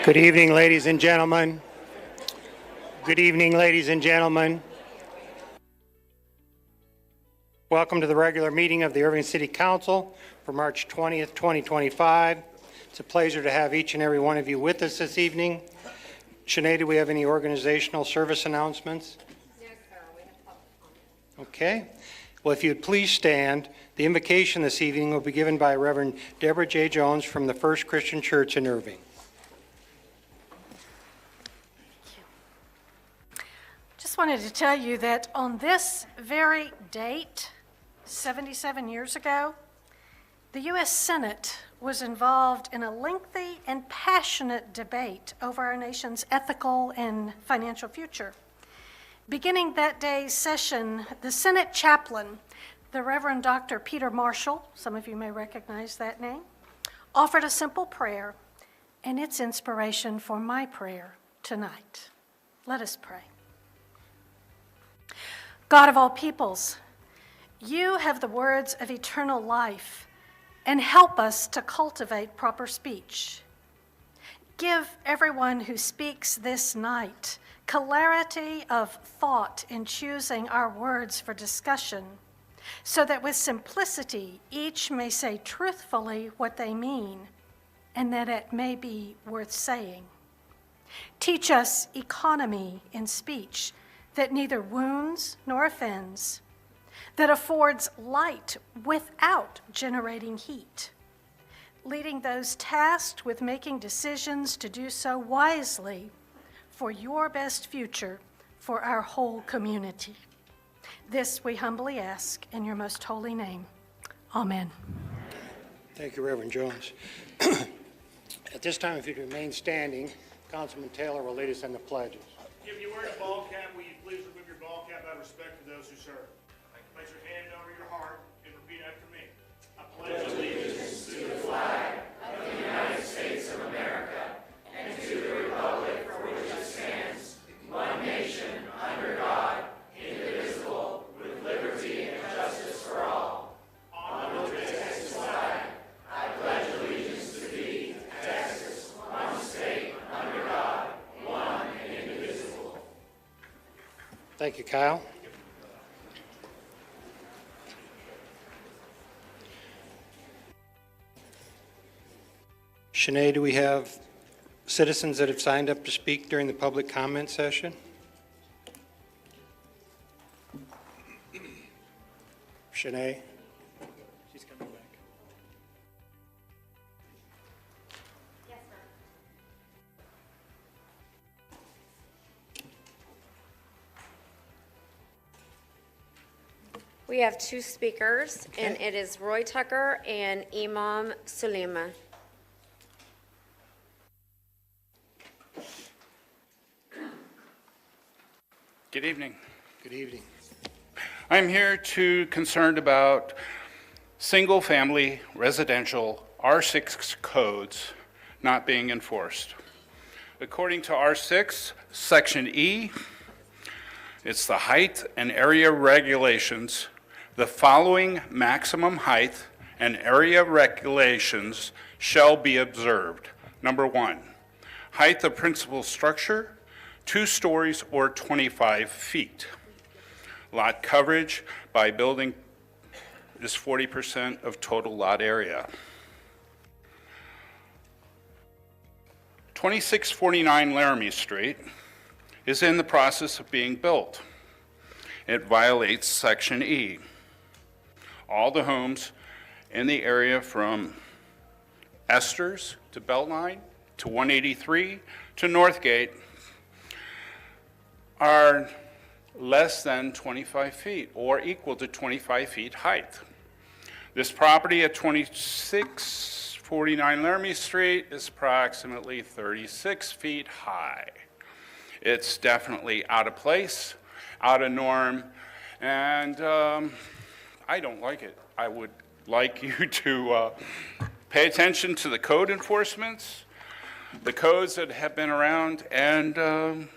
Good evening, ladies and gentlemen. Good evening, ladies and gentlemen. Welcome to the regular meeting of the Irving City Council for March 20th, 2025. It's a pleasure to have each and every one of you with us this evening. Sinead, do we have any organizational service announcements? Yes, sir. We have public comment. Okay. Well, if you'd please stand, the invocation this evening will be given by Reverend Deborah J. Jones from the First Christian Church in Irving. Just wanted to tell you that on this very date, 77 years ago, the U.S. Senate was involved in a lengthy and passionate debate over our nation's ethical and financial future. Beginning that day's session, the Senate chaplain, the Reverend Dr. Peter Marshall, some of you may recognize that name, offered a simple prayer, and it's inspiration for my prayer tonight. Let us pray. God of all peoples, you have the words of eternal life and help us to cultivate proper speech. Give everyone who speaks this night clarity of thought in choosing our words for discussion, so that with simplicity each may say truthfully what they mean, and that it may be worth saying. Teach us economy in speech that neither wounds nor offends, that affords light without generating heat, leading those tasked with making decisions to do so wisely for your best future for our whole community. This we humbly ask in your most holy name. Amen. Thank you, Reverend Jones. At this time, if you'd remain standing, Councilman Taylor will lead us in the pledges. If you're wearing a ball cap, will you please remove your ball cap out of respect to those who serve? Place your hand over your heart and repeat after me. I pledge allegiance to the flag of the United States of America and to the republic for which it stands, one nation, under God, indivisible, with liberty and justice for all. On the Texas flag, I pledge allegiance to thee, Texas, one state, under God, one and indivisible. Thank you, Kyle. Sinead, do we have citizens that have signed up to speak during the public comment session? Sinead? She's coming back. Yes, sir. We have two speakers, and Okay. it is Roy Tucker and Imam Sulema. Good evening. Good evening. I'm here concerned about single-family residential R6 codes not being enforced. According to R6, Section E, it's the height and area regulations. The following maximum height and area regulations shall be observed. Number one, height of principal structure, 2 stories or 25 feet. Lot coverage by building is 40% of total lot area. 2649 Laramie Street is in the process of being built. It violates Section E. All the homes in the area from Esters to Beltline to 183 to Northgate are less than 25 feet or equal to 25 feet height. This property at 2649 Laramie Street is approximately 36 feet high. It's definitely out of place, out of norm, and I don't like it. I would like you to pay attention to the code enforcements, the codes that have been around, and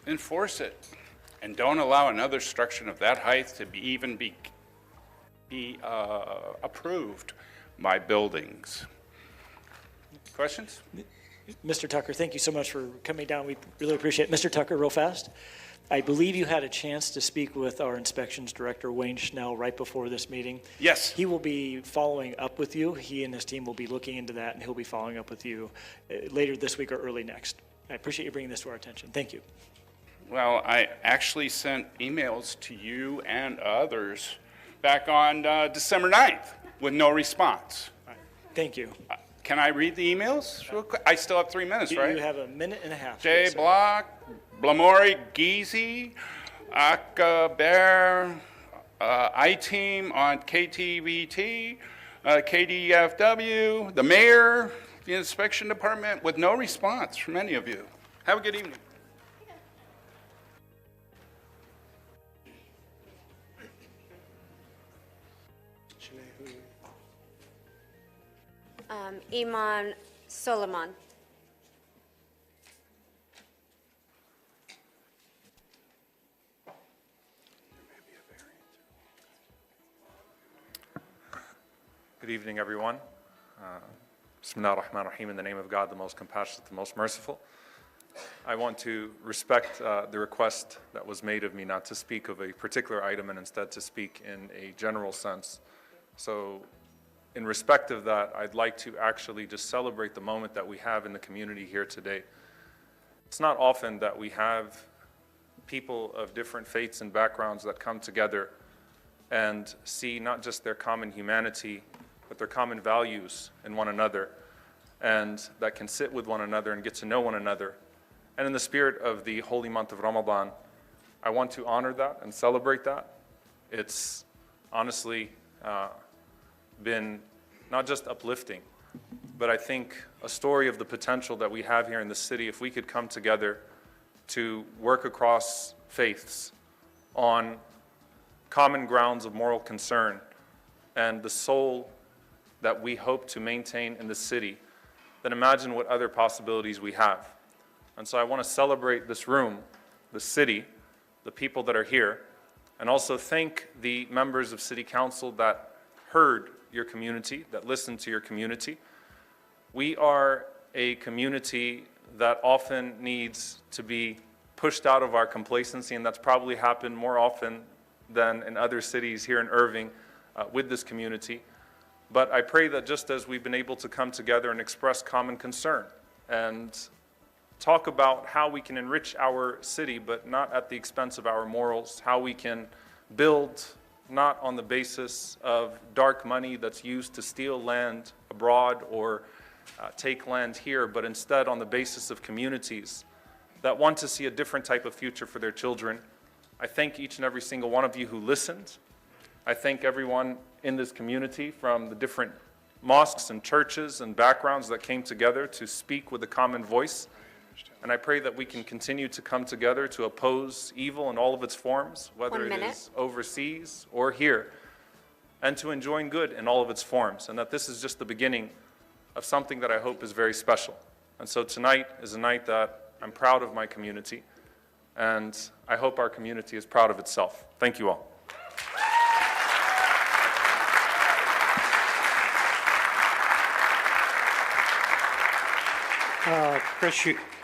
enforce it. And don't allow another structure of that height to be approved by buildings. Questions? Mr. Tucker, thank you so much for coming down. We really appreciate it. Mr. Tucker, real fast. I believe you had a chance to speak with our inspections director, Wayne Schnell, right before this meeting. Yes. He will be following up with you. He and his team will be looking into that, and he'll be following up with you later this week or early next. I appreciate you bringing this to our attention. Thank you. Well, I actually sent emails to you and others back on December 9th with no response. All right. Thank you. Can I read the emails real quick? I still have 3 minutes, right? You have a minute and a half. J. Yes, sir. Block, Blamori, Geezy, Bear, I-Team on KTVT, KDFW, the mayor, the inspection department, with no response from any of you. Have a good evening. Imam Suleiman. Good evening, everyone. Bismillah ar-Rahman ar-Rahim, in the name of God, the most compassionate, the most merciful. I want to respect the request that was made of me not to speak of a particular item and instead to speak in a general sense. So in respect of that, I'd like to actually just celebrate the moment that we have in the community here today. It's not often that we have people of different faiths and backgrounds that come together and see not just their common humanity, but their common values in one another, and that can sit with one another and get to know one another. And in the spirit of the holy month of Ramadan, I want to honor that and celebrate that. It's honestly been not just uplifting, but I think a story of the potential that we have here in the city if we could come together to work across faiths on common grounds of moral concern and the soul that we hope to maintain in the city, then imagine what other possibilities we have. And so I want to celebrate this room, the city, the people that are here, and also thank the members of City Council that heard your community, that listened to your community. We are a community that often needs to be pushed out of our complacency, and that's probably happened more often than in other cities here in Irving with this community. But I pray that just as we've been able to come together and express common concern and talk about how we can enrich our city, but not at the expense of our morals, how we can build not on the basis of dark money that's used to steal land abroad or take land here, but instead on the basis of communities that want to see a different type of future for their children. I thank each and every single one of you who listened. I thank everyone in this community from the different mosques and churches and backgrounds that came together to speak with a common voice. And I pray that we can continue to come together to oppose evil in all of its forms, whether it is overseas or here, and to enjoin good in all of its forms. And that this is just the beginning of something that I hope is very special. And so tonight is a night that I'm proud of my community, and I hope our community is proud of itself. Thank you all.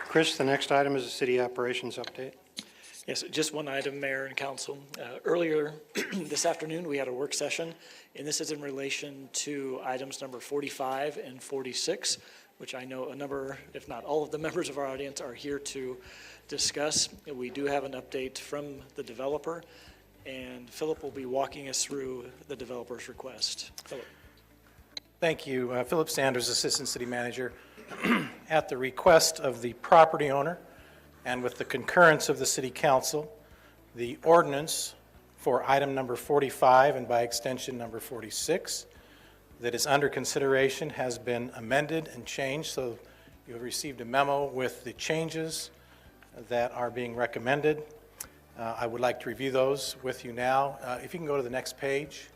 Chris, the next item is a city operations update. Yes, just one item, Mayor and Council. Earlier this afternoon, we had a work session, and this is in relation to items number 45 and 46, which I know a number, if not all of the members of our audience are here to discuss. We do have an update from the developer, and Philip will be walking us through the developer's request. Philip. Thank you. Philip Sanders, Assistant City Manager. At the request of the property owner and with the concurrence of the City Council, the ordinance for item number 45 and by extension number 46 that is under consideration has been amended and changed. So you have received a memo with the changes that are being recommended. I would like to review those with you now. If you can go to the next page.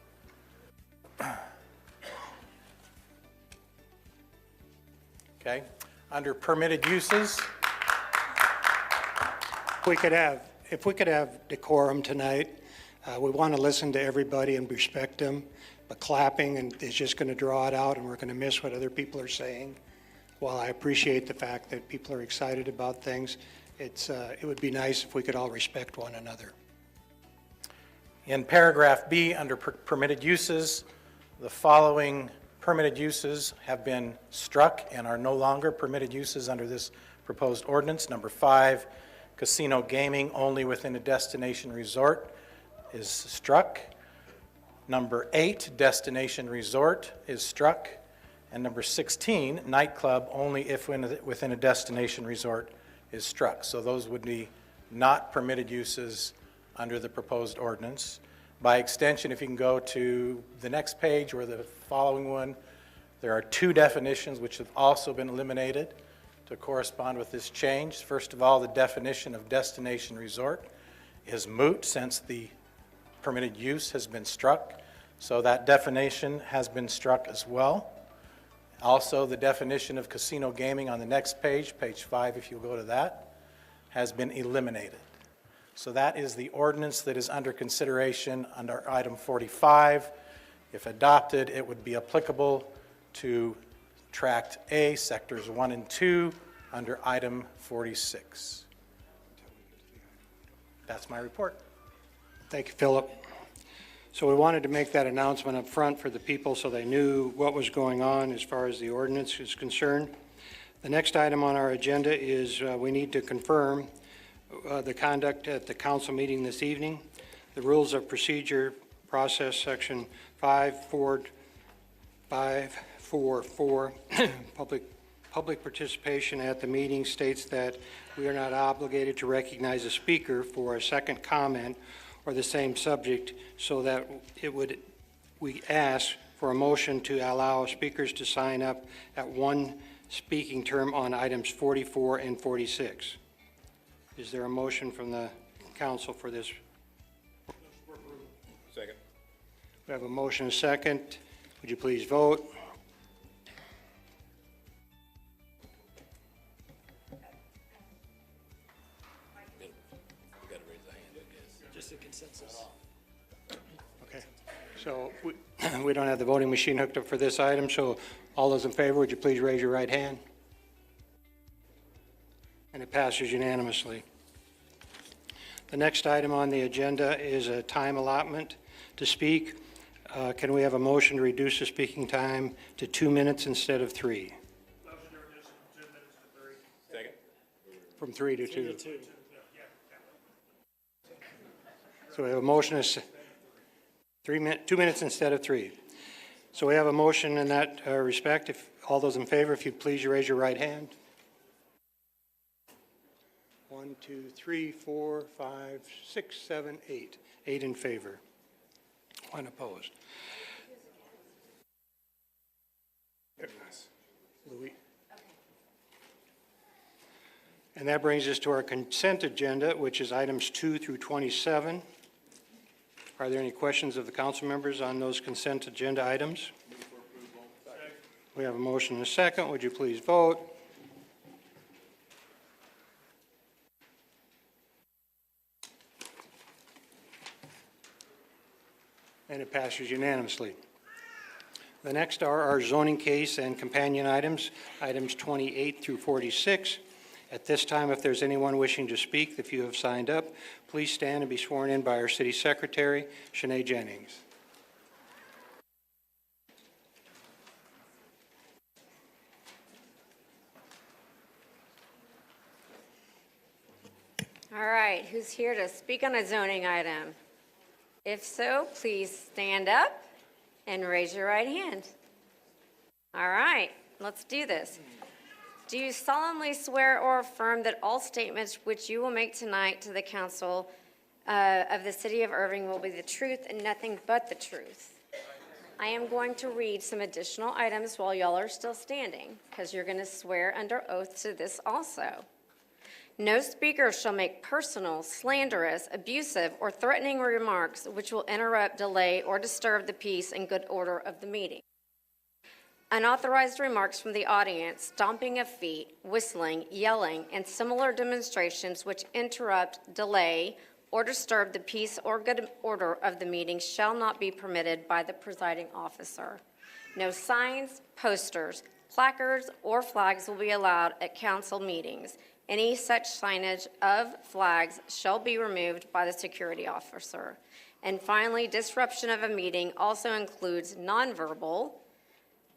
Okay. Under permitted uses. If we could have decorum tonight, we want to listen to everybody and respect them, but clapping is just going to draw it out and we're going to miss what other people are saying. while I appreciate the fact that people are excited about things, it would be nice if we could all respect one another. In paragraph B, under permitted uses, the following permitted uses have been struck and are no longer permitted uses under this proposed ordinance. Number 5, casino gaming only within a destination resort is struck. Number 8, destination resort is struck. And number 16, nightclub only if within a destination resort is struck. So those would be not permitted uses under the proposed ordinance. By extension, if you can go to the next page or the following one, there are 2 definitions which have also been eliminated to correspond with this change. First of all, the definition of destination resort is moot since the permitted use has been struck. So that definition has been struck as well. Also, the definition of casino gaming on the next page, page 5, if you'll go to that, has been eliminated. So that is the ordinance that is under consideration under item 45. If adopted, it would be applicable to tract A, sectors 1 and 2, under item 46. That's my report. Thank you, Philip. So we wanted to make that announcement up front for the people so they knew what was going on as far as the ordinance is concerned. The next item on our agenda is we need to confirm the conduct at the council meeting this evening. The Rules of Procedure Process, Section 544, public participation at the meeting states that we are not obligated to recognize a speaker for a second comment or the same subject, so that we ask for a motion to allow speakers to sign up at one speaking term on items 44 and 46. Is there a motion from the council for this? Second. We have a motion and a second. Would you please vote? Just a consensus. Okay. So we don't have the voting machine hooked up for this item, so all those in favor, would you please raise your right hand? And it passes unanimously. The next item on the agenda is a time allotment to speak. Can we have a motion to reduce the speaking time to 2 minutes instead of 3? Motion to reduce from 2 minutes to 3. Second. From 3 to 2. 2. So we have a motion is 2 minutes instead of 3. So we have a motion in that respect. If all those in favor, if you'd please raise your right hand. 1, 2, 3, 4, 5, 6, 7, 8. 8 in favor. 1 opposed. Louis. And that brings us to our consent agenda, which is items 2 through 27. Are there any questions of the council members on those consent agenda items? We have a motion and a second. Would you please vote? And it passes unanimously. The next are our zoning case and companion items, items 28 through 46. At this time, if there's anyone wishing to speak, if you have signed up, please stand and be sworn in by our city secretary, Shanae Jennings. All right, who's here to speak on a zoning item? If so, please stand up and raise your right hand. All right, let's do this. Do you solemnly swear or affirm that all statements which you will make tonight to the council of the city of Irving will be the truth and nothing but the truth? I am going to read some additional items while y'all are still standing, because you're going to swear under oath to this also. No speaker shall make personal, slanderous, abusive, or threatening remarks which will interrupt, delay, or disturb the peace and good order of the meeting. Unauthorized remarks from the audience, stomping of feet, whistling, yelling, and similar demonstrations which interrupt, delay, or disturb the peace or good order of the meeting shall not be permitted by the presiding officer. No signs, posters, Placards or flags will be allowed at council meetings. Any such signage of flags shall be removed by the security officer. And finally, disruption of a meeting also includes nonverbal,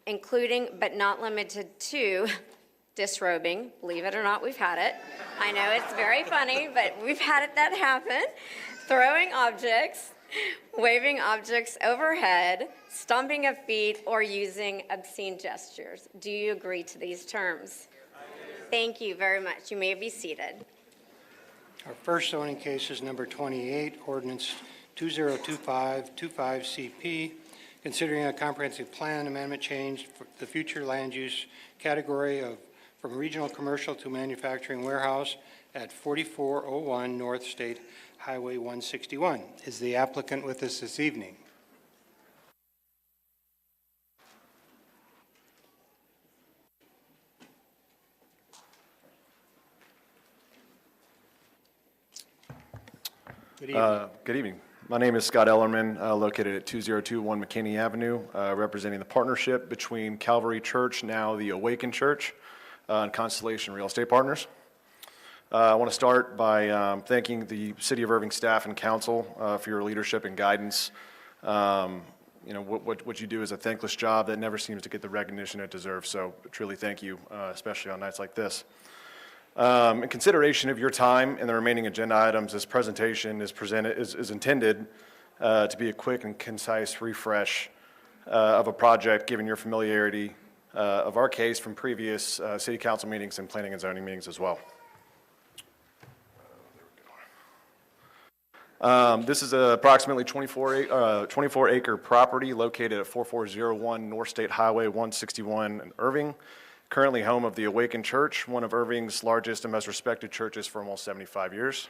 including but not limited to disrobing. Believe it or not, we've had it. I know it's very funny, but we've had that happen. Throwing objects, waving objects overhead, stomping of feet, or using obscene gestures. Do you agree to these terms? Thank you very much. You may be seated. Our first zoning case is number 28, ordinance 2025-25CP, considering a comprehensive plan amendment change for the future land use category from regional commercial to manufacturing warehouse at 4401 North State Highway 161. Is the applicant with us this evening? Good evening. Good evening. My name is Scott Ellerman, located at 2021 McKinney Avenue, representing the partnership between Calvary Church, now the Awaken Church, and Constellation Real Estate Partners. I want to start by thanking the City of Irving staff and council for your leadership and guidance. What you do is a thankless job that never seems to get the recognition it deserves, so truly thank you, especially on nights like this. In consideration of your time and the remaining agenda items, this presentation is intended to be a quick and concise refresh of a project, given your familiarity of our case from previous city council meetings and planning and zoning meetings as well. This is approximately 24-acre property located at 4401 North State Highway 161 in Irving, currently home of the Awaken Church, one of Irving's largest and most respected churches for almost 75 years.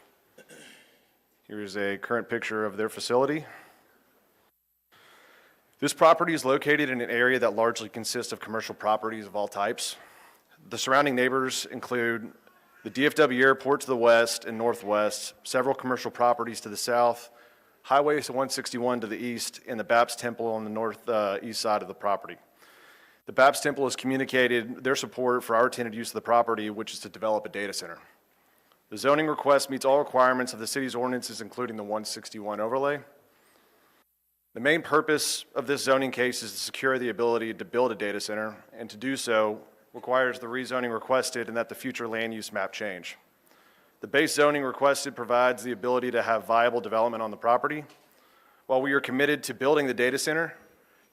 Here's a current picture of their facility. This property is located in an area that largely consists of commercial properties of all types. The surrounding neighbors include the DFW Airport to the west and northwest, several commercial properties to the south, Highway 161 to the east, and the Baptist Temple on the northeast side of the property. The Baptist Temple has communicated their support for our intended use of the property, which is to develop a data center. The zoning request meets all requirements of the city's ordinances, including the 161 overlay. The main purpose of this zoning case is to secure the ability to build a data center, and to do so requires the rezoning requested and that the future land use map change. The base zoning requested provides the ability to have viable development on the property. While we are committed to building the data center,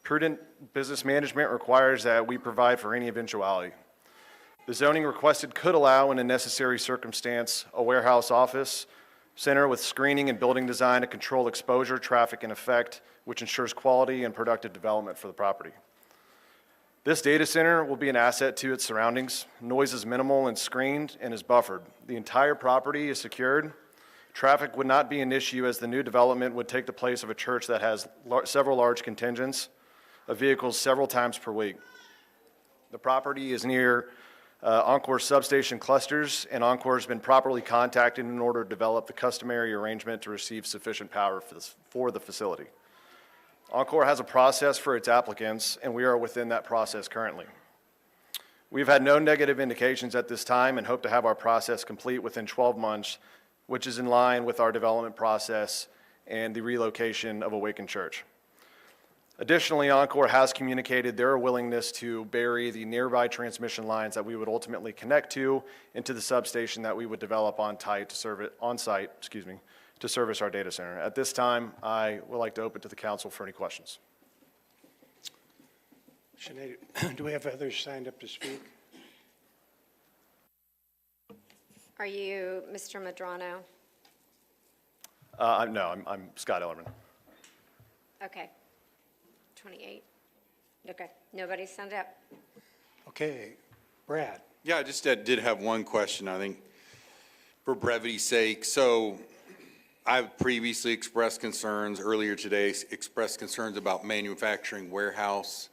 prudent business management requires that we provide for any eventuality. The zoning requested could allow, in a necessary circumstance, a warehouse office center with screening and building design to control exposure, traffic, and effect, which ensures quality and productive development for the property. This data center will be an asset to its surroundings. Noise is minimal and screened and is buffered. The entire property is secured. Traffic would not be an issue, as the new development would take the place of a church that has several large contingents of vehicles several times per week. The property is near Encore substation clusters, and Encore has been properly contacted in order to develop the customary arrangement to receive sufficient power for the facility. Encore has a process for its applicants, and we are within that process currently. We've had no negative indications at this time and hope to have our process complete within 12 months, which is in line with our development process and the relocation of Awaken Church. Additionally, Encore has communicated their willingness to bury the nearby transmission lines that we would ultimately connect to into the substation that we would develop on-site to service our data center. At this time, I would like to open to the council for any questions. Sinead, do we have others signed up to speak? Are you Mr. Madrano? No, I'm Scott Ellerman. Okay. 28. Okay, nobody signed up. Okay, Brad. Yeah, I just did have one question, I think, for brevity's sake. So I've previously expressed concerns, earlier today, expressed concerns about manufacturing warehouse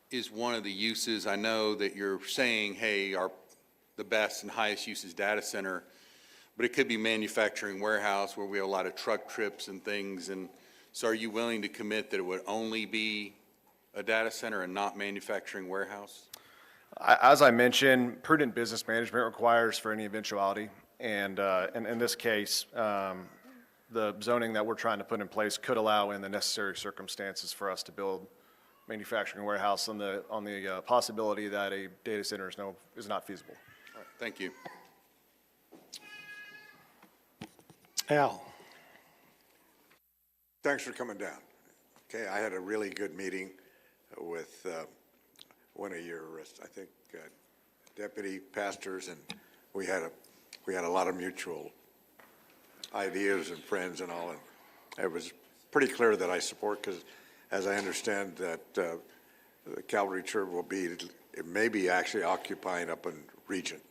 is one of the uses. I know that you're saying, hey, the best and highest use is data center, but it could be manufacturing warehouse where we have a lot of truck trips and things. And so are you willing to commit that it would only be a data center and not manufacturing warehouse? As I mentioned, prudent business management requires for any eventuality, and in this case, the zoning that we're trying to put in place could allow in the necessary circumstances for us to build manufacturing warehouse on the possibility that a data center is not feasible. All right, thank you. Al? Thanks for coming down. Okay, I had a really good meeting with one of your, I think, deputy pastors, and we had a lot of mutual ideas and friends and all, and it was pretty clear that I support, because as I understand that the Calvary Church it may be actually occupying up in Regent,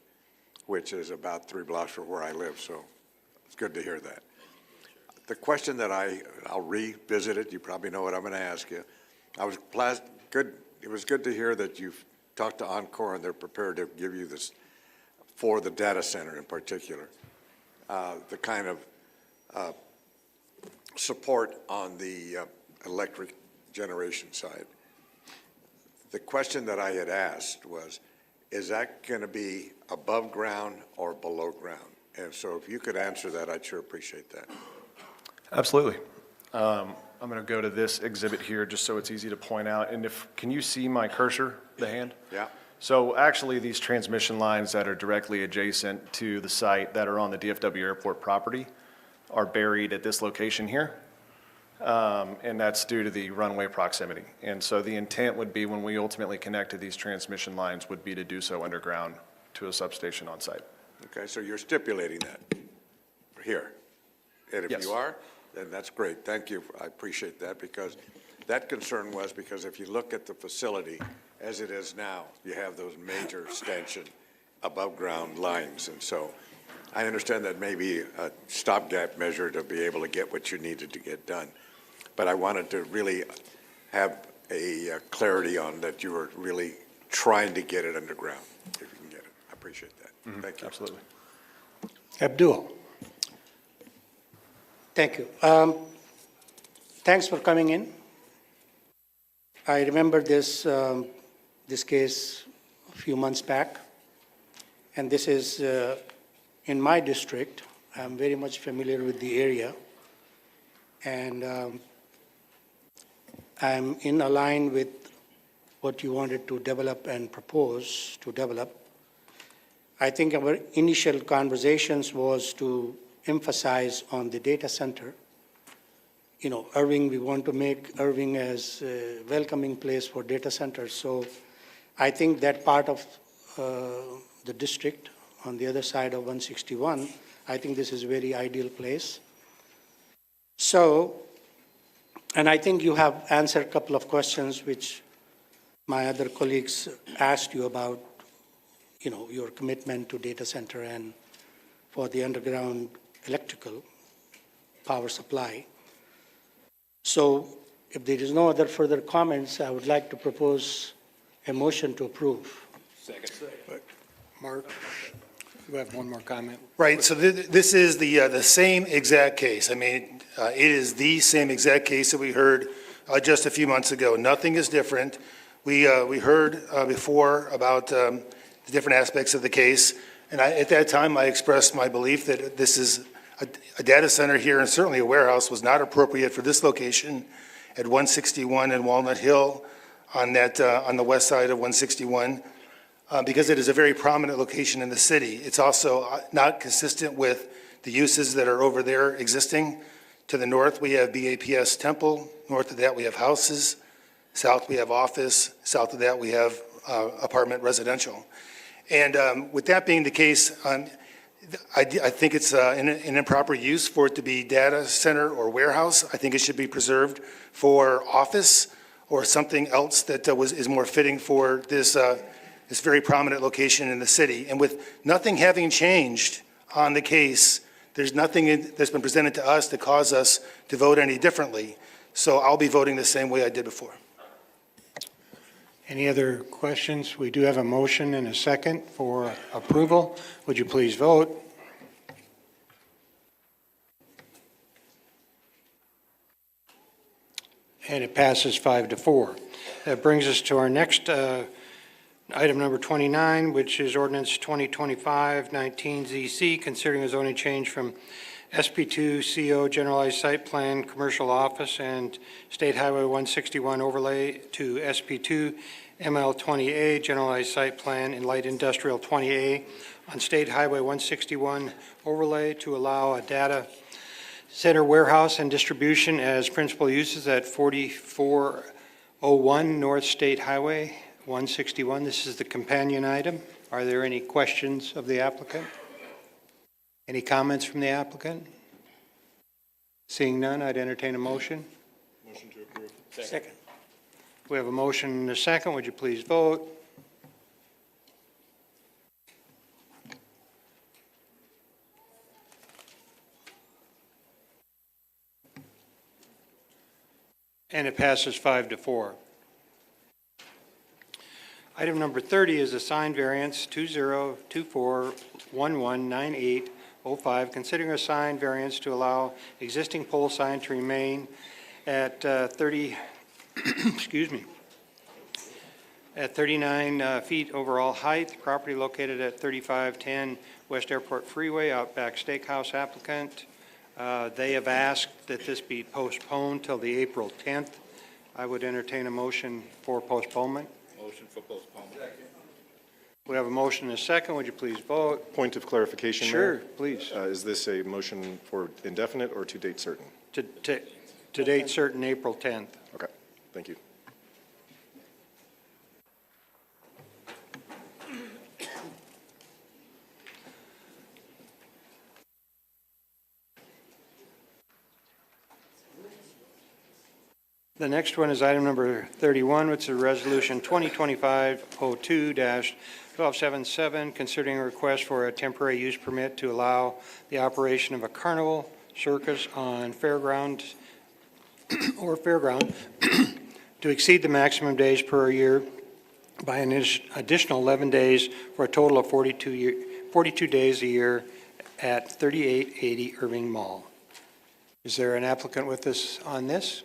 which is about 3 blocks from where I live, so it's good to hear that. The question that I'll revisit it, you probably know what I'm going to ask you. It was good to hear that you've talked to Encore and they're prepared to give you this, for the data center in particular, the kind of support on the electric generation side. The question that I had asked was, is that going to be above ground or below ground? And so if you could answer that, I'd sure appreciate that. Absolutely. I'm going to go to this exhibit here just so it's easy to point out. And can you see my cursor, the hand? Yeah. So actually, these transmission lines that are directly adjacent to the site that are on the DFW Airport property are buried at this location here. And that's due to the runway proximity. And so the intent would be, when we ultimately connect to these transmission lines, would be to do so underground to a substation on site. Okay, so you're stipulating that here. And if Yes. you are, then that's great. Thank you. I appreciate that, because that concern was because if you look at the facility as it is now, you have those major stanchion above ground lines. And so I understand that may be a stopgap measure to be able to get what you needed to get done. But I wanted to really have a clarity on that you were really trying to get it underground, if you can get it. I appreciate that. Thank you. Absolutely. Abdul? Thank you. Thanks for coming in. I remember this case a few months back, and this is in my district. I'm very much familiar with the area, and I'm in line with what you wanted to develop and propose to develop. I think our initial conversations was to emphasize on the data center. You know, Irving, we want to make Irving as a welcoming place for data centers. So I think that part of the district on the other side of 161, I think this is a very ideal place. So, and I think you have answered a couple of questions which my other colleagues asked you about, you know, your commitment to data center and for the underground electrical power supply. So if there is no other further comments, I would like to propose a motion to approve. Second. Mark, you have one more comment? Right, so this is the same exact case. I mean, it is the same exact case that we heard just a few months ago. Nothing is different. We heard before about the different aspects of the case, and at that time, I expressed my belief that this is a data center here, and certainly a warehouse, was not appropriate for this location at 161 and Walnut Hill on the west side of 161. Because it is a very prominent location in the city. It's also not consistent with the uses that are over there existing. To the north, we have BAPS Temple. North of that, we have houses. South, we have office. South of that, we have apartment residential. And with that being the case, I think it's an improper use for it to be data center or warehouse. I think it should be preserved for office or something else that is more fitting for this very prominent location in the city. And with nothing having changed on the case, there's nothing that's been presented to us to cause us to vote any differently. So I'll be voting the same way I did before. Any other questions? We do have a motion and a second for approval. Would you please vote? And it passes 5-4. That brings us to our next Item number 29, which is ordinance 2025-19ZC, considering a zoning change from SP2 CO Generalized Site Plan Commercial Office and State Highway 161 overlay to SP2 ML20A Generalized Site Plan and Light Industrial 20A on State Highway 161 overlay to allow a data center warehouse and distribution as principal uses at 4401 North State Highway 161. This is the companion item. Are there any questions of the applicant? Any comments from the applicant? Seeing none, I'd entertain a motion. Motion to approve. Second. We have a motion and a second. Would you please vote? And it passes 5-4. Item number 30 is a sign variance 2024119805, considering a sign variance to allow existing pole sign to remain at 30, excuse me, at 39 feet overall height, property located at 3510 West Airport Freeway, Outback Steakhouse applicant. They have asked that this be postponed till the April 10th. I would entertain a motion for postponement. Motion for postponement. We have a motion and a second. Would you please vote? Point of clarification, Sure, Mayor. please. Is this a motion for indefinite or to date certain? To date certain April 10th. Okay, thank you. The next one is item number 31, which is Resolution 2025-02-1277, considering a request for a temporary use permit to allow the operation of a carnival circus on fairground to exceed the maximum days per year by an additional 11 days for a total of 42 days a year at 3880 Irving Mall. Is there an applicant with us on this?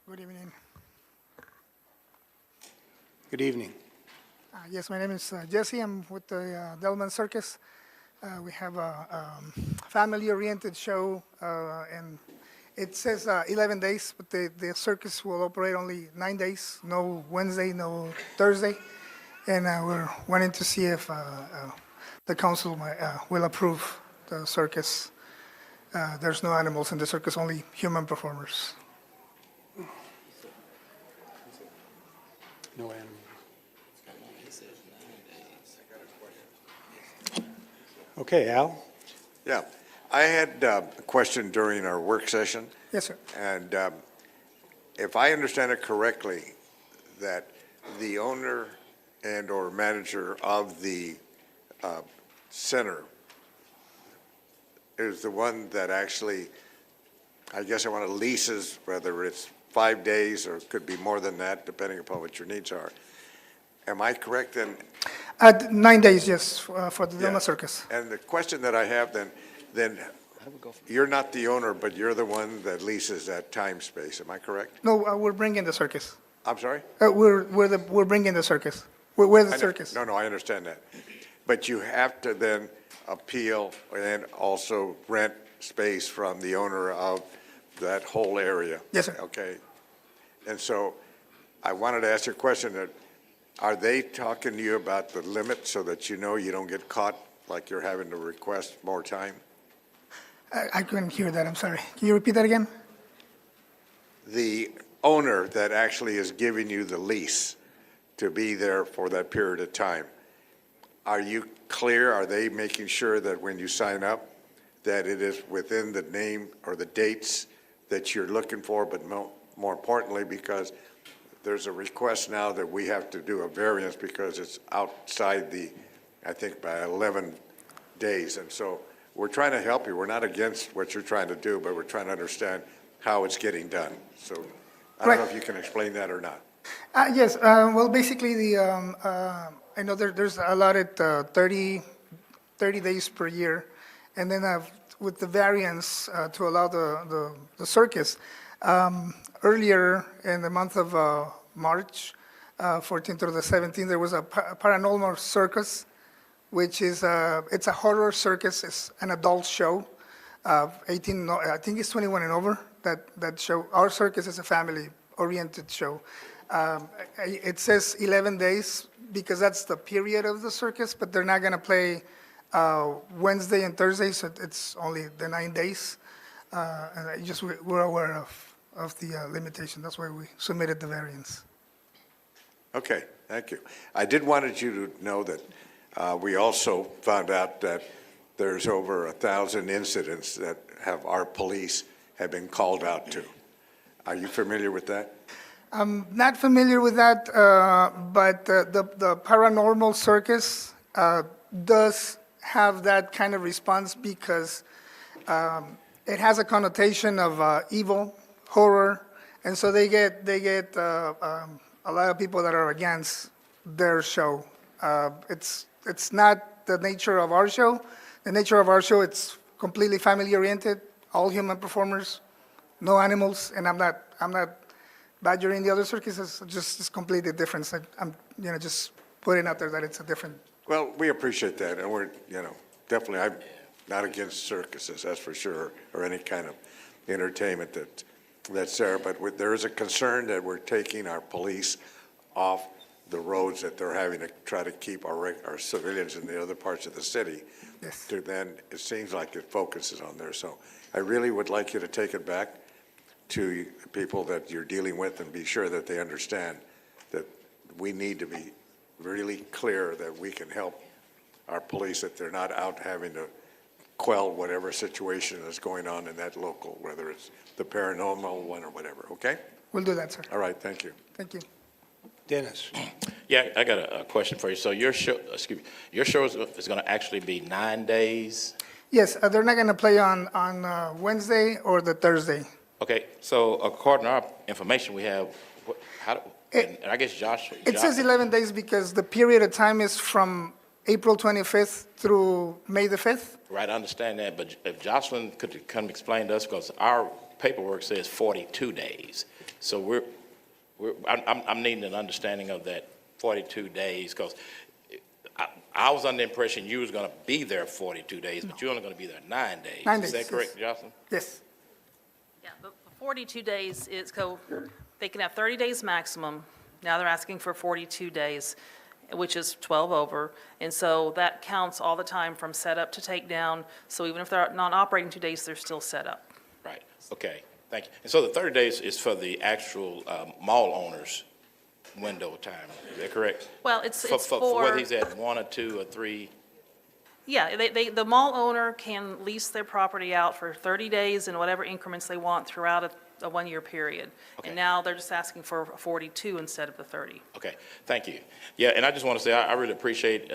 Good evening. Good evening. Yes, my name is Jesse. I'm with the Delman Circus. We have a family-oriented show, and it says 11 days, but the circus will operate only 9 days, no Wednesday, no Thursday. And we're wanting to see if the council will approve the circus. There's no animals in the circus, only human performers. No animals. Okay, Al? Yeah, I had a question during our work session, Yes, sir. and if I understand it correctly, that the owner and/or manager of the center is the one that actually, I guess I want to leases, whether it's 5 days or it could be more than that, depending upon what your needs are. Am I correct then? 9 days, yes, for the Delman Yeah. Circus. And the question that I have then you're not the owner, but you're the one that leases that time space, am I correct? No, we're bringing the circus. I'm sorry? We're bringing the circus. We're the I know- circus. No, I understand that. But you have to then appeal and also rent space from the owner of that whole area. Yes, sir. Okay. And so I wanted to ask you a question that, are they talking to you about the limit so that you know you don't get caught like you're having to request more time? I couldn't hear that, I'm sorry. Can you repeat that again? The owner that actually is giving you the lease to be there for that period of time, are you clear? Are they making sure that when you sign up, that it is within the name or the dates that you're looking for, but more importantly, because there's a request now that we have to do a variance because it's outside I think by 11 days. And so we're trying to help you. We're not against what you're trying to do, but we're trying to understand how it's getting done. So I don't know if you can explain that or not. Yes, well, basically, I know there's allotted 30 days per year, and then with the variance to allow the circus. Earlier in the month of March, 14th through the 17th, there was a paranormal circus, which is, it's a horror circus. It's an adult show. 18, I think it's 21 and over, that show. Our circus is a family-oriented show. It says 11 days because that's the period of the circus, but they're not going to play Wednesday and Thursday, so it's only the 9 days. And we're aware of the limitation. That's why we submitted the variance. Okay, thank you. I did wanted you to know that we also found out that there's over 1,000 incidents that our police have been called out to. Are you familiar with that? I'm not familiar with that, but the paranormal circus does have that kind of response because it has a connotation of evil, horror, and so they get a lot of people that are against their show. It's not the nature of our show. The nature of our show, it's completely family-oriented, all human performers, no animals, and I'm not badgering the other circuses. It's completely different. I'm just putting out there that it's a different. Well, we appreciate that, and we're, definitely, I'm not against circuses, that's for sure, or any kind of entertainment that's there, but there is a concern that we're taking our police off the roads that they're having to try to keep our civilians in the other parts of the city. Yes. To then, it seems like it focuses on there. So I really would like you to take it back to people that you're dealing with and be sure that they understand that we need to be really clear that we can help our police, that they're not out having to quell whatever situation is going on in that local, whether it's the paranormal one or whatever, okay? We'll do that, sir. All right, thank you. Thank you. Dennis? Yeah, I got a question for you. So your show, your show is going to actually be 9 days? Yes, they're not going to play on Wednesday or the Thursday. Okay, so according to our information we have, and I guess Josh. It says 11 days because the period of time is from April 25th through May the 5th. Right, I understand that, but if Jocelyn could come explain to us, because our paperwork says 42 days. So I'm needing an understanding of that 42 days, because I was under the impression you was going to be there 42 days, but you're only going to be there 9 days. 9 days. Is that correct, Jocelyn? Yes. Yeah, the 42 days is, they can have 30 days maximum. Now they're asking for 42 days, which is 12 over. And so that counts all the time from setup to takedown. So even if they're not operating 2 days, they're still set up. Right, okay, thank you. And so the 30 days is for the actual mall owners' window of time, is that correct? Well, it's For whether he's at 1 or 2 or 3? Yeah, the mall owner can lease their property out for 30 days in whatever increments they want throughout a one-year period. Okay. And now they're just asking for 42 instead of the 30. Okay, thank you. Yeah, and I just want to say, I really appreciate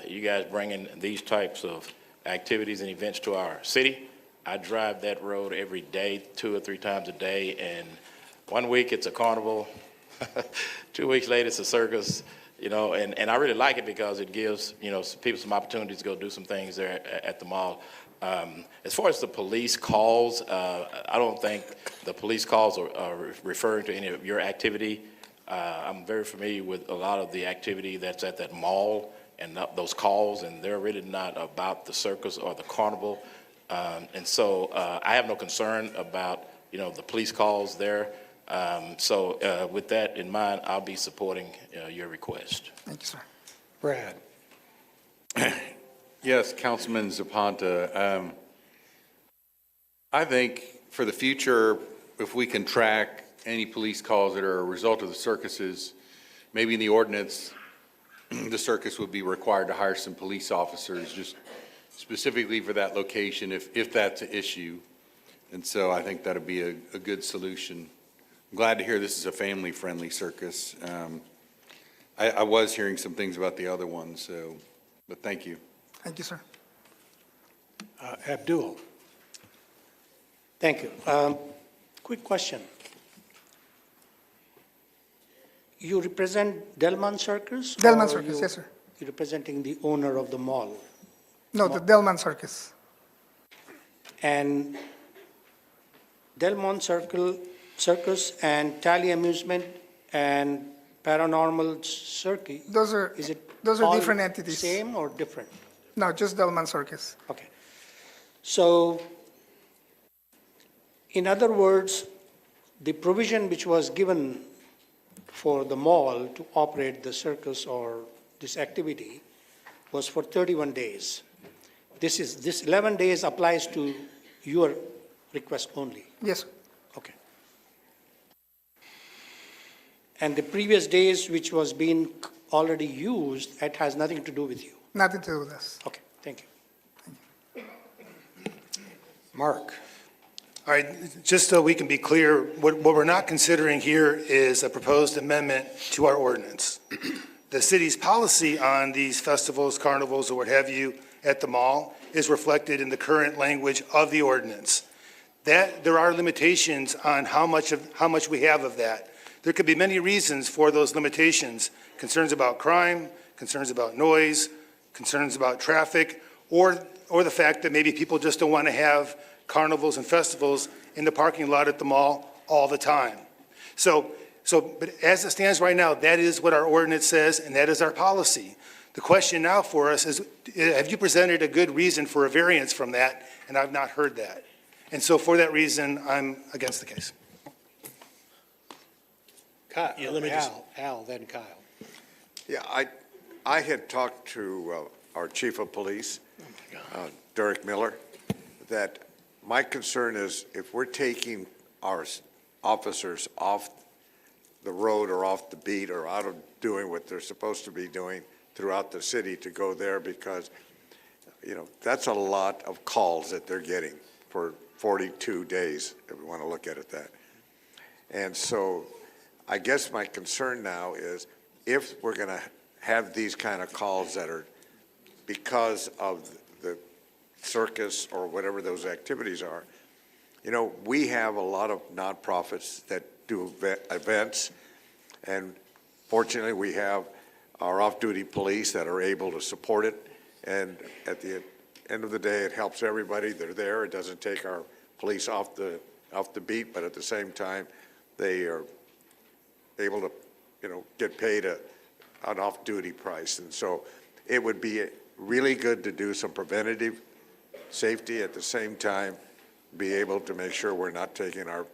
you guys bringing these types of activities and events to our city. I drive that road every day, 2 or 3 times a day, and 1 week it's a carnival, 2 weeks later it's a circus, and I really like it because it gives, people some opportunities to go do some things there at the mall. As far as the police calls, I don't think the police calls are referring to any of your activity. I'm very familiar with a lot of the activity that's at that mall and those calls, and they're really not about the circus or the carnival. And so I have no concern about, the police calls there. So with that in mind, I'll be supporting your request. Thank you, sir. Brad? Yes, Councilman Zapata. I think for the future, if we can track any police calls that are a result of the circuses, maybe in the ordinance, the circus would be required to hire some police officers just specifically for that location if that's an issue. And so I think that'd be a good solution. I'm glad to hear this is a family-friendly circus. I was hearing some things about the other ones, but thank you. Thank you, sir. Abdul? Thank you. Quick question. You represent Delman Circus? Delman Circus, yes, sir. You're representing the owner of the mall? No, the Delman Circus. and Delmont Circus and Tally Amusement and Paranormal Circuit. Those are Is it all all different entities. same or different? No, just Delman Circus. Okay. So, in other words, the provision which was given for the mall to operate the circus or this activity was for 31 days. This 11 days applies to your request only. Yes. Okay. And the previous days which was being already used, it has nothing to do with you. Nothing to do with this. Okay, thank you. Mark? All right, just so we can be clear, what we're not considering here is a proposed amendment to our ordinance. The city's policy on these festivals, carnivals, or what have you at the mall is reflected in the current language of the ordinance. That there are limitations on how much we have of that. There could be many reasons for those limitations: concerns about crime, concerns about noise, concerns about traffic, or the fact that maybe people just don't want to have carnivals and festivals in the parking lot at the mall all the time. But as it stands right now, that is what our ordinance says, and that is our policy. The question now for us is, have you presented a good reason for a variance from that? And I've not heard that. And so for that reason, I'm against the case. Kyle, Yeah, let me just- Al, then Kyle. Yeah, I had talked to our chief of police, Derek Miller, that my concern is if we're taking our officers off the road or off the beat or out of doing what they're supposed to be doing throughout the city to go there, because, that's a lot of calls that they're getting for 42 days, if we want to look at it that. And so I guess my concern now is if we're going to have these kind of calls that are because of the circus or whatever those activities are, we have a lot of nonprofits that do events, and fortunately we have our off-duty police that are able to support it, and at the end of the day, it helps everybody. They're there. It doesn't take our police off the beat, but at the same time, they are able to, get paid an off-duty price. And so it would be really good to do some preventative safety at the same time, be able to make sure we're not taking our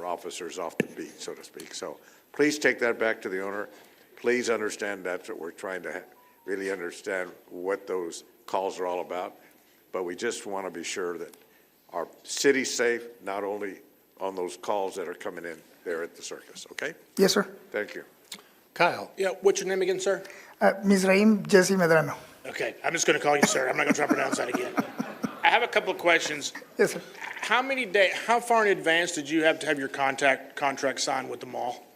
officers off the beat, so to speak. So please take that back to the owner. Please understand that's what we're trying to really understand what those calls are all about. But we just want to be sure that our city's safe, not only on those calls that are coming in there at the circus, okay? Yes, sir. Thank you. Kyle? Yeah, what's your name again, sir? Mizraim Jesse Medrano. Okay, I'm just going to call you sir. I'm not going to try to pronounce that again. I have a couple of questions. Yes, sir. How far in advance did you have to have your contract signed with the mall?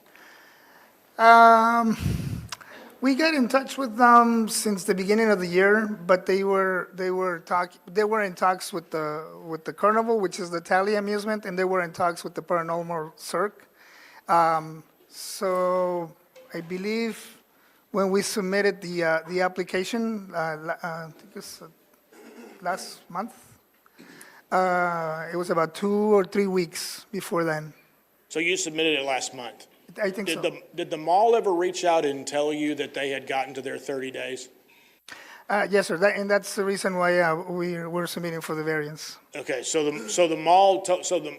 We got in touch with them since the beginning of the year, but they were in talks with the carnival, which is the Tally Amusement, and they were in talks with the Paranormal Cirque. So I believe when we submitted the application, I think it was last month, it was about 2 or 3 weeks before then. So you submitted it last month? I think so. Did the mall ever reach out and tell you that they had gotten to their 30 days? Yes, sir, and that's the reason why we're submitting for the variance. Okay, so the mall,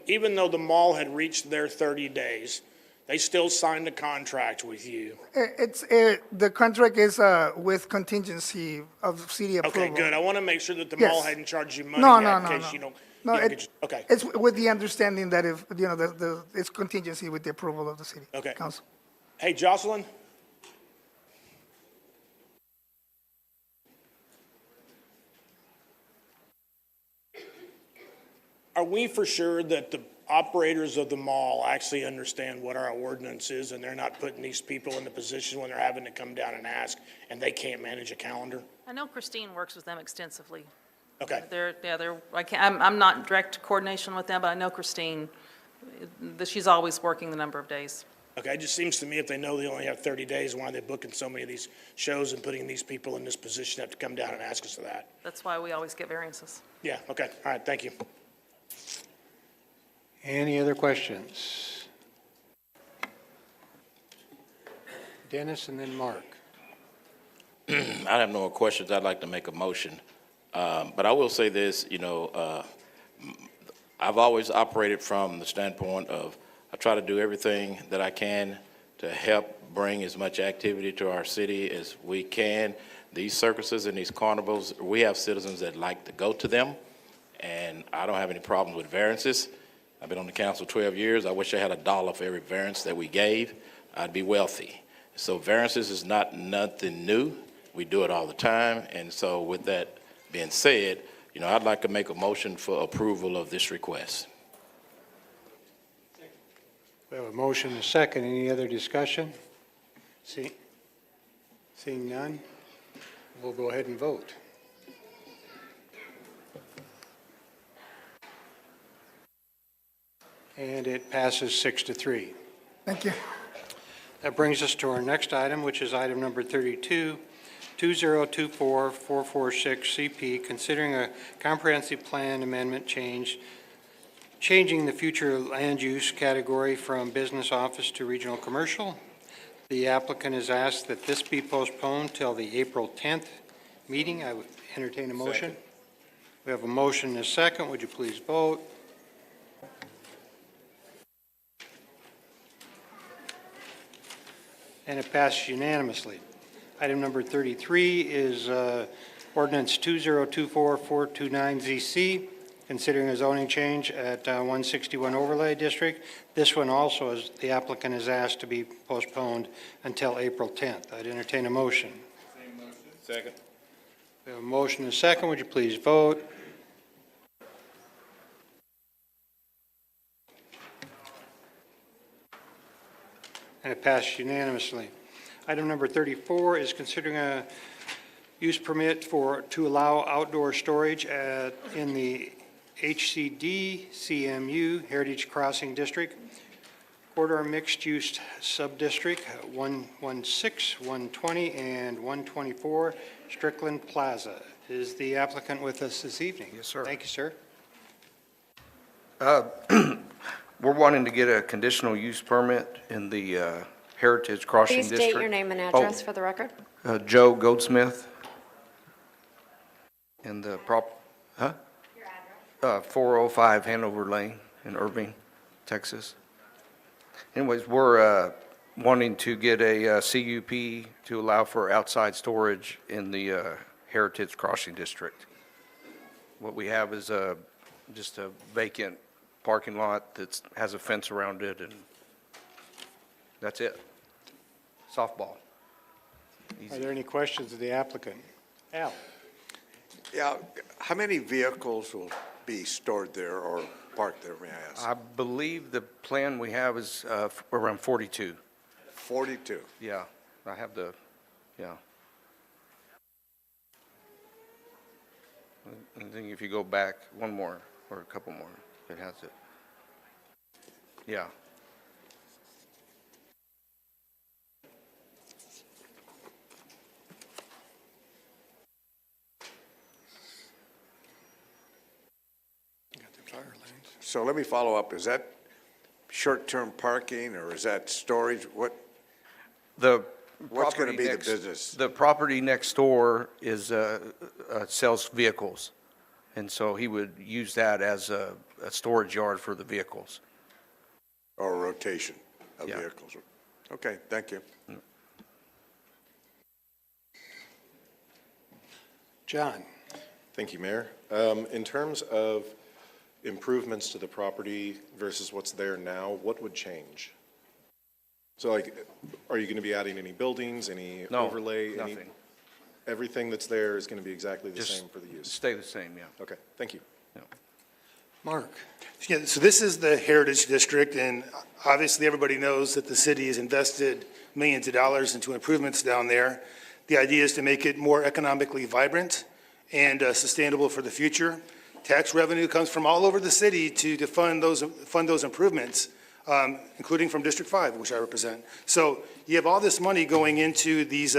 even though the mall had reached their 30 days, they still signed a contract with you? The contract is with contingency of city approval. Okay, good. I want to make sure that the Yes. mall hadn't charged you money No, yet no, in no, case no. you don't. No, you don't okay. It's with the understanding that if, it's contingency with the approval of the city Okay. council. Hey, Jocelyn? Are we for sure that the operators of the mall actually understand what our ordinance is and they're not putting these people in the position when they're having to come down and ask and they can't manage a calendar? I know Christine works with them extensively. Okay. I'm not in direct coordination with them, but I know Christine, that she's always working the number of days. Okay, it just seems to me if they know they only have 30 days, why are they booking so many of these shows and putting these people in this position to have to come down and ask us for that? That's why we always get variances. Yeah, okay, all right, thank you. Any other questions? Dennis and then Mark. I have no more questions. I'd like to make a motion. But I will say this, I've always operated from the standpoint of I try to do everything that I can to help bring as much activity to our city as we can. These circuses and these carnivals, we have citizens that like to go to them, and I don't have any problems with variances. I've been on the council 12 years. I wish I had $1 for every variance that we gave. I'd be wealthy. So variances is nothing new. We do it all the time. And so with that being said, I'd like to make a motion for approval of this request. We have a motion and a second. Any other discussion? Seeing none, we'll go ahead and vote. And it passes 6-3. Thank you. That brings us to our next item, which is item number 32, 2024446 CP, considering a comprehensive plan amendment changing the future land use category from business office to regional commercial. The applicant has asked that this be postponed till the April 10th meeting. I would entertain a motion. Second. We have a motion and a second. Would you please vote? And it passes unanimously. Item number 33 is ordinance 2024429ZC, considering a zoning change at 161 Overlay District. This one also, is the applicant is asked to be postponed until April 10th. I'd entertain a motion. Same motion. Second. We have a motion and a second. Would you please vote? And it passed unanimously. Item number 34 is considering a use permit to allow outdoor storage in the HCD CMU Heritage Crossing District, corridor mixed-use sub-district 116, 120, and 124, Strickland Plaza. Is the applicant with us this evening? Yes, sir. Thank you, sir. We're wanting to get a conditional use permit in the Heritage Crossing Please District. state your name and address for the record. Joe Goldsmith. And the 405 Hanover Lane in Irving, Texas. Anyways, we're wanting to get a CUP to allow for outside storage in the Heritage Crossing District. What we have is just a vacant parking lot that has a fence around it, and that's it. Softball. Are there any questions of the applicant? Al? Yeah, how many vehicles will be stored there or parked there, may I ask? I believe the plan we have is around 42. 42. Yeah, I have the, yeah. I think if you go back one more or a couple more, it has it. Yeah. So let me follow up. Is that short-term parking or is that storage? What's going to be the business? The property next door is, sells vehicles. And so he would use that as a storage yard for the vehicles. Or rotation of Yeah. vehicles? Okay, thank you. John? Thank you, Mayor. In terms of improvements to the property versus what's there now, what would change? So like, are you going to be adding any buildings, any No, overlay? nothing. Everything that's there is going to be exactly the Just same for the use? stay the same, yeah. Okay, thank you. Mark? Yeah, so this is the Heritage District, and obviously everybody knows that the city has invested millions of dollars into improvements down there. The idea is to make it more economically vibrant and sustainable for the future. Tax revenue comes from all over the city to fund those improvements, including from District 5, which I represent. So you have all this money going into these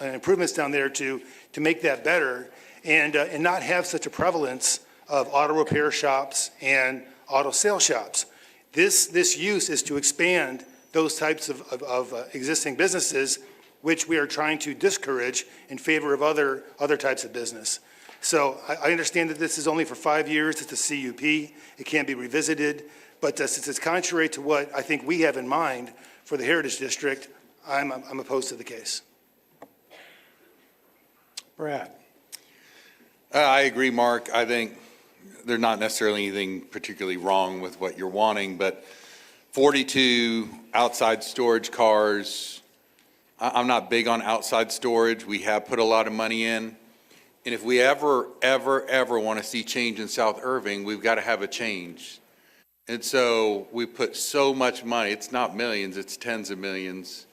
improvements down there to make that better and not have such a prevalence of auto repair shops and auto sale shops. This use is to expand those types of existing businesses, which we are trying to discourage in favor of other types of business. So I understand that this is only for 5 years. It's a CUP. It can't be revisited. But since it's contrary to what I think we have in mind for the Heritage District, I'm opposed to the case. Brad? I agree, Mark. I think there's not necessarily anything particularly wrong with what you're wanting, but 42 outside storage cars, I'm not big on outside storage. We have put a lot of money in. And if we ever want to see change in South Irving, we've got to have a change. And so we put so much money, it's not millions, it's tens of millions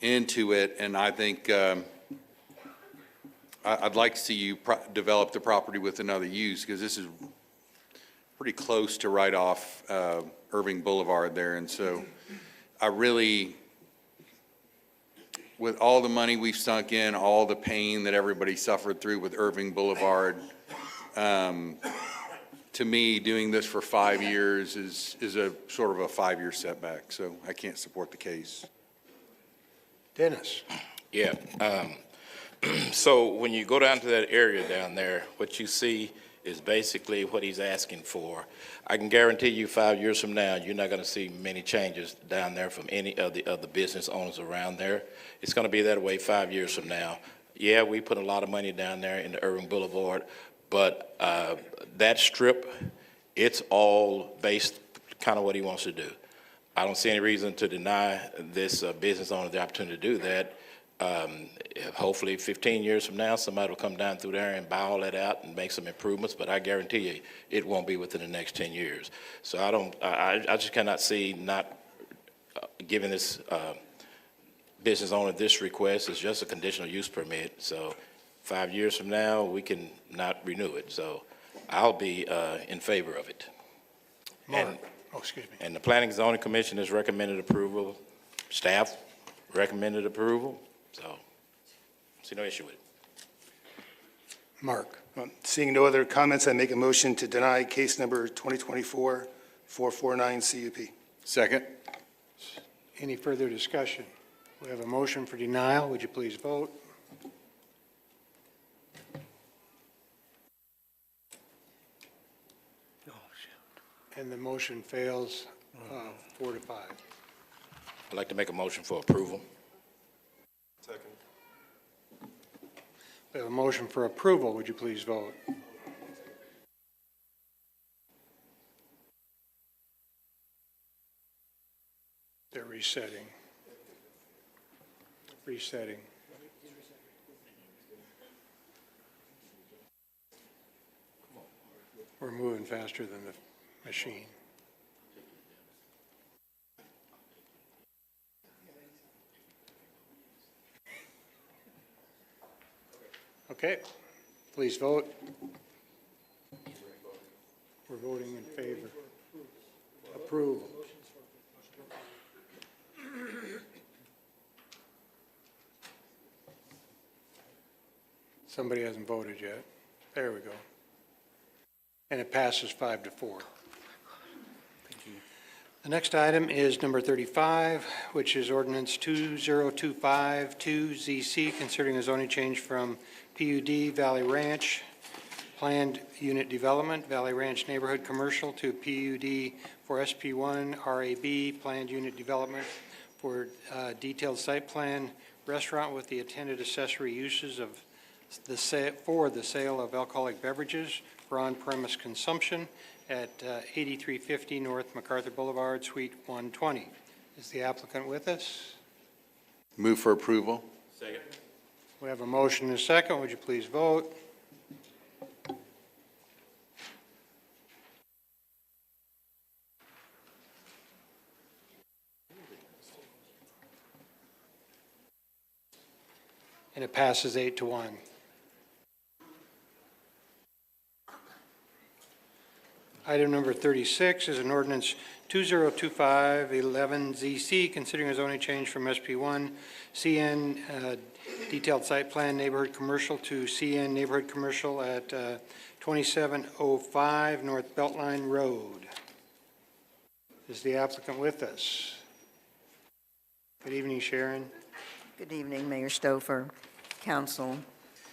into it. And I think I'd like to see you develop the property with another use, because this is pretty close to right off Irving Boulevard there. And so I really, with all the money we've sunk in, all the pain that everybody suffered through with Irving Boulevard, to me, doing this for 5 years is a sort of a 5-year setback. So I can't support the case. Dennis? Yeah. So when you go down to that area down there, what you see is basically what he's asking for. I can guarantee you 5 years from now, you're not going to see many changes down there from any of the other business owners around there. It's going to be that way 5 years from now. Yeah, we put a lot of money down there in the Irving Boulevard, but that strip, it's all based kind of what he wants to do. I don't see any reason to deny this business owner the opportunity to do that. Hopefully 15 years from now, somebody will come down through there and buy all that out and make some improvements, but I guarantee you it won't be within the next 10 years. So I just cannot see not giving this business owner this request. It's just a conditional use permit. So 5 years from now, we can not renew it. So I'll be in favor of it. Excuse me. And the Planning and Zoning Commission has recommended approval. Staff recommended approval. So see no issue with it. Mark? Seeing no other comments, I make a motion to deny case number 2024-449 CUP. Second. Any further discussion? We have a motion for denial. Would you please vote? And the motion fails 4 to 5. I'd like to make a motion for approval. Second. We have a motion for approval. Would you please vote? They're resetting. Resetting. We're moving faster than the machine. Okay, please vote. We're voting in favor. Approval. Somebody hasn't voted yet. There we go. And it passes 5 to 4. The next item is number 35, which is ordinance 20252ZC, considering a zoning change from PUD Valley Ranch Planned Unit Development, Valley Ranch Neighborhood Commercial, to PUD for SP1 RAB Planned Unit Development for detailed site plan restaurant with the attended accessory uses of for the sale of alcoholic beverages for on-premise consumption at 8350 North MacArthur Boulevard, Suite 120. Is the applicant with us? Move for approval. Second. We have a motion and a second. Would you please vote? And it passes 8 to 1. Item number 36 is an ordinance 2025-11ZC, considering a zoning change from SP1 CN detailed site plan neighborhood commercial to CN neighborhood commercial at 2705 North Beltline Road. Is the applicant with us? Good evening, Sharon. Good evening, Mayor Stouffer, Council,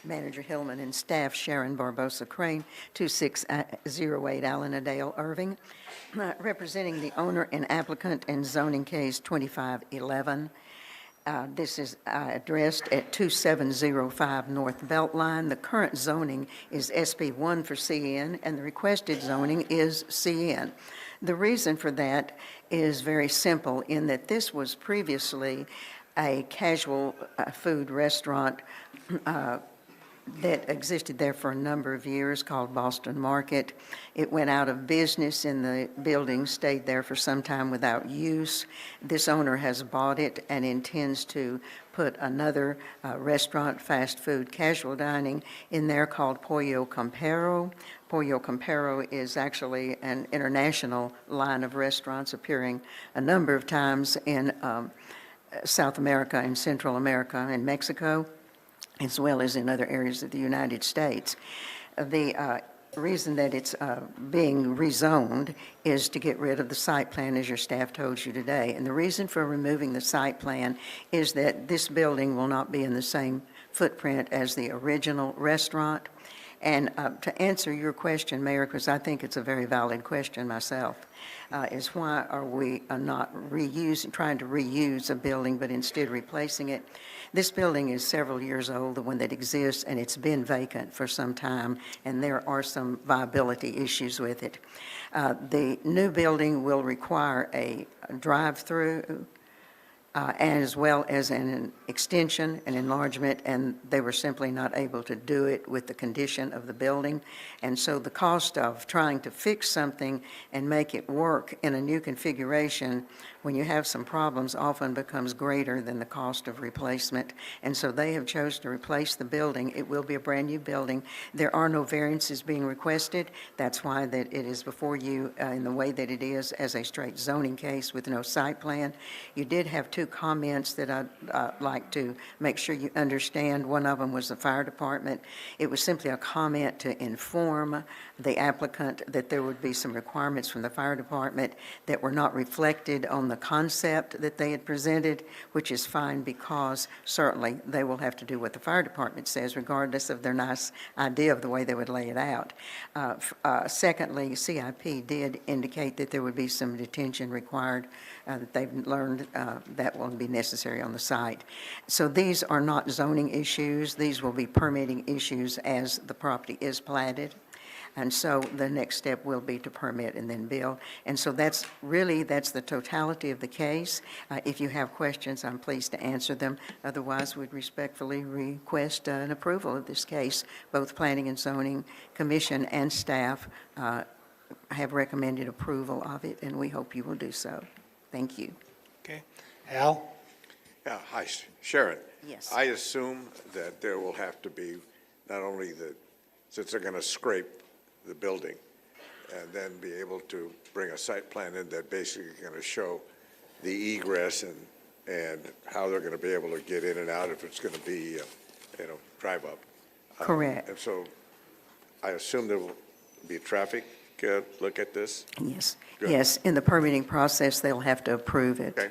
Manager Hillman, and staff. Sharon Barbosa Crane, 2608 Allenadale, Irving, representing the owner and applicant in zoning case 2511. This is addressed at 2705 North Beltline. The current zoning is SP1 for CN, and the requested zoning is CN. The reason for that is very simple, in that this was previously a casual food restaurant that existed there for a number of years called Boston Market. It went out of business and the building stayed there for some time without use. This owner has bought it and intends to put another restaurant, fast food, casual dining in there called Pollo Campero. Pollo Campero is actually an international line of restaurants appearing a number of times in South America and Central America and Mexico, as well as in other areas of the United States. The reason that it's being rezoned is to get rid of the site plan, as your staff told you today. And the reason for removing the site plan is that this building will not be in the same footprint as the original restaurant. And to answer your question, Mayor, because I think it's a very valid question myself, is why are we not trying to reuse a building, but instead replacing it? This building is several years old, the one that exists, and it's been vacant for some time, and there are some viability issues with it. The new building will require a drive-through, as well as an extension, an enlargement, and they were simply not able to do it with the condition of the building. And so the cost of trying to fix something and make it work in a new configuration when you have some problems often becomes greater than the cost of replacement. And so they have chosen to replace the building. It will be a brand-new building. There are no variances being requested. That's why that it is before you in the way that it is, as a straight zoning case with no site plan. You did have two comments that I'd like to make sure you understand. One of them was the fire department. It was simply a comment to inform the applicant that there would be some requirements from the fire department that were not reflected on the concept that they had presented, which is fine, because certainly they will have to do what the fire department says, regardless of their nice idea of the way they would lay it out. Secondly, CIP did indicate that there would be some detention required, that they've learned that will be necessary on the site. So these are not zoning issues. These will be permitting issues as the property is platted. And so the next step will be to permit and then build. And so that's the totality of the case. If you have questions, I'm pleased to answer them. Otherwise, we'd respectfully request an approval of this case. Both Planning and Zoning Commission and staff have recommended approval of it, and we hope you will do so. Thank you. Okay. Al? Yeah, hi, Sharon. Yes. I assume that there will have to be not only since they're going to scrape the building and then be able to bring a site plan in that basically going to show the egress and how they're going to be able to get in and out if it's going to be, drive up. Correct. And so I assume there will be a traffic look at this? Yes. Good. Yes, in the permitting process, they'll have to approve it. Okay,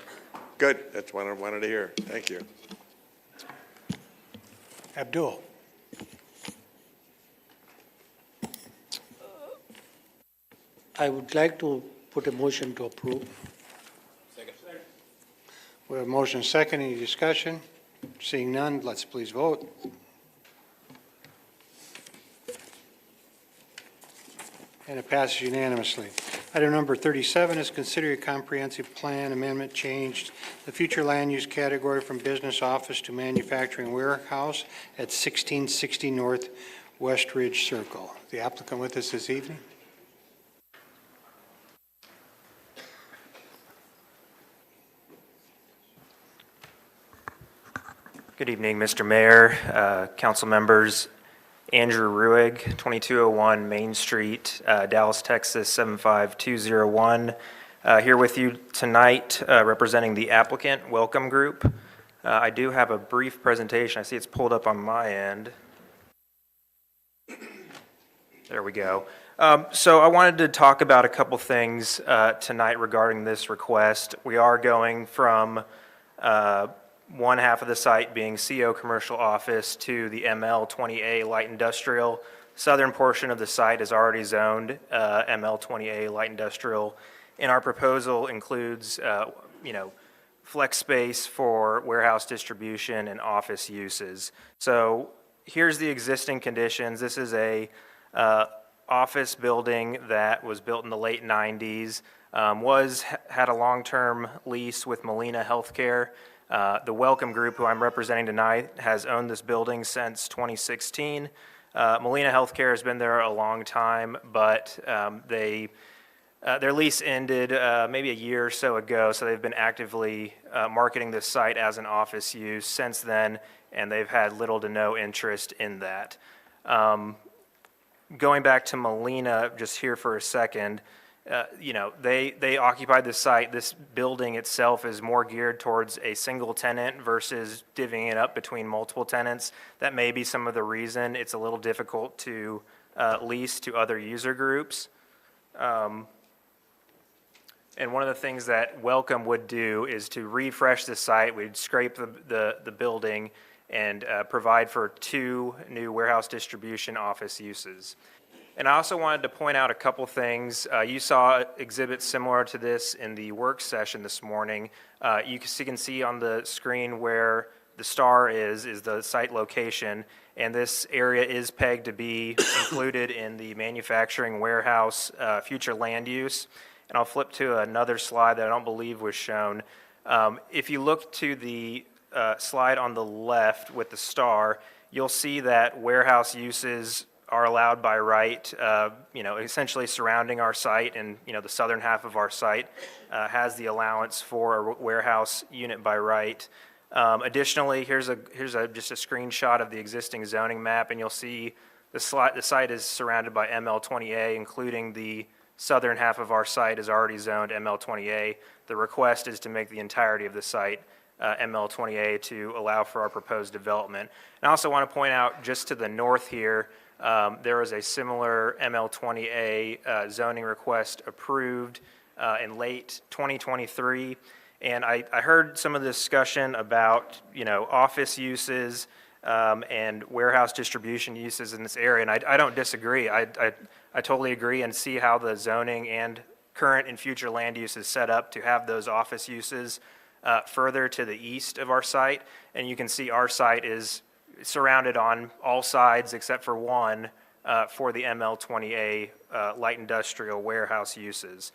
good. That's what I wanted to hear. Thank you. Abdul? I would like to put a motion to approve. We have a motion second. Any discussion? Seeing none, let's please vote. And it passes unanimously. Item number 37 is consider a comprehensive plan amendment changed the future land use category from business office to manufacturing warehouse at 1660 North West Ridge Circle. The applicant with us this evening? Good evening, Mr. Mayor, council members. Andrew Ruig, 2201 Main Street, Dallas, Texas, 75201. Here with you tonight, representing the applicant Welcome Group. I do have a brief presentation. I see it's pulled up on my end. There we go. So I wanted to talk about a couple things tonight regarding this request. We are going from one half of the site being CO Commercial Office to the ML 20A Light Industrial. Southern portion of the site is already zoned ML 20A Light Industrial, and our proposal includes, flex space for warehouse distribution and office uses. So here's the existing conditions. This is a office building that was built in the late 90s, had a long-term lease with Molina Healthcare. The Welcome Group, who I'm representing tonight, has owned this building since 2016. Molina Healthcare has been there a long time, but their lease ended maybe a year or so ago, so they've been actively marketing this site as an office use since then, and they've had little to no interest in that. Going back to Molina just here for a second, they occupied the site. This building itself is more geared towards a single tenant versus divvying it up between multiple tenants. That may be some of the reason it's a little difficult to lease to other user groups. And one of the things that Welcome would do is to refresh the site. We'd scrape the building and provide for 2 new warehouse distribution office uses. And I also wanted to point out a couple things. You saw exhibits similar to this in the work session this morning. You can see on the screen where the star is the site location, and this area is pegged to be included in the manufacturing warehouse future land use. And I'll flip to another slide that I don't believe was shown. If you look to the slide on the left with the star, you'll see that warehouse uses are allowed by right, essentially surrounding our site, and the southern half of our site has the allowance for a warehouse unit by right. Additionally, here's just a screenshot of the existing zoning map, and you'll see the site is surrounded by ML 20A, including the southern half of our site is already zoned ML 20A. The request is to make the entirety of the site ML 20A to allow for our proposed development. And I also want to point out just to the north here, there was a similar ML 20A zoning request approved in late 2023. And I heard some of the discussion about, office uses and warehouse distribution uses in this area, and I don't disagree. I totally agree and see how the zoning and current and future land use is set up to have those office uses further to the east of our site. And you can see our site is surrounded on all sides except for one for the ML 20A light industrial warehouse uses.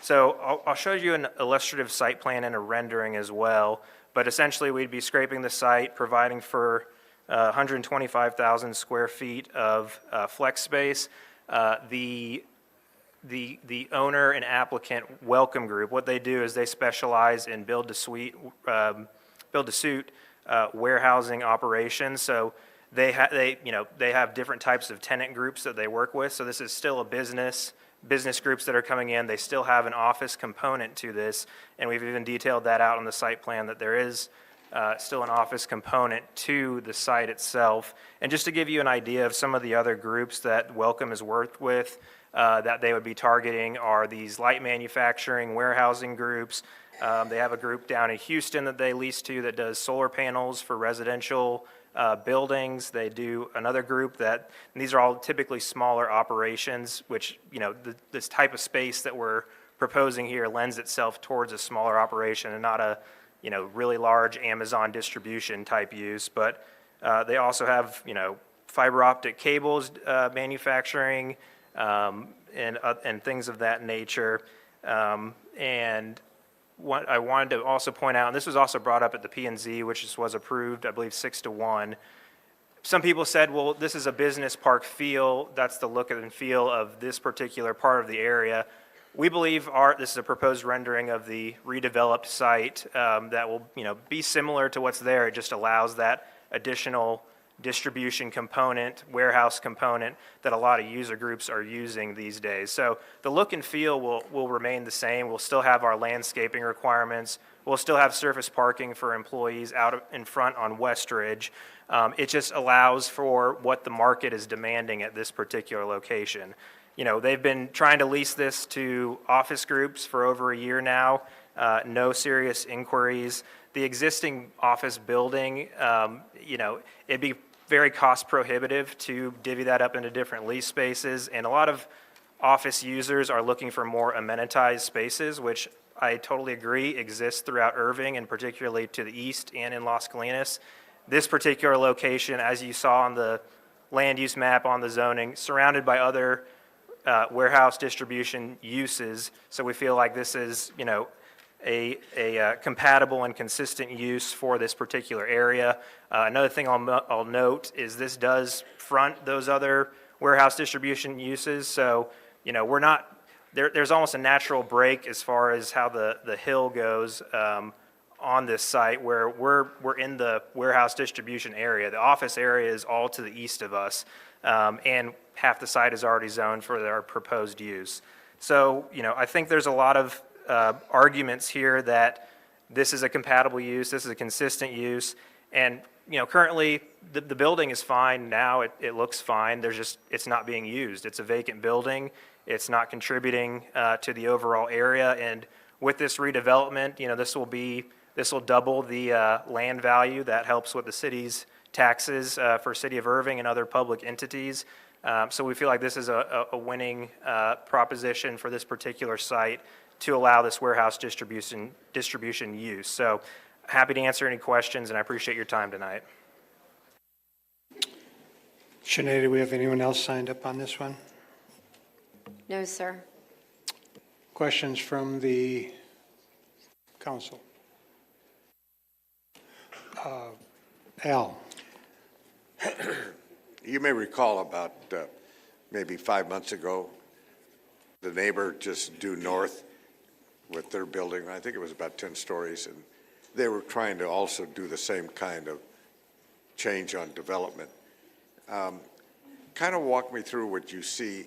So I'll show you an illustrative site plan and a rendering as well, but essentially we'd be scraping the site, providing for 125,000 square feet of flex space. The owner and applicant Welcome Group, what they do is they specialize in build-to-suit warehousing operations. So they have different types of tenant groups that they work with. So this is still a business groups that are coming in. They still have an office component to this, and we've even detailed that out on the site plan that there is still an office component to the site itself. And just to give you an idea of some of the other groups that Welcome has worked with that they would be targeting are these light manufacturing warehousing groups. They have a group down in Houston that they lease to that does solar panels for residential buildings. They do another group and these are all typically smaller operations, which, this type of space that we're proposing here lends itself towards a smaller operation and not a, really large Amazon distribution type use. But they also have, fiber optic cables manufacturing and things of that nature. And what I wanted to also point out, and this was also brought up at the P&Z, which was approved, I believe, 6-1. Some people said, well, this is a business park feel. That's the look and feel of this particular part of the area. We believe this is a proposed rendering of the redeveloped site that will, be similar to what's there. It just allows that additional distribution component, warehouse component that a lot of user groups are using these days. So the look and feel will remain the same. We'll still have our landscaping requirements. We'll still have surface parking for employees in front on Westridge. It just allows for what the market is demanding at this particular location. You know, they've been trying to lease this to office groups for over a year now. No serious inquiries. The existing office building, you know, it'd be very cost prohibitive to divvy that up into different lease spaces. And a lot of office users are looking for more amenitized spaces, which I totally agree exists throughout Irving and particularly to the east and in Las Colinas. This particular location, as you saw on the land use map on the zoning, surrounded by other warehouse distribution uses. So we feel like this is, you know, a compatible and consistent use for this particular area. Another thing I'll note is this does front those other warehouse distribution uses. So, you know, we're not, there's almost a natural break as far as how the hill goes on this site where we're in the warehouse distribution area. The office area is all to the east of us, and half the site is already zoned for our proposed use. So, you know, I think there's a lot of arguments here that this is a compatible use, this is a consistent use, and, you know, currently the building is fine now, it looks fine, it's not being used. It's a vacant building, it's not contributing to the overall area, and with this redevelopment, you know, this will double the land value. That helps with the city's taxes for City of Irving and other public entities. So we feel like this is a winning proposition for this particular site to allow this warehouse distribution use. So happy to answer any questions, and I appreciate your time tonight. Sinead, do we have anyone else signed up on this one? No, sir. Questions from the council? Al? You may recall about maybe 5 months ago, the neighbor just due north with their building, I think it was about 10 stories, and they were trying to also do the same kind of change on development. Kind of walk me through what you see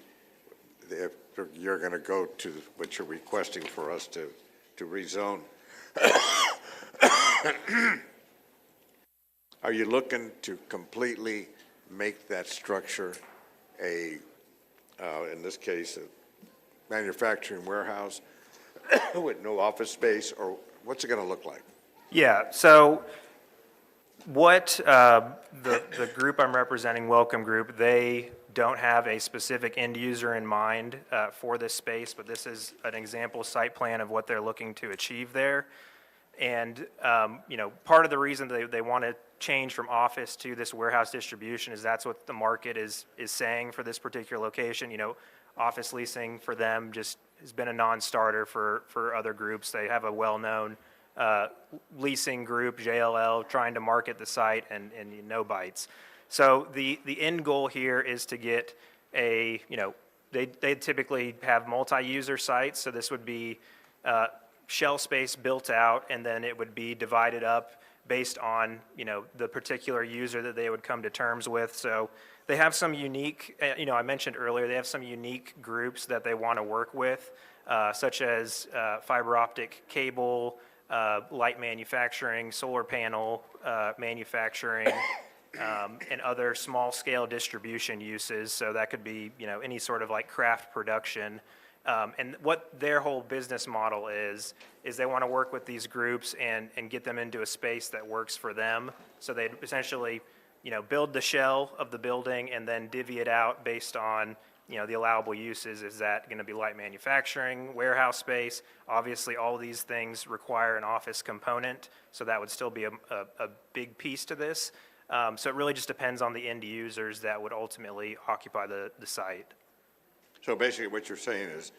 if you're going to go to what you're requesting for us to rezone. Are you looking to completely make that structure in this case, a manufacturing warehouse with no office space, or what's it going to look like? Yeah, so what the group I'm representing, Welcome Group, they don't have a specific end user in mind for this space, but this is an example site plan of what they're looking to achieve there. And, you know, part of the reason they want to change from office to this warehouse distribution is that's what the market is saying for this particular location. You know, office leasing for them just has been a non-starter for other groups. They have a well-known leasing group, JLL, trying to market the site and no bites. So the end goal here is to get a, you know, they typically have multi-user sites, so this would be shell space built out, and then it would be divided up based on, you know, the particular user that they would come to terms with. So they have some unique, you know, I mentioned earlier, they have some unique groups that they want to work with, such as fiber optic cable, light manufacturing, solar panel manufacturing, and other small-scale distribution uses. So that could be, you know, any sort of like craft production. And what their whole business model is they want to work with these groups and get them into a space that works for them. So they essentially, you know, build the shell of the building and then divvy it out based on, you know, the allowable uses. Is that going to be light manufacturing, warehouse space? Obviously, all of these things require an office component, so that would still be a big piece to this. So it really just depends on the end users that would ultimately occupy the site. So basically what you're saying is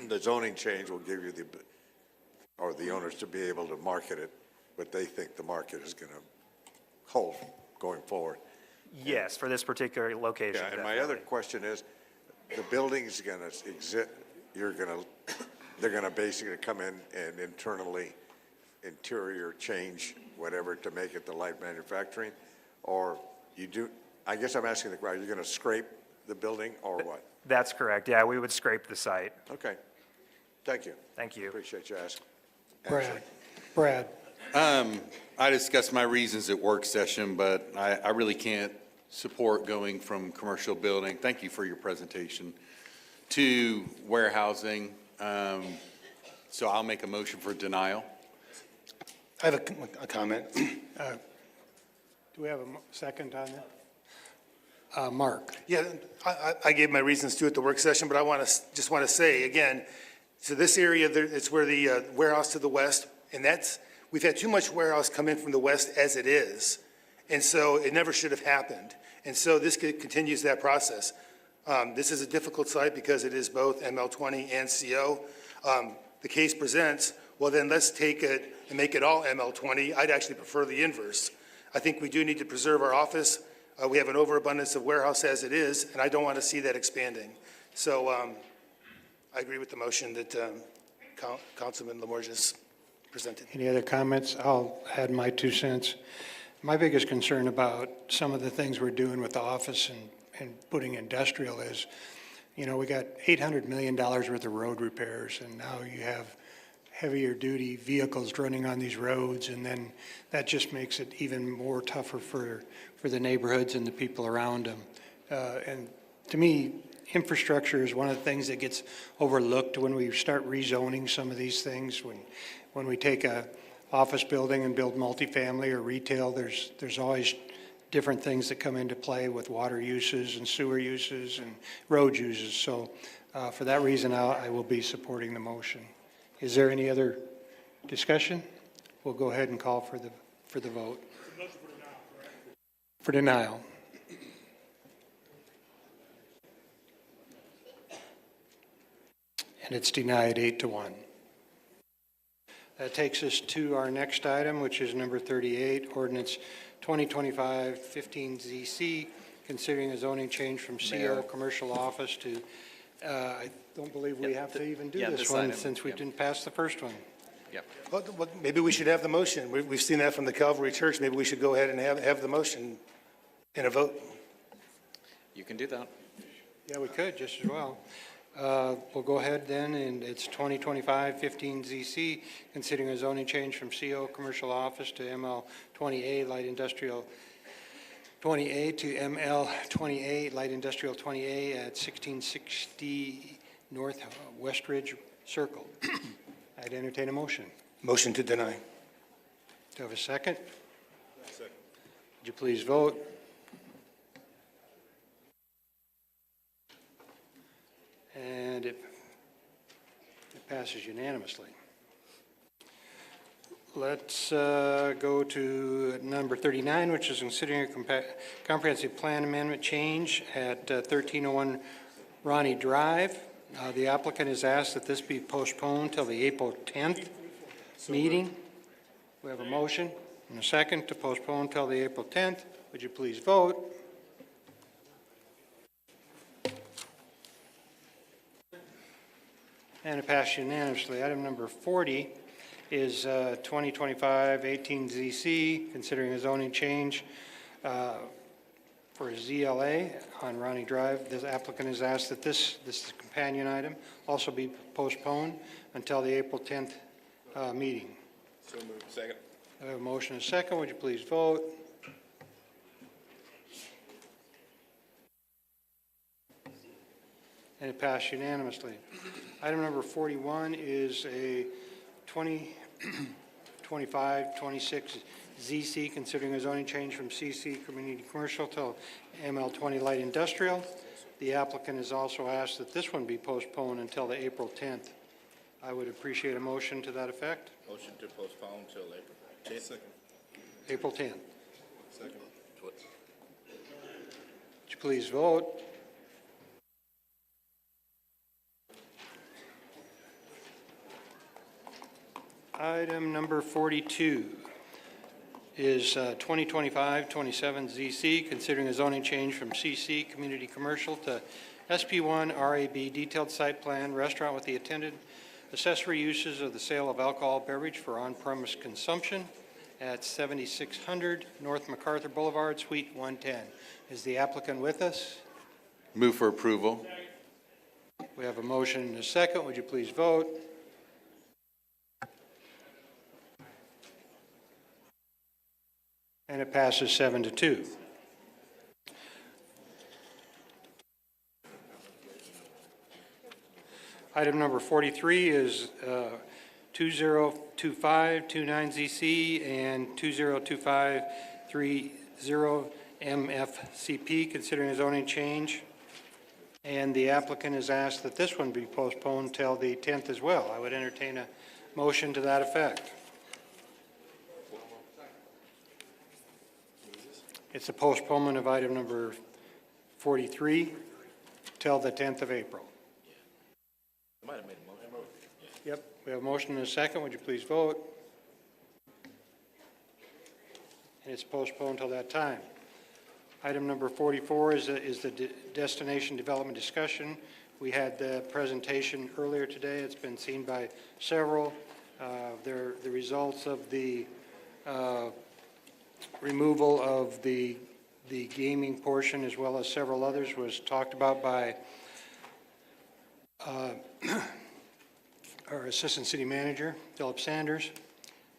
the zoning change will give you the owners to be able to market it, but they think the market is going to hold going forward. Yes, for this particular location. Yeah, and my other question is, the building's going to exist, they're going to basically come in and internally interior change whatever to make it the light manufacturing, or you do, I guess I'm asking are you going to scrape the building or what? That's correct. Yeah, we would scrape the site. Okay. Thank you. Thank you. Appreciate you asking. Brad. Brad? I discussed my reasons at work session, but I really can't support going from commercial building, thank you for your presentation, to warehousing. So I'll make a motion for denial. I have a comment. Do we have a second on that? Mark? Yeah, I gave my reasons too at the work session, but I just want to say again, so this area, it's where the warehouse to the west, and we've had too much warehouse come in from the west as it is, and so it never should have happened. And so this continues that process. This is a difficult site because it is both ML20 and CO. The case presents, well then let's take it and make it all ML20. I'd actually prefer the inverse. I think we do need to preserve our office. We have an overabundance of warehouse as it is, and I don't want to see that expanding. So I agree with the motion that Councilman Lamorges presented. Any other comments? I'll add my 2 cents. My biggest concern about some of the things we're doing with the office and putting industrial is, you know, we got $800 million worth of road repairs, and now you have heavier duty vehicles running on these roads, and then that just makes it even more tougher for the neighborhoods and the people around them. And to me, infrastructure is one of the things that gets overlooked when we start rezoning some of these things. When we take a office building and build multifamily or retail, there's always different things that come into play with water uses and sewer uses and road uses. So for that reason, I will be supporting the motion. Is there any other discussion? We'll go ahead and call for the vote. For denial. And it's denied 8-1. That takes us to our next item, which is number 38, ordinance 2025-15ZC, considering a zoning change from CO commercial office to, I don't believe we have to even do this one since we didn't pass the first one. Yep. Well, maybe we should have the motion. We've seen that from the Calvary Church. Maybe we should go ahead and have the motion and a vote. You can do that. Yeah, we could just as well. We'll go ahead then, and it's 2025-15ZC, considering a zoning change from CO commercial office to ML 20A light industrial 20A to ML 20A light industrial 20A at 1660 North Westridge Circle. I'd entertain a motion. Motion to deny. Do you have a second? Second. Would you please vote? And it passes unanimously. Let's go to number 39, which is considering a comprehensive plan amendment change at 1301 Ronnie Drive. The applicant has asked that this be postponed till the April 10th meeting. We have a motion and a second to postpone till the April 10th. Would you please vote? And it passed unanimously. Item number 40 is 2025-18ZC, considering a zoning change for a ZLA on Ronnie Drive. This applicant has asked that this companion item also be postponed until the April 10th meeting. So moved. Second. I have a motion and a second. Would you please vote? And it passed unanimously. Item number 41 is a 2025-26 ZC, considering a zoning change from CC Community Commercial to ML20 Light Industrial. The applicant has also asked that this one be postponed until the April 10th. I would appreciate a motion to that effect. Motion to postpone till April 10th. Second. April 10th. Second. Would you please vote? Item number 42 is 2025-27 ZC, considering a zoning change from CC Community Commercial to SP1 RAB Detailed Site Plan Restaurant with the attendant accessory uses of the sale of alcohol beverage for on-premise consumption at 7600 North MacArthur Boulevard, Suite 110. Is the applicant with us? Move for approval. We have a motion and a second. Would you please vote? And it passes 7-2. Item number 43 is 2025-29ZC and 2025-30 MFCP, considering a zoning change. And the applicant has asked that this one be postponed till the 10th as well. I would entertain a motion to that effect. It's a postponement of item number 43 till the 10th of April. Yep, we have a motion and a second. Would you please vote? And it's postponed till that time. Item number 44 is the destination development discussion. We had the presentation earlier today. It's been seen by several. The results of the removal of the gaming portion, as well as several others, was talked about by our Assistant City Manager, Philip Sanders.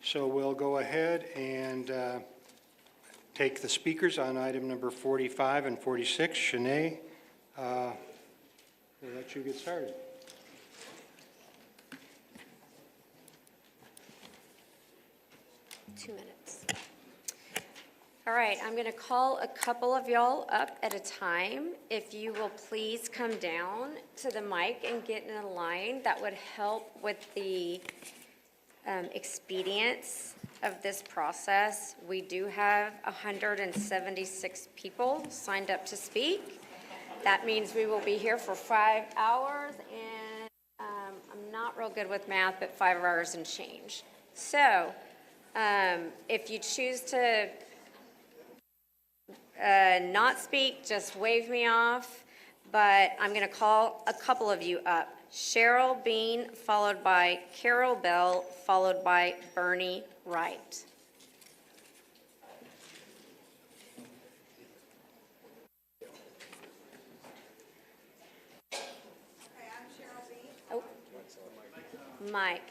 So we'll go ahead and take the speakers on item number 45 and 46. Shanae, we'll let you get started. Two minutes. All right, I'm going to call a couple of y'all up at a time. If you will please come down to the mic and get in a line, that would help with the expedience of this process. We do have 176 people signed up to speak. That means we will be here for 5 hours, and I'm not real good with math, but 5 hours and change. So if you choose to not speak, just wave me off, but I'm going to call a couple of you up. Cheryl Bean, followed by Carol Bell, followed by Bernie Wright. Okay, I'm Cheryl Bean. Oh, Mike.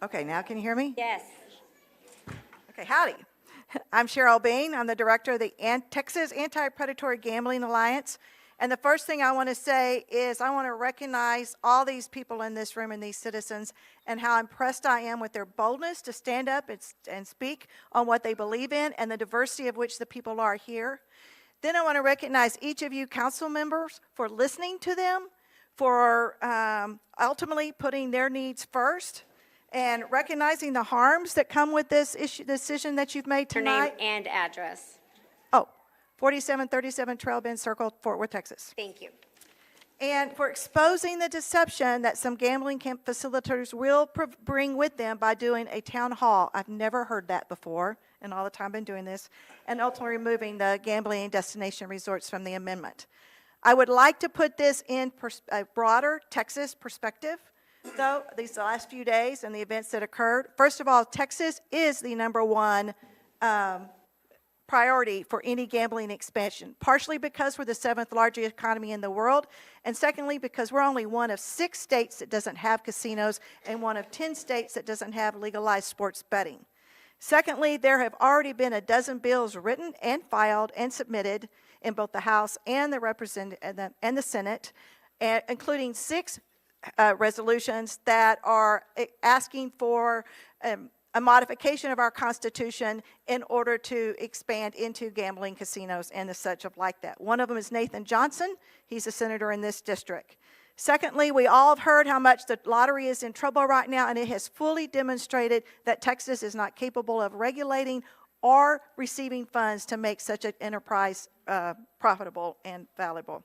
Okay, now can you hear me? Yes. Okay, howdy. I'm Cheryl Bean. I'm the director of the Texas Anti-Predatory Gambling Alliance. And the first thing I want to say is I want to recognize all these people in this room and these citizens and how impressed I am with their boldness to stand up and speak on what they believe in and the diversity of which the people are here. Then I want to recognize each of you council members for listening to them, for ultimately putting their needs first, and recognizing the harms that come with this decision that you've made Your tonight. name and address. Oh, 4737 Trail Bend Circle, Fort Worth, Texas. Thank you. And for exposing the deception that some gambling camp facilitators will bring with them by doing a town hall. I've never heard that before in all the time I've been doing this. And ultimately removing the gambling destination resorts from the amendment. I would like to put this in a broader Texas perspective. Though, these last few days and the events that occurred, first of all, Texas is the #1 priority for any gambling expansion, partially because we're the 7th largest economy in the world, and secondly, because we're only one of 6 states that doesn't have casinos and one of 10 states that doesn't have legalized sports betting. Secondly, there have already been a dozen bills written and filed and submitted in both the House and the Senate, including 6 resolutions that are asking for a modification of our Constitution in order to expand into gambling casinos and the such of like that. One of them is Nathan Johnson. He's a senator in this district. Secondly, we all have heard how much the lottery is in trouble right now, and it has fully demonstrated that Texas is not capable of regulating or receiving funds to make such an enterprise profitable and valuable.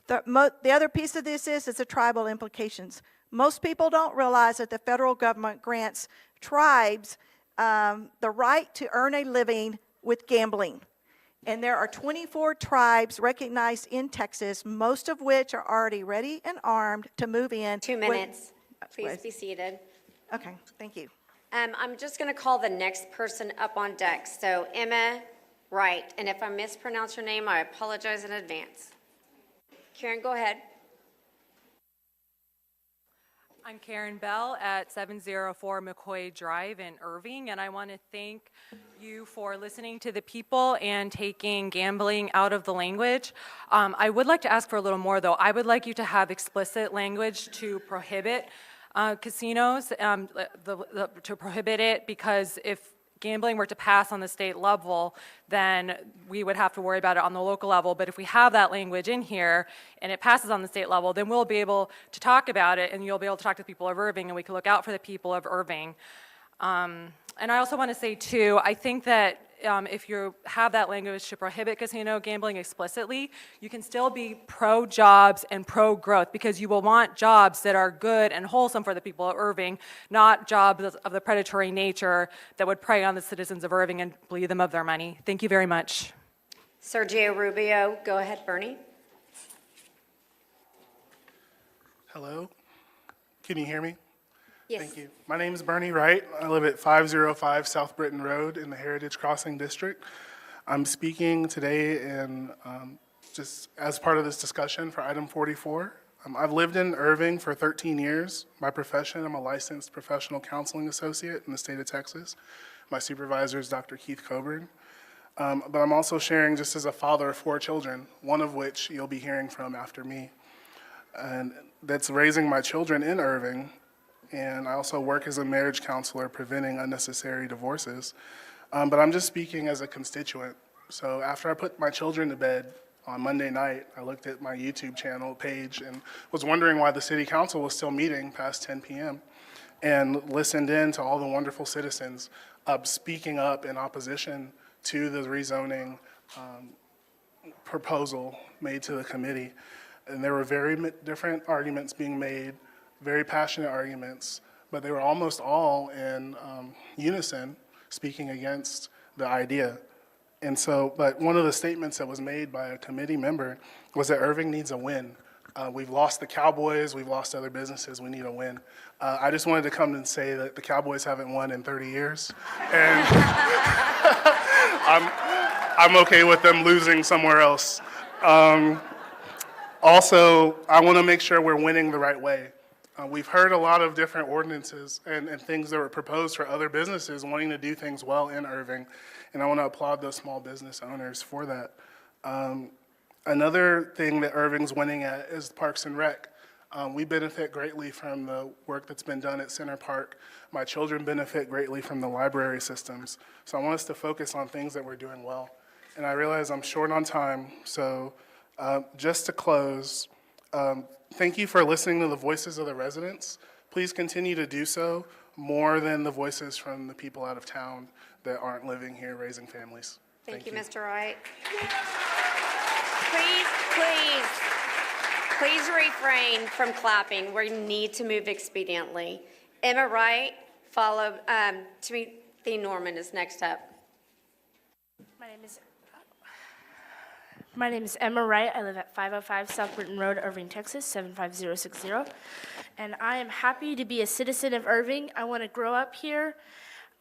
The other piece of this is the tribal implications. Most people don't realize that the federal government grants tribes the right to earn a living with gambling. And there are 24 tribes recognized in Texas, most of which are already ready and armed to move in. 2 minutes. Please be seated. Okay, thank you. I'm just going to call the next person up on deck. So Emma Right, and if I mispronounce your name, I apologize in advance. Karen, go ahead. I'm Karen Bell at 704 McCoy Drive in Irving, and I want to thank you for listening to the people and taking gambling out of the language. I would like to ask for a little more, though. I would like you to have explicit language to prohibit casinos, to prohibit it, because if gambling were to pass on the state level, then we would have to worry about it on the local level. But if we have that language in here and it passes on the state level, then we'll be able to talk about it, and you'll be able to talk to the people of Irving, and we can look out for the people of Irving. And I also want to say, too, I think that if you have that language to prohibit casino gambling explicitly, you can still be pro-jobs and pro-growth, because you will want jobs that are good and wholesome for the people of Irving, not jobs of the predatory nature that would prey on the citizens of Irving and bleed them of their money. Thank you very much. Sergio Rubio, go ahead, Bernie. Hello, can you hear me? Yes. Thank you. My name is Bernie Wright. I live at 505 South Britton Road in the Heritage Crossing District. I'm speaking today in just as part of this discussion for item 44. I've lived in Irving for 13 years. By profession, I'm a licensed professional counseling associate in the state of Texas. My supervisor is Dr. Keith Coburn. But I'm also sharing just as a father of 4 children, one of which you'll be hearing from after me. And that's raising my children in Irving. And I also work as a marriage counselor preventing unnecessary divorces. But I'm just speaking as a constituent. So after I put my children to bed on Monday night, I looked at my YouTube channel page and was wondering why the city council was still meeting past 10 p.m. and listened in to all the wonderful citizens speaking up in opposition to the rezoning proposal made to the committee. And there were very different arguments being made, very passionate arguments, but they were almost all in unison speaking against the idea. And so, but one of the statements that was made by a committee member was that Irving needs a win. We've lost the Cowboys, we've lost other businesses, we need a win. I just wanted to come and say that the Cowboys haven't won in 30 years. And I'm okay with them losing somewhere else. Also, I want to make sure we're winning the right way. We've heard a lot of different ordinances and things that were proposed for other businesses wanting to do things well in Irving, and I want to applaud those small business owners for that. Another thing that Irving's winning at is Parks and Rec. We benefit greatly from the work that's been done at Center Park. My children benefit greatly from the library systems. So I want us to focus on things that we're doing well. And I realize I'm short on time, so just to close, thank you for listening to the voices of the residents. Please continue to do so, more than the voices from the people out of town that aren't living here raising families. Thank you, Mr. Wright. Please refrain from clapping. We need to move expediently. Emma Wright, followed, Timothy Norman is next up. My name is Emma Wright. I live at 505 South Britton Road, Irving, Texas, 75060. And I am happy to be a citizen of Irving. I want to grow up here,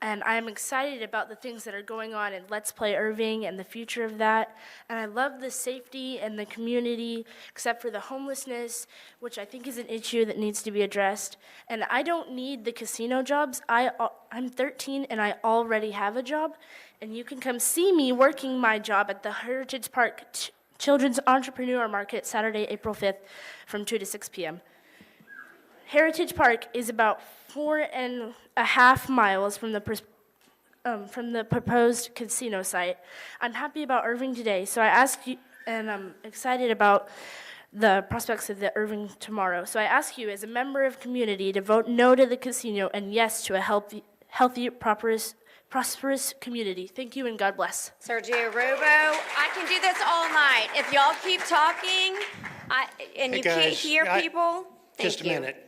and I am excited about the things that are going on in Let's Play Irving and the future of that. And I love the safety and the community, except for the homelessness, which I think is an issue that needs to be addressed. And I don't need the casino jobs. I'm 13 and I already have a job. And you can come see me working my job at the Heritage Park Children's Entrepreneur Market Saturday, April 5th from 2 to 6 p.m. Heritage Park is about 4.5 miles from the proposed casino site. I'm happy about Irving today, so I ask you, and I'm excited about the prospects of the Irving tomorrow. So I ask you, as a member of community, to vote no to the casino and yes to a healthy, prosperous community. Thank you and God bless. Sergio Rubo, I can do this all night. If y'all keep talking and you can't hear people, Just a minute.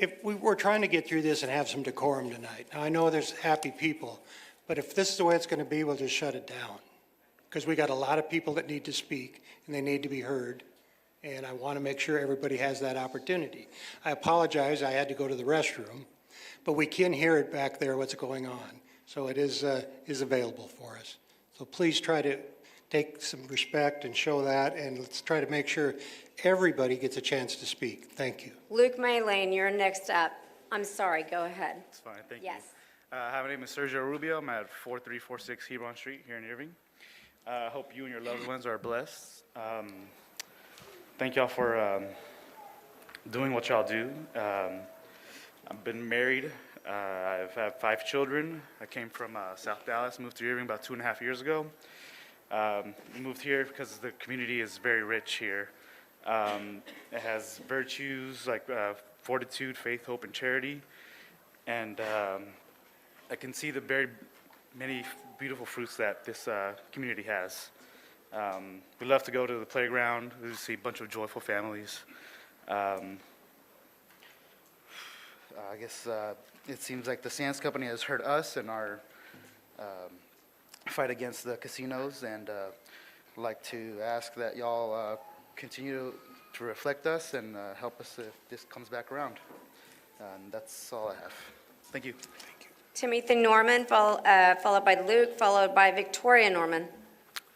If we're trying to get through this and have some decorum tonight. Now, I know there's happy people, but if this is the way it's going to be, we'll just shut it down. Because we got a lot of people that need to speak and they need to be heard. And I want to make sure everybody has that opportunity. I apologize, I had to go to the restroom, but we can hear it back there, what's going on. So it is available for us. So please try to take some respect and show that, and let's try to make sure everybody gets a chance to speak. Thank you. Luke Maylane, you're next up. I'm sorry, go ahead. It's fine, thank you. Yes. Hi, my name is Sergio Rubio. I'm at 4346 Hebron Street here in Irving. I hope you and your loved ones are blessed. Thank y'all for doing what y'all do. I've been married. I've had 5 children. I came from South Dallas, moved to Irving about 2.5 years ago. Moved here because the community is very rich here. It has virtues like fortitude, faith, hope, and charity. And I can see the very many beautiful fruits that this community has. We love to go to the playground. We see a bunch of joyful families. I guess it seems like the Sands Company has hurt us in our fight against the casinos, and I'd like to ask that y'all continue to reflect us and help us if this comes back around. And that's all I have. Thank you. Timothy Norman, followed by Luke, followed by Victoria Norman.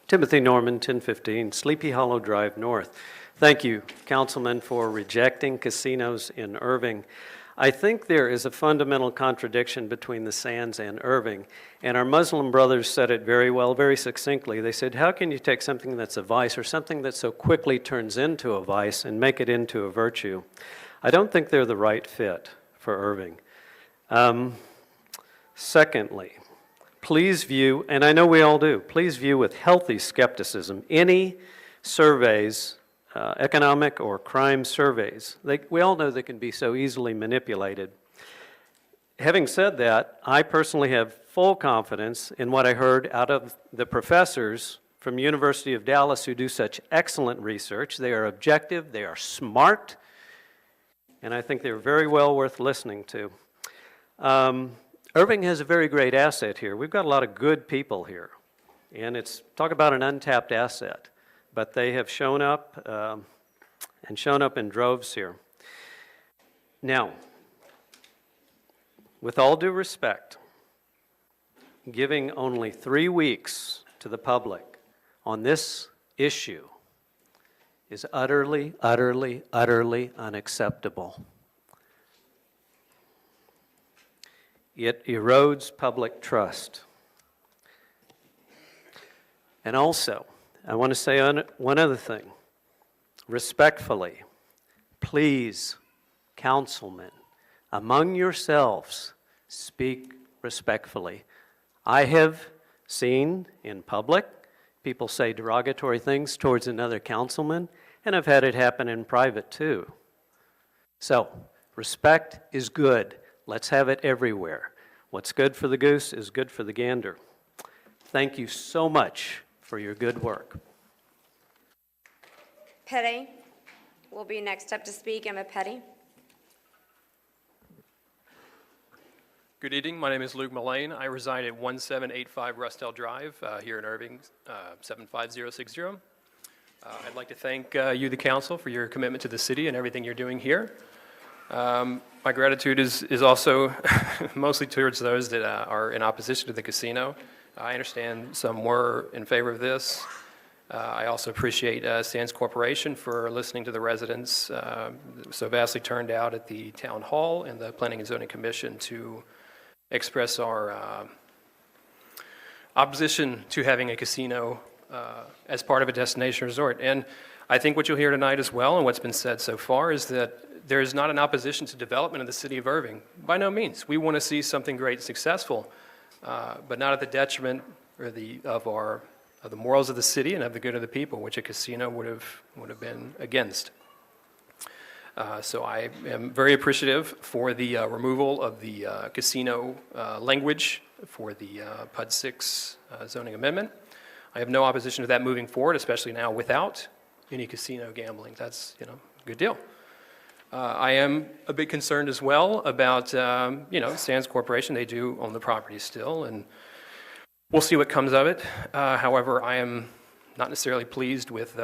Timothy Norman, 1015 Sleepy Hollow Drive North. Thank you, Councilman, for rejecting casinos in Irving. I think there is a fundamental contradiction between the Sands and Irving, and our Muslim brothers said it very well, very succinctly. They said, how can you take something that's a vice or something that so quickly turns into a vice and make it into a virtue? I don't think they're the right fit for Irving. Secondly, please view, and I know we all do, please view with healthy skepticism any surveys, economic or crime surveys. We all know they can be so easily manipulated. Having said that, I personally have full confidence in what I heard out of the professors from University of Dallas who do such excellent research. They are objective, they are smart, and I think they're very well worth listening to. Irving has a very great asset here. We've got a lot of good people here, and talk about an untapped asset. But they have shown up and shown up in droves here. Now, with all due respect, giving only 3 weeks to the public on this issue is utterly, utterly, utterly unacceptable. It erodes public trust. And also, I want to say one other thing. Respectfully, please, councilmen, among yourselves, speak respectfully. I have seen in public people say derogatory things towards another councilman, and I've had it happen in private too. So, respect is good. Let's have it everywhere. What's good for the goose is good for the gander. Thank you so much for your good work. Petty will be next up to speak. Emma Petty. Good evening. My name is Luke Mullane. I reside at 1785 Rustell Drive here in Irving, 75060. I'd like to thank you, the council, for your commitment to the city and everything you're doing here. My gratitude is also mostly towards those that are in opposition to the casino. I understand some were in favor of this. I also appreciate Sands Corporation for listening to the residents so vastly turned out at the town hall and the Planning and Zoning Commission to express our opposition to having a casino as part of a destination resort. And I think what you'll hear tonight as well, and what's been said so far, is that there is not an opposition to development of the city of Irving. By no means. We want to see something great and successful, but not at the detriment of the morals of the city and of the good of the people, which a casino would have been against. So I am very appreciative for the removal of the casino language for the PUD 6 zoning amendment. I have no opposition to that moving forward, especially now without any casino gambling. That's a good deal. I am a bit concerned as well about Sands Corporation. They do own the property still, and we'll see what comes of it. However, I am not necessarily pleased with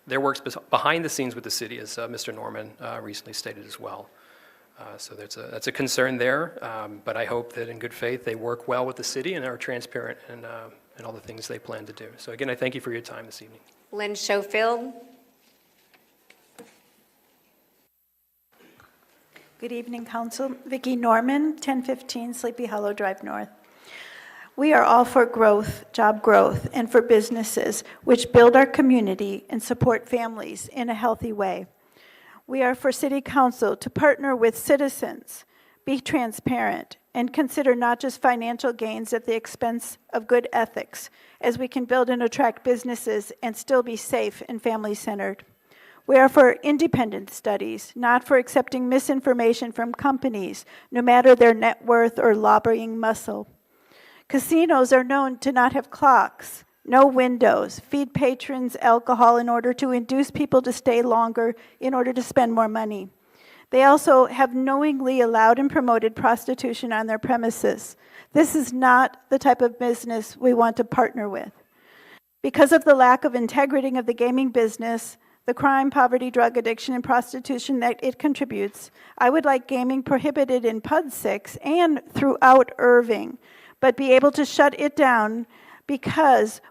their works behind the scenes with the city, as Mr. Norman recently stated as well. So that's a concern there, but I hope that in good faith, they work well with the city and are transparent in all the things they plan to do. So again, I thank you for your time this evening. Lynn Schofield. Good evening, Council. Vicki Norman, 1015 Sleepy Hollow Drive North. We are all for growth, job growth, and for businesses which build our community and support families in a healthy way. We are for City Council to partner with citizens, be transparent, and consider not just financial gains at the expense of good ethics, as we can build and attract businesses and still be safe and family-centered. We are for independent studies, not for accepting misinformation from companies, no matter their net worth or lobbying muscle. Casinos are known to not have clocks, no windows, feed patrons alcohol in order to induce people to stay longer in order to spend more money. They also have knowingly allowed and promoted prostitution on their premises. This is not the type of business we want to partner with. Because of the lack of integrity of the gaming business, the crime, poverty, drug addiction, and prostitution that it contributes, I would like gaming prohibited in PUD 6 and throughout Irving, but be able to shut it down because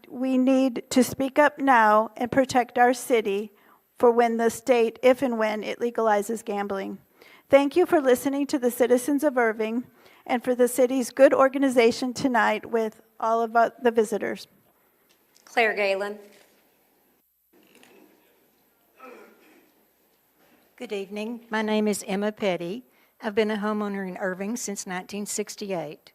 we need to speak up now and protect our city for when the state, if and when it legalizes gambling. Thank you for listening to the citizens of Irving and for the city's good organization tonight with all of the visitors. Claire Galen. Good evening. My name is Emma Petty. I've been a homeowner in Irving since 1968.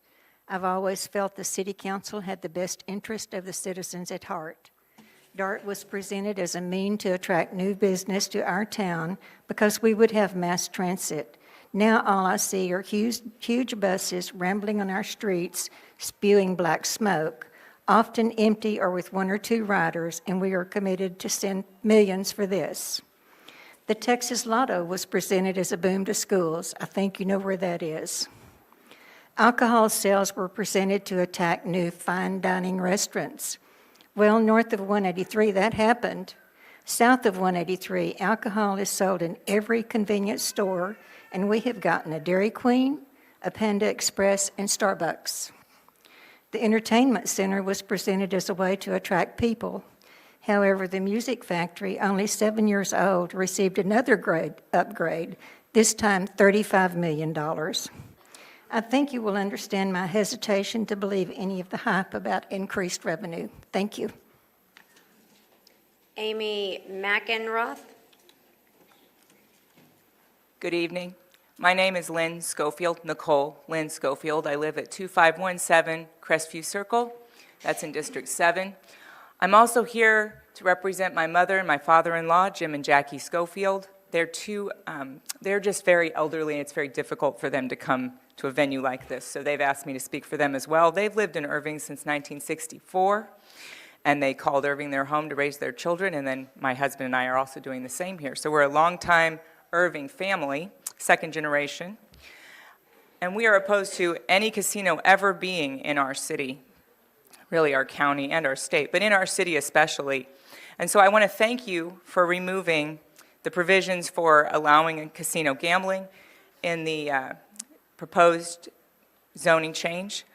I've always felt the City Council had the best interest of the citizens at heart. DART was presented as a mean to attract new business to our town because we would have mass transit. Now all I see are huge buses rambling on our streets, spewing black smoke, often empty or with one or two riders, and we are committed to send millions for this. The Texas Lotto was presented as a boom to schools. I think you know where that is. Alcohol sales were presented to attack new fine dining restaurants. Well, north of 183, that happened. South of 183, alcohol is sold in every convenience store, and we have gotten a Dairy Queen, a Panda Express, and Starbucks. The entertainment center was presented as a way to attract people. However, the Music Factory, only 7 years old, received another upgrade, this time $35 million. I think you will understand my hesitation to believe any of the hype about increased revenue. Thank you. Amy McEnroth. Good evening. My name is Lynn Schofield, Nicole Lynn Schofield. I live at 2517 Crestview Circle. That's in District 7. I'm also here to represent my mother and my father-in-law, Jim and Jackie Schofield. They're just very elderly, and it's very difficult for them to come to a venue like this. So they've asked me to speak for them as well. They've lived in Irving since 1964, and they called Irving their home to raise their children, and then my husband and I are also doing the same here. So we're a longtime Irving family, second generation, and we are opposed to any casino ever being in our city, really our county and our state, but in our city especially. And so I want to thank you for removing the provisions for allowing casino gambling in the proposed zoning change,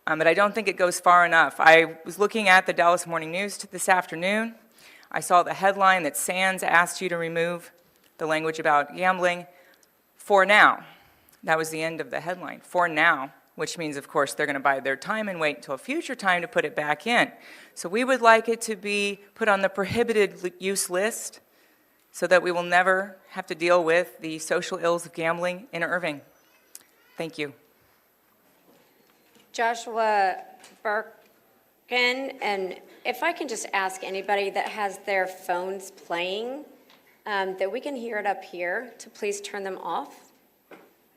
but I don't think it goes far enough. I was looking at the Dallas Morning News this afternoon. I saw the headline that Sands asked you to remove the language about gambling for now. That was the end of the headline, for now, which means, of course, they're going to bide their time and wait until a future time to put it back in. So we would like it to be put on the prohibited use list so that we will never have to deal with the social ills of gambling in Irving. Thank you. Joshua Birkin, and if I can just ask anybody that has their phones playing, that we can hear it up here, to please turn them off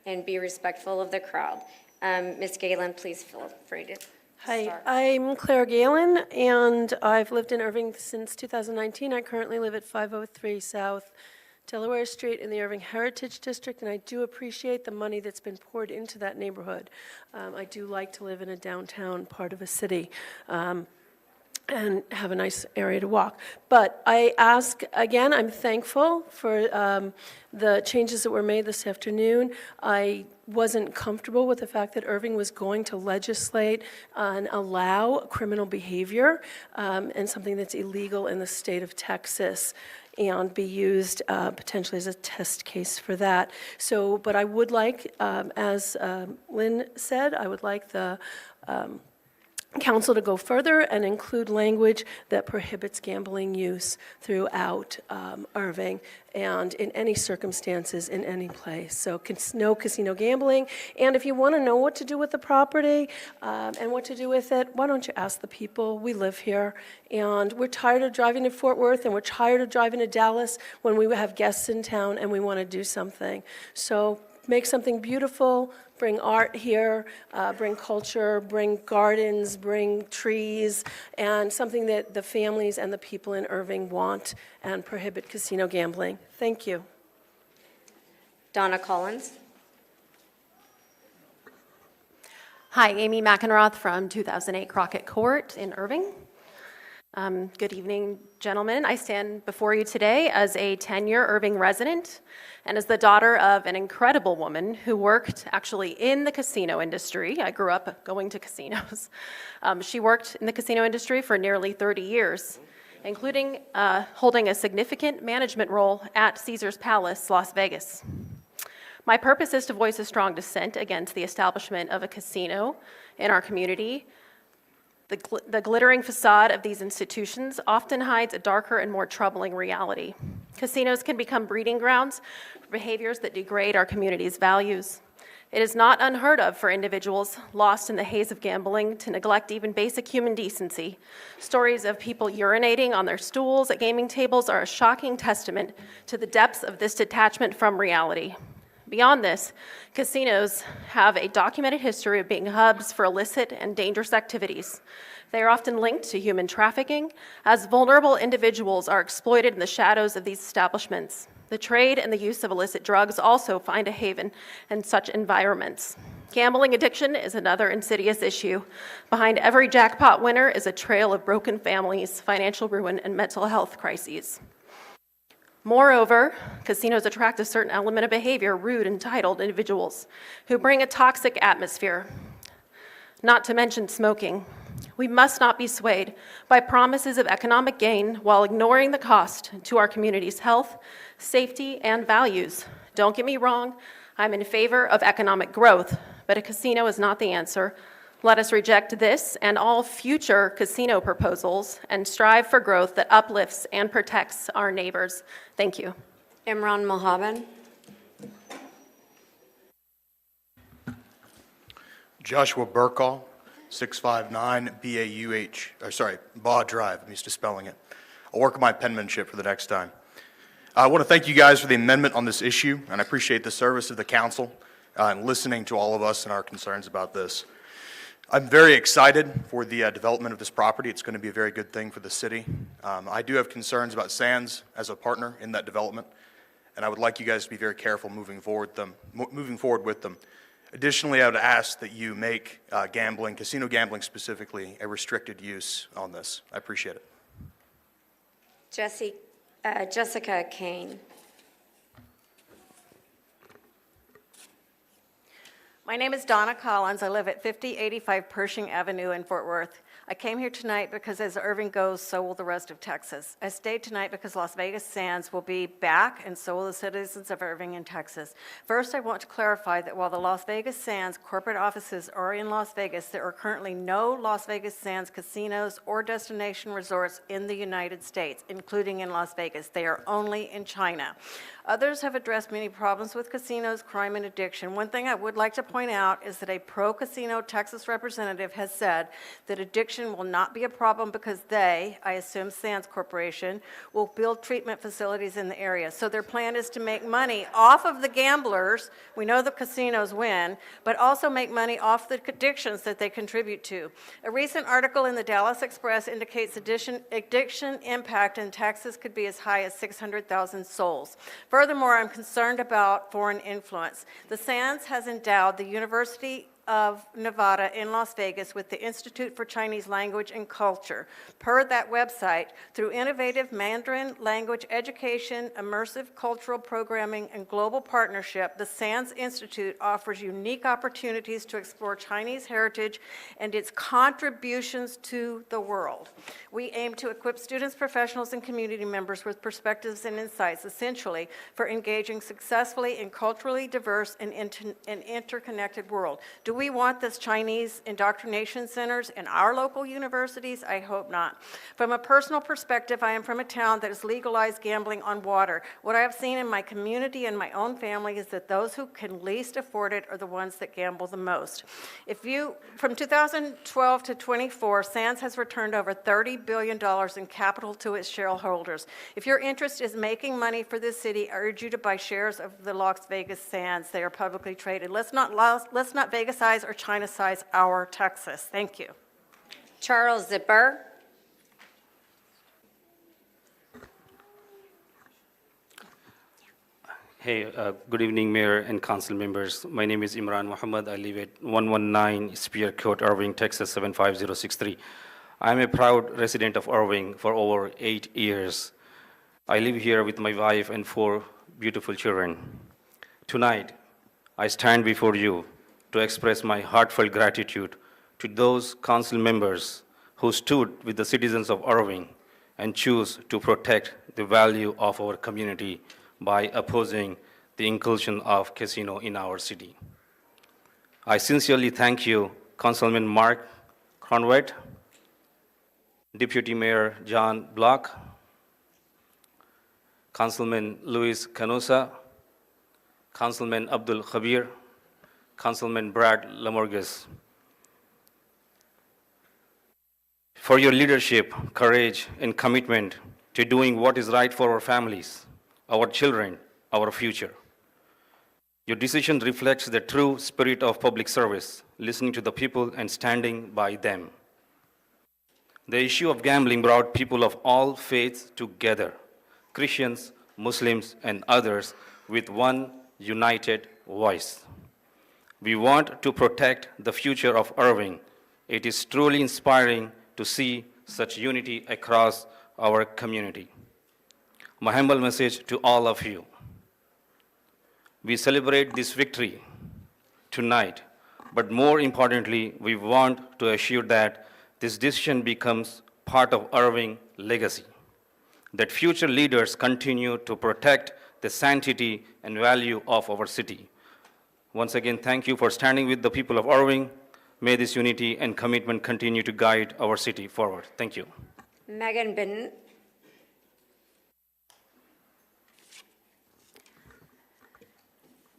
and be respectful of the crowd. Ms. Galen, please feel free to Hi, I'm Claire Galen, and I've lived in Irving since 2019. I currently live at 503 South Delaware Street in the Irving Heritage District, and I do appreciate the money that's been poured into that neighborhood. I do like to live in a downtown part of a city. and have a nice area to walk. But I ask, again, I'm thankful for the changes that were made this afternoon. I wasn't comfortable with the fact that Irving was going to legislate and allow criminal behavior and something that's illegal in the state of Texas and be used potentially as a test case for that. So, but I would like, as Lynn said, I would like the council to go further and include language that prohibits gambling use throughout Irving and in any circumstances in any place. So no casino gambling. And if you want to know what to do with the property and what to do with it, why don't you ask the people? We live here, and we're tired of driving to Fort Worth, and we're tired of driving to Dallas when we have guests in town and we want to do something. So make something beautiful, bring art here, bring culture, bring gardens, bring trees, and something that the families and the people in Irving want, and prohibit casino gambling. Thank you. Donna Collins. Hi, Amy McEnroth from 2008 Crockett Court in Irving. Good evening, gentlemen. I stand before you today as a 10-year Irving resident and as the daughter of an incredible woman who worked actually in the casino industry. I grew up going to casinos. She worked in the casino industry for nearly 30 years, including holding a significant management role at Caesars Palace, Las Vegas. My purpose is to voice a strong dissent against the establishment of a casino in our community. The glittering facade of these institutions often hides a darker and more troubling reality. Casinos can become breeding grounds for behaviors that degrade our community's values. It is not unheard of for individuals lost in the haze of gambling to neglect even basic human decency. Stories of people urinating on their stools at gaming tables are a shocking testament to the depths of this detachment from reality. Beyond this, casinos have a documented history of being hubs for illicit and dangerous activities. They are often linked to human trafficking, as vulnerable individuals are exploited in the shadows of these establishments. The trade and the use of illicit drugs also find a haven in such environments. Gambling addiction is another insidious issue. Behind every jackpot winner is a trail of broken families, financial ruin, and mental health crises. Moreover, casinos attract a certain element of behavior, rude, entitled individuals who bring a toxic atmosphere, not to mention smoking. We must not be swayed by promises of economic gain while ignoring the cost to our community's health, safety, and values. Don't get me wrong, I'm in favor of economic growth, but a casino is not the answer. Let us reject this and all future casino proposals and strive for growth that uplifts and protects our neighbors. Thank you. Imran Mohabban. Joshua Burkall, 659 Baugh Drive. I'm used to spelling it. I'll work on my penmanship for the next time. I want to thank you guys for the amendment on this issue, and I appreciate the service of the council and listening to all of us and our concerns about this. I'm very excited for the development of this property. It's going to be a very good thing for the city. I do have concerns about Sands as a partner in that development, and I would like you guys to be very careful moving forward with them. Additionally, I would ask that you make gambling, casino gambling specifically, a restricted use on this. I appreciate it. Jessica Kane. My name is Donna Collins. I live at 5085 Pershing Avenue in Fort Worth. I came here tonight because as Irving goes, so will the rest of Texas. I stayed tonight because Las Vegas Sands will be back, and so will the citizens of Irving and Texas. First, I want to clarify that while the Las Vegas Sands corporate offices are in Las Vegas, there are currently no Las Vegas Sands casinos or destination resorts in the United States, including in Las Vegas. They are only in China. Others have addressed many problems with casinos, crime, and addiction. One thing I would like to point out is that a pro-casino Texas representative has said that addiction will not be a problem because they, I assume Sands Corporation, will build treatment facilities in the area. So their plan is to make money off of the gamblers. We know the casinos win, but also make money off the addictions that they contribute to. A recent article in the Dallas Express indicates addiction impact in Texas could be as high as 600,000 souls. Furthermore, I'm concerned about foreign influence. The Sands has endowed the University of Nevada in Las Vegas with the Institute for Chinese Language and Culture. Per that website, through innovative Mandarin language education, immersive cultural programming, and global partnership, the SANS Institute offers unique opportunities to explore Chinese heritage and its contributions to the world. We aim to equip students, professionals, and community members with perspectives and insights, essentially for engaging successfully in culturally diverse and interconnected world. Do we want this Chinese indoctrination centers in our local universities? I hope not. From a personal perspective, I am from a town that has legalized gambling on water. What I have seen in my community and my own family is that those who can least afford it are the ones that gamble the most. From 2012 to 24, SANS has returned over $30 billion in capital to its shareholders. If your interest is making money for this city, I urge you to buy shares of the Las Vegas Sands. They are publicly traded. Let's not Vegas-size or China-size our Texas. Thank you. Charles Zipper. Hey, good evening, Mayor and Council members. My name is Imran Muhammad. I live at 119 Spear Court, Irving, Texas, 75063. I'm a proud resident of Irving for over 8 years. I live here with my wife and 4 beautiful children. Tonight, I stand before you to express my heartfelt gratitude to those council members who stood with the citizens of Irving and choose to protect the value of our community by opposing the inclusion of casino in our city. I sincerely thank you, Councilman Mark Conway, Deputy Mayor John Block, Councilman Luis Canosa, Councilman Abdul Khabir, Councilman Brad Lamorges, for your leadership, courage, and commitment to doing what is right for our families, our children, our future. Your decision reflects the true spirit of public service, listening to the people and standing by them. The issue of gambling brought people of all faiths together, Christians, Muslims, and others, with one united voice. We want to protect the future of Irving. It is truly inspiring to see such unity across our community. My humble message to all of you. We celebrate this victory tonight, but more importantly, we want to assure that this decision becomes part of Irving legacy, that future leaders continue to protect the sanctity and value of our city. Once again, thank you for standing with the people of Irving. May this unity and commitment continue to guide our city forward. Thank you. Megan Bennett.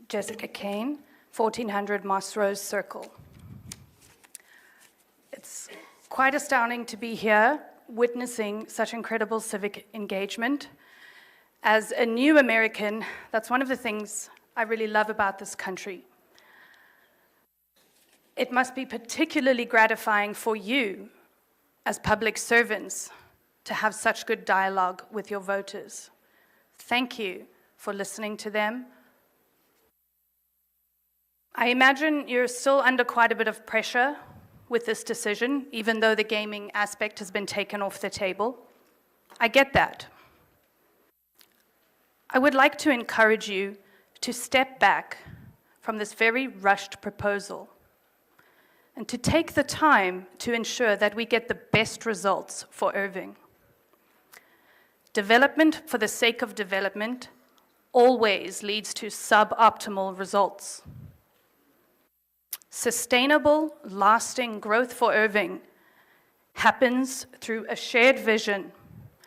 Jessica Kane, 1400 Moss Rose Circle. It's quite astounding to be here witnessing such incredible civic engagement. As a new American, that's one of the things I really love about this country. It must be particularly gratifying for you as public servants to have such good dialogue with your voters. Thank you for listening to them. I imagine you're still under quite a bit of pressure with this decision, even though the gaming aspect has been taken off the table. I get that. I would like to encourage you to step back from this very rushed proposal and to take the time to ensure that we get the best results for Irving. Development for the sake of development always leads to suboptimal results. Sustainable, lasting growth for Irving happens through a shared vision,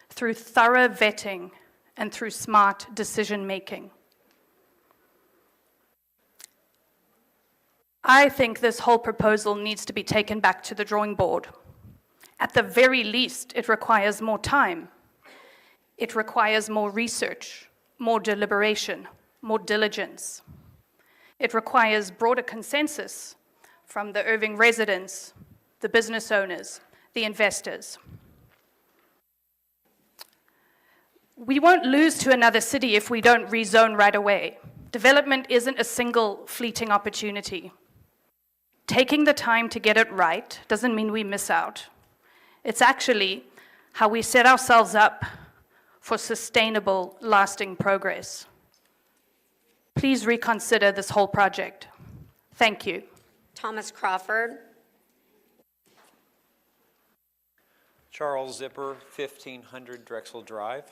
through thorough vetting, and through smart decision-making. I think this whole proposal needs to be taken back to the drawing board. At the very least, it requires more time. It requires more research, more deliberation, more diligence. It requires broader consensus from the Irving residents, the business owners, the investors. We won't lose to another city if we don't rezone right away. Development isn't a single fleeting opportunity. taking the time to get it right doesn't mean we miss out. It's actually how we set ourselves up for sustainable, lasting progress. Please reconsider this whole project. Thank you. Thomas Crawford. Charles Zipper, 1500 Drexel Drive.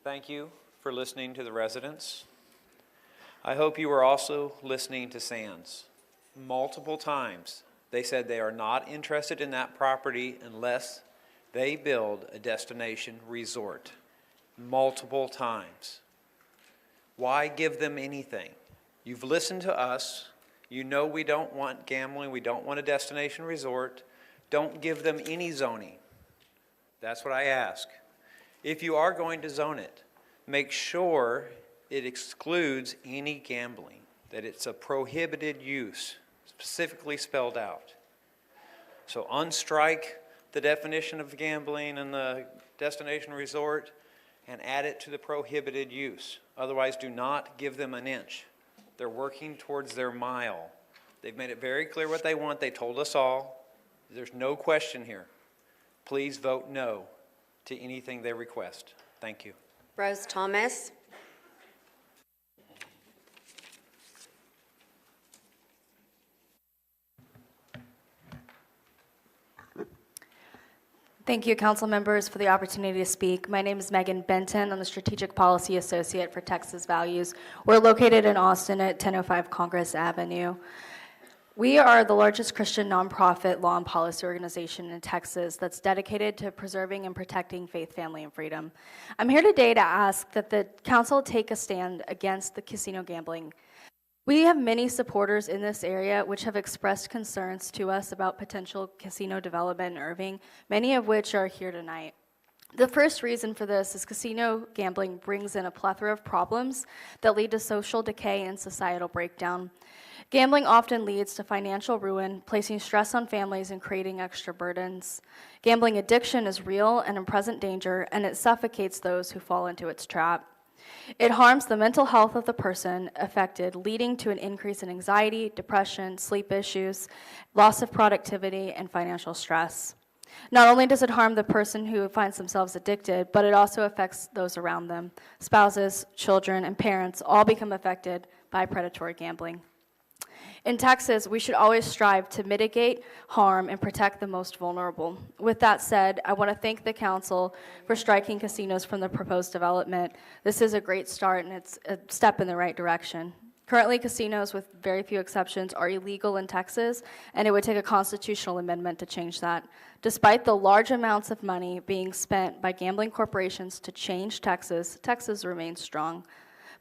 Thank you for listening to the residents. I hope you are also listening to Sands. Multiple times, they said they are not interested in that property unless they build a destination resort. Multiple times. Why give them anything? You've listened to us. You know we don't want gambling. We don't want a destination resort. Don't give them any zoning. That's what I ask. If you are going to zone it, make sure it excludes any gambling, that it's a prohibited use, specifically spelled out. So unstrike the definition of gambling in the destination resort and add it to the prohibited use. Otherwise, do not give them an inch. They're working towards their mile. They've made it very clear what they want. They told us all. There's no question here. Please vote no to anything they request. Thank you. Rose Thomas. Thank you, council members, for the opportunity to speak. My name is Megan Benton. I'm the Strategic Policy Associate for Texas Values. We're located in Austin at 1005 Congress Avenue. We are the largest Christian nonprofit law and policy organization in Texas that's dedicated to preserving and protecting faith, family, and freedom. I'm here today to ask that the council take a stand against the casino gambling. We have many supporters in this area which have expressed concerns to us about potential casino development in Irving, many of which are here tonight. The first reason for this is casino gambling brings in a plethora of problems that lead to social decay and societal breakdown. Gambling often leads to financial ruin, placing stress on families and creating extra burdens. Gambling addiction is real and in present danger, and it suffocates those who fall into its trap. It harms the mental health of the person affected, leading to an increase in anxiety, depression, sleep issues, loss of productivity, and financial stress. Not only does it harm the person who finds themselves addicted, but it also affects those around them. Spouses, children, and parents all become affected by predatory gambling. In Texas, we should always strive to mitigate harm and protect the most vulnerable. With that said, I want to thank the council for striking casinos from the proposed development. This is a great start, and it's a step in the right direction. Currently, casinos, with very few exceptions, are illegal in Texas, and it would take a constitutional amendment to change that. Despite the large amounts of money being spent by gambling corporations to change Texas, Texas remains strong.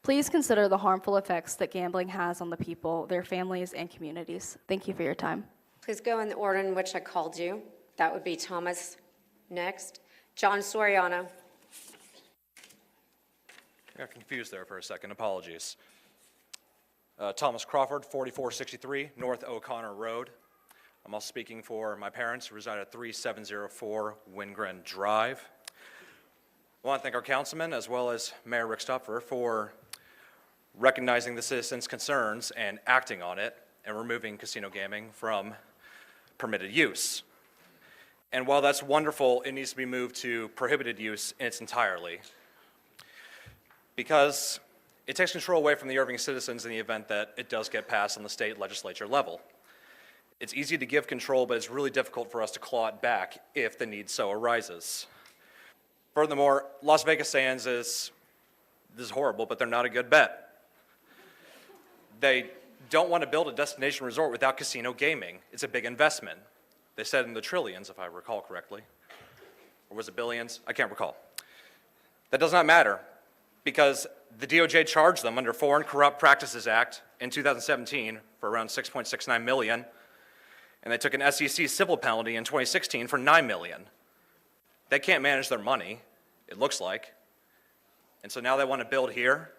Please consider the harmful effects that gambling has on the people, their families, and communities. Thank you for your time. Please go in the order in which I called you. That would be Thomas next. John Soriano. I got confused there for a second. Apologies. Thomas Crawford, 4463 North O'Connor Road. I'm also speaking for my parents who reside at 3704 Wingren Drive. I want to thank our councilman as well as Mayor Rick Stupfer for recognizing the citizens' concerns and acting on it and removing casino gaming from permitted use. And while that's wonderful, it needs to be moved to prohibited use in its entirety, because it takes control away from the Irving citizens in the event that it does get passed on the state legislature level. It's easy to give control, but it's really difficult for us to claw it back if the need so arises. Furthermore, Las Vegas Sands this is horrible, but they're not a good bet. They don't want to build a destination resort without casino gaming. It's a big investment. They said in the trillions, if I recall correctly. Or was it billions? I can't recall. That does not matter, because the DOJ charged them under Foreign Corrupt Practices Act in 2017 for around $6.69 million, and they took an SEC civil penalty in 2016 for $9 million. They can't manage their money, it looks like. And so now they want to build here.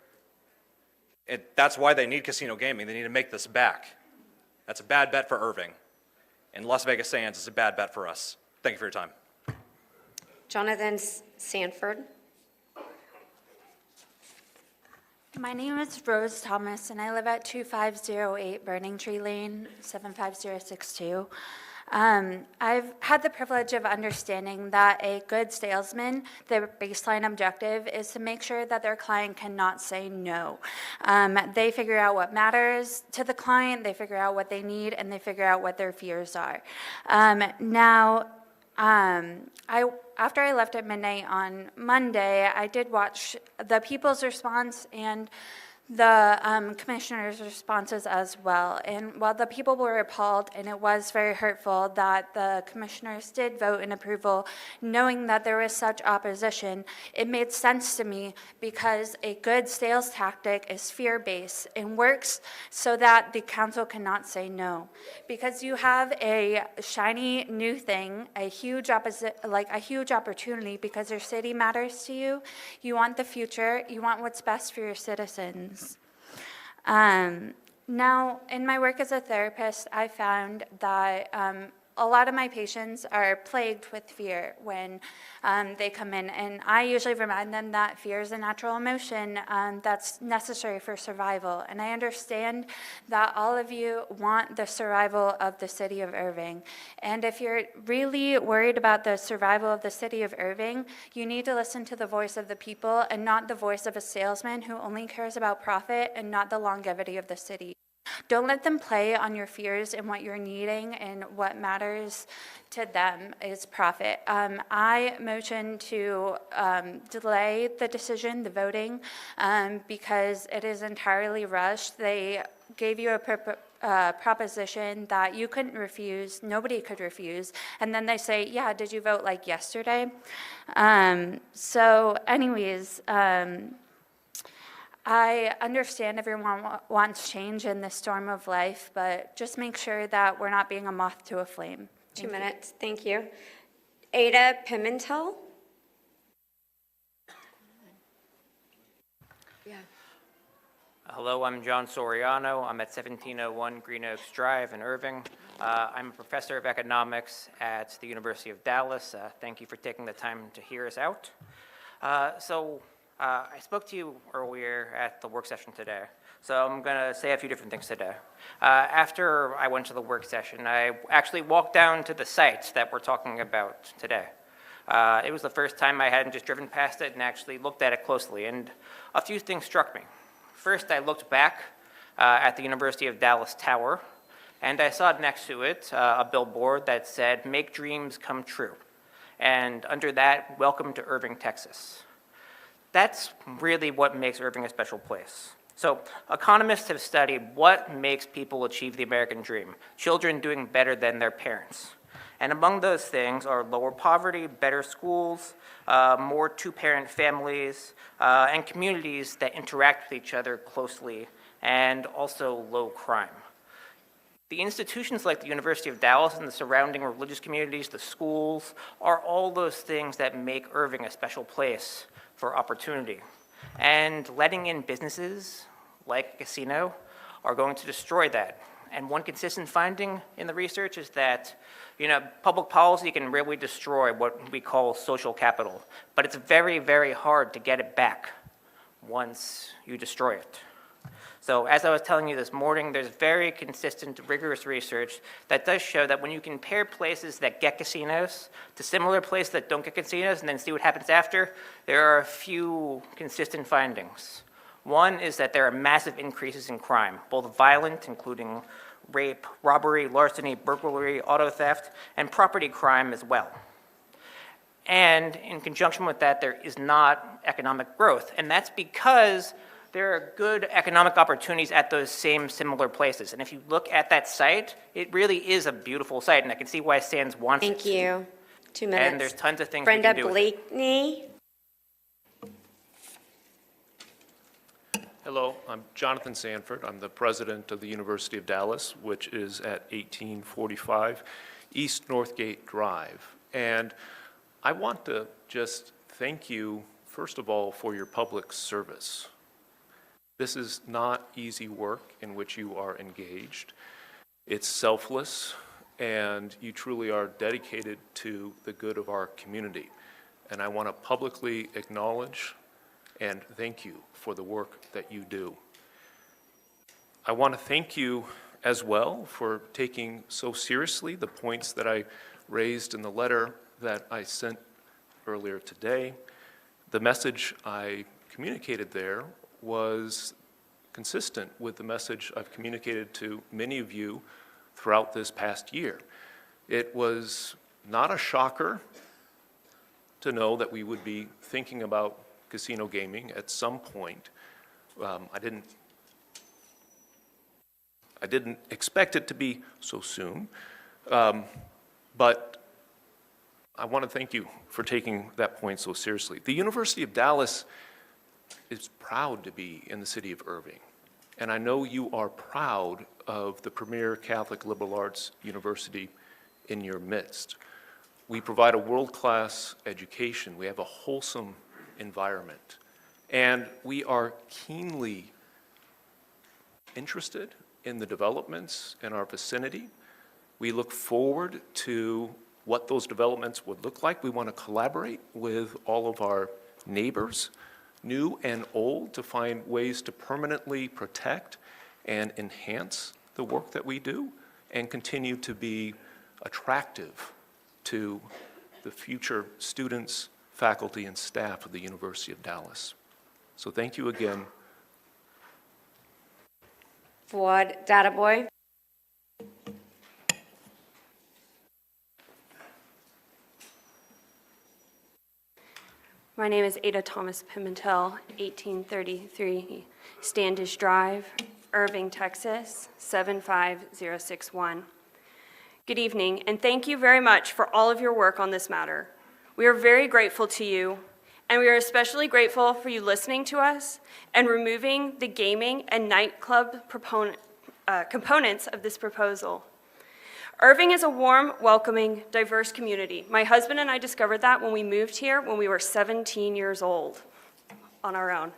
That's why they need casino gaming. They need to make this back. That's a bad bet for Irving. And Las Vegas Sands is a bad bet for us. Thank you for your time. Jonathan Sanford. My name is Rose Thomas, and I live at 2508 Burning Tree Lane, 75062. I've had the privilege of understanding that a good salesman, their baseline objective is to make sure that their client cannot say no. They figure out what matters to the client, they figure out what they need, and they figure out what their fears are. After I left at midnight on Monday, I did watch the people's response and the commissioner's responses as well. And while the people were appalled, and it was very hurtful that the commissioners did vote in approval, knowing that there was such opposition, it made sense to me because a good sales tactic is fear-based and works so that the council cannot say no. Because you have a shiny new thing, a huge opportunity because your city matters to you. You want the future, you want what's best for your citizens. Now, in my work as a therapist, I found that a lot of my patients are plagued with fear when they come in, and I usually remind them that fear is a natural emotion that's necessary for survival. And I understand that all of you want the survival of the city of Irving. And if you're really worried about the survival of the city of Irving, you need to listen to the voice of the people and not the voice of a salesman who only cares about profit and not the longevity of the city. Don't let them play on your fears and what you're needing, and what matters to them is profit. I motion to delay the decision, the voting, because it is entirely rushed. They gave you a proposition that you couldn't refuse, nobody could refuse, and then they say, yeah, did you vote like yesterday? So anyways, I understand everyone wants change in this storm of life, but just make sure that we're not being a moth to a flame. 2 minutes, thank you. Ada Pimentel? Hello, I'm John Soriano. I'm at 1701 Green Oaks Drive in Irving. I'm a professor of economics at the University of Dallas. Thank you for taking the time to hear us out. I spoke to you earlier at the work session today, so I'm going to say a few different things today. After I went to the work session, I actually walked down to the site that we're talking about today. It was the first time I hadn't just driven past it and actually looked at it closely, and a few things struck me. First, I looked back at the University of Dallas Tower, and I saw next to it a billboard that said, "Make dreams come true." And under that, "Welcome to Irving, Texas." That's really what makes Irving a special place. So economists have studied what makes people achieve the American dream, children doing better than their parents. And among those things are lower poverty, better schools, more two-parent families, and communities that interact with each other closely, and also low crime. The institutions like the University of Dallas and the surrounding religious communities, the schools, are all those things that make Irving a special place for opportunity. And letting in businesses like a casino are going to destroy that. And one consistent finding in the research is that, public policy can really destroy what we call social capital, but it's very, very hard to get it back once you destroy it. So as I was telling you this morning, there's very consistent, rigorous research that does show that when you compare places that get casinos to similar places that don't get casinos and then see what happens after, there are a few consistent findings. One is that there are massive increases in crime, both violent, including rape, robbery, larceny, burglary, auto theft, and property crime as well. And in conjunction with that, there is not economic growth, and that's because there are good economic opportunities at those same similar places. And if you look at that site, it really is a beautiful site, and I can see why Sands wants it. Thank you. 2 minutes. And there's tons of things Brenda we can do with it. Blakeney? Hello, I'm Jonathan Sanford. I'm the president of the University of Dallas, which is at 1845 East Northgate Drive. And I want to just thank you, first of all, for your public service. This is not easy work in which you are engaged. It's selfless, and you truly are dedicated to the good of our community. And I want to publicly acknowledge and thank you for the work that you do. I want to thank you as well for taking so seriously the points that I raised in the letter that I sent earlier today. The message I communicated there was consistent with the message I've communicated to many of you throughout this past year. It was not a shocker to know that we would be thinking about casino gaming at some point. I didn't expect it to be so soon, but I want to thank you for taking that point so seriously. The University of Dallas is proud to be in the city of Irving, and I know you are proud of the premier Catholic liberal arts university in your midst. We provide a world-class education. We have a wholesome environment, and we are keenly interested in the developments in our vicinity. We look forward to what those developments would look like. We want to collaborate with all of our neighbors, new and old, to find ways to permanently protect and enhance the work that we do and continue to be attractive to the future students, faculty, and staff of the University of Dallas. So thank you again. Fuad Data Boy. My name is Ada Thomas Pimentel, 1833 Standish Drive, Irving, Texas, 75061. Good evening, and thank you very much for all of your work on this matter. We are very grateful to you, and we are especially grateful for you listening to us and removing the gaming and nightclub components of this proposal. Irving is a warm, welcoming, diverse community. My husband and I discovered that when we moved here when we were 17 years old on our own.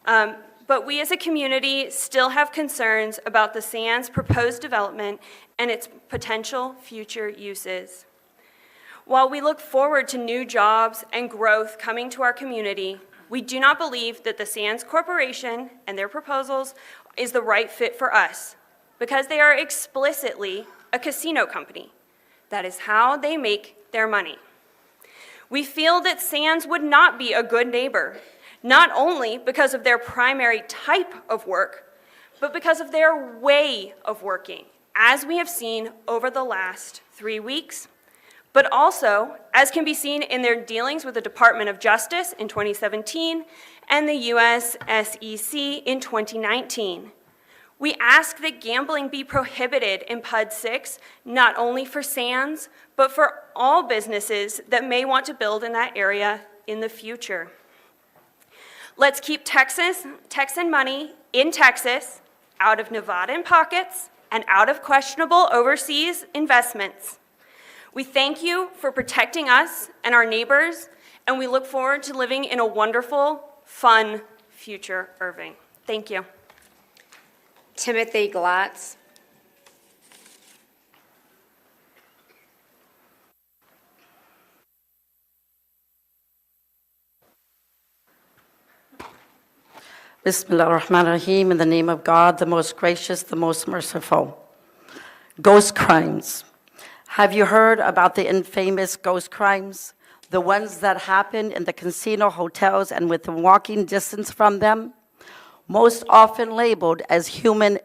But we as a community still have concerns about the Sands proposed development and its potential future uses. While we look forward to new jobs and growth coming to our community, we do not believe that the Sands Corporation and their proposals is the right fit for us, because they are explicitly a casino company. That is how they make their money. We feel that Sands would not be a good neighbor, not only because of their primary type of work, but because of their way of working, as we have seen over the last 3 weeks, but also, as can be seen in their dealings with the Department of Justice in 2017 and the US SEC in 2019. We ask that gambling be prohibited in PUD 6, not only for Sands, but for all businesses that may want to build in that area in the future. Let's keep Texan money in Texas, out of Nevadan pockets, and out of questionable overseas investments. We thank you for protecting us and our neighbors, and we look forward to living in a wonderful, fun future Irving. Thank you. Timothy Glatz. Bismillah ar-Rahman ar-Rahim, in the name of God, the most gracious, the most merciful. Ghost crimes. Have you heard about the infamous ghost crimes? The ones that happen in the casino hotels and within walking distance from them? Most often labeled as human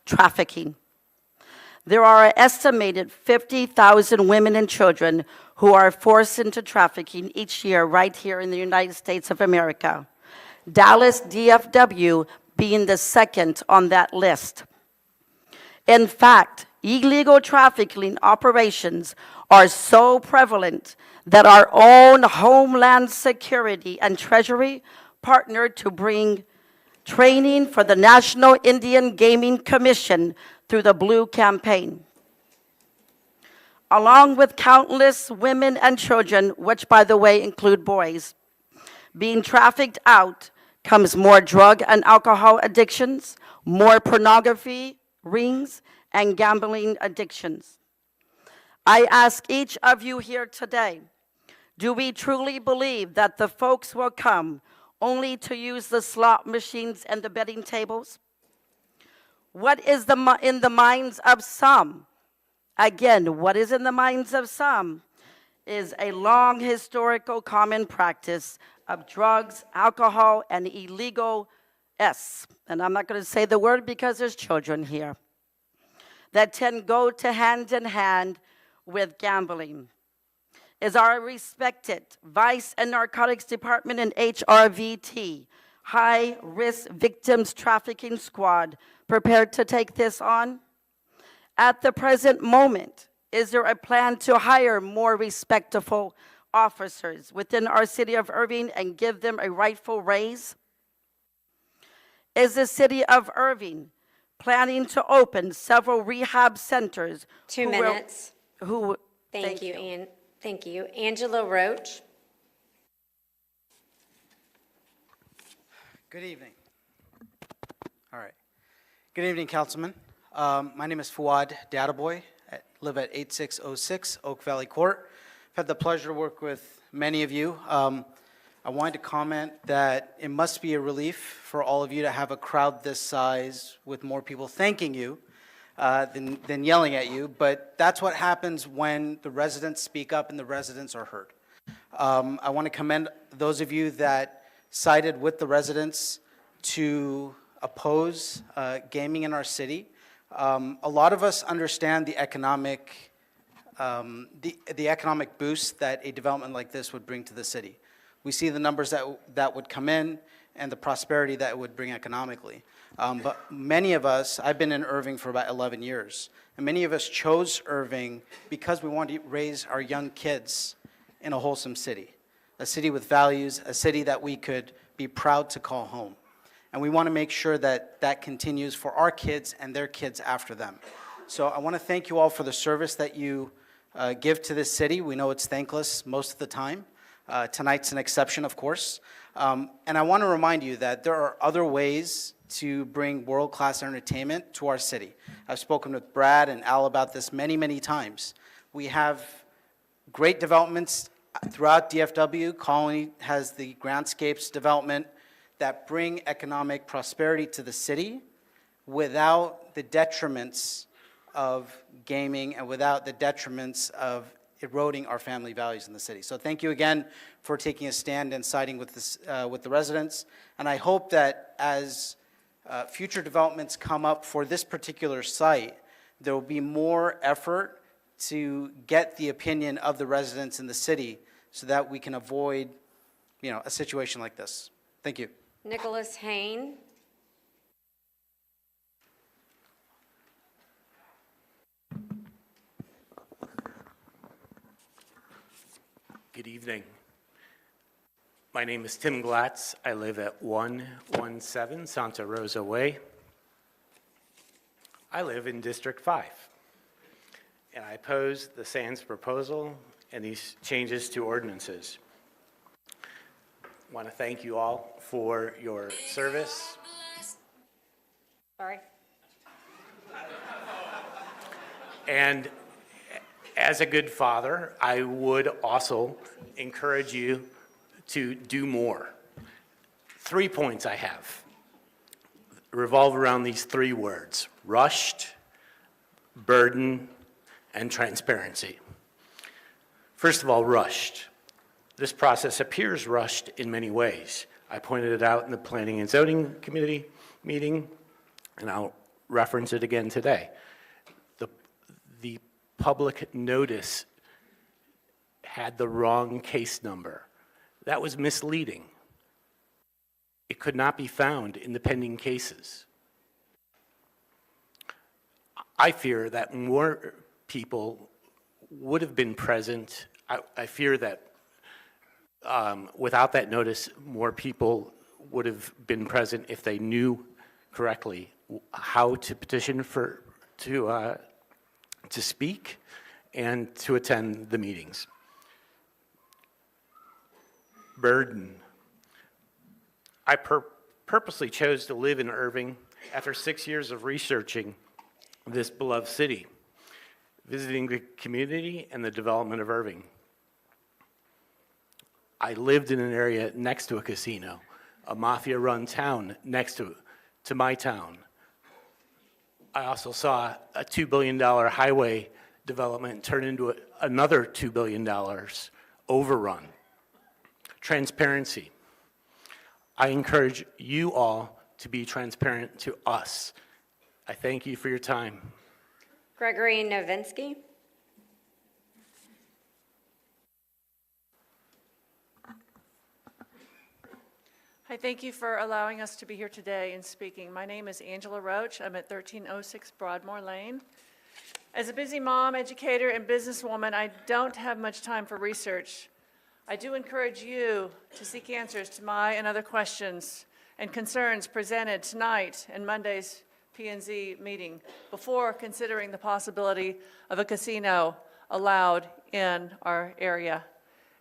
trafficking. There are an estimated 50,000 women and children who are forced into trafficking each year right here in the United States of America. Dallas DFW being the second on that list. In fact, illegal trafficking operations are so prevalent that our own Homeland Security and Treasury partnered to bring training for the National Indian Gaming Commission through the Blue Campaign. Along with countless women and children, which by the way include boys, being trafficked out comes more drug and alcohol addictions, more pornography, rings, and gambling addictions. I ask each of you here today, do we truly believe that the folks will come only to use the slot machines and the betting tables? What is in the minds of some? Again, what is in the minds of some is a long historical common practice of drugs, alcohol, and illegal and I'm not going to say the word because there's children here, that tend go to hand in hand with gambling. Is our respected Vice and Narcotics Department and HRVT, High Risk Victims Trafficking Squad, prepared to take this on? At the present moment, is there a plan to hire more respectable officers within our city of Irving and give them a rightful raise? Is the city of Irving planning to open several rehab centers? 2 minutes. Who? Thank you, Ann. Thank you. Angela Roach. Good evening. All right. Good evening, Councilman. My name is Fouad Databoy. I live at 8606 Oak Valley Court. I've had the pleasure to work with many of you. I wanted to comment that it must be a relief for all of you to have a crowd this size with more people thanking you than yelling at you, but that's what happens when the residents speak up and the residents are heard. I want to commend those of you that sided with the residents to oppose gaming in our city. A lot of us understand the economic boost that a development like this would bring to the city. We see the numbers that would come in and the prosperity that it would bring economically. But many of us, I've been in Irving for about 11 years, and many of us chose Irving because we wanted to raise our young kids in a wholesome city, a city with values, a city that we could be proud to call home. And we want to make sure that that continues for our kids and their kids after them. So I want to thank you all for the service that you give to this city. We know it's thankless most of the time. Tonight's an exception, of course. And I want to remind you that there are other ways to bring world-class entertainment to our city. I've spoken with Brad and Al about this many, many times. We have great developments throughout DFW. Colony has the Grandscapes development that bring economic prosperity to the city without the detriments of gaming and without the detriments of eroding our family values in the city. So thank you again for taking a stand and siding with the residents. And I hope that as future developments come up for this particular site, there will be more effort to get the opinion of the residents in the city so that we can avoid, a situation like this. Thank you. Nicholas Hain. Good evening. My name is Tim Glatz. I live at 117 Santa Rosa Way. I live in District 5. And I oppose the Sands proposal and these changes to ordinances. I want to thank you all for your service. Sorry. And as a good father, I would also encourage you to do more. 3 points I have revolve around these 3 words: rushed, burden, and transparency. First of all, rushed. This process appears rushed in many ways. I pointed it out in the Planning and Zoning Committee meeting, and I'll reference it again today. The public notice had the wrong case number. That was misleading. It could not be found in the pending cases. I fear that more people would have been present. I fear that without that notice, more people would have been present if they knew correctly how to petition to speak and to attend the meetings. Burden. I purposely chose to live in Irving after 6 years of researching this beloved city, visiting the community and the development of Irving. I lived in an area next to a casino. a mafia-run town next to my town. I also saw a $2 billion highway development turn into another $2 billion overrun. Transparency. I encourage you all to be transparent to us. I thank you for your time. Gregory Novinsky. Hi, thank you for allowing us to be here today and speaking. My name is Angela Roach. I'm at 1306 Broadmoor Lane. As a busy mom, educator, and businesswoman, I don't have much time for research. I do encourage you to seek answers to my and other questions and concerns presented tonight in Monday's P&Z meeting before considering the possibility of a casino allowed in our area.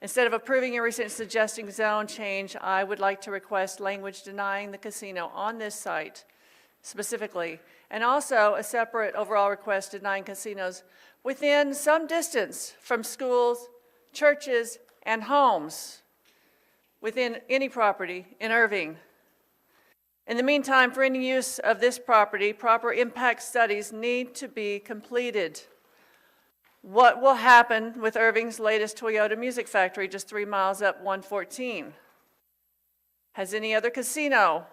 Instead of approving your recent suggesting zone change, I would like to request language denying the casino on this site specifically, and also a separate overall request denying casinos within some distance from schools, churches, and homes within any property in Irving. In the meantime, for any use of this property, proper impact studies need to be completed. What will happen with Irving's latest Toyota Music Factory just 3 miles up 114? Has any other casino,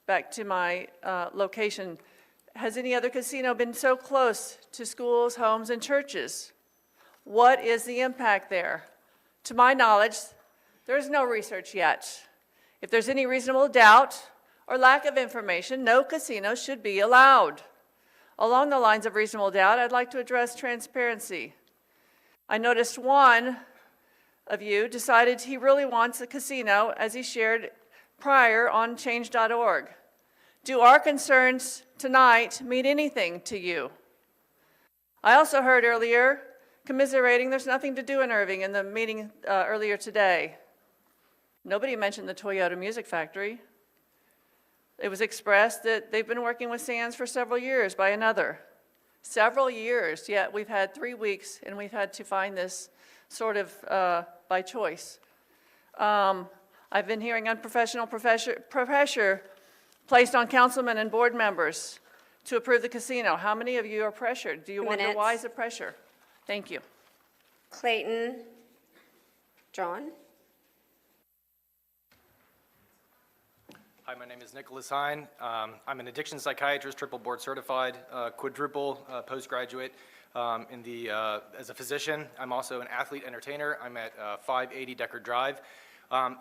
back to my location, has any other casino been so close to schools, homes, and churches? What is the impact there? To my knowledge, there is no research yet. If there's any reasonable doubt or lack of information, no casino should be allowed. Along the lines of reasonable doubt, I'd like to address transparency. I noticed one of you decided he really wants a casino, as he shared prior on change.org. Do our concerns tonight mean anything to you? I also heard earlier commiserating there's nothing to do in Irving in the meeting earlier today. Nobody mentioned the Toyota Music Factory. It was expressed that they've been working with Sands for several years by another. Several years, yet we've had 3 weeks and we've had to find this sort of by choice. I've been hearing unprofessional pressure placed on councilmen and board members to approve the casino. How many of you are pressured? Do you wonder why is the pressure? Thank you. Clayton. John. Hi, my name is Nicholas Hine. I'm an addiction psychiatrist, triple board certified, quadruple postgraduate as a physician. I'm also an athlete entertainer. I'm at 580 Deckard Drive.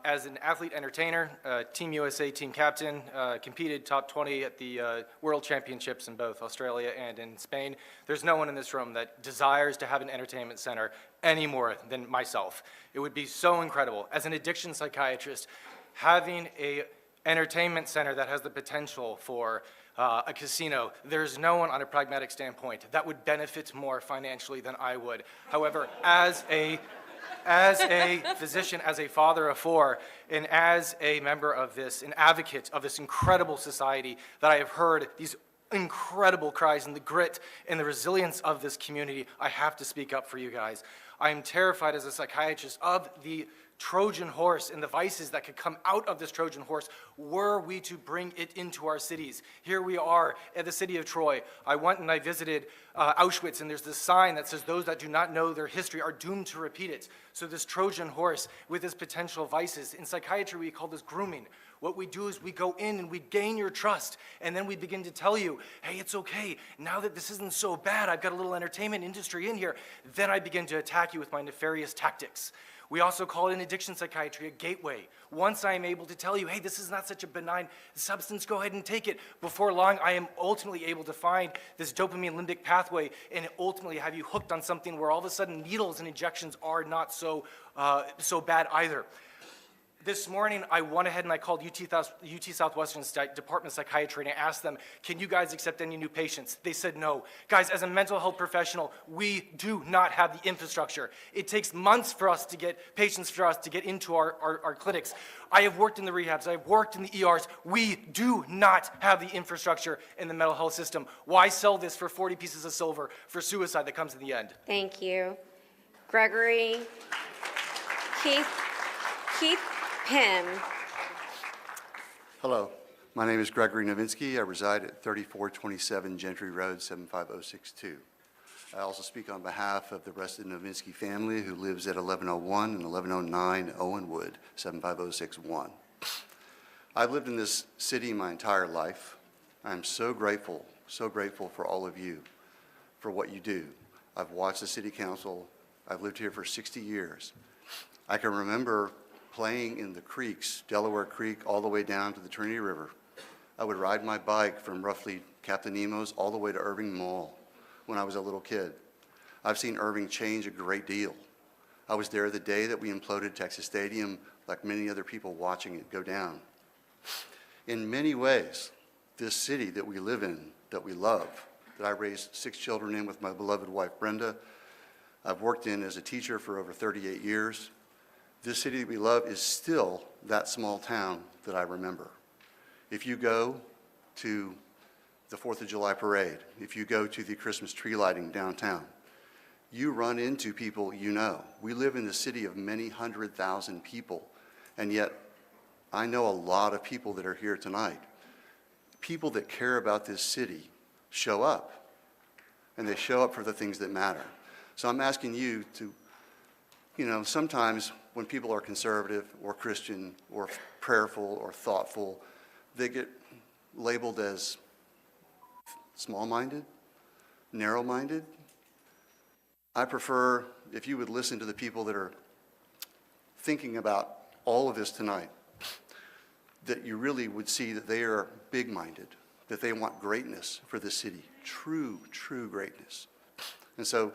As an athlete entertainer, Team USA team captain, competed top 20 at the World Championships in both Australia and in Spain. There's no one in this room that desires to have an entertainment center any more than myself. It would be so incredible. As an addiction psychiatrist, having a entertainment center that has the potential for a casino, there's no one on a pragmatic standpoint that would benefit more financially than I would. However, as a physician, as a father of 4, and as a member of this, an advocate of this incredible society that I have heard these incredible cries and the grit and the resilience of this community, I have to speak up for you guys. I am terrified as a psychiatrist of the Trojan horse and the vices that could come out of this Trojan horse were we to bring it into our cities. Here we are at the city of Troy. I went and I visited Auschwitz, and there's this sign that says those that do not know their history are doomed to repeat it. So this Trojan horse with its potential vices, in psychiatry we call this grooming. What we do is we go in and we gain your trust, and then we begin to tell you, hey, it's okay, now that this isn't so bad, I've got a little entertainment industry in here. Then I begin to attack you with my nefarious tactics. We also call it in addiction psychiatry a gateway. Once I am able to tell you, hey, this is not such a benign substance, go ahead and take it. Before long, I am ultimately able to find this dopamine limbic pathway and ultimately have you hooked on something where all of a sudden needles and injections are not so bad either. This morning, I went ahead and I called UT Southwestern's Department of Psychiatry and I asked them, can you guys accept any new patients? They said no. Guys, as a mental health professional, we do not have the infrastructure. It takes months for us to get patients for us to get into our clinics. I have worked in the rehabs, I've worked in the ERs. We do not have the infrastructure in the mental health system. Why sell this for 40 pieces of silver for suicide that comes in the end? Thank you. Gregory. Keith Pym. Hello, my name is Gregory Novinsky. I reside at 3427 Gentry Road, 75062. I also speak on behalf of the rest of the Novinsky family who lives at 1101 and 1109 Owenwood, 75061. I've lived in this city my entire life. I'm so grateful for all of you, for what you do. I've watched the city council. I've lived here for 60 years. I can remember playing in the creeks, Delaware Creek, all the way down to the Trinity River. I would ride my bike from roughly Captain Nemo's all the way to Irving Mall when I was a little kid. I've seen Irving change a great deal. I was there the day that we imploded Texas Stadium, like many other people watching it go down. In many ways, this city that we live in, that we love, that I raised 6 children in with my beloved wife Brenda, I've worked in as a teacher for over 38 years. This city that we love is still that small town that I remember. If you go to the 4th of July parade, if you go to the Christmas tree lighting downtown, you run into people you know. We live in the city of many 100,000 people, and yet I know a lot of people that are here tonight. People that care about this city show up, and they show up for the things that matter. So I'm asking you to, sometimes when people are conservative or Christian or prayerful or thoughtful, they get labeled as small-minded, narrow-minded. I prefer if you would listen to the people that are thinking about all of this tonight, that you really would see that they are big-minded, that they want greatness for the city, true greatness. And so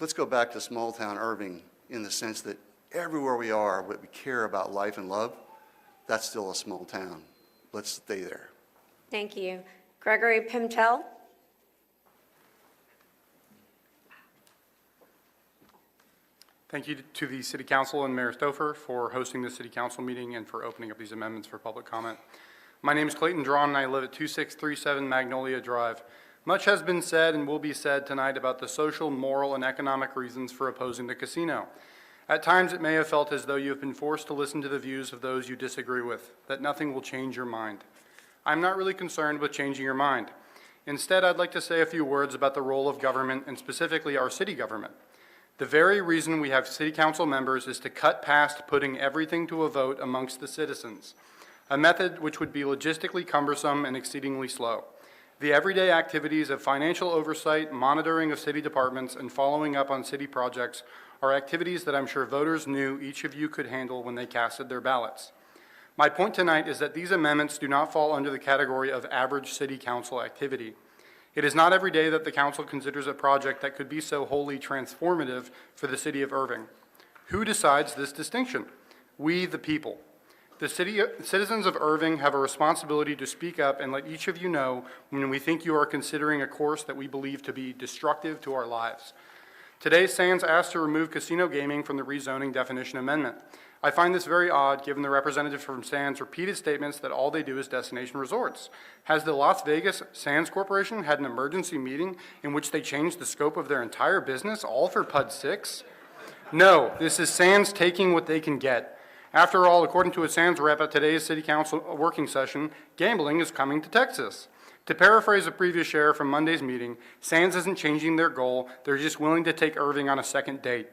let's go back to small-town Irving in the sense that everywhere we are, what we care about life and love, that's still a small town. Let's stay there. Thank you. Gregory Pimentel. Thank you to the City Council and Mayor Stouffer for hosting this City Council meeting and for opening up these amendments for public comment. My name is Clayton Drawn, and I live at 2637 Magnolia Drive. Much has been said and will be said tonight about the social, moral, and economic reasons for opposing the casino. At times, it may have felt as though you have been forced to listen to the views of those you disagree with, that nothing will change your mind. I'm not really concerned with changing your mind. Instead, I'd like to say a few words about the role of government, and specifically our city government. The very reason we have city council members is to cut past putting everything to a vote amongst the citizens, a method which would be logistically cumbersome and exceedingly slow. The everyday activities of financial oversight, monitoring of city departments, and following up on city projects are activities that I'm sure voters knew each of you could handle when they casted their ballots. My point tonight is that these amendments do not fall under the category of average city council activity. It is not every day that the council considers a project that could be so wholly transformative for the city of Irving. Who decides this distinction? We, the people. The citizens of Irving have a responsibility to speak up and let each of you know when we think you are considering a course that we believe to be destructive to our lives. Today, Sands asked to remove casino gaming from the rezoning definition amendment. I find this very odd given the representative from Sands' repeated statements that all they do is destination resorts. Has the Las Vegas Sands Corporation had an emergency meeting in which they changed the scope of their entire business, all for PUD 6? No, this is Sands taking what they can get. After all, according to a Sands rep at today's City Council working session, gambling is coming to Texas. To paraphrase a previous share from Monday's meeting, Sands isn't changing their goal, they're just willing to take Irving on a second date.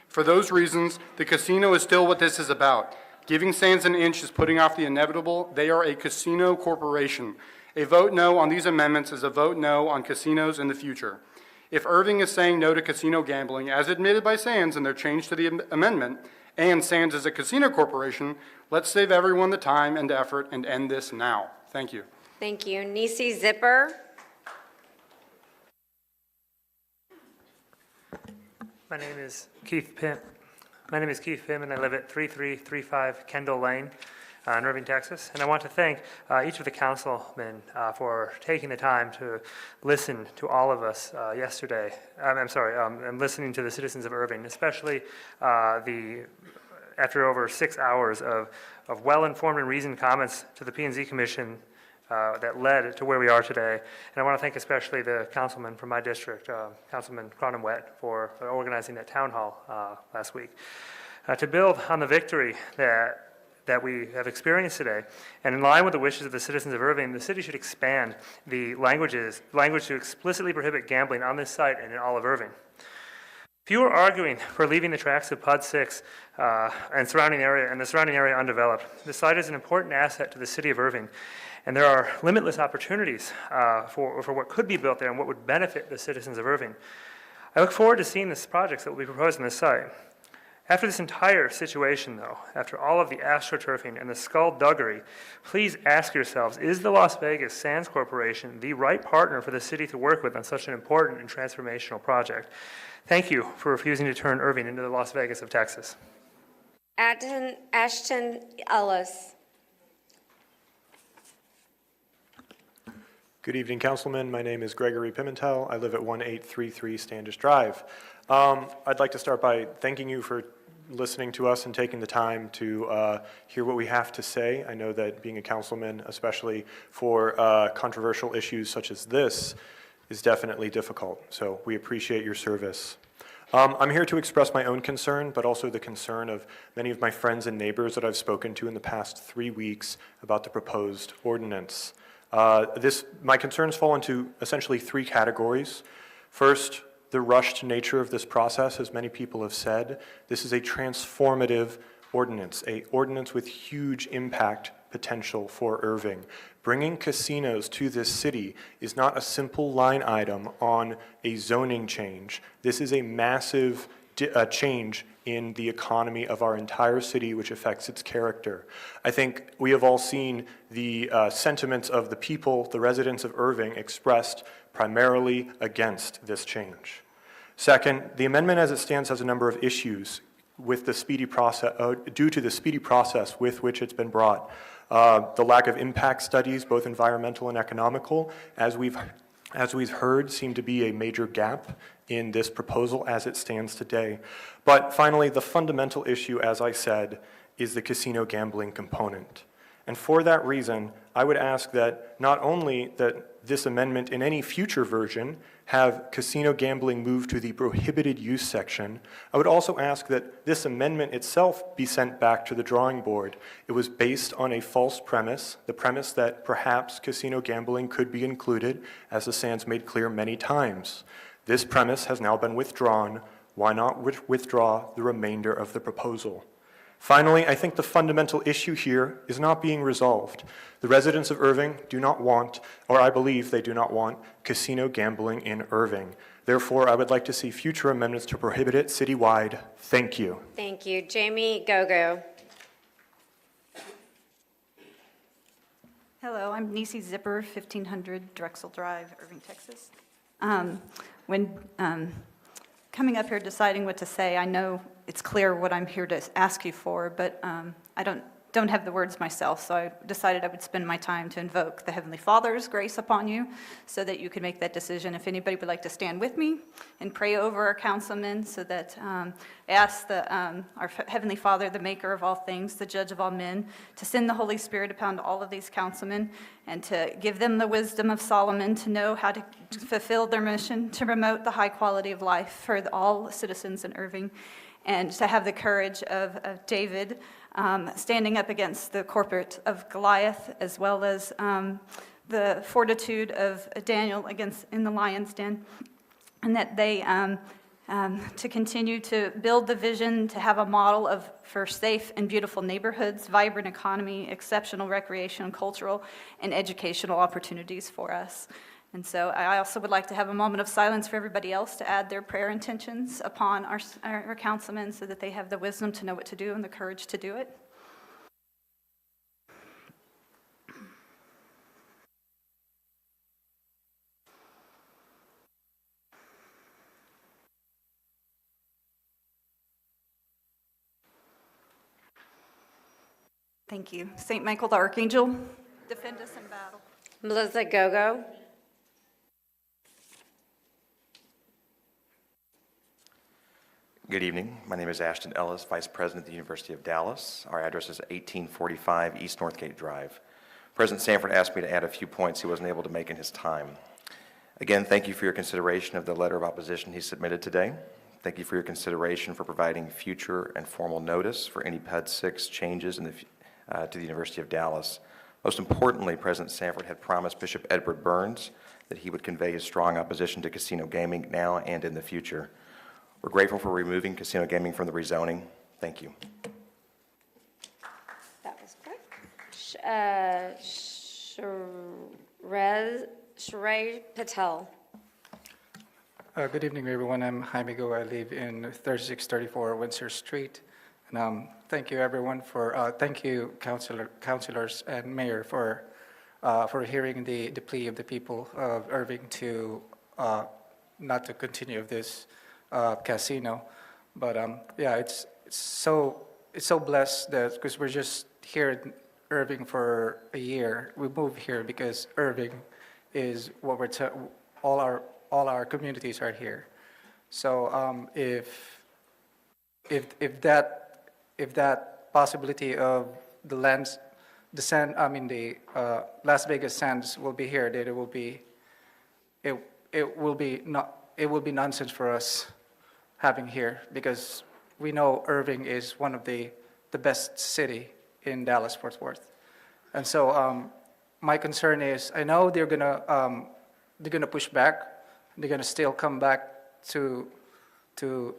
For those reasons, the casino is still what this is about. Giving Sands an inch is putting off the inevitable. They are a casino corporation. A vote no on these amendments is a vote no on casinos in the future. If Irving is saying no to casino gambling, as admitted by Sands in their change to the amendment, and Sands is a casino corporation, let's save everyone the time and effort and end this now. Thank you. Thank you. Nisi Zipper. My name is Keith Pym, and I live at 3335 Kendall Lane in Irving, Texas. And I want to thank each of the councilmen for taking the time to listen to all of us yesterday. And listening to the citizens of Irving, especially after over 6 hours of well-informed and reasoned comments to the P&Z Commission that led to where we are today. And I want to thank especially the councilman from my district, Councilman Cronenwet, for organizing that town hall last week. To build on the victory that that we have experienced today. And in line with the wishes of the citizens of Irving, the city should expand the language to explicitly prohibit gambling on this site and in all of Irving. Few are arguing for leaving the tracks of PUD 6 and the surrounding area undeveloped. The site is an important asset to the city of Irving, and there are limitless opportunities for what could be built there and what would benefit the citizens of Irving. I look forward to seeing the projects that will be proposed on this site. After this entire situation, though, after all of the astroturfing and the skullduggery, please ask yourselves, is the Las Vegas Sands Corporation the right partner for the city to work with on such an important and transformational project? Thank you for refusing to turn Irving into the Las Vegas of Texas. Ashton Ellis. Good evening, Councilman. My name is Gregory Pimentel. I live at 1833 Standish Drive. I'd like to start by thanking you for listening to us and taking the time to hear what we have to say. I know that being a councilman, especially for controversial issues such as this, is definitely difficult. So we appreciate your service. I'm here to express my own concern, but also the concern of many of my friends and neighbors that I've spoken to in the past 3 weeks about the proposed ordinance. My concerns fall into essentially 3 categories. First, the rushed nature of this process, as many people have said. This is a transformative ordinance, an ordinance with huge impact potential for Irving. Bringing casinos to this city is not a simple line item on a zoning change. This is a massive change in the economy of our entire city, which affects its character. I think we have all seen the sentiments of the people, the residents of Irving, expressed primarily against this change. Second, the amendment as it stands has a number of issues with the speedy process, due to the speedy process with which it's been brought. The lack of impact studies, both environmental and economical, as we've heard, seem to be a major gap in this proposal as it stands today. But finally, the fundamental issue, as I said, is the casino gambling component. And for that reason, I would ask that not only that this amendment in any future version have casino gambling move to the prohibited use section, I would also ask that this amendment itself be sent back to the drawing board. It was based on a false premise, the premise that perhaps casino gambling could be included, as the Sands made clear many times. This premise has now been withdrawn. Why not withdraw the remainder of the proposal? Finally, I think the fundamental issue here is not being resolved. The residents of Irving do not want, or I believe they do not want, casino gambling in Irving. Therefore, I would like to see future amendments to prohibit it citywide. Thank you. Thank you. Jamie Gogo. Hello, I'm Nisi Zipper, 1500 Drexel Drive, Irving, Texas. When coming up here deciding what to say, I know it's clear what I'm here to ask you for, but I don't have the words myself, so I decided I would spend my time to invoke the Heavenly Father's grace upon you so that you could make that decision. If anybody would like to stand with me and pray over our councilmen, so that I ask our Heavenly Father, the maker of all things, the judge of all men, to send the Holy Spirit upon all of these councilmen and to give them the wisdom of Solomon to know how to fulfill their mission to promote the high quality of life for all citizens in Irving, and to have the courage of David standing up against the corporate of Goliath, as well as the fortitude of Daniel in the lion's den, and that they to continue to build the vision to have a model for safe and beautiful neighborhoods, vibrant economy, exceptional recreation, cultural, and educational opportunities for us. And so I also would like to have a moment of silence for everybody else to add their prayer intentions upon our councilmen, so that they have the wisdom to know what to do and the courage to do it. Thank you. St. Michael the Archangel, defend us in battle. Melissa Gogo. Good evening. My name is Ashton Ellis, Vice President at the University of Dallas. Our address is 1845 East Northgate Drive. President Sanford asked me to add a few points he wasn't able to make in his time. Again, thank you for your consideration of the letter of opposition he submitted today. Thank you for your consideration for providing future and formal notice for any PUD 6 changes to the University of Dallas. Most importantly, President Sanford had promised Bishop Edward Burns that he would convey his strong opposition to casino gaming now and in the future. We're grateful for removing casino gaming from the rezoning. Thank you. That was quick. Shrey Patel. Good evening, everyone. I'm Jaime Go. I live in 3634 Windsor Street. And thank you, everyone, for thank you, councilors and mayor, for hearing the plea of the people of Irving to not to continue this casino. But yeah, it's so blessed that because we're just here in Irving for a year. We moved here because Irving is what we're all our communities are here. So if that possibility of the Las Vegas Sands will be here, that it will be nonsense for us having here, because we know Irving is one of the best city in Dallas-Fort Worth. And so my concern is, I know they're gonna push back. They're gonna still come back to do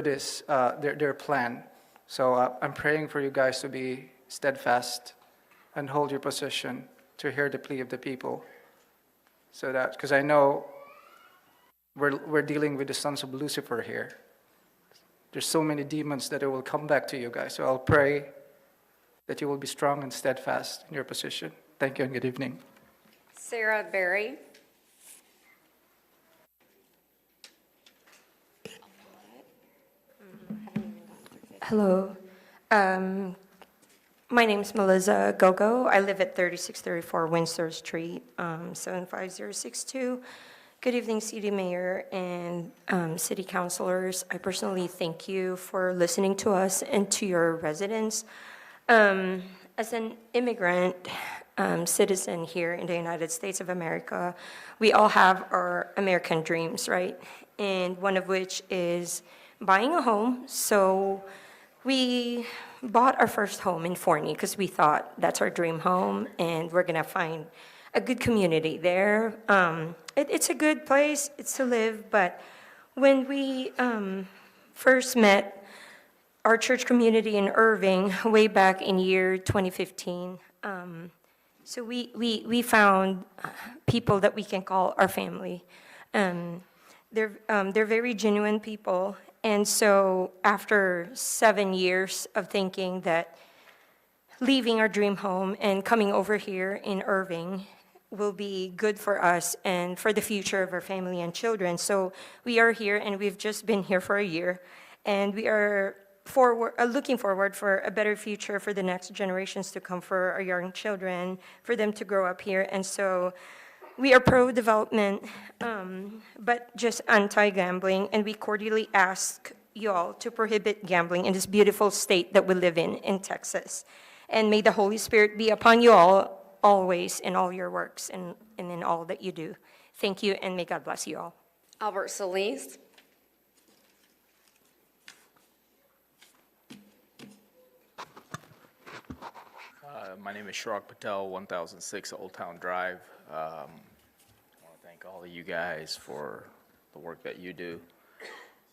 this, their plan. So I'm praying for you guys to be steadfast and hold your position to hear the plea of the people. So that, because I know we're dealing with the sons of Lucifer here. There's so many demons that it will come back to you guys. So I'll pray that you will be strong and steadfast in your position. Thank you and good evening. Sarah Berry. Hello. My name is Melissa Gogo. I live at 3634 Windsor Street, 75062. Good evening, City Mayor and City Councilors. I personally thank you for listening to us and to your residents. As an immigrant citizen here in the United States of America, we all have our American dreams, right? And one of which is buying a home. So we bought our first home in Forney because we thought that's our dream home and we're gonna find a good community there. It's a good place, it's to live, but when we first met our church community in Irving way back in year 2015, so we found people that we can call our family. They're very genuine people. And so after 7 years of thinking that leaving our dream home and coming over here in Irving will be good for us and for the future of our family and children. So we are here, and we've just been here for a year, and we are looking forward for a better future for the next generations to come, for our young children, for them to grow up here. And so we are pro-development, but just anti-gambling, and we cordially ask you all to prohibit gambling in this beautiful state that we live in Texas. And may the Holy Spirit be upon you all, always, in all your works and in all that you do. Thank you, and may God bless you all. Albert Solis. My name is Shark Patel, 1006 Old Town Drive. I want to thank all of you guys for the work that you do.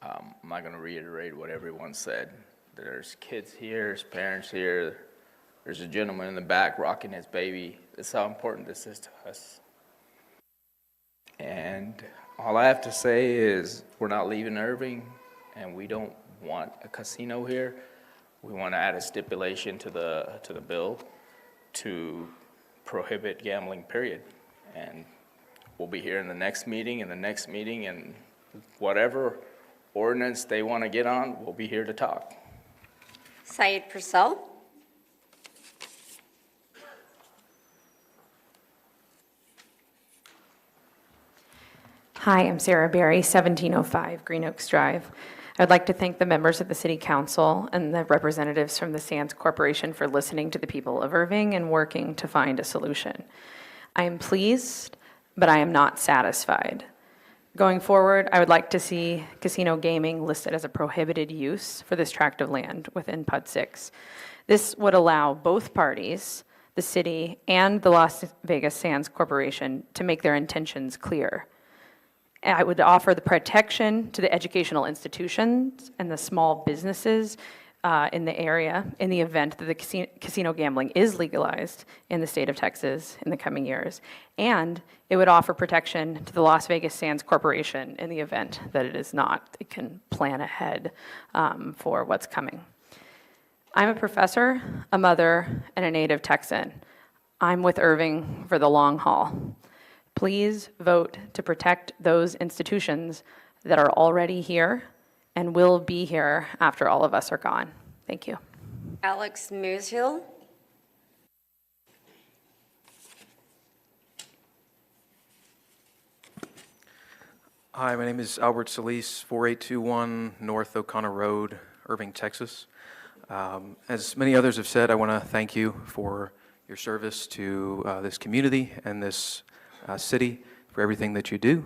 I'm not going to reiterate what everyone said. There's kids here, there's parents here, there's a gentleman in the back rocking his baby. That's how important this is to us. And all I have to say is we're not leaving Irving, and we don't want a casino here. We want to add a stipulation to the bill to prohibit gambling, period. And we'll be here in the next meeting, and whatever ordinance they want to get on, we'll be here to talk. Syed Purcell. Hi, I'm Sarah Berry, 1705 Green Oaks Drive. I'd like to thank the members of the City Council and the representatives from the Sands Corporation for listening to the people of Irving and working to find a solution. I am pleased, but I am not satisfied. Going forward, I would like to see casino gaming listed as a prohibited use for this tract of land within PUD 6. This would allow both parties, the city and the Las Vegas Sands Corporation, to make their intentions clear. I would offer the protection to the educational institutions and the small businesses in the area in the event that the casino gambling is legalized in the state of Texas in the coming years. And it would offer protection to the Las Vegas Sands Corporation in the event that it is not. It can plan ahead for what's coming. I'm a professor, a mother, and a native Texan. I'm with Irving for the long haul. Please vote to protect those institutions that are already here and will be here after all of us are gone. Thank you. Alex Moosehill. Hi, my name is Albert Solis, 4821 North O'Connor Road, Irving, Texas. As many others have said, I want to thank you for your service to this community and this city, for everything that you do.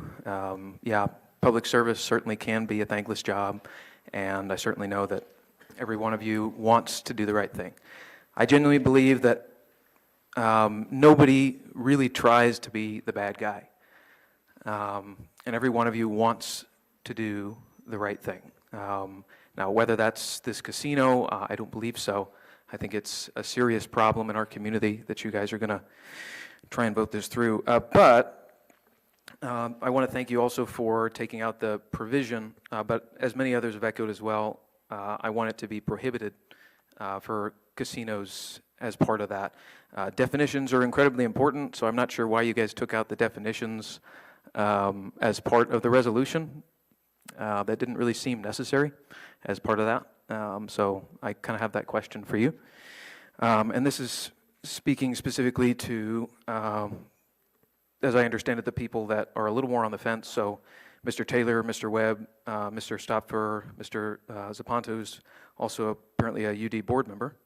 Public service certainly can be a thankless job, and I certainly know that every one of you wants to do the right thing. I genuinely believe that nobody really tries to be the bad guy, and every one of you wants to do the right thing. Now, whether that's this casino, I don't believe so. I think it's a serious problem in our community that you guys are going to try and vote this through. But I want to thank you also for taking out the provision, but as many others have echoed as well, I want it to be prohibited for casinos as part of that. Definitions are incredibly important, so I'm not sure why you guys took out the definitions as part of the resolution. That didn't really seem necessary as part of that, so I kind of have that question for you. And this is speaking specifically to, as I understand it, the people that are a little more on the fence. So Mr. Taylor, Mr. Webb, Mr. Stopfer, Mr. Zaponte, who's also apparently a UD board member,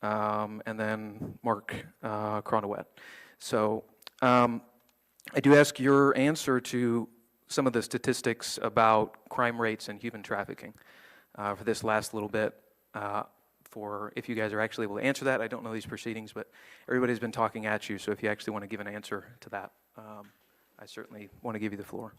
and then Mark Cronowet. So I do ask your answer to some of the statistics about crime rates and human trafficking for this last little bit. For if you guys are actually able to answer that. I don't know these proceedings, but everybody's been talking at you, so if you actually want to give an answer to that, I certainly want to give you the floor.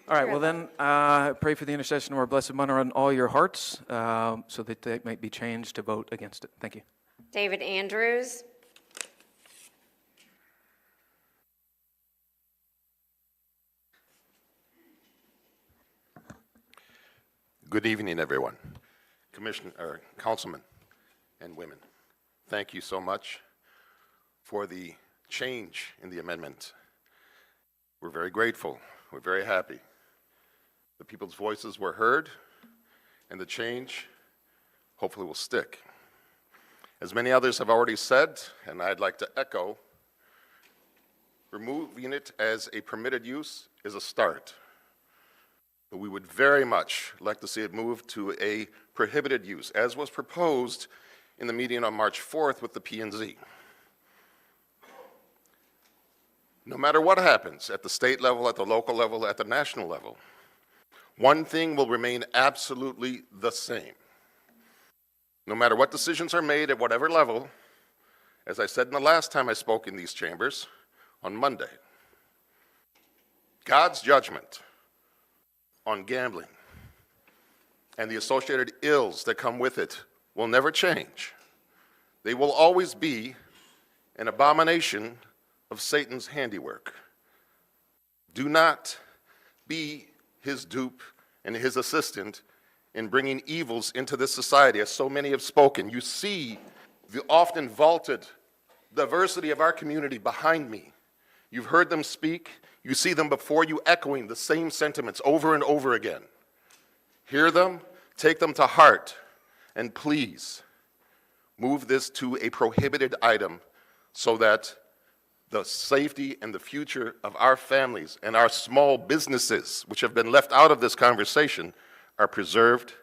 All right, well then, pray for the intercession of our Blessed Mother on all your hearts, so that they might be changed to vote against it. Thank you. David Andrews. Good evening, everyone. Councilmen and women, thank you so much for the change in the amendment. We're very grateful. We're very happy. The people's voices were heard, and the change hopefully will stick. As many others have already said, and I'd like to echo, removing it as a permitted use is a start. But we would very much like to see it move to a prohibited use, as was proposed in the meeting on March 4th with the P&Z. No matter what happens at the state level, at the local level, at the national level, one thing will remain absolutely the same. No matter what decisions are made at whatever level, as I said in the last time I spoke in these chambers on Monday, God's judgment on gambling and the associated ills that come with it will never change. They will always be an abomination of Satan's handiwork. Do not be his dupe and his assistant in bringing evils into this society, as so many have spoken. You see the often vaulted diversity of our community behind me. You've heard them speak. You see them before you echoing the same sentiments over and over again. Hear them, take them to heart, and please move this to a prohibited item so that the safety and the future of our families and our small businesses, which have been left out of this conversation, are preserved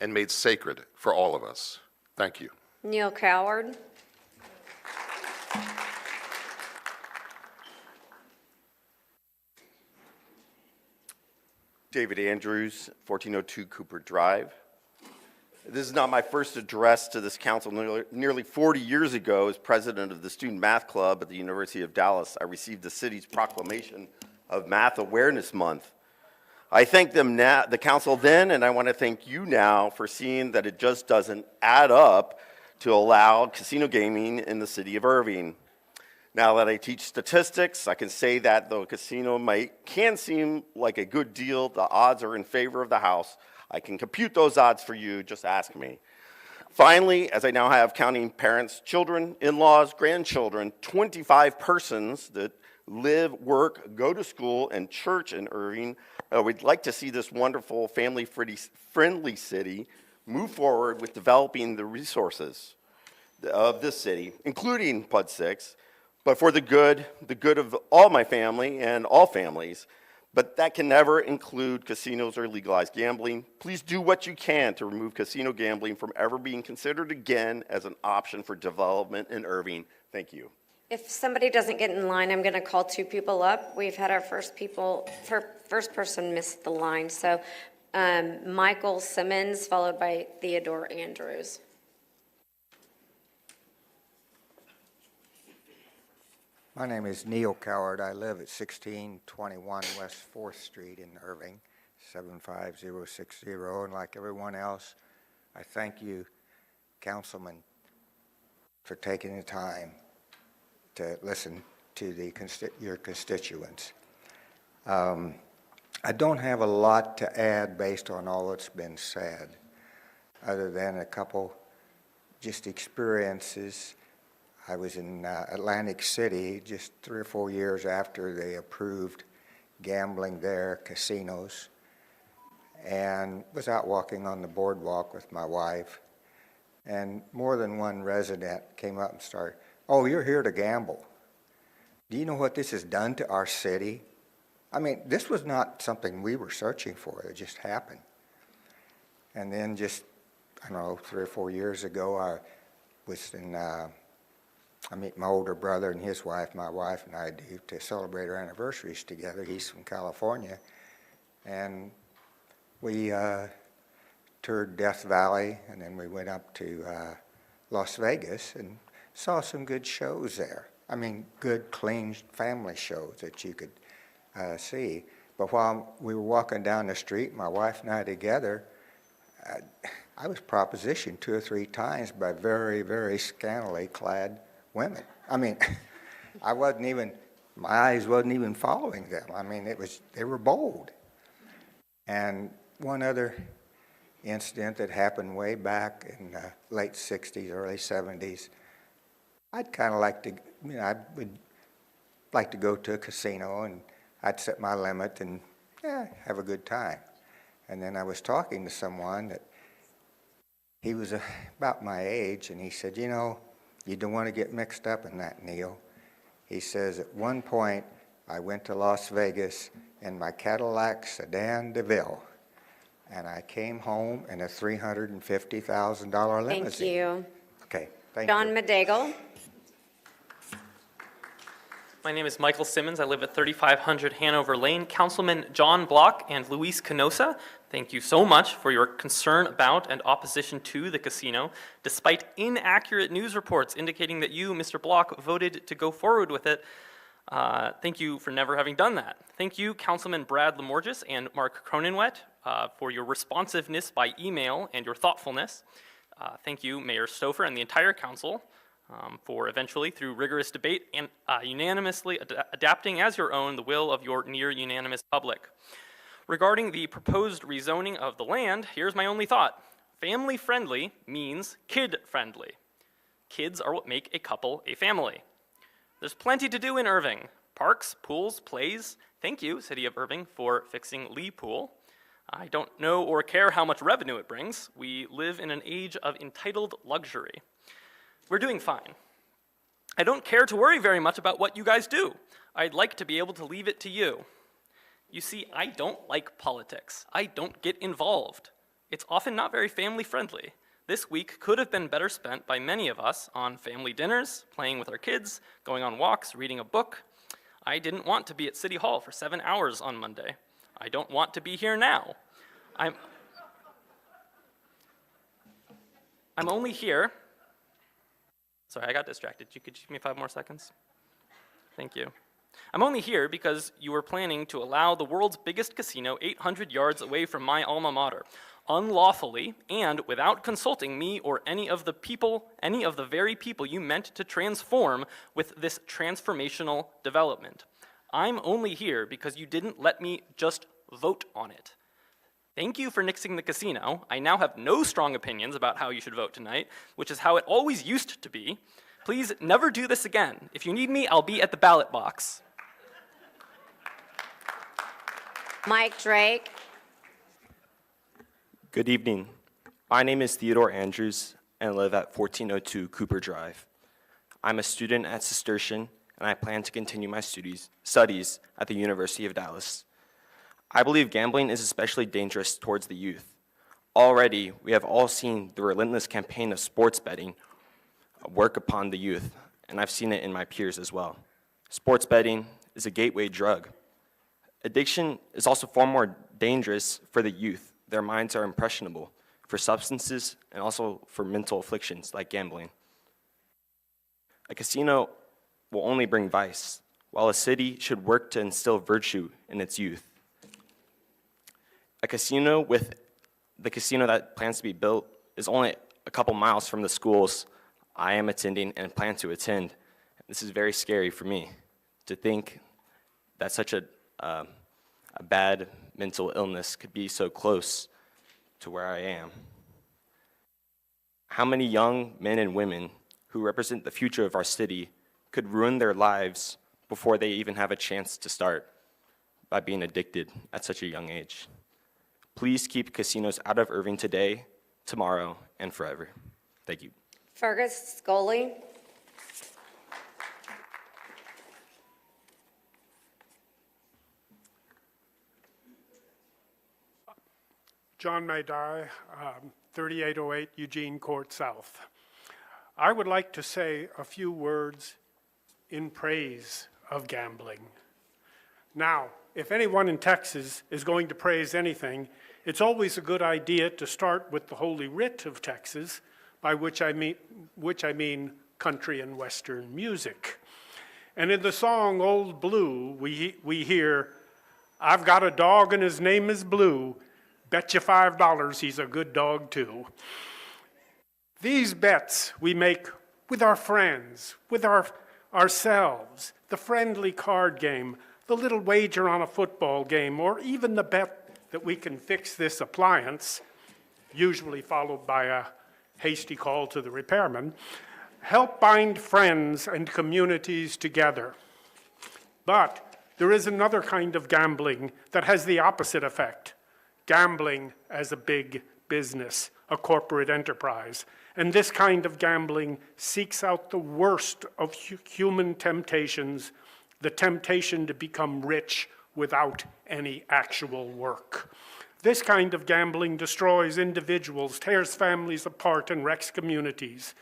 and made sacred for all of us. Thank you. Neil Coward. David Andrews, 1402 Cooper Drive. This is not my first address to this council. Nearly 40 years ago, as president of the Student Math Club at the University of Dallas, I received the city's proclamation of Math Awareness Month. I thank them now, the council then, and I want to thank you now for seeing that it just doesn't add up to allow casino gaming in the city of Irving. Now that I teach statistics, I can say that though a casino can seem like a good deal, the odds are in favor of the house. I can compute those odds for you, just ask me. Finally, as I now have counting parents, children, in-laws, grandchildren, 25 persons that live, work, go to school, and church in Irving, we'd like to see this wonderful family-friendly city move forward with developing the resources of this city, including PUD 6, but for the good of all my family and all families. But that can never include casinos or legalized gambling. Please do what you can to remove casino gambling from ever being considered again as an option for development in Irving. Thank you. If somebody doesn't get in line, I'm going to call two people up. We've had our first person miss the line. So Michael Simmons, followed by Theodore Andrews. My name is Neil Coward. I live at 1621 West 4th Street in Irving, 75060. And like everyone else, I thank you, councilman, for taking the time to listen to your constituents. I don't have a lot to add based on all that's been said, other than a couple just experiences. I was in Atlantic City just 3 or 4 years after they approved gambling there, casinos, and was out walking on the boardwalk with my wife, and more than one resident came up and started, "Oh, you're here to gamble. Do you know what this has done to our city?" I mean, this was not something we were searching for. It just happened. And then just, I don't know, 3 or 4 years ago, I was in I meet my older brother and his wife, my wife and I do, to celebrate our anniversaries together. He's from California. And we toured Death Valley, and then we went up to Las Vegas and saw some good shows there. I mean, good, clean family shows that you could see. But while we were walking down the street, my wife and I together, I was propositioned 2 or 3 times by very, very scantily clad women. I mean, my eyes wasn't even following them. I mean, they were bold. And one other incident that happened way back in the late 60s, early 70s, I'd kind of like to, I would like to go to a casino and I'd set my limit and have a good time. And then I was talking to someone that he was about my age, and he said, "You know, you don't want to get mixed up in that, Neil." He says, "At one point, I went to Las Vegas in my Cadillac sedan DeVille, and I came home in a $350,000 limousine." Thank you. Okay, thank John you. Madaigle. My name is Michael Simmons. I live at 3500 Hanover Lane. Councilman John Block and Luis Canosa, thank you so much for your concern about and opposition to the casino, despite inaccurate news reports indicating that you, Mr. Block, voted to go forward with it. Thank you for never having done that. Thank you, Councilman Brad Lamorgis and Mark Cronenwet, for your responsiveness by email and your thoughtfulness. Thank you, Mayor Stouffer and the entire council, for eventually, through rigorous debate and unanimously adapting as your own the will of your near-unanimous public. Regarding the proposed rezoning of the land, here's my only thought. Family-friendly means kid-friendly. Kids are what make a couple a family. There's plenty to do in Irving. Parks, pools, plays. Thank you, City of Irving, for fixing Lee Pool. I don't know or care how much revenue it brings. We live in an age of entitled luxury. We're doing fine. I don't care to worry very much about what you guys do. I'd like to be able to leave it to you. You see, I don't like politics. I don't get involved. It's often not very family-friendly. This week could have been better spent by many of us on family dinners, playing with our kids, going on walks, reading a book. I didn't want to be at City Hall for 7 hours on Monday. I don't want to be here now. I'm only here. Sorry, I got distracted. Could you give me 5 more seconds? Thank you. I'm only here because you were planning to allow the world's biggest casino 800 yards away from my alma mater, unlawfully and without consulting me or any of the very people you meant to transform with this transformational development. I'm only here because you didn't let me just vote on it. Thank you for nixing the casino. I now have no strong opinions about how you should vote tonight, which is how it always used to be. Please never do this again. If you need me, I'll be at the ballot box. Mike Drake. Good evening. My name is Theodore Andrews and I live at 1402 Cooper Drive. I'm a student at Cistercian and I plan to continue my studies at the University of Dallas. I believe gambling is especially dangerous towards the youth. Already, we have all seen the relentless campaign of sports betting work upon the youth, and I've seen it in my peers as well. Sports betting is a gateway drug. Addiction is also far more dangerous for the youth. Their minds are impressionable for substances and also for mental afflictions like gambling. A casino will only bring vice, while a city should work to instill virtue in its youth. The casino that plans to be built is only a couple miles from the schools I am attending and plan to attend. This is very scary for me to think that such a bad mental illness could be so close to where I am. How many young men and women who represent the future of our city could ruin their lives before they even have a chance to start by being addicted at such a young age? Please keep casinos out of Irving today, tomorrow, and forever. Thank you. Fergus Scully. John Maydai, 3808 Eugene Court South. I would like to say a few words in praise of gambling. Now, if anyone in Texas is going to praise anything, it's always a good idea to start with the Holy Writ of Texas, by which I mean country and Western music. And in the song Old Blue, we hear, "I've got a dog and his name is Blue. Bet you $5 he's a good dog too." These bets we make with our friends, with ourselves, the friendly card game, the little wager on a football game, or even the bet that we can fix this appliance, usually followed by a hasty call to the repairman, help bind friends and communities together. But there is another kind of gambling that has the opposite effect. Gambling as a big business, a corporate enterprise. And this kind of gambling seeks out the worst of human temptations, the temptation to become rich without any actual work. This kind of gambling destroys individuals, tears families apart, and wrecks communities.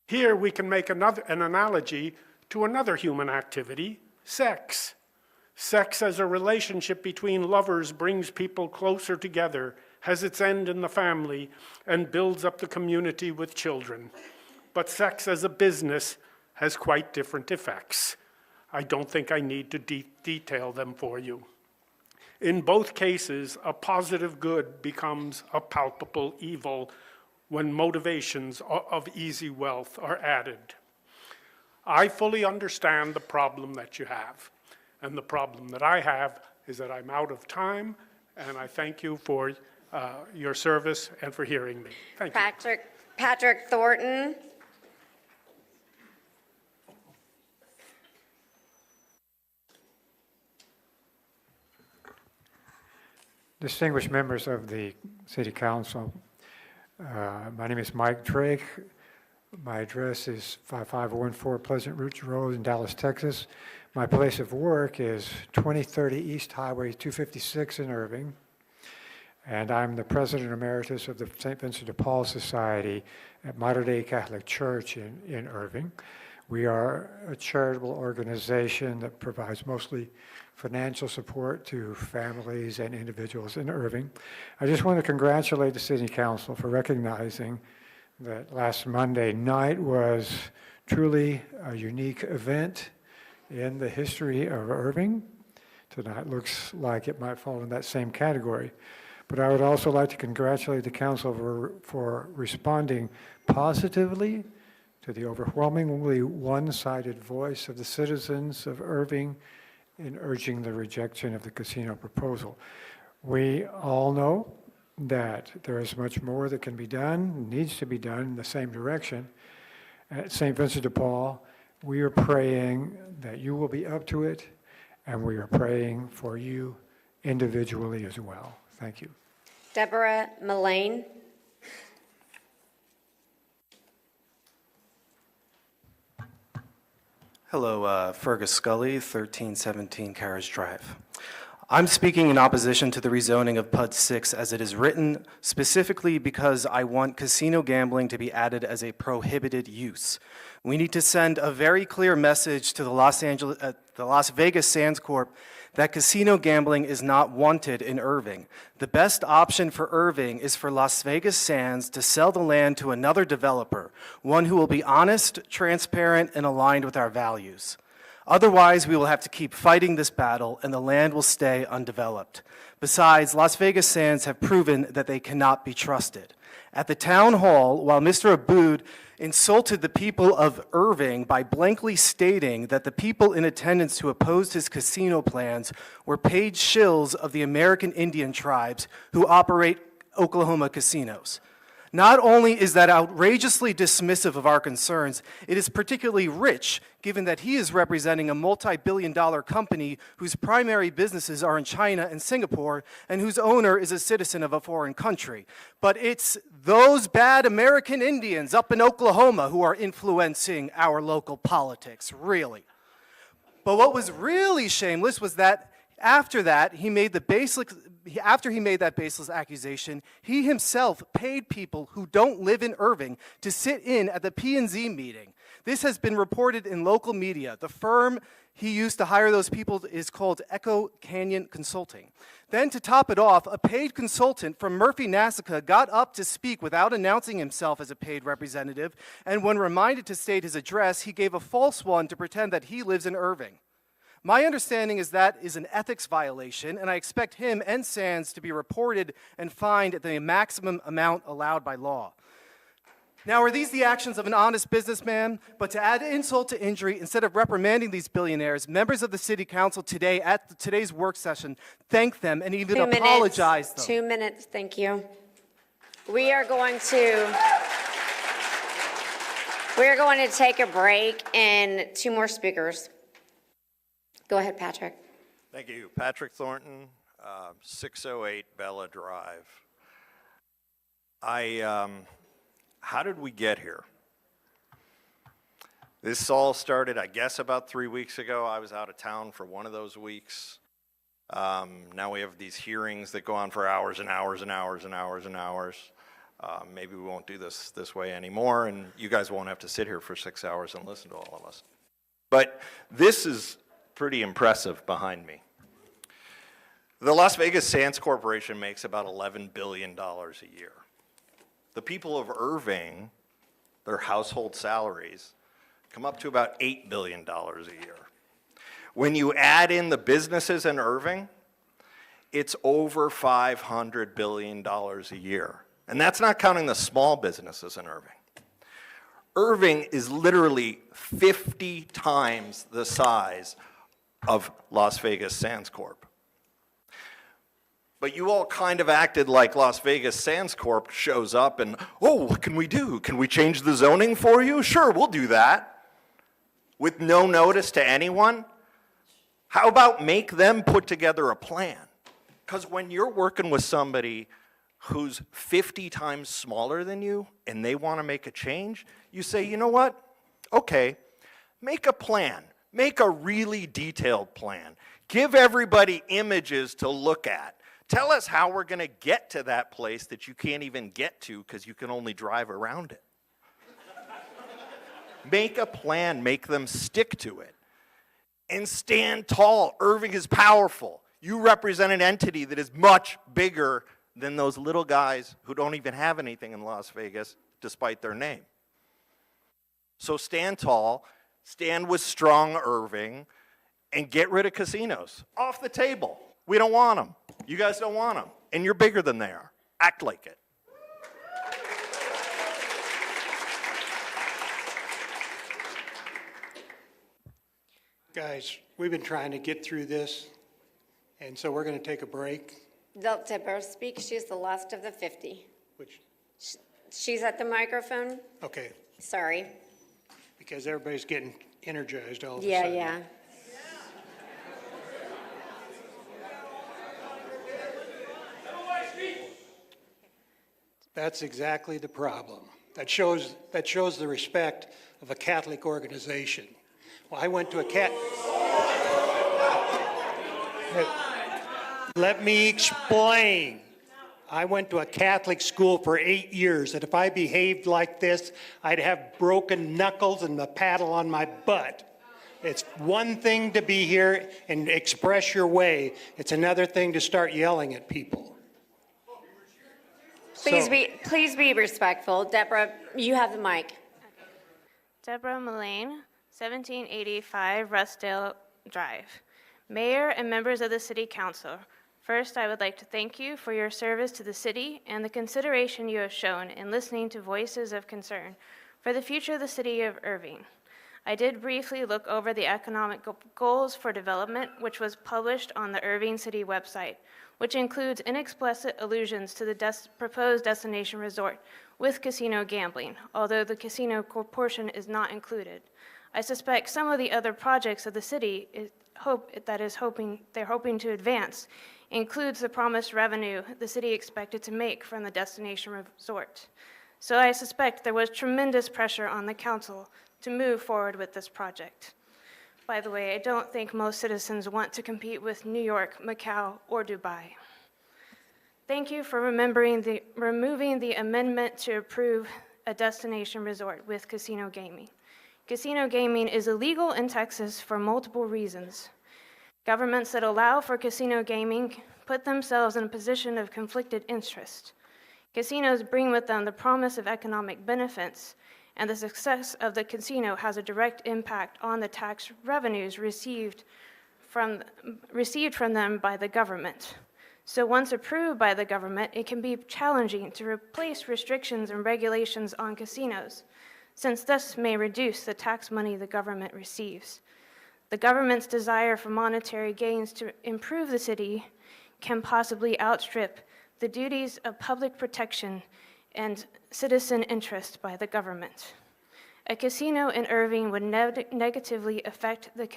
Here we can make an analogy to another human activity, sex. Sex as a relationship between lovers brings people closer together, has its end in the family, and builds up the community with children. But sex as a business has quite different effects. I don't think I need to detail them for you. In both cases, a positive good becomes a palpable evil when motivations of easy wealth are added. I fully understand the problem that you have. And the problem that I have is that I'm out of time, and I thank you for your service and for hearing me. Thank you. Patrick Thornton. Distinguished members of the City Council, my name is Mike Drake. My address is 5514 Pleasant Ridge Road in Dallas, Texas. My place of work is 2030 East Highway 256 in Irving. And I'm the President Emeritus of the St. Vincent de Paul Society at Mater Dei Catholic Church in Irving. We are a charitable organization that provides mostly financial support to families and individuals in Irving. I just want to congratulate the City Council for recognizing that last Monday night was truly a unique event in the history of Irving. Tonight looks like it might fall in that same category. But I would also like to congratulate the council for responding positively to the overwhelmingly one-sided voice of the citizens of Irving in urging the rejection of the casino proposal. We all know that there is much more that can be done, needs to be done in the same direction. At St. Vincent de Paul, we are praying that you will be up to it, and we are praying for you individually as well. Thank you. Deborah Mullane. Hello, Fergus Scully, 1317 Carriage Drive. I'm speaking in opposition to the rezoning of PUD 6 as it is written, specifically because I want casino gambling to be added as a prohibited use. We need to send a very clear message to the Las Vegas Sands Corp that casino gambling is not wanted in Irving. The best option for Irving is for Las Vegas Sands to sell the land to another developer, one who will be honest, transparent, and aligned with our values. Otherwise, we will have to keep fighting this battle and the land will stay undeveloped. Besides, Las Vegas Sands have proven that they cannot be trusted. At the town hall, while Mr. Aboud insulted the people of Irving by blankly stating that the people in attendance who opposed his casino plans were paid shills of the American Indian tribes who operate Oklahoma casinos. Not only is that outrageously dismissive of our concerns, it is particularly rich, given that he is representing a multi-billion-dollar company whose primary businesses are in China and Singapore, and whose owner is a citizen of a foreign country. But it's those bad American Indians up in Oklahoma who are influencing our local politics, really. But what was really shameless was that after he made that baseless accusation, he himself paid people who don't live in Irving to sit in at the P&Z meeting. This has been reported in local media. The firm he used to hire those people is called Echo Canyon Consulting. Then to top it off, a paid consultant from Murphy Nasica got up to speak without announcing himself as a paid representative, and when reminded to state his address, he gave a false one to pretend that he lives in Irving. My understanding is that is an ethics violation, and I expect him and Sands to be reported and fined at the maximum amount allowed by law. Now, are these the actions of an honest businessman? But to add insult to injury, instead of reprimanding these billionaires, members of the City Council today at today's work session thanked them and even apologized them. 2 minutes, thank you. We are going to take a break and 2 more speakers. Go ahead, Patrick. Thank you. Patrick Thornton, 608 Bella Drive. How did we get here? This all started, I guess, about 3 weeks ago. I was out of town for one of those weeks. Now we have these hearings that go on for hours and hours and hours and hours and hours. Maybe we won't do this way anymore, and you guys won't have to sit here for 6 hours and listen to all of us. But this is pretty impressive behind me. The Las Vegas Sands Corporation makes about $11 billion a year. The people of Irving, their household salaries, come up to about $8 billion a year. When you add in the businesses in Irving, it's over $500 billion a year. And that's not counting the small businesses in Irving. Irving is literally 50 times the size of Las Vegas Sands Corp. But you all kind of acted like Las Vegas Sands Corp shows up and, oh, what can we do? Can we change the zoning for you? Sure, we'll do that. With no notice to anyone? How about make them put together a plan? Because when you're working with somebody who's 50 times smaller than you and they want to make a change, you say, you know what? Okay, make a plan. Make a really detailed plan. Give everybody images to look at. Tell us how we're going to get to that place that you can't even get to because you can only drive around it. Make a plan, make them stick to it. And stand tall. Irving is powerful. You represent an entity that is much bigger than those little guys who don't even have anything in Las Vegas, despite their name. So stand tall, stand with strong Irving, and get rid of casinos. Off the table. We don't want them. You guys don't want them. And you're bigger than they are. Act like it. Guys, we've been trying to get through this, and so we're going to take a break. Don't let her speak. She's the last of the 50. Which? She's at the microphone. Okay, Sorry. because everybody's getting energized all of a Yeah, sudden. yeah. That's exactly the problem. That shows the respect of a Catholic organization. Well, I went to a Let me explain. I went to a Catholic school for 8 years, and if I behaved like this, I'd have broken knuckles and the paddle on my butt. It's one thing to be here and express your way. It's another thing to start yelling at people. Please be respectful. Deborah, you have the mic. Deborah Mullane, 1785 Rustdale Drive. Mayor and members of the City Council, first I would like to thank you for your service to the city and the consideration you have shown in listening to voices of concern for the future of the city of Irving. I did briefly look over the economic goals for development, which was published on the Irving City website, which includes inexplicit allusions to the proposed destination resort with casino gambling, although the casino portion is not included. I suspect some of the other projects of the city they're hoping to advance includes the promised revenue the city expected to make from the destination resort. So I suspect there was tremendous pressure on the council to move forward with this project. By the way, I don't think most citizens want to compete with New York, Macau, or Dubai. Thank you for removing the amendment to approve a destination resort with casino gaming. Casino gaming is illegal in Texas for multiple reasons. Governments that allow for casino gaming put themselves in a position of conflicted interest. Casinos bring with them the promise of economic benefits, and the success of the casino has a direct impact on the tax revenues received from them by the government. So once approved by the government, it can be challenging to replace restrictions and regulations on casinos, since this may reduce the tax money the government receives. The government's desire for monetary gains to improve the city can possibly outstrip the duties of public protection and citizen interest by the government. A casino in Irving would negatively affect the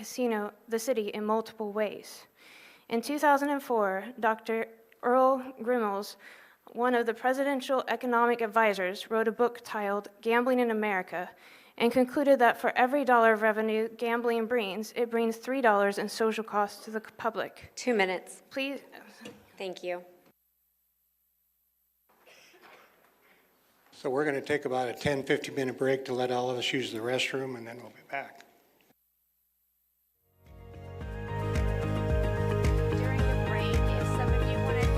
city in multiple ways. In 2004, Dr. Earl Grimmels, one of the presidential economic advisors, wrote a book titled Gambling in America and concluded that for every dollar of revenue gambling brings, it brings $3 in social costs to the public. 2 minutes. Please. Thank you. So we're going to take about a 10, 15-minute break to let all of us use the restroom, and then we'll be back. During the break, if some of you wanted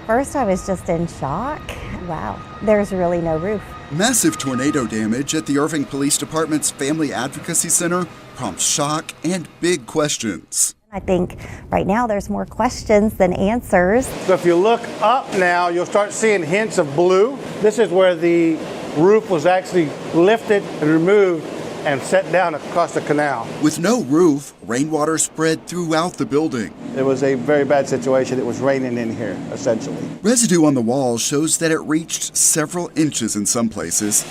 First, I was just in shock. Wow, there's really no roof. Massive tornado damage at the Irving Police Department's Family Advocacy Center prompts shock and big questions. I think right now there's more questions than answers. So if you look up now, you'll start seeing hints of blue. This is where the roof was actually lifted and removed and set down across the canal. With no roof, rainwater spread throughout the building. It was a very bad situation. It was raining in here, essentially. Residue on the walls shows that it reached several inches in some places.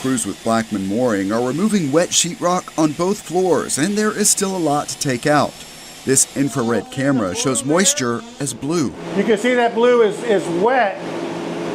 Crews with Blackman Mooring are removing wet sheetrock on both floors, and there is still a lot to take out. This infrared camera shows moisture as blue. You can see that blue is wet,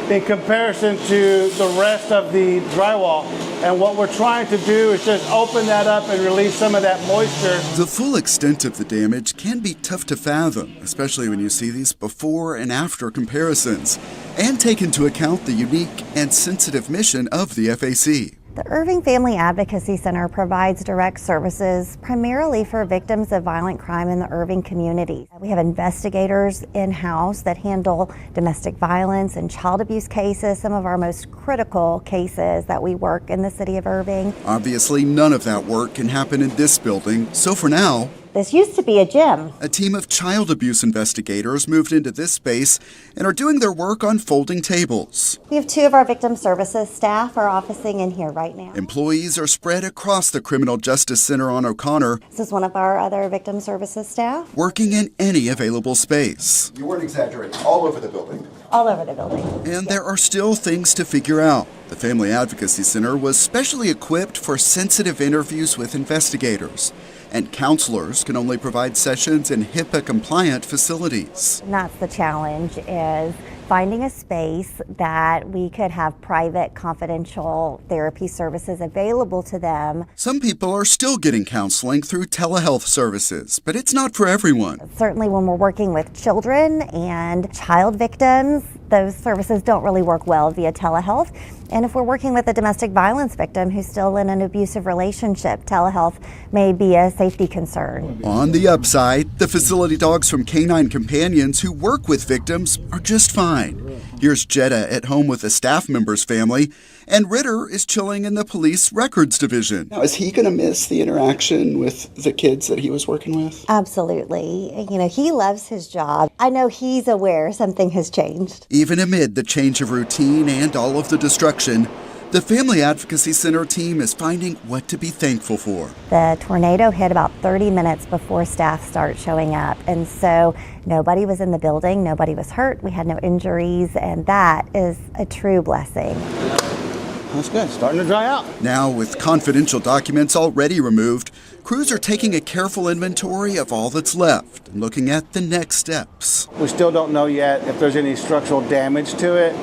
in comparison to the rest of the drywall. And what we're trying to do is just open that up and release some of that moisture. The full extent of the damage can be tough to fathom, especially when you see these before and after comparisons, and take into account the unique and sensitive mission of the FAC. The Irving Family Advocacy Center provides direct services primarily for victims of violent crime in the Irving community. We have investigators in-house that handle domestic violence and child abuse cases, some of our most critical cases that we work in the city of Irving. Obviously, none of that work can happen in this building, so for now, this used to be a gym. A team of child abuse investigators moved into this space and are doing their work on folding tables. We have 2 of our victim services staff are officing in here right now. Employees are spread across the Criminal Justice Center on O'Connor. This is one of our other victim services staff. Working in any available space. You weren't exaggerating, all over the building. All over the building. And there are still things to figure out. The Family Advocacy Center was specially equipped for sensitive interviews with investigators. And counselors can only provide sessions in HIPAA-compliant facilities. And that's the challenge, is finding a space that we could have private, confidential therapy services available to them. Some people are still getting counseling through telehealth services, but it's not for everyone. Certainly when we're working with children and child victims, those services don't really work well via telehealth. And if we're working with a domestic violence victim who's still in an abusive relationship, telehealth may be a safety concern. On the upside, the facility dogs from Canine Companions who work with victims are just fine. Here's Jetta at home with a staff member's family, and Ritter is chilling in the police records division. Now, is he going to miss the interaction with the kids that he was working with? Absolutely. You know, he loves his job. I know he's aware something has changed. Even amid the change of routine and all of the destruction, the Family Advocacy Center team is finding what to be thankful for. The tornado hit about 30 minutes before staff started showing up, and so nobody was in the building, nobody was hurt, we had no injuries, and that is a true blessing. That's good, starting to dry out. Now, with confidential documents already removed, crews are taking a careful inventory of all that's left and looking at the next steps. We still don't know yet if there's any structural damage to it.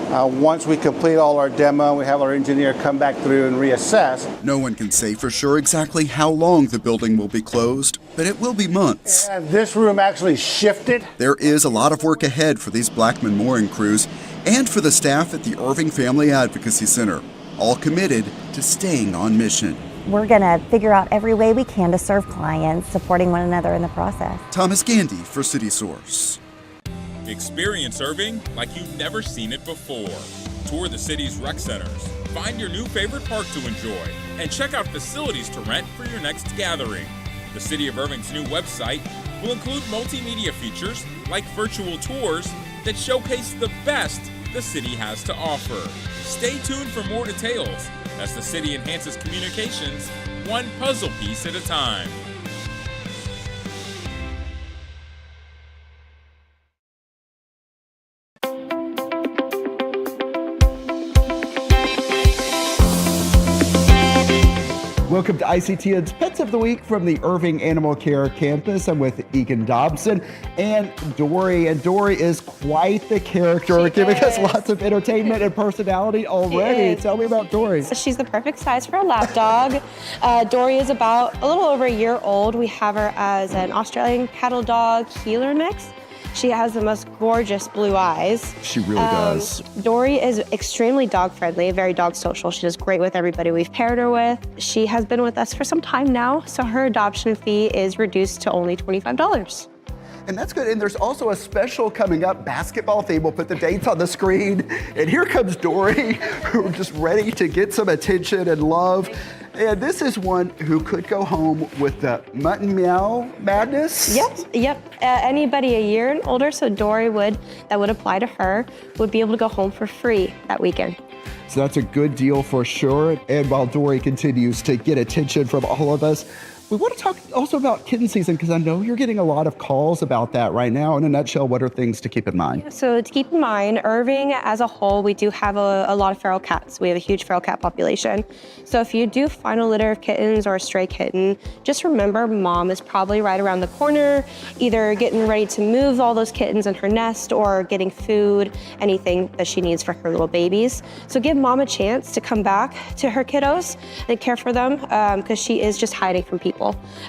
Once we complete all our demo, we have our engineer come back through and reassess. No one can say for sure exactly how long the building will be closed, but it will be months. And this room actually shifted. There is a lot of work ahead for these Blackman mooring crews and for the staff at the Irving Family Advocacy Center, all committed to staying on mission. We're going to figure out every way we can to serve clients, supporting one another in the process. Thomas Gandy for City Source. Experience Irving like you've never seen it before. Tour the city's rec centers, find your new favorite park to enjoy, and check out facilities to rent for your next gathering. The City of Irving's new website will include multimedia features like virtual tours that showcase the best the city has to offer. Stay tuned for more details as the city enhances communications one puzzle piece at a time. Welcome to ICTN's Pets of the Week from the Irving Animal Care Campus. I'm with Egan Dobson and Dory. And Dory is quite the character, giving us lots of entertainment and personality already. Tell me about Dory. She's the perfect size for a lap dog. Dory is about a little over a year old. We have her as an Australian cattle dog healer mix. She has the most gorgeous blue eyes. She really does. Dory is extremely dog friendly, very dog social. She does great with everybody we've paired her with. She has been with us for some time now, so her adoption fee is reduced to only $25. And that's good. And there's also a special coming up, basketball theme. We'll put the dates on the screen. And here comes Dory, who's just ready to get some attention and love. And this is one who could go home with the mutton meow madness. Yep. Anybody a year and older, so Dory that would apply to her, would be able to go home for free that weekend. So that's a good deal for sure. And while Dory continues to get attention from all of us, We want to talk also about kitten season because I know you're getting a lot of calls about that right now. In a nutshell, what are things to keep in mind? So to keep in mind, Irving as a whole, we do have a lot of feral cats. We have a huge feral cat population. So if you do find a litter of kittens or a stray kitten, just remember mom is probably right around the corner, either getting ready to move all those kittens in her nest or getting food, anything that she needs for her little babies. So give mom a chance to come back to her kiddos and care for them because she is just hiding from people.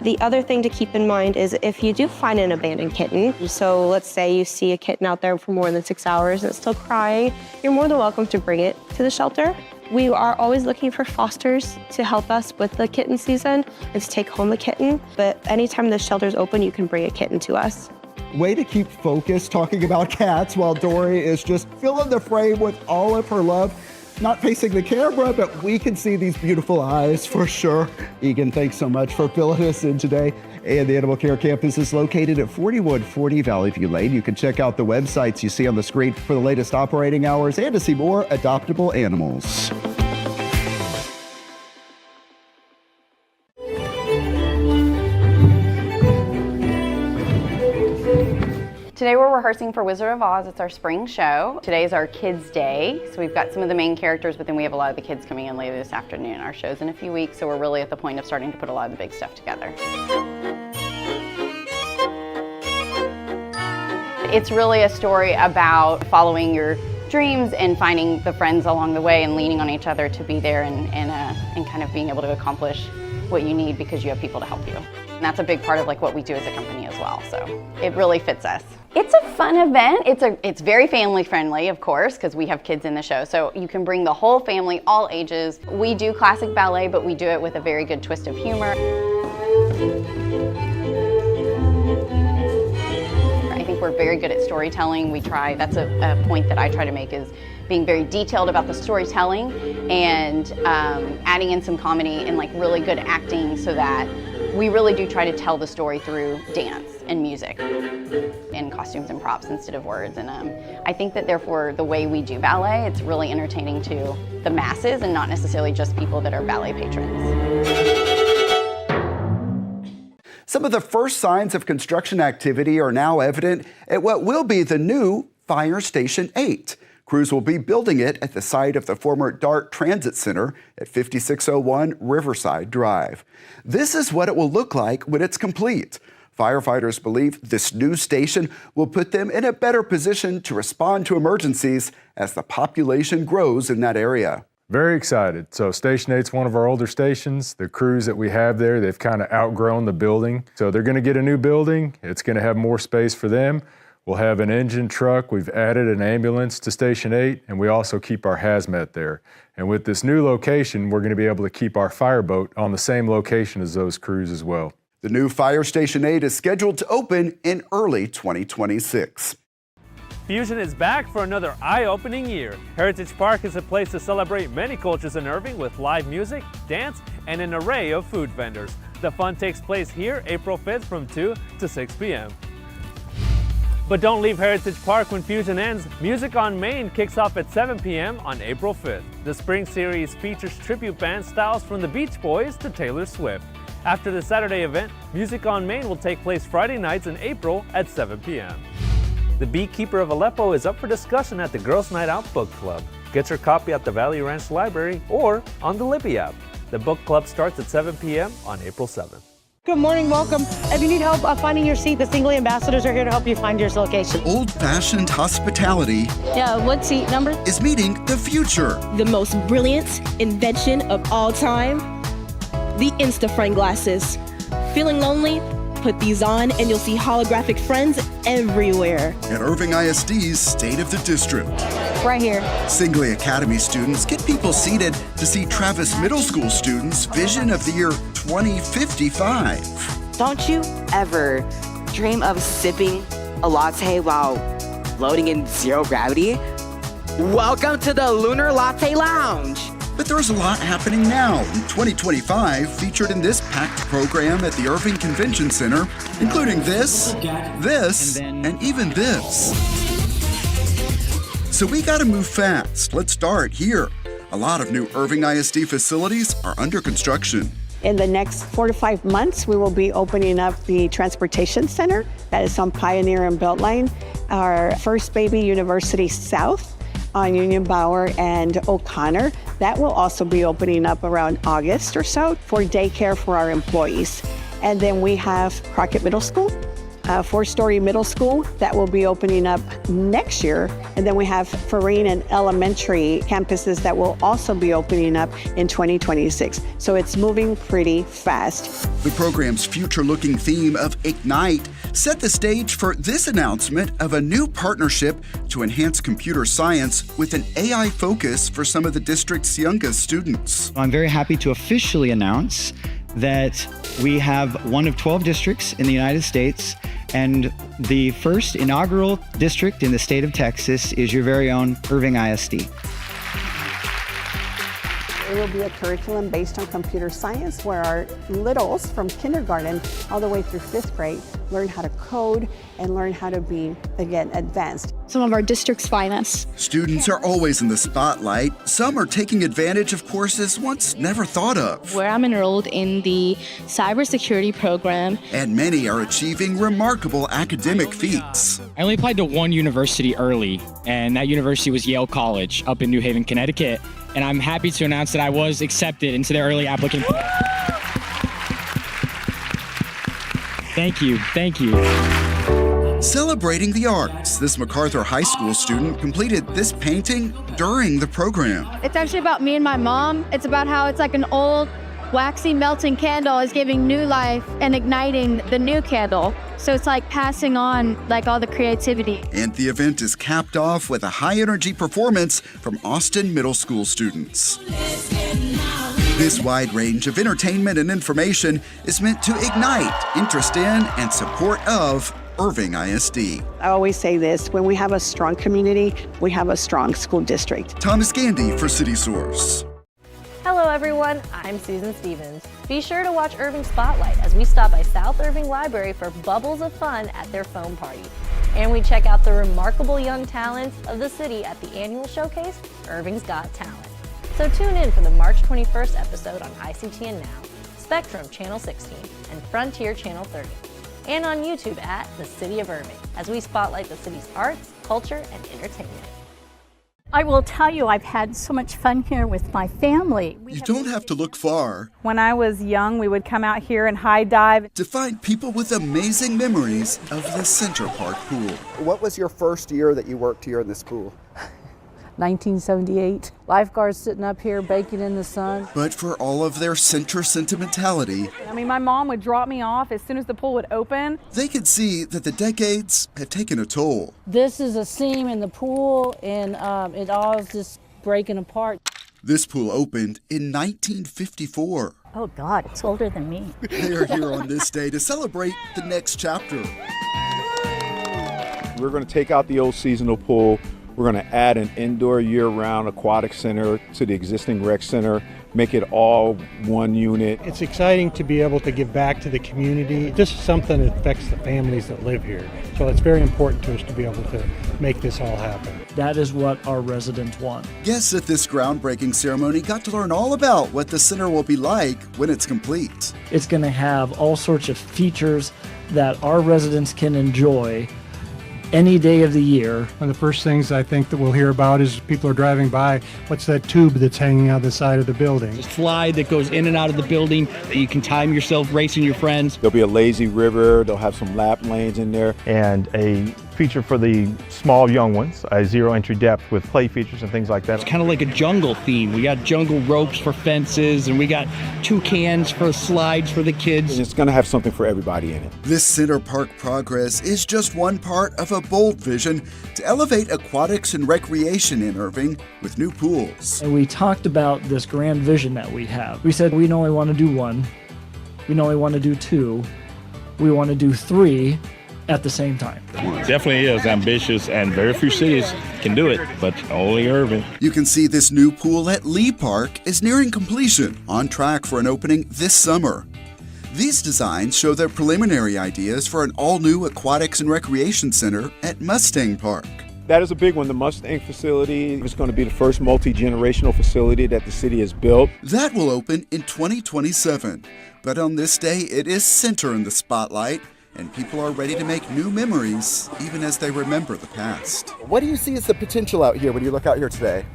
The other thing to keep in mind is if you do find an abandoned kitten, so let's say you see a kitten out there for more than 6 hours and it's still crying, you're more than welcome to bring it to the shelter. We are always looking for fosters to help us with the kitten season and to take home the kitten, but anytime the shelter's open, you can bring a kitten to us. Way to keep focused talking about cats while Dory is just filling the frame with all of her love. Not facing the camera, but we can see these beautiful eyes for sure. Egan, thanks so much for filling us in today. And the Animal Care Campus is located at 4140 Valley View Lane. You can check out the websites you see on the screen for the latest operating hours and to see more adoptable animals. Today we're rehearsing for Wizard of Oz. It's our spring show. Today is our Kids' Day, so we've got some of the main characters, but then we have a lot of the kids coming in later this afternoon. Our show's in a few weeks, so we're really at the point of starting to put a lot of the big stuff together. It's really a story about following your dreams and finding the friends along the way and leaning on each other to be there and kind of being able to accomplish what you need because you have people to help you. And that's a big part of like what we do as a company as well, so it really fits us. It's a fun event. It's very family friendly, of course, because we have kids in the show, so you can bring the whole family, all ages. We do classic ballet, but we do it with a very good twist of humor. I think we're very good at storytelling. We try, that's a point that I try to make, is being very detailed about the storytelling and adding in some comedy and like really good acting so that we really do try to tell the story through dance and music and costumes and props instead of words. And I think that therefore the way we do ballet, it's really entertaining to the masses and not necessarily just people that are ballet patrons. Some of the first signs of construction activity are now evident at what will be the new Fire Station 8. Crews will be building it at the site of the former DART Transit Center at 5601 Riverside Drive. This is what it will look like when it's complete. Firefighters believe this new station will put them in a better position to respond to emergencies as the population grows in that area. Very excited. So Station 8's one of our older stations. The crews that we have there, they've kind of outgrown the building. So they're going to get a new building. It's going to have more space for them. We'll have an engine truck. We've added an ambulance to Station 8, and we also keep our hazmat there. And with this new location, we're going to be able to keep our fireboat on the same location as those crews as well. The new Fire Station 8 is scheduled to open in early 2026. Fusion is back for another eye-opening year. Heritage Park is a place to celebrate many cultures in Irving with live music, dance, and an array of food vendors. The fun takes place here April 5th from 2 to 6 p.m. But don't leave Heritage Park when Fusion ends. Music on Main kicks off at 7 p.m. on April 5th. The spring series features tribute band styles from the Beach Boys to Taylor Swift. After the Saturday event, Music on Main will take place Friday nights in April at 7 p.m. The Beekeeper of Aleppo is up for discussion at the Girls Night Out Book Club. Get your copy at the Valley Ranch Library or on the Libby app. The book club starts at 7 p.m. on April 7th. Good morning, welcome. If you need help finding your seat, the Singly Ambassadors are here to help you find your location. Old-fashioned hospitality Yeah, what seat number? is meeting the future. The most brilliant invention of all time, the InstaFriend glasses. Feeling lonely? Put these on and you'll see holographic friends everywhere. At Irving ISD's State of the District. Right here. Singley Academy students get people seated to see Travis Middle School students' vision of the year 2055. Don't you ever dream of sipping a latte while floating in zero gravity? Welcome to the Lunar Latte Lounge. But there's a lot happening now in 2025 featured in this packed program at the Irving Convention Center, including this, and even this. So we gotta move fast. Let's start here. A lot of new Irving ISD facilities are under construction. In the next 4 to 5 months, we will be opening up the Transportation Center that is on Pioneer and Beltline, our First Baby University South on Union Bower and O'Connor. That will also be opening up around August or so for daycare for our employees. And then we have Crockett Middle School, a 4-story middle school that will be opening up next year. And then we have Farine and Elementary campuses that will also be opening up in 2026. So it's moving pretty fast. The program's future-looking theme of Ignite set the stage for this announcement of a new partnership to enhance computer science with an AI focus for some of the district's youngest students. I'm very happy to officially announce that we have one of 12 districts in the United States, and the first inaugural district in the state of Texas is your very own Irving ISD. It will be a curriculum based on computer science where our littles from kindergarten all the way through 5th grade learn how to code and learn how to be, again, advanced. Some of our district's finest. Students are always in the spotlight. Some are taking advantage of courses once never thought of. Where I'm enrolled in the cybersecurity program. And many are achieving remarkable academic feats. I only applied to one university early, and that university was Yale College up in New Haven, Connecticut. And I'm happy to announce that I was accepted into the early applicant. Thank you, thank you. Celebrating the arts, this MacArthur High School student completed this painting during the program. It's actually about me and my mom. It's about how it's like an old waxy melting candle is giving new life and igniting the new candle. So it's like passing on like all the creativity. And the event is capped off with a high-energy performance from Austin Middle School students. This wide range of entertainment and information is meant to ignite interest in and support of Irving ISD. I always say this, when we have a strong community, we have a strong school district. Thomas Gandy for City Source. Hello everyone, I'm Susan Stevens. Be sure to watch Irving Spotlight as we stop by South Irving Library for bubbles of fun at their foam party. And we check out the remarkable young talents of the city at the annual showcase, Irving's Got Talent. So tune in for the March 21st episode on ICTN Now, Spectrum Channel 16, and Frontier Channel 30. And on YouTube at The City of Irving as we spotlight the city's arts, culture, and entertainment. I will tell you, I've had so much fun here with my family. You don't have to look far. When I was young, we would come out here and high dive. To find people with amazing memories of the Center Park pool. What was your first year that you worked here in this pool? 1978. Lifeguards sitting up here baking in the sun. But for all of their center sentimentality, I mean, my mom would drop me off as soon as the pool would open. They could see that the decades had taken a toll. This is a seam in the pool, and it all is just breaking apart. This pool opened in 1954. Oh God, it's older than me. They are here on this day to celebrate the next chapter. We're going to take out the old seasonal pool. We're going to add an indoor year-round aquatic center to the existing rec center, make it all one unit. It's exciting to be able to give back to the community. This is something that affects the families that live here. So it's very important to us to be able to make this all happen. That is what our residents want. Guests at this groundbreaking ceremony got to learn all about what the center will be like when it's complete. It's going to have all sorts of features that our residents can enjoy any day of the year. One of the first things I think that we'll hear about is people are driving by, what's that tube that's hanging out the side of the building? A slide that goes in and out of the building that you can time yourself racing your friends. There'll be a lazy river, they'll have some lap lanes in there. And a feature for the small young ones, a zero entry depth with play features and things like that. It's kind of like a jungle theme. We got jungle ropes for fences, and we got toucans for slides for the kids. And it's going to have something for everybody in it. This Center Park progress is just one part of a bold vision to elevate aquatics and recreation in Irving with new pools. And we talked about this grand vision that we have. We said we don't only want to do one, we don't only want to do two, we want to do three at the same time. Definitely is ambitious, and very few cities can do it, but only Irving. You can see this new pool at Lee Park is nearing completion, on track for an opening this summer. These designs show their preliminary ideas for an all-new aquatics and recreation center at Mustang Park. That is a big one. The Mustang facility is going to be the first multi-generational facility that the city has built. That will open in 2027. But on this day, it is center in the spotlight, and people are ready to make new memories, even as they remember the past. What do you see as the potential out here when you look out here today?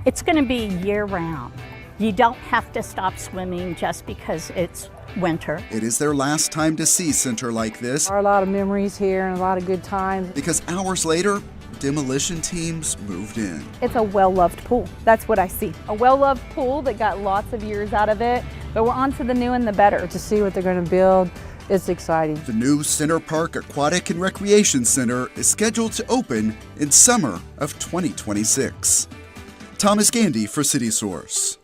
It's going to be year-round. You don't have to stop swimming just because it's winter. It is their last time to see center like this. There are a lot of memories here and a lot of good times. Because hours later, demolition teams moved in. It's a well-loved pool. That's what I see. A well-loved pool that got lots of years out of it, but we're on to the new and the better. To see what they're going to build, it's exciting. The new Center Park Aquatic and Recreation Center is scheduled to open in summer of 2026. Thomas Gandy for City Source.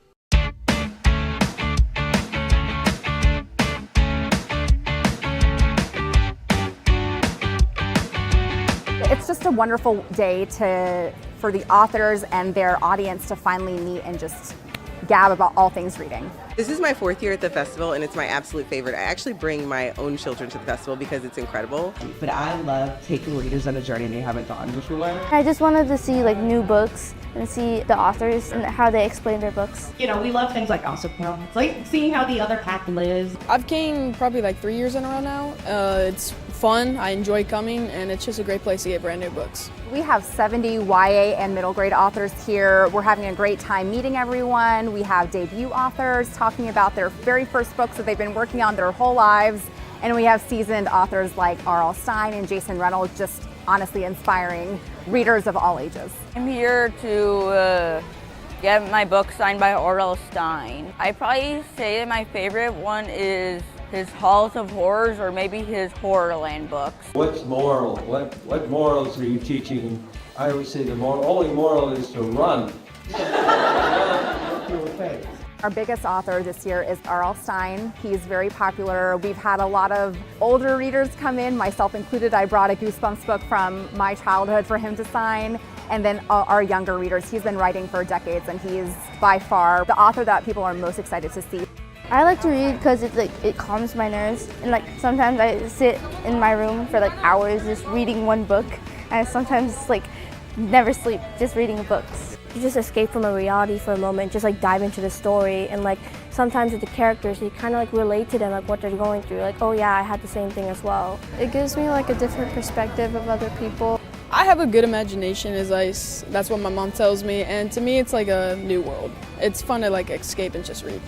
It's just a wonderful day for the authors and their audience to finally meet and just gab about all things reading. This is my 4th year at the festival, and it's my absolute favorite. I actually bring my own children to the festival because it's incredible. But I love taking readers on a journey they haven't gone before. I just wanted to see like new books and see the authors and how they explain their books. You know, we love things like gossip. It's like seeing how the other pack lives. I've came probably like 3 years in a row now. It's fun, I enjoy coming, and it's just a great place to get brand new books. We have 70 YA and middle grade authors here. We're having a great time meeting everyone. We have debut authors talking about their very first books that they've been working on their whole lives. And we have seasoned authors like R.L. Stine and Jason Reynolds, just honestly inspiring readers of all ages. I'm here to get my book signed by R.L. Stine. I probably say my favorite one is his Halls of Horrors or maybe his Horrorland books. What's moral? What morals are you teaching? I always say the only moral is to run. Our biggest author this year is R.L. Stine. He's very popular. We've had a lot of older readers come in, myself included. I brought a Goosebumps book from my childhood for him to sign. And then our younger readers. He's been writing for decades, and he's by far the author that people are most excited to see. I like to read because it calms my nerves, and like sometimes I sit in my room for like hours just reading one book, and sometimes like never sleep just reading books. You just escape from a reality for a moment, just like dive into the story, and like sometimes with the characters you kind of like relate to them, like what they're going through, like oh yeah, I had the same thing as well. It gives me like a different perspective of other people. I have a good imagination, that's what my mom tells me, and to me it's like a new world. It's fun to like escape and just read.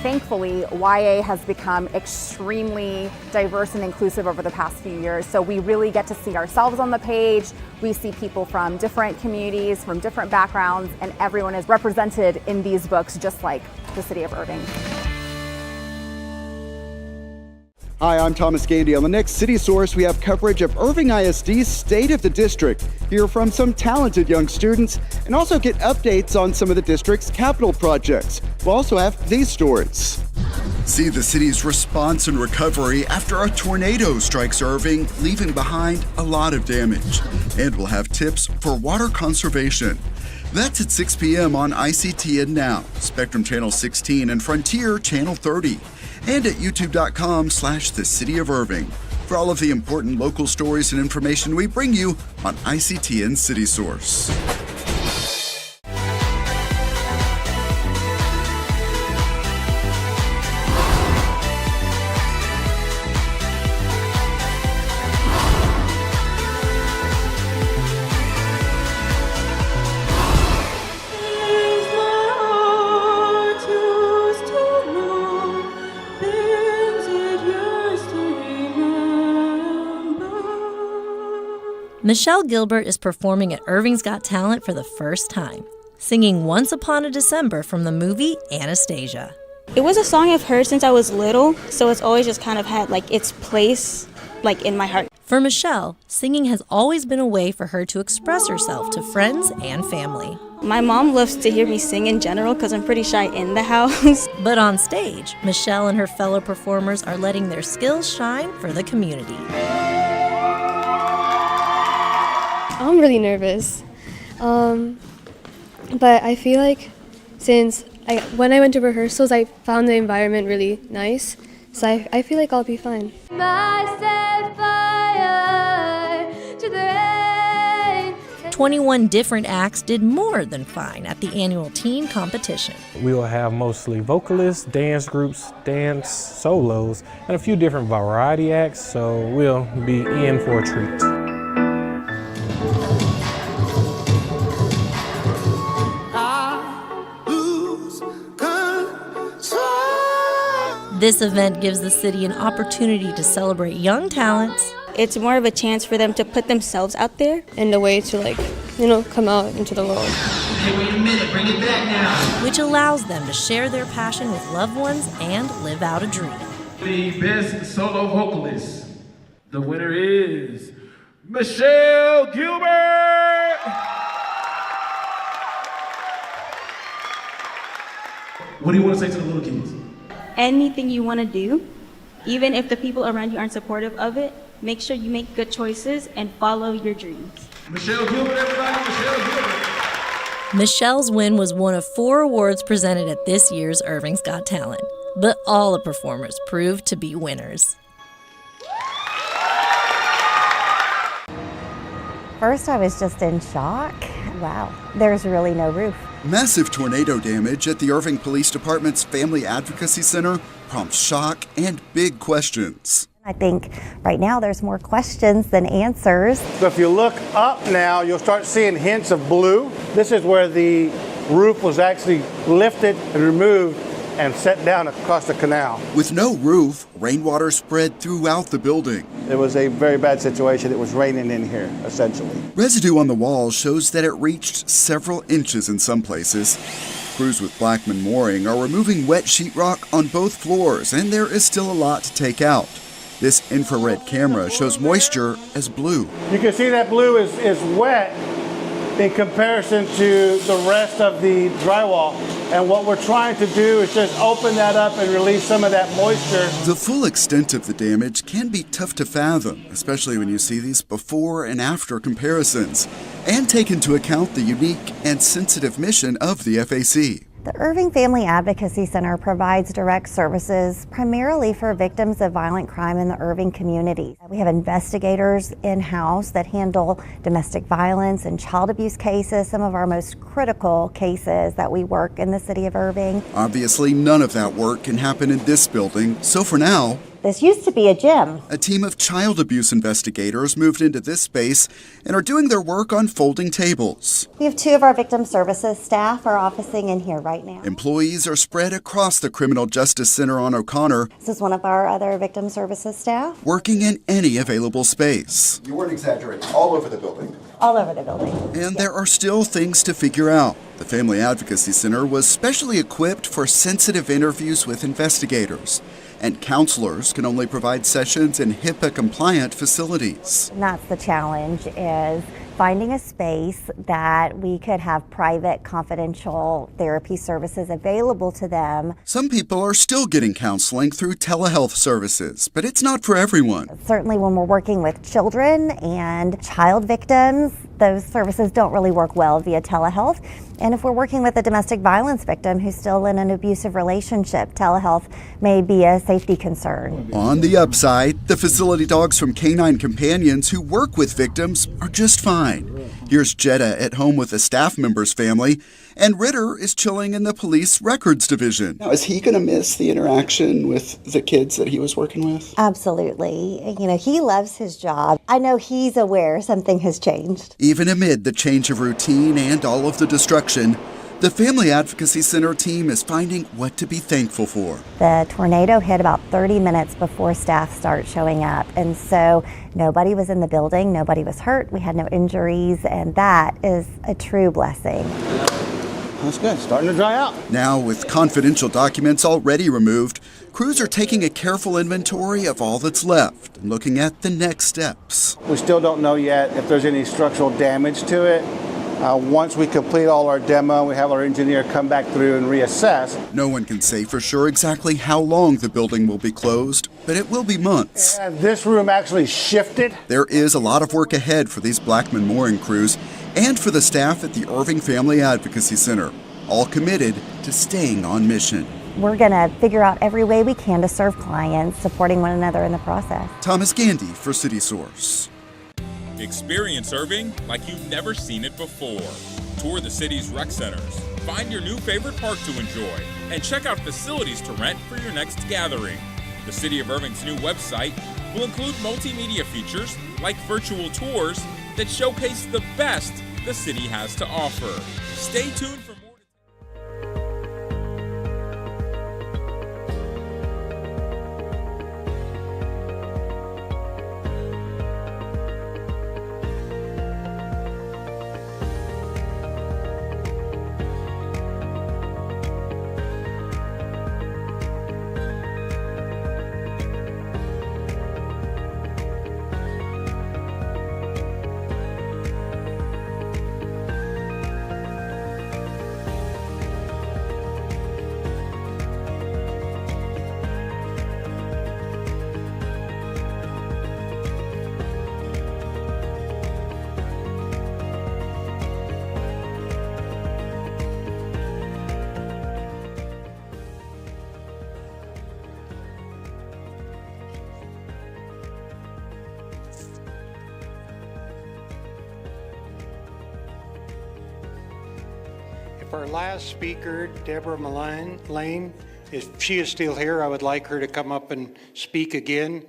Thankfully, YA has become extremely diverse and inclusive over the past few years, so we really get to see ourselves on the page. We see people from different communities, from different backgrounds, and everyone is represented in these books, just like the city of Irving. Hi, I'm Thomas Gandy. On the next City Source, we have coverage of Irving ISD's State of the District, hear from some talented young students, and also get updates on some of the district's capital projects. We'll also have these stories. See the city's response and recovery after a tornado strikes Irving, leaving behind a lot of damage. And we'll have tips for water conservation. That's at 6 p.m. on ICT and Now, Spectrum Channel 16 and Frontier Channel 30. And at youtube.com/The City of Irving for all of the important local stories and information we bring you on ICT and City Source. Michelle Gilbert is performing at Irving's Got Talent for the first time, singing Once Upon a December from the movie Anastasia. It was a song I've heard since I was little, so it's always just kind of had like its place like in my heart. For Michelle, singing has always been a way for her to express herself to friends and family. My mom loves to hear me sing in general because I'm pretty shy in the house. But on stage, Michelle and her fellow performers are letting their skills shine for the community. I'm really nervous, but I feel like when I went to rehearsals, I found the environment really nice, so I feel like I'll be fine. I set fire to the 21 different acts did more than fine at the annual teen competition. We will have mostly vocalists, dance groups, dance solos, and a few different variety acts, so we'll be in for a treat. This event gives the city an opportunity to celebrate young talents. It's more of a chance for them to put themselves out there and a way to come out into the world. Hey, wait a minute, bring it back now. Which allows them to share their passion with loved ones and live out a dream. The best solo vocalist, the winner is Michelle Gilbert. What do you want to say to the little kids? Anything you want to do, even if the people around you aren't supportive of it, make sure you make good choices and follow your dreams. Michelle Gilbert, everybody, Michelle Gilbert. Michelle's win was one of 4 awards presented at this year's Irving's Got Talent, but all the performers proved to be winners. First, I was just in shock. Wow, there's really no roof. Massive tornado damage at the Irving Police Department's Family Advocacy Center prompts shock and big questions. I think right now there's more questions than answers. So if you look up now, you'll start seeing hints of blue. This is where the roof was actually lifted and removed and set down across the canal. With no roof, rainwater spread throughout the building. It was a very bad situation. It was raining in here, essentially. Residue on the walls shows that it reached several inches in some places. Crews with Blackman Mooring are removing wet sheetrock on both floors, and there is still a lot to take out. This infrared camera shows moisture as blue. You can see that blue is wet in comparison to the rest of the drywall. And what we're trying to do is just open that up and release some of that moisture. The full extent of the damage can be tough to fathom, especially when you see these before and after comparisons, and take into account the unique and sensitive mission of the FAC. The Irving Family Advocacy Center provides direct services primarily for victims of violent crime in the Irving community. We have investigators in-house that handle domestic violence and child abuse cases, some of our most critical cases that we work in the city of Irving. Obviously, none of that work can happen in this building, so for now, this used to be a gym. A team of child abuse investigators moved into this space and are doing their work on folding tables. We have 2 of our victim services staff are officing in here right now. Employees are spread across the Criminal Justice Center on O'Connor. This is one of our other victim services staff. Working in any available space. You weren't exaggerating, all over the building. All over the building. And there are still things to figure out. The Family Advocacy Center was specially equipped for sensitive interviews with investigators. And counselors can only provide sessions in HIPAA-compliant facilities. And that's the challenge, is finding a space that we could have private, confidential therapy services available to them. Some people are still getting counseling through telehealth services, but it's not for everyone. Certainly when we're working with children and child victims, those services don't really work well via telehealth. And if we're working with a domestic violence victim who's still in an abusive relationship, telehealth may be a safety concern. On the upside, the facility dogs from Canine Companions who work with victims are just fine. Here's Jetta at home with a staff member's family, and Ritter is chilling in the police records division. Now, is he going to miss the interaction with the kids that he was working with? Absolutely. You know, he loves his job. I know he's aware something has changed. Even amid the change of routine and all of the destruction, the Family Advocacy Center team is finding what to be thankful for. The tornado hit about 30 minutes before staff start showing up, and so nobody was in the building, nobody was hurt, we had no injuries, and that is a true blessing. That's good, starting to dry out. Now, with confidential documents already removed, crews are taking a careful inventory of all that's left and looking at the next steps. We still don't know yet if there's any structural damage to it. Once we complete all our demo, we have our engineer come back through and reassess. No one can say for sure exactly how long the building will be closed, but it will be months. And this room actually shifted. There is a lot of work ahead for these Blackman Mooring crews and for the staff at the Irving Family Advocacy Center, all committed to staying on mission. We're going to figure out every way we can to serve clients, supporting one another in the process. Thomas Gandy for City Source. Experience Irving like you've never seen it before. Tour the city's rec centers, find your new favorite park to enjoy, and check out facilities to rent for your next gathering. The City of Irving's new website will include multimedia features like virtual tours that showcase the best the city has to offer. Stay tuned for more. Our last speaker, Deborah Lane, if she is still here, I would like her to come up and speak again.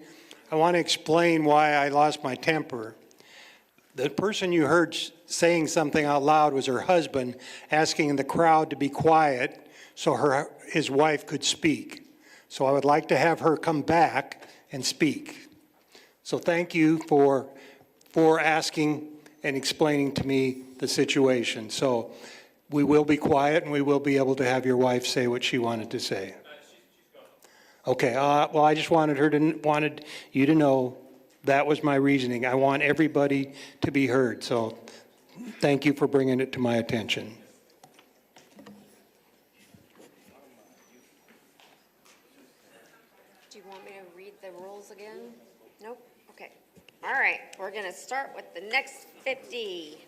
I want to explain why I lost my temper. The person you heard saying something out loud was her husband asking the crowd to be quiet so his wife could speak. So I would like to have her come back and speak. So thank you for asking and explaining to me the situation. So we will be quiet and we will be able to have your wife say what she wanted to say. Okay, well, I just wanted you to know that was my reasoning. I want everybody to be heard, so thank you for bringing it to my attention. Do you want me to read the rules again? Nope? Okay. All right, we're going to start with the next 50.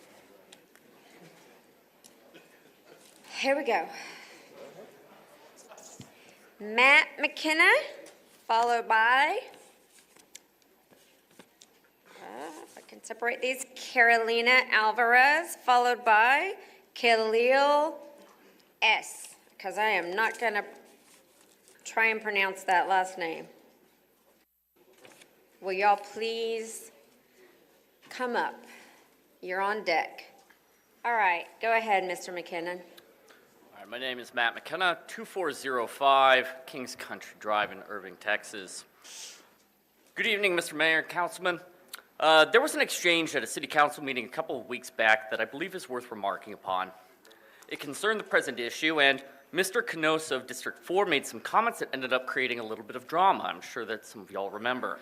Here we go. Matt McKenna, followed by, if I can separate these, Carolina Alvarez, followed by Khalil S., because I am not going to try and pronounce that last name. Will y'all please come up? You're on deck. All right, go ahead, Mr. McKinnon. My name is Matt McKenna, 2405 Kings Country Drive in Irving, Texas. Good evening, Mr. Mayor and Councilman. There was an exchange at a city council meeting a couple of weeks back that I believe is worth remarking upon. It concerned the present issue, and Mr. Canosa of District 4 made some comments that ended up creating a little bit of drama. I'm sure that some of y'all remember.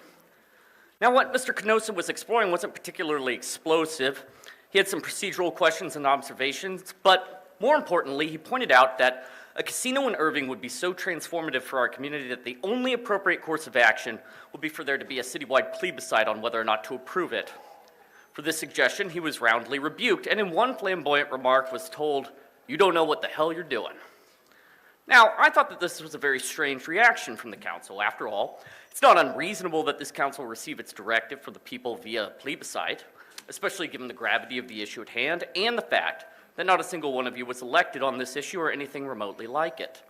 Now, what Mr. Canosa was exploring wasn't particularly explosive. He had some procedural questions and observations, but more importantly, he pointed out that a casino in Irving would be so transformative for our community that the only appropriate course of action would be for there to be a citywide plebiscite on whether or not to approve it. For this suggestion, he was roundly rebuked, and in one flamboyant remark was told, "You don't know what the hell you're doing." Now, I thought that this was a very strange reaction from the council. After all, it's not unreasonable that this council receive its directive from the people via plebiscite, especially given the gravity of the issue at hand and the fact that not a single one of you was elected on this issue or anything remotely like it.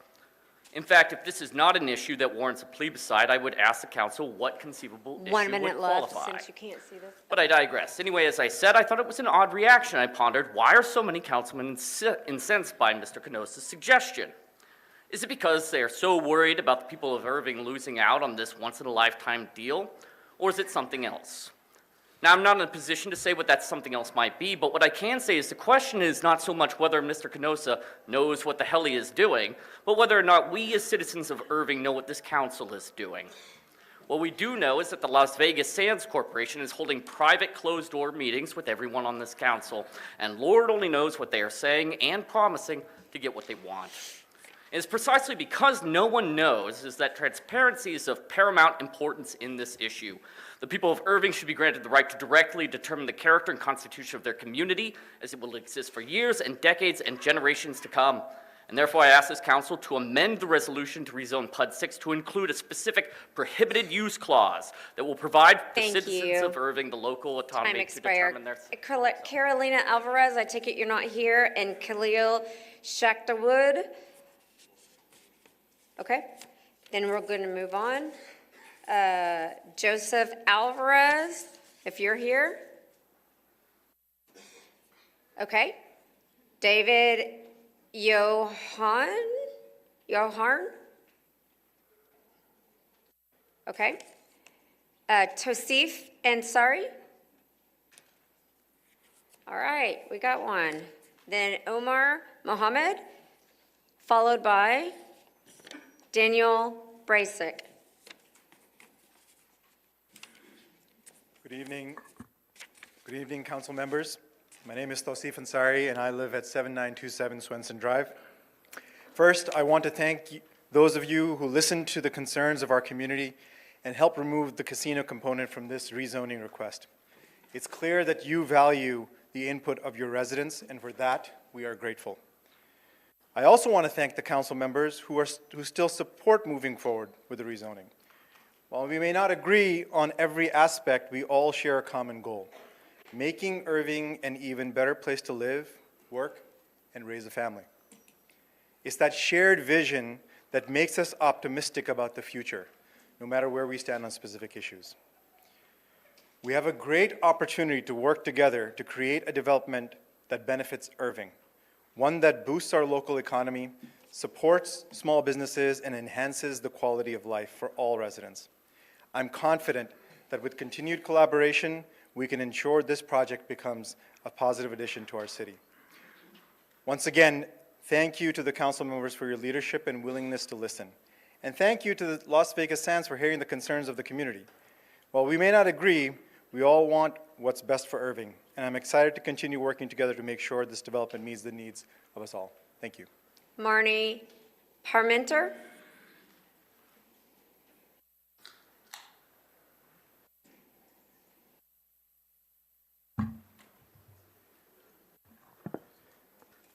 In fact, if this is not an issue that warrants a plebiscite, I would ask the council what conceivable issue would qualify. 1 minute left, since you can't see this. But I digress. Anyway, as I said, I thought it was an odd reaction. I pondered, why are so many councilmen incensed by Mr. Canosa's suggestion? Is it because they are so worried about the people of Irving losing out on this once-in-a-lifetime deal, or is it something else? Now, I'm not in a position to say what that something else might be, but what I can say is the question is not so much whether Mr. Canosa knows what the hell he is doing, but whether or not we as citizens of Irving know what this council is doing. What we do know is that the Las Vegas Sands Corporation is holding private closed-door meetings with everyone on this council, and Lord only knows what they are saying and promising to get what they want. It is precisely because no one knows is that transparency is of paramount importance in this issue. The people of Irving should be granted the right to directly determine the character and constitution of their community, as it will exist for years and decades and generations to come. And therefore, I ask this council to amend the resolution to rezone PUD 6 to include a specific prohibited use clause that will provide the Thank citizens you. of Irving the local autonomy Time to expired. determine their... Carolina Alvarez, I take it you're not here, and Khalil Shakhtawood. Okay, then we're going to move on. Joseph Alvarez, if you're here. Okay. David Johan? Okay. Tosif Ansari? All right, we got one. Then Omar Mohammed, followed by Daniel Brasic. Good evening. Good evening, council members. My name is Tosif Ansari, and I live at 7927 Swenson Drive. First, I want to thank those of you who listened to the concerns of our community and helped remove the casino component from this rezoning request. It's clear that you value the input of your residents, and for that, we are grateful. I also want to thank the council members who still support moving forward with the rezoning. While we may not agree on every aspect, we all share a common goal: making Irving an even better place to live, work, and raise a family. It's that shared vision that makes us optimistic about the future, no matter where we stand on specific issues. We have a great opportunity to work together to create a development that benefits Irving, one that boosts our local economy, supports small businesses, and enhances the quality of life for all residents. I'm confident that with continued collaboration, we can ensure this project becomes a positive addition to our city. Once again, thank you to the council members for your leadership and willingness to listen. And thank you to the Las Vegas Sands for hearing the concerns of the community. While we may not agree, we all want what's best for Irving, and I'm excited to continue working together to make sure this development meets the needs of us all. Thank you. Marnie Parmenter.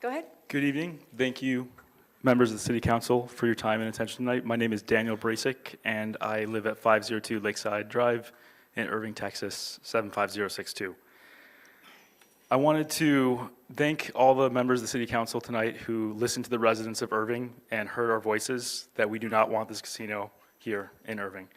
Go ahead. Good evening. Thank you, members of the City Council, for your time and attention tonight. My name is Daniel Brasic, and I live at 502 Lakeside Drive in Irving, Texas, 75062. I wanted to thank all the members of the City Council tonight who listened to the residents of Irving and heard our voices that we do not want this casino here in Irving.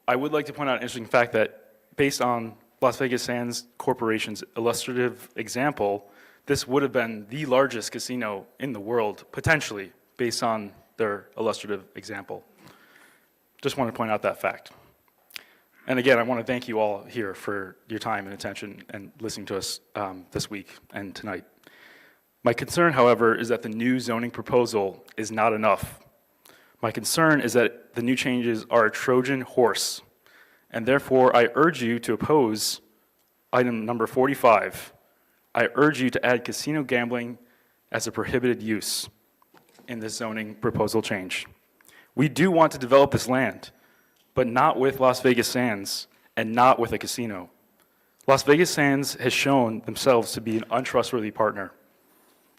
I would like to point out an interesting fact that based on Las Vegas Sands Corporation's illustrative example, this would have been the largest casino in the world, potentially, based on their illustrative example. Just want to point out that fact. And again, I want to thank you all here for your time and attention and listening to us this week and tonight. My concern, however, is that the new zoning proposal is not enough. My concern is that the new changes are a Trojan horse, and therefore I urge you to oppose item number 45. I urge you to add casino gambling as a prohibited use in this zoning proposal change. We do want to develop this land, but not with Las Vegas Sands and not with a casino. Las Vegas Sands has shown themselves to be an untrustworthy partner.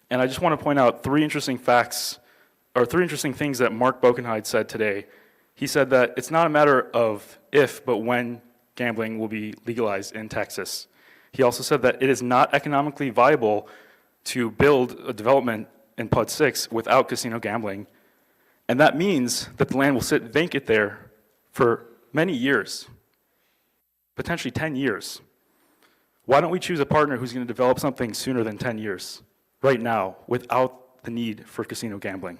And I just want to point out three interesting things that Mark Bokenheid said today. He said that it's not a matter of if, but when gambling will be legalized in Texas. He also said that it is not economically viable to build a development in PUD 6 without casino gambling. And that means that the land will sit vacant there for many years, potentially 10 years. Why don't we choose a partner who's going to develop something sooner than 10 years, right now, without the need for casino gambling?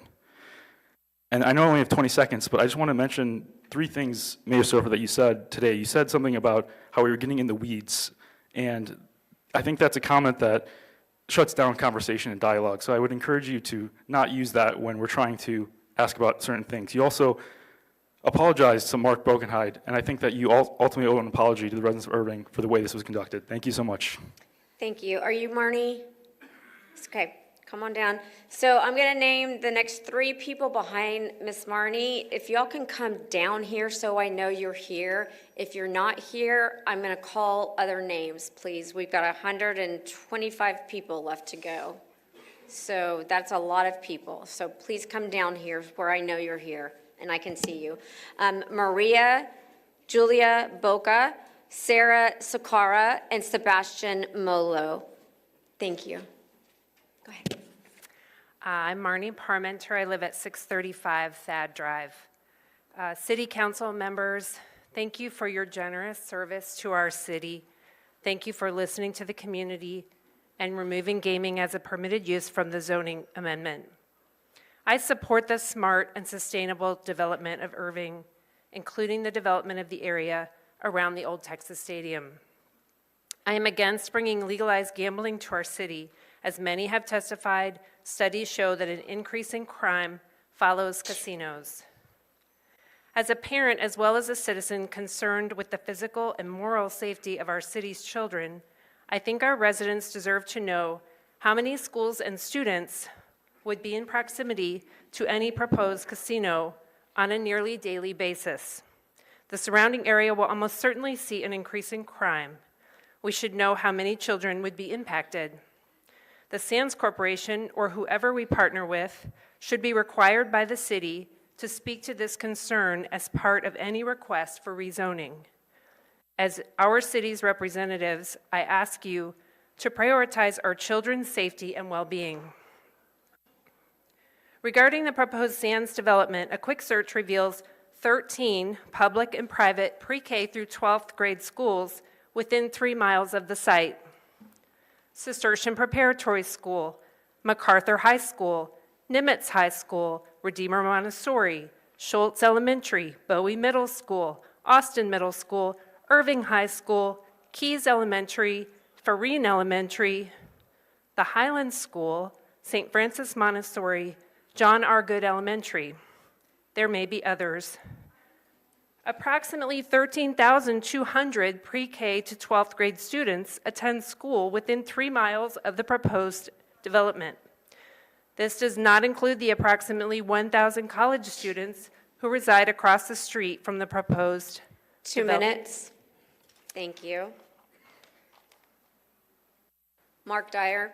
And I know I only have 20 seconds, but I just want to mention three things, Mayor Sofer, that you said today. You said something about how we were getting in the weeds, and I think that's a comment that shuts down conversation and dialogue. So I would encourage you to not use that when we're trying to ask about certain things. You also apologized to Mark Bokenheid, and I think that you ultimately owe an apology to the residents of Irving for the way this was conducted. Thank you so much. Thank you. Are you Marnie? Okay, come on down. So I'm going to name the next three people behind Miss Marnie. If y'all can come down here so I know you're here. If you're not here, I'm going to call other names, please. We've got 125 people left to go. So that's a lot of people. So please come down here where I know you're here and I can see you. Maria Julia Boca, Sarah Sakara, and Sebastian Molo. Thank you. Go ahead. I'm Marnie Parmenter. I live at 635 Thad Drive. City Council members, thank you for your generous service to our city. Thank you for listening to the community and removing gaming as a permitted use from the zoning amendment. I support the smart and sustainable development of Irving, including the development of the area around the old Texas Stadium. I am against bringing legalized gambling to our city. As many have testified, studies show that an increase in crime follows casinos. As a parent, as well as a citizen concerned with the physical and moral safety of our city's children, I think our residents deserve to know how many schools and students would be in proximity to any proposed casino on a nearly daily basis. The surrounding area will almost certainly see an increase in crime. We should know how many children would be impacted. The Sands Corporation, or whoever we partner with, should be required by the city to speak to this concern as part of any request for rezoning. As our city's representatives, I ask you to prioritize our children's safety and well-being. Regarding the proposed Sands development, a quick search reveals 13 public and private pre-K through 12th grade schools within 3 miles of the site. Cistercian Preparatory School, MacArthur High School, Nimitz High School, Redeemer Montessori, Schultz Elementary, Bowie Middle School, Austin Middle School, Irving High School, Keys Elementary, Farine Elementary, the Highland School, St. Francis Montessori, John R. Good Elementary. There may be others. Approximately 13,200 pre-K to 12th grade students attend school within 3 miles of the proposed development. This does not include the approximately 1,000 college students who reside across the street from the proposed 2 minutes. Thank you. Mark Dyer.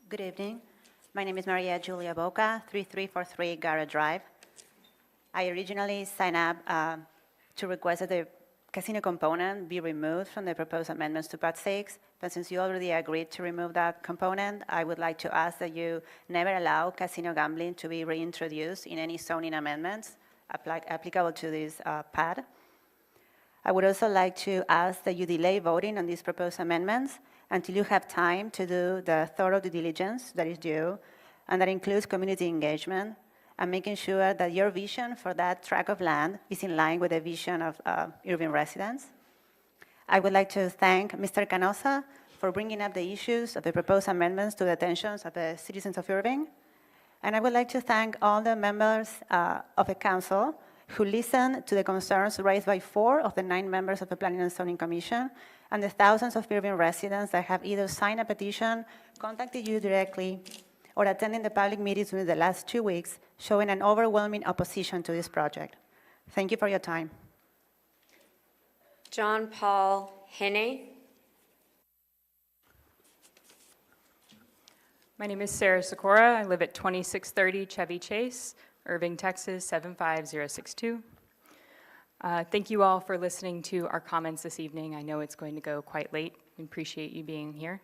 Good evening. My name is Maria Julia Boca, 3343 Garrett Drive. I originally signed up to request that the casino component be removed from the proposed amendments to Part 6, but since you already agreed to remove that component, I would like to ask that you never allow casino gambling to be reintroduced in any zoning amendments applicable to this PAD. I would also like to ask that you delay voting on these proposed amendments until you have time to do the thorough due diligence that is due, and that includes community engagement and making sure that your vision for that tract of land is in line with the vision of Irving residents. I would like to thank Mr. Canosa for bringing up the issues of the proposed amendments to the attentions of the citizens of Irving. And I would like to thank all the members of the council who listened to the concerns raised by 4 of the 9 members of the Planning and Zoning Commission, and the thousands of Irving residents that have either signed a petition, contacted you directly, or attended the public meetings within the last 2 weeks, showing an overwhelming opposition to this project. Thank you for your time. John Paul Henney. My name is Sarah Sikora. I live at 2630 Chevy Chase, Irving, Texas, 75062. Thank you all for listening to our comments this evening. I know it's going to go quite late. We appreciate you being here.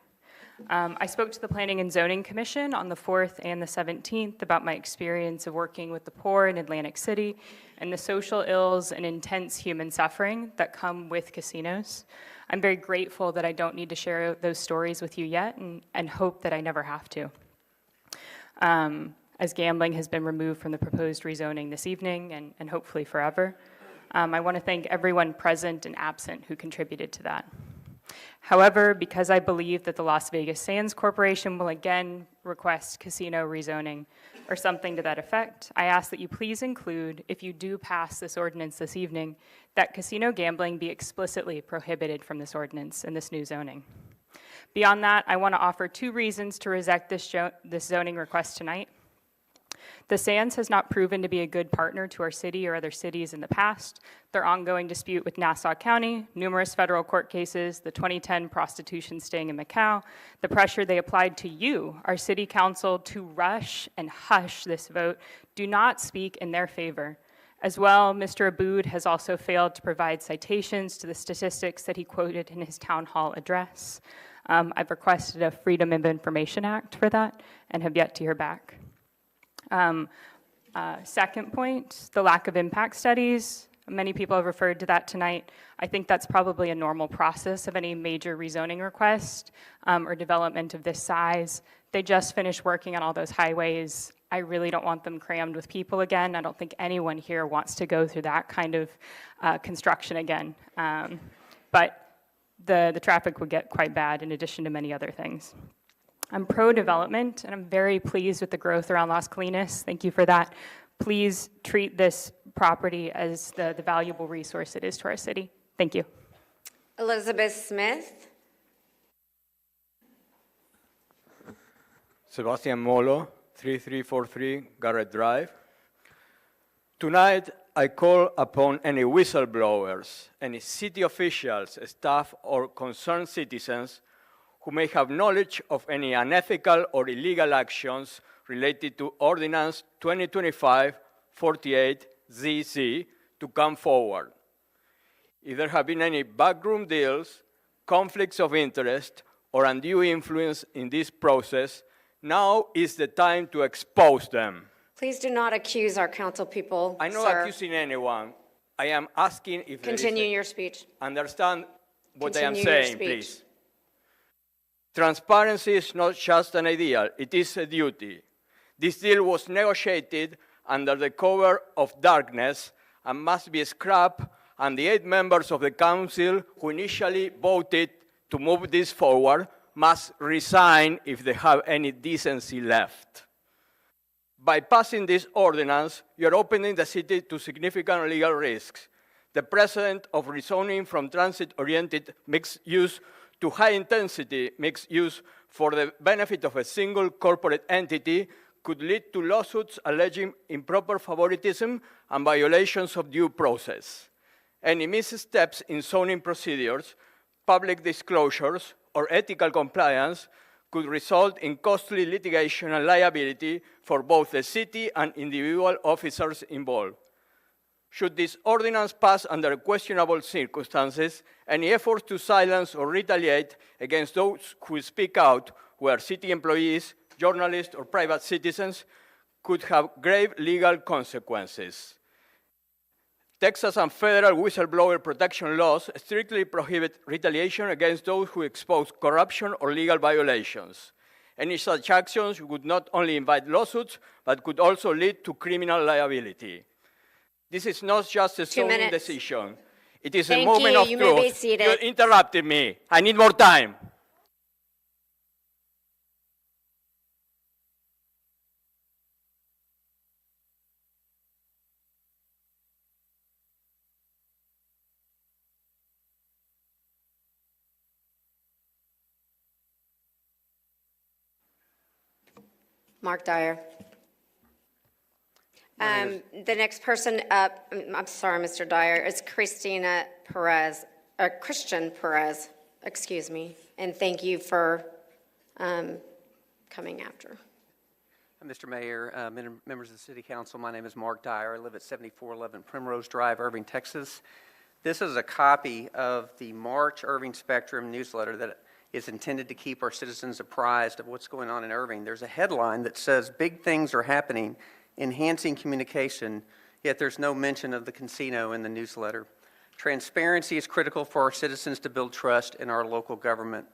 I spoke to the Planning and Zoning Commission on the 4th and the 17th about my experience of working with the poor in Atlantic City and the social ills and intense human suffering that come with casinos. I'm very grateful that I don't need to share those stories with you yet, and hope that I never have to. As gambling has been removed from the proposed rezoning this evening and hopefully forever. I want to thank everyone present and absent who contributed to that. However, because I believe that the Las Vegas Sands Corporation will again request casino rezoning or something to that effect, I ask that you please include, if you do pass this ordinance this evening, that casino gambling be explicitly prohibited from this ordinance and this new zoning. Beyond that, I want to offer 2 reasons to reject this zoning request tonight. The Sands has not proven to be a good partner to our city or other cities in the past. Their ongoing dispute with Nassau County, numerous federal court cases, the 2010 prostitution sting in Macau, the pressure they applied to you, our city council, to rush and hush this vote do not speak in their favor. As well, Mr. Aboud has also failed to provide citations to the statistics that he quoted in his town hall address. I've requested a Freedom of Information Act for that and have yet to hear back. Second point, the lack of impact studies. Many people have referred to that tonight. I think that's probably a normal process of any major rezoning request or development of this size. They just finished working on all those highways. I really don't want them crammed with people again. I don't think anyone here wants to go through that kind of construction again. But the traffic would get quite bad in addition to many other things. I'm pro-development, and I'm very pleased with the growth around Las Colinas. Thank you for that. Please treat this property as the valuable resource it is to our city. Thank you. Elizabeth Smith. Sebastian Molo, 3343 Garrett Drive. Tonight, I call upon any whistleblowers, any city officials, staff, or concerned citizens who may have knowledge of any unethical or illegal actions related to Ordinance 2025-48-ZC to come forward. If there have been any backroom deals, conflicts of interest, or undue influence in this process, now is the time to expose them. Please do not accuse our council people, I'm not sir. accusing anyone. I am asking if Continue there is your speech. understand what I am Continue your saying, speech. please. Transparency is not just an ideal, it is a duty. This deal was negotiated under the cover of darkness and must be scrapped, and the 8 members of the council who initially voted to move this forward must resign if they have any decency left. By passing this ordinance, you're opening the city to significant legal risks. The precedent of rezoning from transit-oriented mixed use to high-intensity mixed use for the benefit of a single corporate entity could lead to lawsuits alleging improper favoritism and violations of due process. Any missteps in zoning procedures, public disclosures, or ethical compliance could result in costly litigation and liability for both the city and individual officers involved. Should this ordinance pass under questionable circumstances, any efforts to silence or retaliate against those who speak out, whether city employees, journalists, or private citizens, could have grave legal consequences. Texas and federal whistleblower protection laws strictly prohibit retaliation against those who expose corruption or legal violations. Any such actions would not only invite lawsuits, but could also lead to criminal liability. This is not just a zoning decision. It is a moment of truth. You may be seated. You interrupted me. I need more time. Mark Dyer. The next person up, I'm sorry, Mr. Dyer, is Christian Perez, excuse me, and thank you for coming after. Mr. Mayor, members of the City Council, my name is Mark Dyer. I live at 7411 Primrose Drive, Irving, Texas. This is a copy of the March Irving Spectrum newsletter that is intended to keep our citizens apprised of what's going on in Irving. There's a headline that says, "Big things are happening, enhancing communication," yet there's no mention of the casino in the newsletter. Transparency is critical for our citizens to build trust in our local government.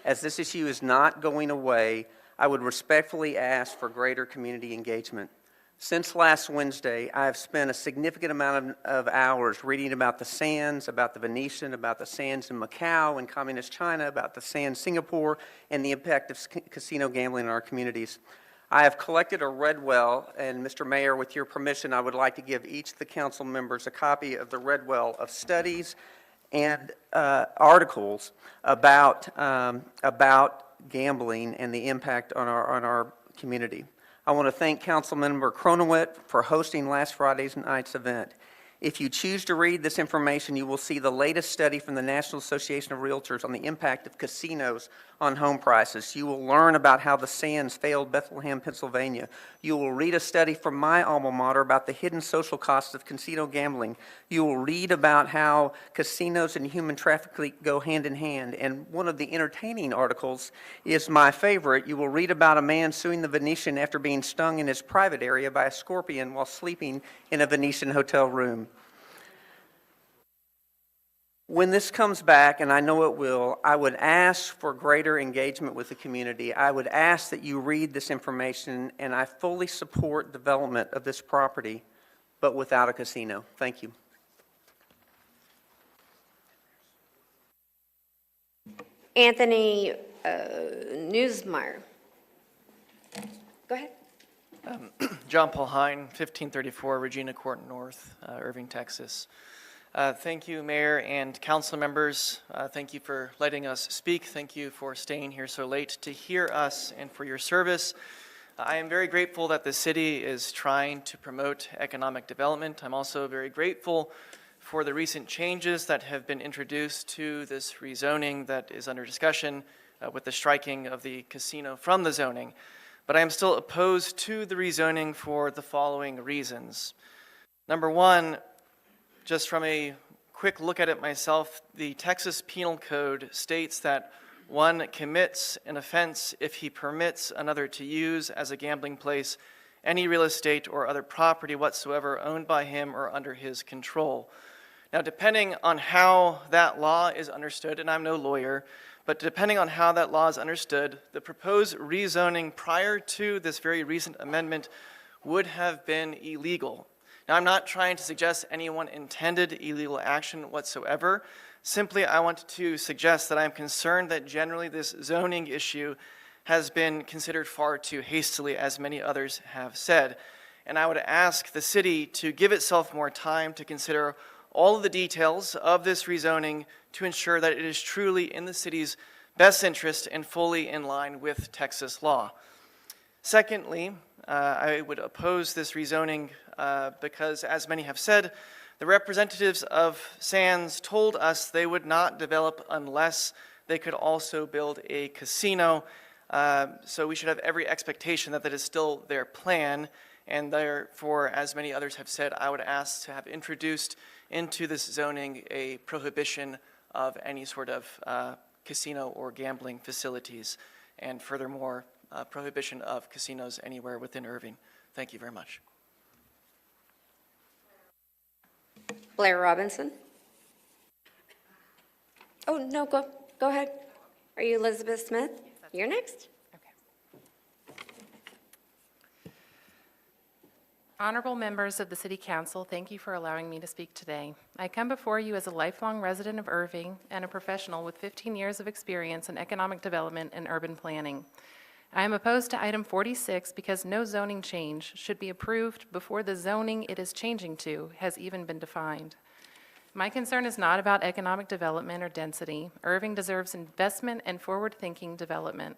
As this issue is not going away, I would respectfully ask for greater community engagement. Since last Wednesday, I have spent a significant amount of hours reading about the Sands, about the Venetian, about the Sands in Macau and Communist China, about the Sands Singapore, and the impact of casino gambling in our communities. I have collected a Redwell, and Mr. Mayor, with your permission, I would like to give each of the council members a copy of the Redwell of studies and articles about gambling and the impact on our community. I want to thank Councilmember Cronowit for hosting last Friday night's event. If you choose to read this information, you will see the latest study from the National Association of Realtors on the impact of casinos on home prices. You will learn about how the Sands failed Bethlehem, Pennsylvania. You will read a study from my alma mater about the hidden social costs of casino gambling. You will read about how casinos and human trafficking go hand in hand. And one of the entertaining articles is my favorite. You will read about a man suing the Venetian after being stung in his private area by a scorpion while sleeping in a Venetian hotel room. When this comes back, and I know it will, I would ask for greater engagement with the community. I would ask that you read this information, and I fully support development of this property, but without a casino. Thank you. Anthony Newsmeyer. Go ahead. John Paul Hine, 1534 Regina Court North, Irving, Texas. Thank you, Mayor and council members. Thank you for letting us speak. Thank you for staying here so late to hear us and for your service. I am very grateful that the city is trying to promote economic development. I'm also very grateful for the recent changes that have been introduced to this rezoning that is under discussion with the striking of the casino from the zoning. But I am still opposed to the rezoning for the following reasons. Number one, just from a quick look at it myself, the Texas Penal Code states that one commits an offense if he permits another to use as a gambling place any real estate or other property whatsoever owned by him or under his control. Now, depending on how that law is understood, and I'm no lawyer, but depending on how that law is understood, the proposed rezoning prior to this very recent amendment would have been illegal. Now, I'm not trying to suggest anyone intended illegal action whatsoever. Simply, I want to suggest that I'm concerned that generally this zoning issue has been considered far too hastily, as many others have said. And I would ask the city to give itself more time to consider all of the details of this rezoning to ensure that it is truly in the city's best interest and fully in line with Texas law. Secondly, I would oppose this rezoning because, as many have said, the representatives of Sands told us they would not develop unless they could also build a casino. So we should have every expectation that that is still their plan. And therefore, as many others have said, I would ask to have introduced into this zoning a prohibition of any sort of casino or gambling facilities. And furthermore, prohibition of casinos anywhere within Irving. Thank you very much. Blair Robinson. Oh, no, go ahead. Are you Elizabeth Smith? You're next. Honorable members of the City Council, thank you for allowing me to speak today. I come before you as a lifelong resident of Irving and a professional with 15 years of experience in economic development and urban planning. I am opposed to item 46 because no zoning change should be approved before the zoning it is changing to has even been defined. My concern is not about economic development or density. Irving deserves investment and forward-thinking development.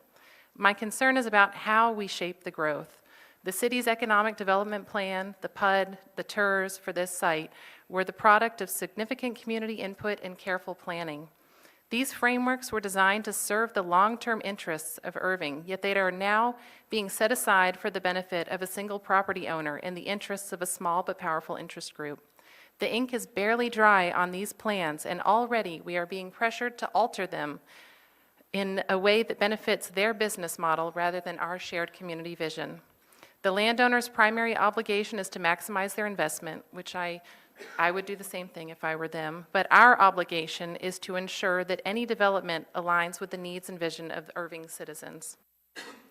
My concern is about how we shape the growth. The city's economic development plan, the PUD, the TERS for this site were the product of significant community input and careful planning. These frameworks were designed to serve the long-term interests of Irving, yet they are now being set aside for the benefit of a single property owner in the interests of a small but powerful interest group. The ink is barely dry on these plans, and already we are being pressured to alter them in a way that benefits their business model rather than our shared community vision. The landowner's primary obligation is to maximize their investment, which I would do the same thing if I were them, but our obligation is to ensure that any development aligns with the needs and vision of Irving citizens.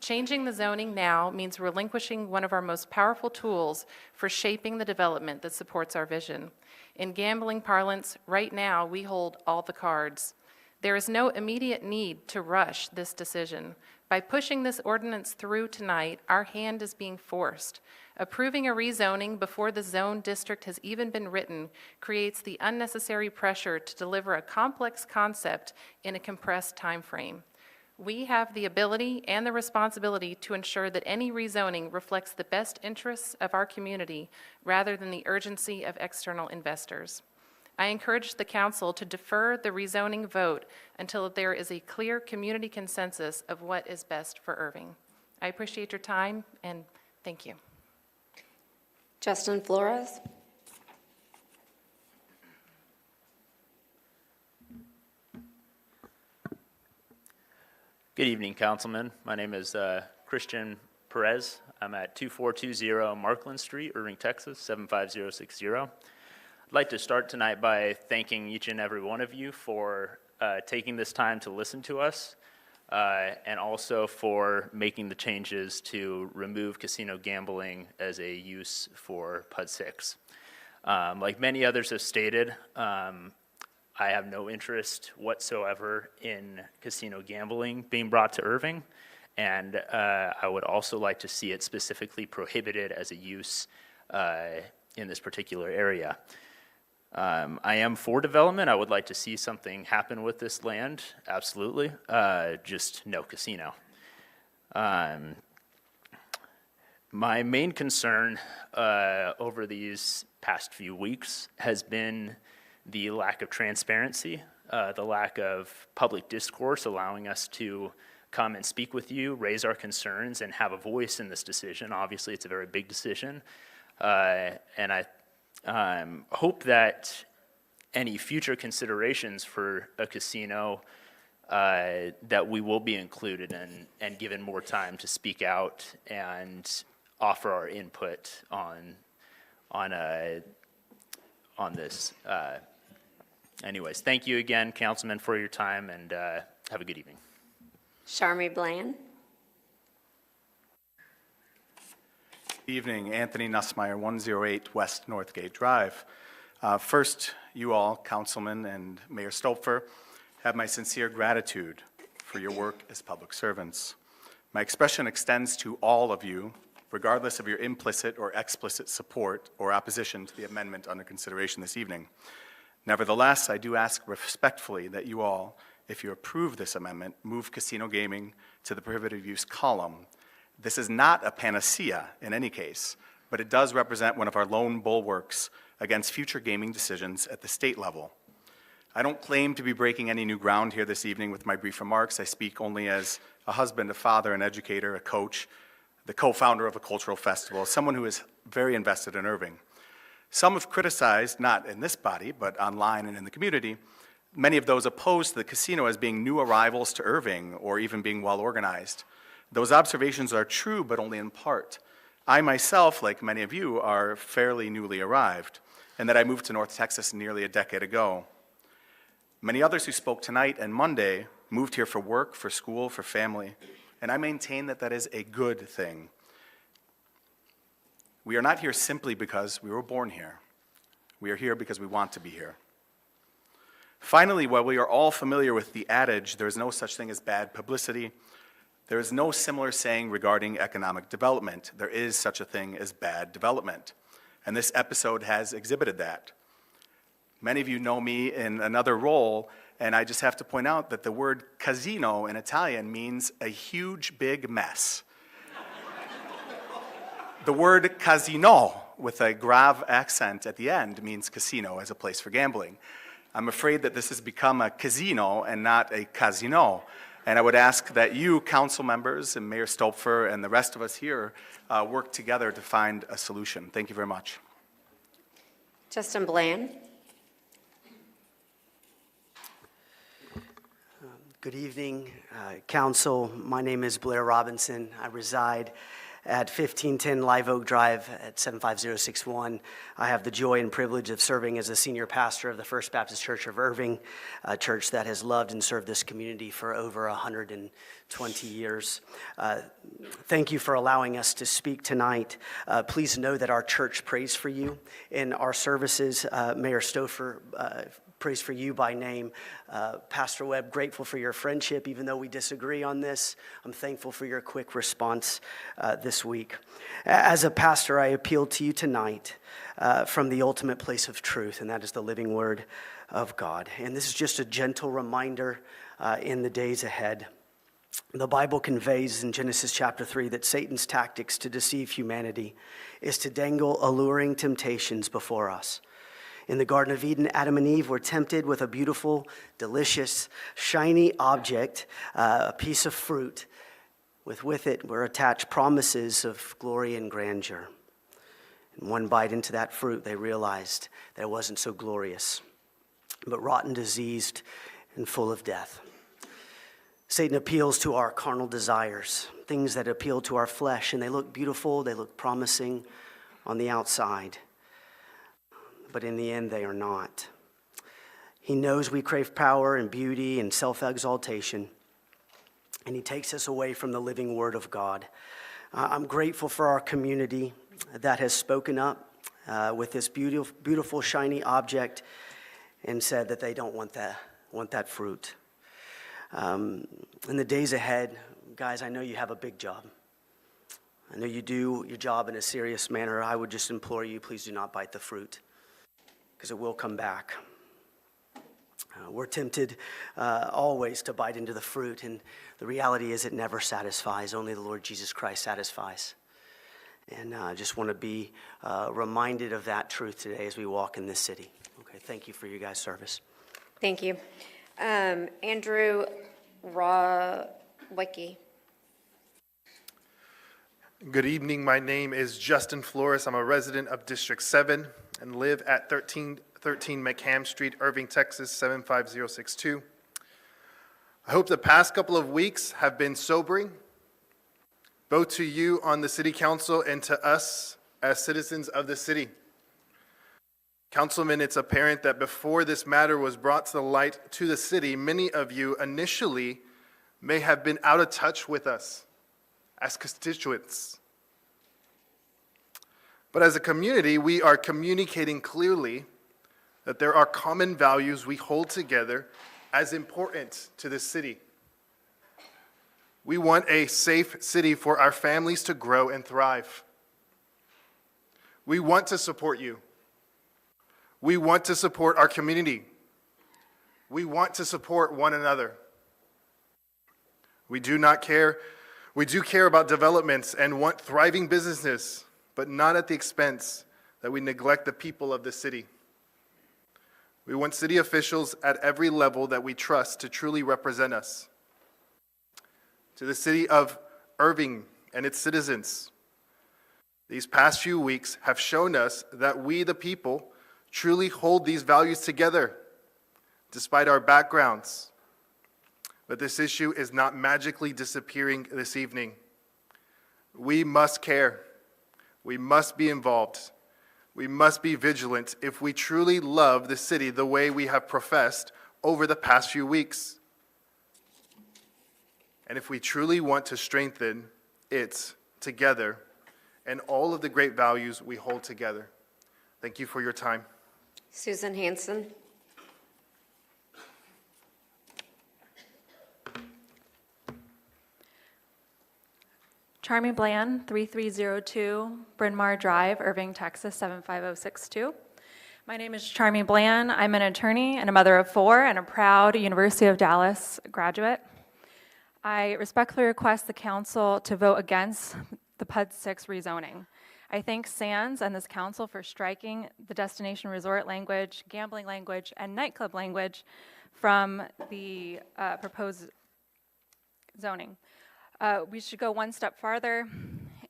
Changing the zoning now means relinquishing one of our most powerful tools for shaping the development that supports our vision. In gambling parlance, right now we hold all the cards. There is no immediate need to rush this decision. By pushing this ordinance through tonight, our hand is being forced. Approving a rezoning before the zone district has even been written creates the unnecessary pressure to deliver a complex concept in a compressed time frame. We have the ability and the responsibility to ensure that any rezoning reflects the best interests of our community rather than the urgency of external investors. I encourage the council to defer the rezoning vote until there is a clear community consensus of what is best for Irving. I appreciate your time, and thank you. Justin Flores. Good evening, Councilman. My name is Christian Perez. I'm at 2420 Markland Street, Irving, Texas, 75060. I'd like to start tonight by thanking each and every one of you for taking this time to listen to us and also for making the changes to remove casino gambling as a use for PUD 6. Like many others have stated, I have no interest whatsoever in casino gambling being brought to Irving, and I would also like to see it specifically prohibited as a use in this particular area. I am for development. I would like to see something happen with this land, absolutely, just no casino. My main concern over these past few weeks has been the lack of transparency, the lack of public discourse allowing us to come and speak with you, raise our concerns, and have a voice in this decision. Obviously, it's a very big decision, and I hope that any future considerations for a casino that we will be included in and given more time to speak out and offer our input on this. Anyways, thank you again, Councilman, for your time, and have a good evening. Charmy Bland. Evening, Anthony Nussmeyer, 108 West Northgate Drive. First, you all, Councilman and Mayor Stolpfer, have my sincere gratitude for your work as public servants. My expression extends to all of you, regardless of your implicit or explicit support or opposition to the amendment under consideration this evening. Nevertheless, I do ask respectfully that you all, if you approve this amendment, move casino gaming to the prohibited use column. This is not a panacea in any case, but it does represent one of our lone bulwarks against future gaming decisions at the state level. I don't claim to be breaking any new ground here this evening with my brief remarks. I speak only as a husband, a father, an educator, a coach, the co-founder of a cultural festival, someone who is very invested in Irving. Some have criticized, not in this body, but online and in the community, many of those opposed to the casino as being new arrivals to Irving or even being well organized. Those observations are true, but only in part. I myself, like many of you, are fairly newly arrived, and that I moved to North Texas nearly a decade ago. Many others who spoke tonight and Monday moved here for work, for school, for family, and I maintain that that is a good thing. We are not here simply because we were born here. We are here because we want to be here. Finally, while we are all familiar with the adage, there is no such thing as bad publicity, there is no similar saying regarding economic development. There is such a thing as bad development. And this episode has exhibited that. Many of you know me in another role, and I just have to point out that the word casino in Italian means a huge, big mess. The word casino, with a grave accent at the end, means casino as a place for gambling. I'm afraid that this has become a casino and not a casino. And I would ask that you, council members, and Mayor Stolpfer, and the rest of us here work together to find a solution. Thank you very much. Justin Bland. Good evening, Council. My name is Blair Robinson. I reside at 1510 Live Oak Drive at 75061. I have the joy and privilege of serving as a senior pastor of the First Baptist Church of Irving, a church that has loved and served this community for over 120 years. Thank you for allowing us to speak tonight. Please know that our church prays for you. In our services, Mayor Stolpfer prays for you by name. Pastor Webb, grateful for your friendship, even though we disagree on this. I'm thankful for your quick response this week. As a pastor, I appeal to you tonight from the ultimate place of truth, and that is the living word of God. And this is just a gentle reminder in the days ahead The Bible conveys in Genesis chapter 3 that Satan's tactics to deceive humanity is to dangle alluring temptations before us. In the Garden of Eden, Adam and Eve were tempted with a beautiful, delicious, shiny object, a piece of fruit. With it were attached promises of glory and grandeur. In one bite into that fruit, they realized that it wasn't so glorious, but rotten, diseased, and full of death. Satan appeals to our carnal desires, things that appeal to our flesh, and they look beautiful, they look promising on the outside, but in the end they are not. He knows we crave power and beauty and self-exaltation, and he takes us away from the living Word of God. I'm grateful for our community that has spoken up with this beautiful, shiny object and said that they don't want that fruit. In the days ahead, guys, I know you have a big job. I know you do your job in a serious manner. I would just implore you, please do not bite the fruit, because it will come back. We're tempted always to bite into the fruit, and the reality is it never satisfies. Only the Lord Jesus Christ satisfies. And I just want to be reminded of that truth today as we walk in this city. Okay, thank you for your guys' service. Thank you. Andrew Rawicki. Good evening. My name is Justin Flores. I'm a resident of District 7 and live at 1313 McCam Street, Irving, Texas, 75062. I hope the past couple of weeks have been sobering, both to you on the City Council and to us as citizens of the city. Councilman, it's apparent that before this matter was brought to the light to the city, many of you initially may have been out of touch with us as constituents. But as a community, we are communicating clearly that there are common values we hold together as important to this city. We want a safe city for our families to grow and thrive. We want to support you. We want to support our community. We want to support one another. We do care about developments and want thriving businesses, but not at the expense that we neglect the people of the city. We want city officials at every level that we trust to truly represent us. To the city of Irving and its citizens, these past few weeks have shown us that we, the people, truly hold these values together, despite our backgrounds. But this issue is not magically disappearing this evening. We must care. We must be involved. We must be vigilant if we truly love the city the way we have professed over the past few weeks. And if we truly want to strengthen it together and all of the great values we hold together. Thank you for your time. Susan Hanson. Charmy Bland, 3302 Bryn Mawr Drive, Irving, Texas, 75062. My name is Charmy Bland. I'm an attorney and a mother of 4 and a proud University of Dallas graduate. I respectfully request the council to vote against the PUD 6 rezoning. I thank SANS and this council for striking the destination resort language, gambling language, and nightclub language from the proposed zoning. We should go one step farther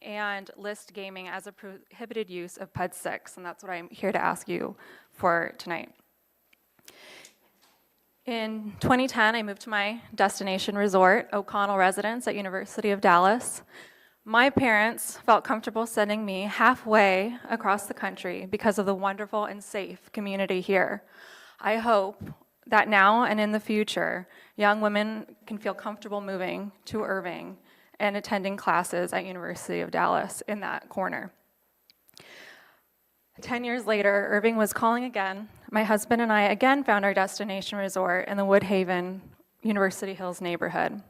and list gaming as a prohibited use of PUD 6, and that's what I'm here to ask you for tonight. In 2010, I moved to my destination resort, O'Connell Residence at University of Dallas. My parents felt comfortable sending me halfway across the country because of the wonderful and safe community here. I hope that now and in the future, young women can feel comfortable moving to Irving and attending classes at University of Dallas in that corner. 10 years later, Irving was calling again. My husband and I again found our destination resort in the Woodhaven, University Hills neighborhood.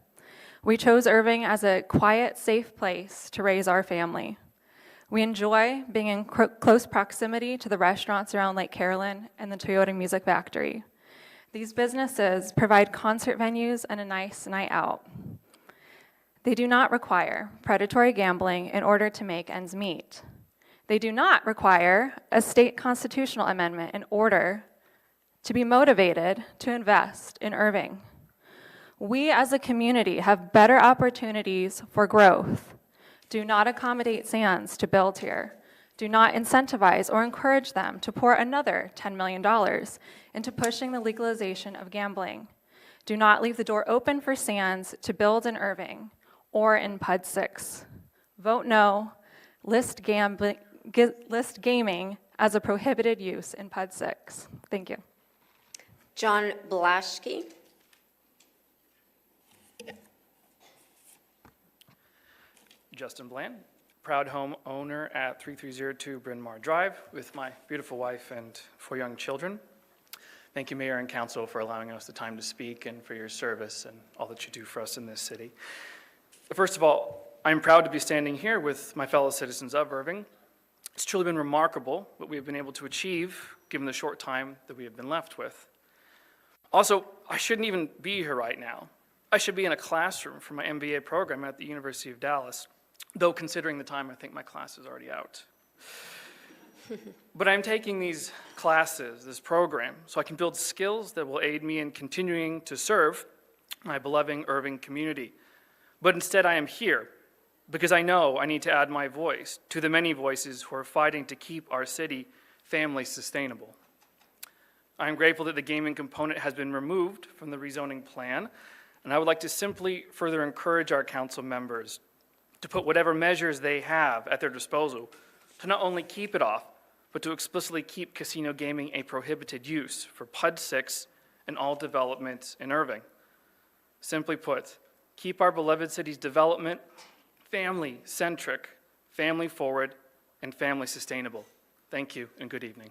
We chose Irving as a quiet, safe place to raise our family. We enjoy being in close proximity to the restaurants around Lake Carolyn and the Toyota Music Factory. These businesses provide concert venues and a nice night out. They do not require predatory gambling in order to make ends meet. They do not require a state constitutional amendment in order to be motivated to invest in Irving. We as a community have better opportunities for growth. Do not accommodate Sands to build here. Do not incentivize or encourage them to pour another $10 million into pushing the legalization of gambling. Do not leave the door open for Sands to build in Irving or in PUD 6. Vote no. List gaming as a prohibited use in PUD 6. Thank you. John Blaschke. Justin Bland, proud home owner at 3302 Bryn Mawr Drive with my beautiful wife and 4 young children. Thank you, Mayor and Council, for allowing us the time to speak and for your service and all that you do for us in this city. First of all, I'm proud to be standing here with my fellow citizens of Irving. It's truly been remarkable what we have been able to achieve given the short time that we have been left with. Also, I shouldn't even be here right now. I should be in a classroom for my MBA program at the University of Dallas, though considering the time, I think my class is already out. But I'm taking these classes, this program, so I can build skills that will aid me in continuing to serve my beloved Irving community. But instead, I am here because I know I need to add my voice to the many voices who are fighting to keep our city family sustainable. I am grateful that the gaming component has been removed from the rezoning plan, and I would like to simply further encourage our council members to put whatever measures they have at their disposal to not only keep it off, but to explicitly keep casino gaming a prohibited use for PUD 6 and all development in Irving. Simply put, keep our beloved city's development family-centric, family-forward, and family-sustainable. Thank you, and good evening.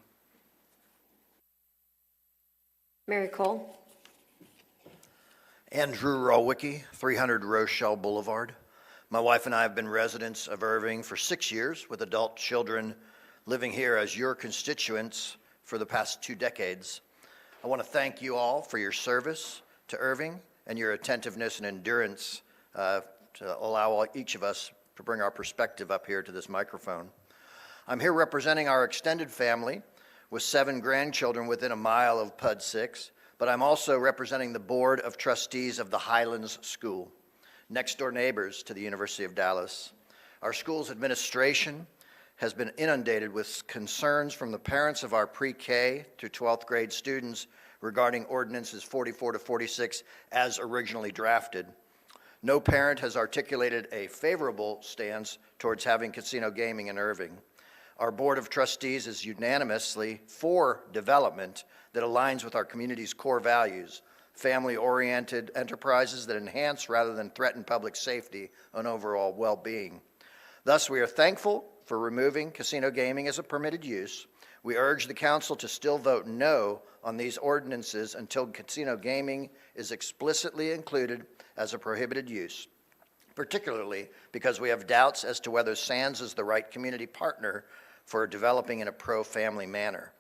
Mary Cole. Andrew Rowicki, 300 Rochelle Boulevard. My wife and I have been residents of Irving for 6 years, with adult children living here as your constituents for the past 2 decades. I want to thank you all for your service to Irving and your attentiveness and endurance to allow each of us to bring our perspective up here to this microphone. I'm here representing our extended family with 7 grandchildren within a mile of PUD 6, but I'm also representing the Board of Trustees of the Highlands School, next-door neighbors to the University of Dallas. Our school's administration has been inundated with concerns from the parents of our pre-K through 12th grade students regarding ordinances 44 to 46 as originally drafted. No parent has articulated a favorable stance towards having casino gaming in Irving. Our Board of Trustees is unanimously for development that aligns with our community's core values, family-oriented enterprises that enhance rather than threaten public safety and overall well-being. Thus, we are thankful for removing casino gaming as a permitted use. We urge the council to still vote no on these ordinances until casino gaming is explicitly included as a prohibited use, particularly because we have doubts as to whether Sands is the right community partner for developing in a pro-family manner.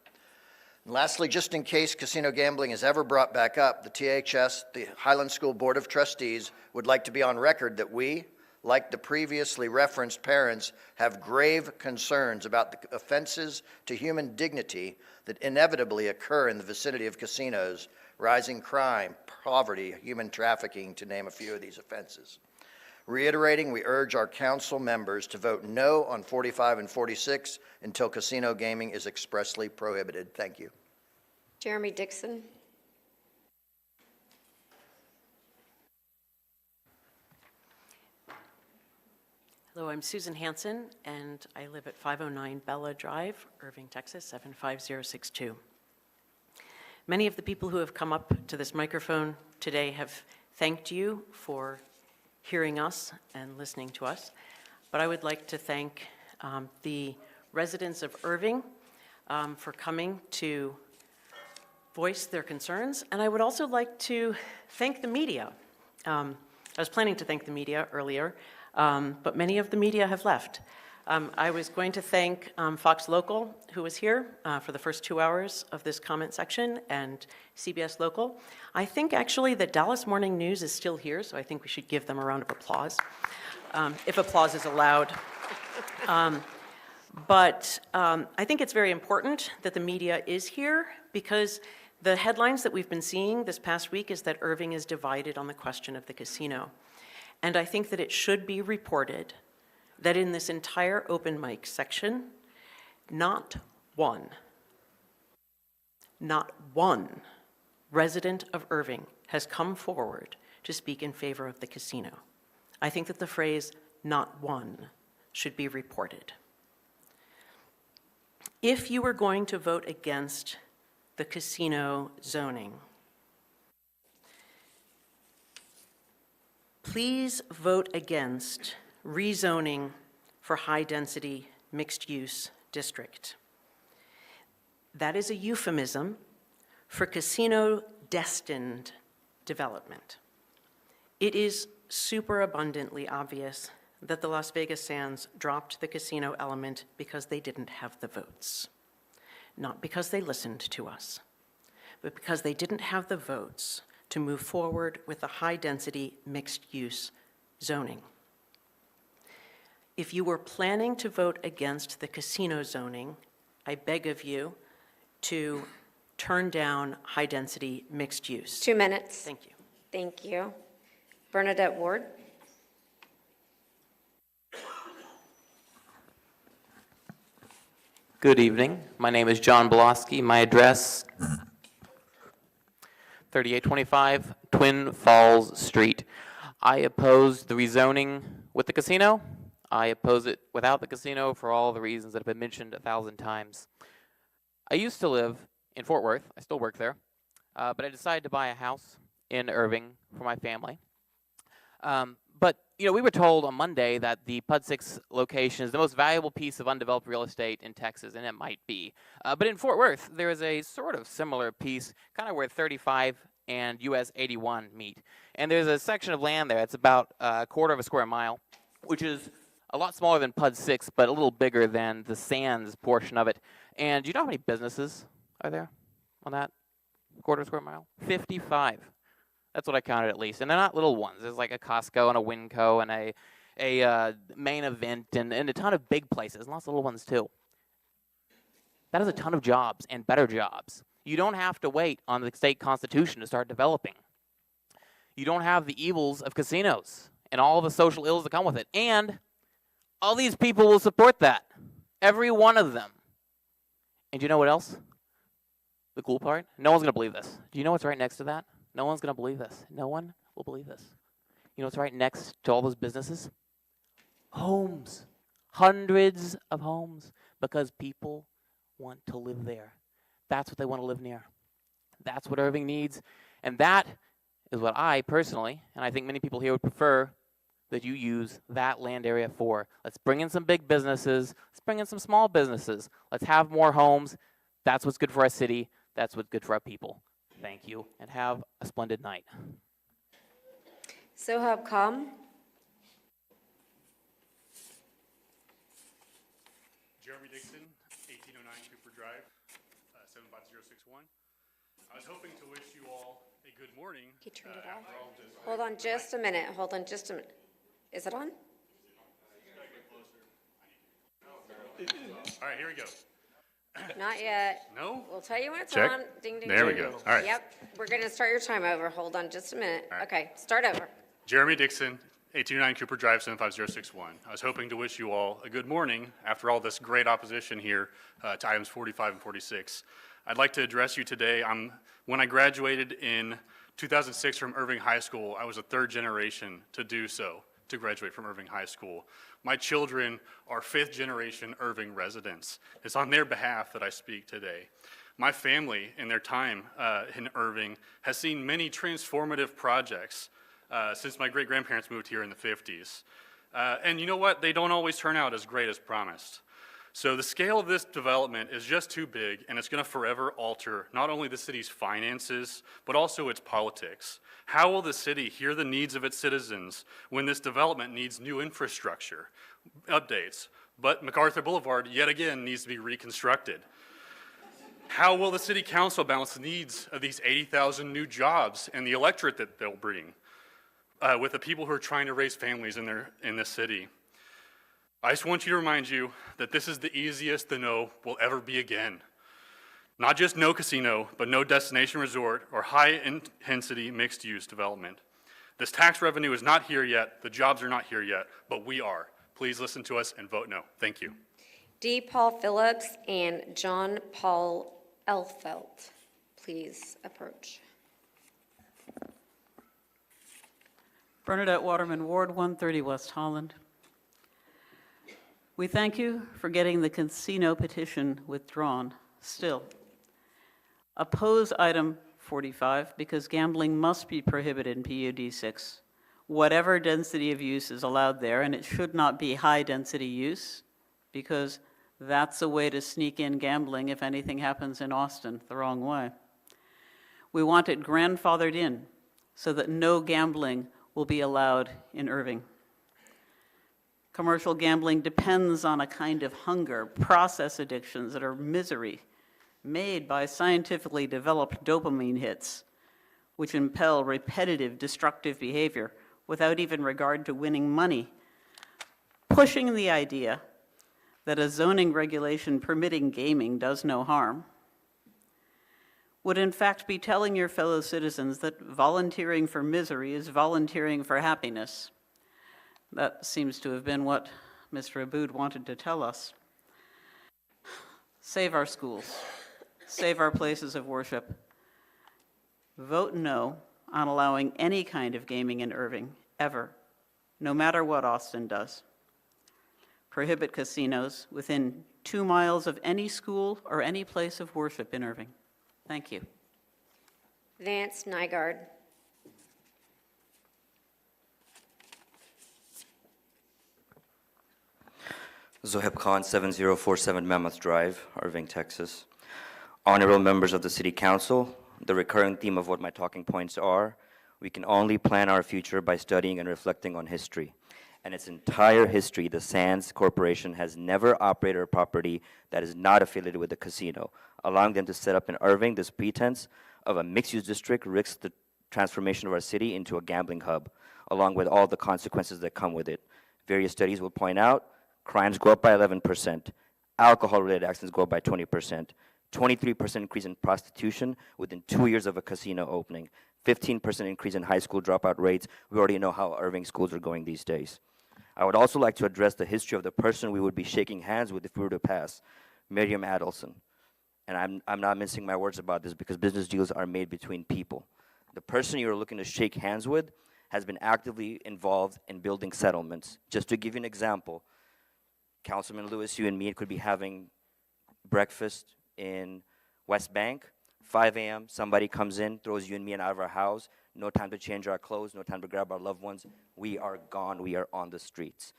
And lastly, just in case casino gambling is ever brought back up, the THS, the Highland School Board of Trustees, would like to be on record that we, like the previously referenced parents, have grave concerns about the offenses to human dignity that inevitably occur in the vicinity of casinos, rising crime, poverty, human trafficking, to name a few of these offenses. Reiterating, we urge our council members to vote no on 45 and 46 until casino gaming is expressly prohibited. Thank you. Jeremy Dixon. Hello, I'm Susan Hansen, and I live at 509 Bella Drive, Irving, Texas, 75062. Many of the people who have come up to this microphone today have thanked you for hearing us and listening to us, but I would like to thank the residents of Irving for coming to voice their concerns, and I would also like to thank the media. I was planning to thank the media earlier, but many of the media have left. I was going to thank Fox Local, who was here for the first 2 hours of this comment section, and CBS Local. I think actually that Dallas Morning News is still here, so I think we should give them a round of applause, if applause is allowed. But I think it's very important that the media is here, because the headlines that we've been seeing this past week is that Irving is divided on the question of the casino. And I think that it should be reported that in this entire open mic section, not one resident of Irving has come forward to speak in favor of the casino. I think that the phrase "not one" should be reported. If you were going to vote against the casino zoning, please vote against rezoning for high-density mixed-use district. That is a euphemism for casino-destined development. It is super abundantly obvious that the Las Vegas Sands dropped the casino element because they didn't have the votes. Not because they listened to us, but because they didn't have the votes to move forward with the high-density mixed-use zoning. If you were planning to vote against the casino zoning, I beg of you to turn down high-density mixed use. 2 minutes. Thank you. Thank you. Bernadette Ward. Good evening. My name is John Boloski. My address, 3825 Twin Falls Street. I oppose the rezoning with the casino. I oppose it without the casino for all the reasons that have been mentioned 1,000 times. I used to live in Fort Worth. I still work there. But I decided to buy a house in Irving for my family. But we were told on Monday that the PUD 6 location is the most valuable piece of undeveloped real estate in Texas, and it might be. But in Fort Worth, there is a sort of similar piece, kind of where 35 and US 81 meet. And there's a section of land there. It's about a quarter of a square mile, which is a lot smaller than PUD 6, but a little bigger than the Sands portion of it. And do you know how many businesses are there on that quarter square mile? 55. That's what I counted at least. And they're not little ones. There's like a Costco and a Winco and a Main Event and a ton of big places, and lots of little ones too. That is a ton of jobs and better jobs. You don't have to wait on the state constitution to start developing. You don't have the evils of casinos and all the social ills that come with it. And all these people will support that. Every one of them. And do you know what else? The cool part? No one's going to believe this. Do you know what's right next to that? No one's going to believe this. No one will believe this. You know what's right next to all those businesses? Homes. Hundreds of homes. Because people want to live there. That's what they want to live near. That's what Irving needs. And that is what I personally, and I think many people here would prefer, that you use that land area for. Let's bring in some big businesses. Let's bring in some small businesses. Let's have more homes. That's what's good for our city. That's what's good for our people. Thank you, and have a splendid night. Sohab Khan. Jeremy Dixon, 1809 Cooper Drive, 75061. I was hoping to wish you all a good morning. He turned it off. Hold on just a minute. Hold on just a minute. Is it on? All right, here we go. Not yet. No? We'll tell you when it's Check. on. Ding, ding, There we ding. go. All right. Yep. We're going to start your time over. Hold on just a minute. All right. Okay, start over. Jeremy Dixon, 1809 Cooper Drive, 75061. I was hoping to wish you all a good morning after all this great opposition here to items 45 and 46. I'd like to address you today. When I graduated in 2006 from Irving High School, I was a third generation to do so, to graduate from Irving High School. My children are fifth generation Irving residents. It's on their behalf that I speak today. My family, in their time in Irving, has seen many transformative projects since my great-grandparents moved here in the 50s. And you know what? They don't always turn out as great as promised. So the scale of this development is just too big, and it's going to forever alter not only the city's finances, but also its politics. How will the city hear the needs of its citizens when this development needs new infrastructure, updates, But MacArthur Boulevard, yet again, needs to be reconstructed. How will the city council balance the needs of these 80,000 new jobs and the electorate that they'll bring with the people who are trying to raise families in this city? I just want you to remind you that this is the easiest the no will ever be again. Not just no casino, but no destination resort or high-intensity mixed-use development. This tax revenue is not here yet, the jobs are not here yet, but we are. Please listen to us and vote no. Thank you. D. Paul Phillips and John Paul Elfelt, please approach. Bernadette Waterman, Ward 130, West Holland. We thank you for getting the casino petition withdrawn. Still, oppose item 45 because gambling must be prohibited in PUD 6. Whatever density of use is allowed there, and it should not be high density use because that's a way to sneak in gambling if anything happens in Austin the wrong way. We want it grandfathered in so that no gambling will be allowed in Irving. Commercial gambling depends on a kind of hunger, process addictions that are misery, made by scientifically developed dopamine hits, which impel repetitive, destructive behavior without even regard to winning money. Pushing the idea that a zoning regulation permitting gaming does no harm would in fact be telling your fellow citizens that volunteering for misery is volunteering for happiness. That seems to have been what Mr. Aboud wanted to tell us. Save our schools. Save our places of worship. Vote no on allowing any kind of gaming in Irving, ever, no matter what Austin does. Prohibit casinos within 2 miles of any school or any place of worship in Irving. Thank you. Vance Nygaard. Zoheb Khan, 7047 Mammoth Drive, Irving, Texas. Honorable members of the City Council, the recurring theme of what my talking points are, we can only plan our future by studying and reflecting on history. And its entire history, the Sands Corporation has never operated a property that is not affiliated with a casino. Allowing them to set up in Irving this pretense of a mixed-use district risks the transformation of our city into a gambling hub, along with all the consequences that come with it. Various studies will point out crimes go up by 11%, alcohol-related accidents go up by 20%, 23% increase in prostitution within 2 years of a casino opening, 15% increase in high school dropout rates. We already know how Irving schools are going these days. I would also like to address the history of the person we would be shaking hands with if we were to pass, Miriam Adelson. And I'm not mincing my words about this because business deals are made between people. The person you're looking to shake hands with has been actively involved in building settlements. Just to give you an example, Councilman Lewis, you and me could be having breakfast in West Bank, 5 a.m., somebody comes in, throws you and me out of our house, no time to change our clothes, no time to grab our loved ones. We are gone, we are on the streets.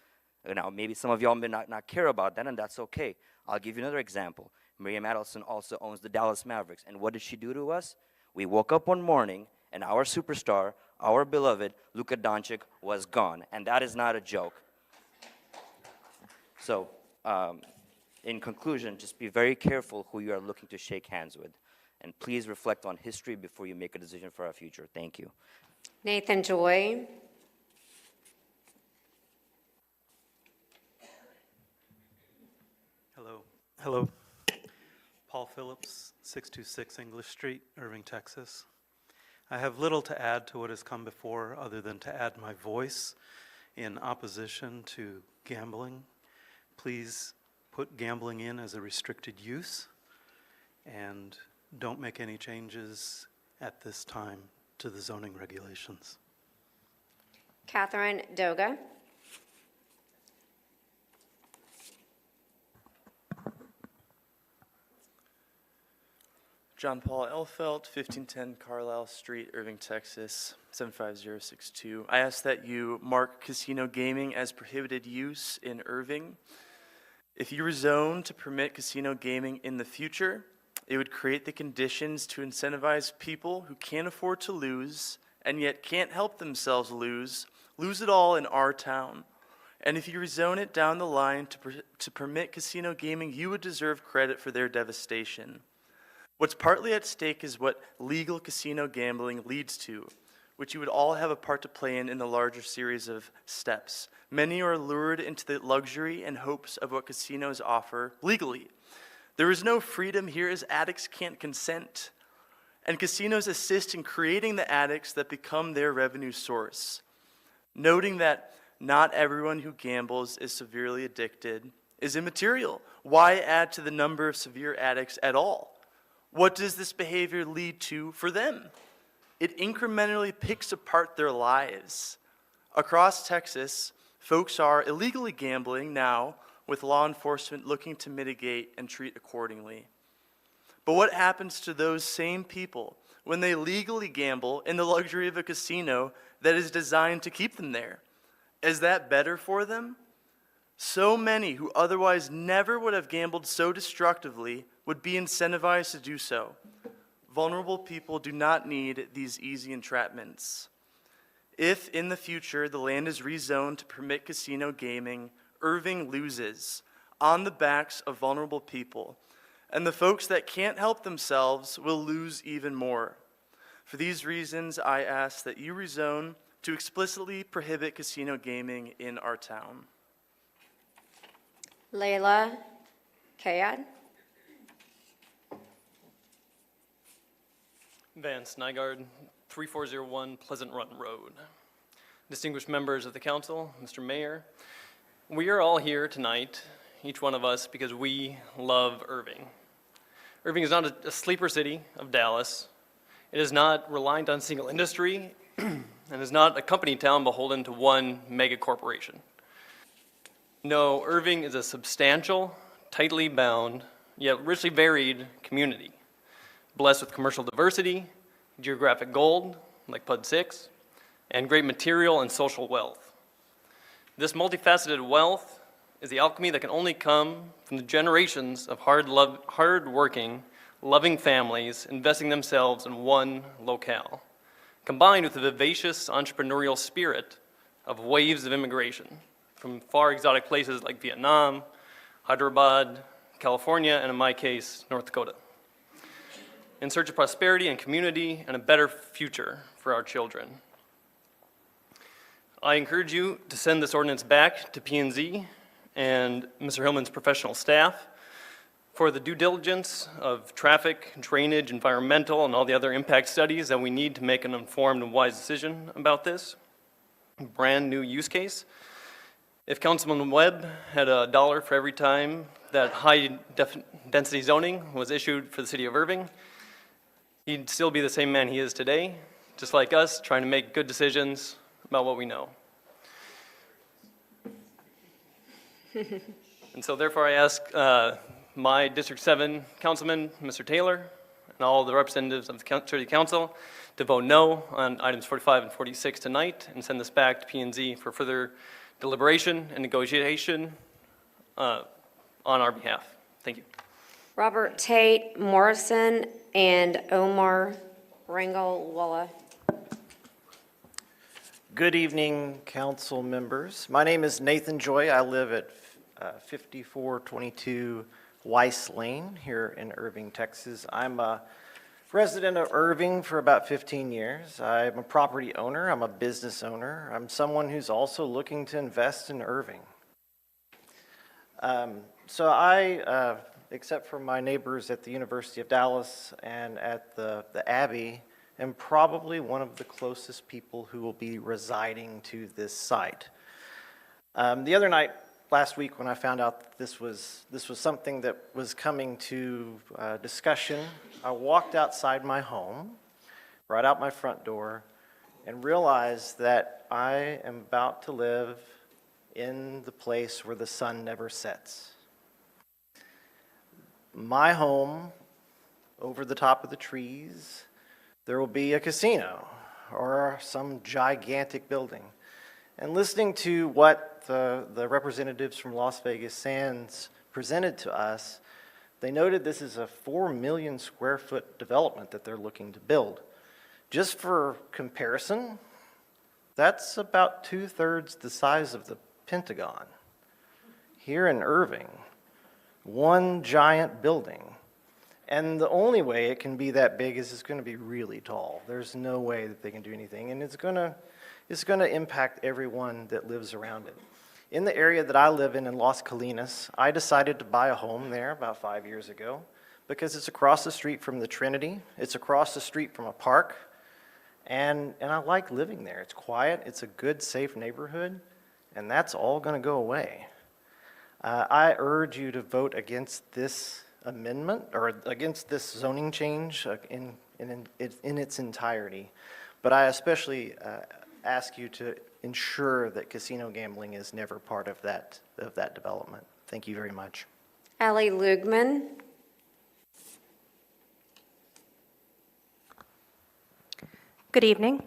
Now, maybe some of y'all may not care about that, and that's okay. I'll give you another example. Miriam Adelson also owns the Dallas Mavericks, and what did she do to us? We woke up one morning, and our superstar, our beloved, Luka Doncic, was gone, and that is not a joke. So, in conclusion, just be very careful who you are looking to shake hands with. And please reflect on history before you make a decision for our future. Thank you. Nathan Joy. Hello. Paul Phillips, 626 English Street, Irving, Texas. I have little to add to what has come before other than to add my voice in opposition to gambling. Please put gambling in as a restricted use and don't make any changes at this time to the zoning regulations. Catherine Doga. John Paul Elfelt, 1510 Carlisle Street, Irving, Texas, 75062. I ask that you mark casino gaming as prohibited use in Irving. If you rezone to permit casino gaming in the future, it would create the conditions to incentivize people who can't afford to lose and yet can't help themselves lose it all in our town. And if you rezone it down the line to permit casino gaming, you would deserve credit for their devastation. What's partly at stake is what legal casino gambling leads to, which you would all have a part to play in the larger series of steps. Many are lured into the luxury and hopes of what casinos offer legally. There is no freedom here as addicts can't consent, and casinos assist in creating the addicts that become their revenue source. Noting that not everyone who gambles is severely addicted is immaterial. Why add to the number of severe addicts at all? What does this behavior lead to for them? It incrementally picks apart their lives. Across Texas, folks are illegally gambling now, with law enforcement looking to mitigate and treat accordingly. But what happens to those same people when they legally gamble in the luxury of a casino that is designed to keep them there? Is that better for them? So many who otherwise never would have gambled so destructively would be incentivized to do so. Vulnerable people do not need these easy entrapments. If in the future the land is rezoned to permit casino gaming, Irving loses on the backs of vulnerable people, and the folks that can't help themselves will lose even more. For these reasons, I ask that you rezone to explicitly prohibit casino gaming in our town. Layla Kayad. Vance Nygaard, 3401 Pleasant Run Road. Distinguished members of the council, Mr. Mayor, we are all here tonight, each one of us, because we love Irving. Irving is not a sleeper city of Dallas. It is not reliant on single industry and is not a company town beholden to one mega corporation. No, Irving is a substantial, tightly bound, yet richly varied community, blessed with commercial diversity, geographic gold, like PUD 6, and great material and social wealth. This multifaceted wealth is the alchemy that can only come from the generations of hard-working, loving families investing themselves in one locale, combined with the vivacious entrepreneurial spirit of waves of immigration from far exotic places like Vietnam, Hyderabad, California, and in my case, North Dakota, in search of prosperity and community and a better future for our children. I encourage you to send this ordinance back to P&Z and Mr. Hillman's professional staff for the due diligence of traffic, drainage, environmental, and all the other impact studies that we need to make an informed and wise decision about this brand new use case. If Councilman Webb had $1 for every time that high density zoning was issued for the city of Irving, he'd still be the same man he is today, just like us, trying to make good decisions about what we know. And so therefore I ask my District 7 councilman, Mr. Taylor, and all the representatives of the City Council to vote no on items 45 and 46 tonight and send this back to P&Z for further deliberation and negotiation on our behalf. Thank you. Robert Tate Morrison and Omar Rangalwala. Good evening, council members. My name is Nathan Joy. I live at 5422 Weiss Lane here in Irving, Texas. I'm a resident of Irving for about 15 years. I'm a property owner. I'm a business owner. I'm someone who's also looking to invest in Irving. So I, except for my neighbors at the University of Dallas and at the Abbey, am probably one of the closest people who will be residing to this site. The other night, last week, when I found out that this was something that was coming to discussion, I walked outside my home, right out my front door, and realized that I am about to live in the place where the sun never sets. My home, over the top of the trees, there will be a casino or some gigantic building. And listening to what the representatives from Las Vegas Sands presented to us, they noted this is a 4 million square foot development that they're looking to build. Just for comparison, that's about 2/3 the size of the Pentagon. Here in Irving, one giant building. And the only way it can be that big is it's going to be really tall. There's no way that they can do anything, and it's going to impact everyone that lives around it. In the area that I live in Las Colinas, I decided to buy a home there about 5 years ago because it's across the street from the Trinity, it's across the street from a park, and I like living there. It's quiet, it's a good, safe neighborhood, and that's all going to go away. I urge you to vote against this amendment, or against this zoning change in its entirety. But I especially ask you to ensure that casino gambling is never part of that development. Thank you very much. Allie Lugman. Good evening.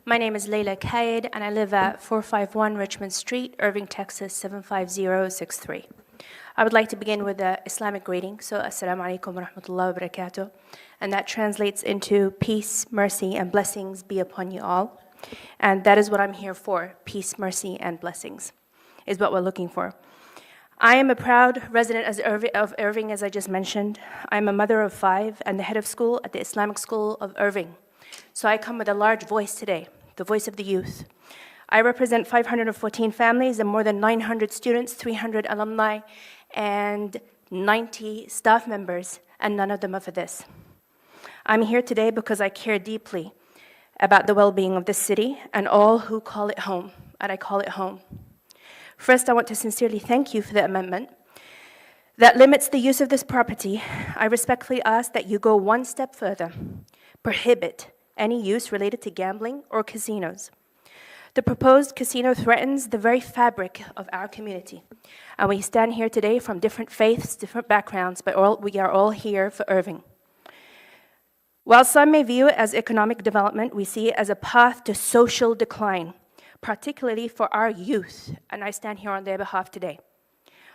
My name is Layla Kaid, and I live at 451 Richmond Street, Irving, Texas, 75063. I would like to begin with the Islamic greeting, so Assalamu alaikum wa rahmatullahi wa barakatuh, and that translates into peace, mercy, and blessings be upon you all. And that is what I'm here for. Peace, mercy, and blessings is what we're looking for. I am a proud resident of Irving, as I just mentioned. I'm a mother of 5 and the head of school at the Islamic School of Irving. So I come with a large voice today, the voice of the youth. I represent 514 families and more than 900 students, 300 alumni, and 90 staff members, and none of them are for this. I'm here today because I care deeply about the well-being of this city and all who call it home, and I call it home. First, I want to sincerely thank you for the amendment that limits the use of this property. I respectfully ask that you go one step further, prohibit any use related to gambling or casinos. The proposed casino threatens the very fabric of our community. And we stand here today from different faiths, different backgrounds, but we are all here for Irving. While some may view it as economic development, we see it as a path to social decline, particularly for our youth, and I stand here on their behalf today.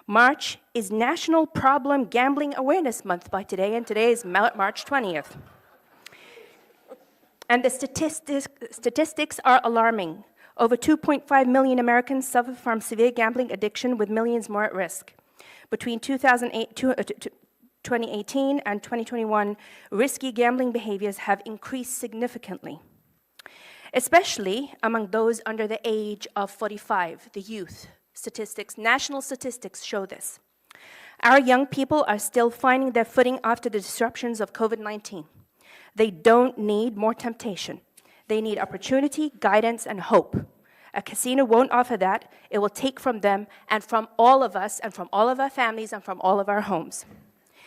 March is National Problem Gambling Awareness Month by today, and today is March 20th. And the statistics are alarming. Over 2.5 million Americans suffer from severe gambling addiction, with millions more at risk. Between 2018 and 2021, risky gambling behaviors have increased significantly, especially among those under the age of 45, the youth. National statistics show this. Our young people are still finding their footing after the disruptions of COVID-19. They don't need more temptation. They need opportunity, guidance, and hope. A casino won't offer that. It will take from them and from all of us and from all of our families and from all of our homes.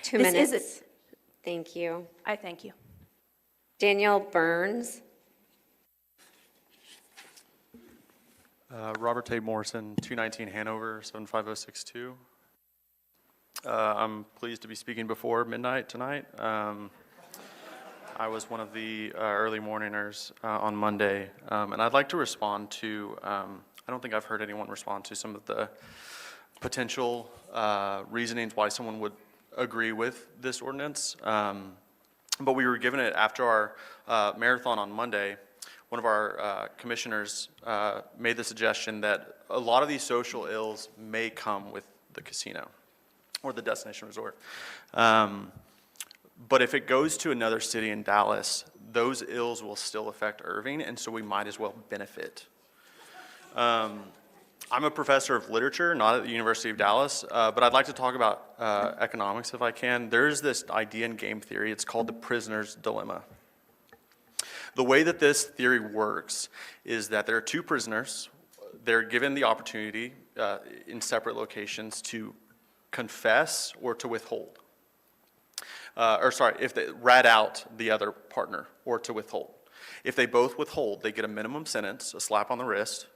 2 minutes. Thank you. I thank you. Daniel Burns. Robert Tate Morrison, 219 Hanover, 75062. I'm pleased to be speaking before midnight tonight. I was one of the early morningers on Monday, and I'd like to respond to, I don't think I've heard anyone respond to some of the potential reasonings why someone would agree with this ordinance, but we were given it after our marathon on Monday. One of our commissioners made the suggestion that a lot of these social ills may come with the casino or the destination resort. But if it goes to another city in Dallas, those ills will still affect Irving, and so we might as well benefit. I'm a professor of literature, not at the University of Dallas, but I'd like to talk about economics if I can. There's this idea in game theory, it's called the prisoner's dilemma. The way that this theory works is that there are 2 prisoners. They're given the opportunity in separate locations to confess or to withhold. If they rat out the other partner or to withhold. If they both withhold, they get a minimum sentence, a slap on the wrist.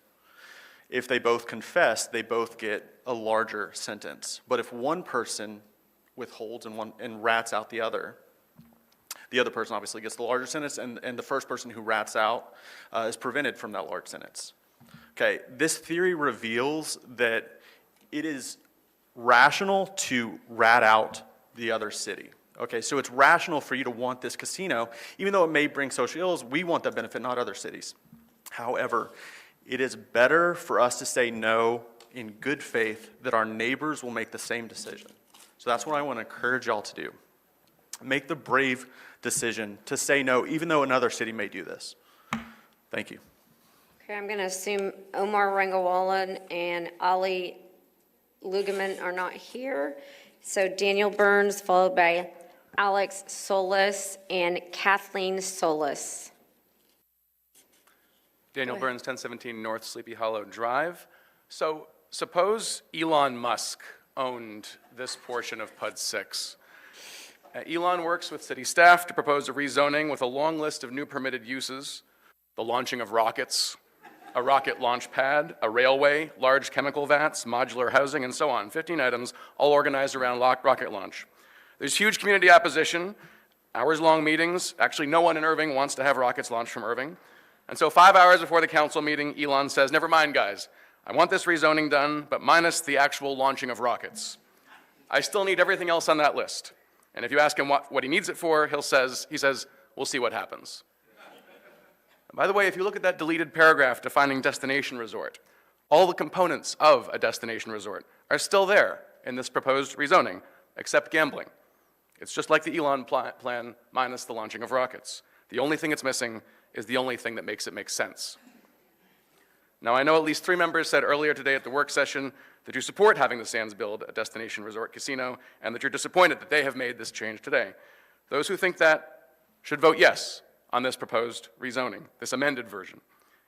If they both confess, they both get a larger sentence. But if one person withholds and rats out the other person obviously gets the larger sentence, and the first person who rats out is prevented from that large sentence. Okay, this theory reveals that it is rational to rat out the other city. Okay, so it's rational for you to want this casino, even though it may bring social ills. We want that benefit, not other cities. However, it is better for us to say no in good faith that our neighbors will make the same decision. So that's what I want to encourage y'all to do. Make the brave decision to say no, even though another city may do this. Thank you. Okay, I'm going to assume Omar Rangawalan and Ali Lugaman are not here. So Daniel Burns, followed by Alex Solis and Kathleen Solis. Daniel Burns, 1017 North Sleepy Hollow Drive. So suppose Elon Musk owned this portion of PUD 6. Elon works with city staff to propose a rezoning with a long list of new permitted uses, the launching of rockets, a rocket launch pad, a railway, large chemical vats, modular housing, and so on. 15 items, all organized around rocket launch. There's huge community opposition, hours-long meetings. Actually, no one in Irving wants to have rockets launched from Irving. And so 5 hours before the council meeting, Elon says, never mind, guys. I want this rezoning done, but minus the actual launching of rockets. I still need everything else on that list. And if you ask him what he needs it for, he says, we'll see what happens. By the way, if you look at that deleted paragraph defining destination resort, all the components of a destination resort are still there in this proposed rezoning, except gambling. It's just like the Elon plan minus the launching of rockets. The only thing it's missing is the only thing that makes it make sense. Now, I know at least 3 members said earlier today at the work session that you support having the Sands build a destination resort casino and that you're disappointed that they have made this change today. Those who think that should vote yes on this proposed rezoning, this amended version.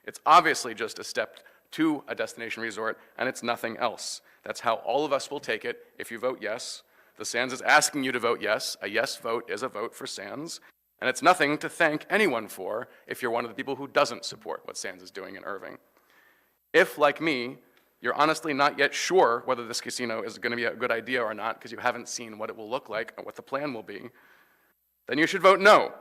It's obviously just a step to a destination resort, and it's nothing else. That's how all of us will take it if you vote yes. The Sands is asking you to vote yes. A yes vote is a vote for Sands, and it's nothing to thank anyone for if you're one of the people who doesn't support what Sands is doing in Irving. If, like me, you're honestly not yet sure whether this casino is going to be a good idea or not because you haven't seen what it will look like or what the plan will be, then you should vote no.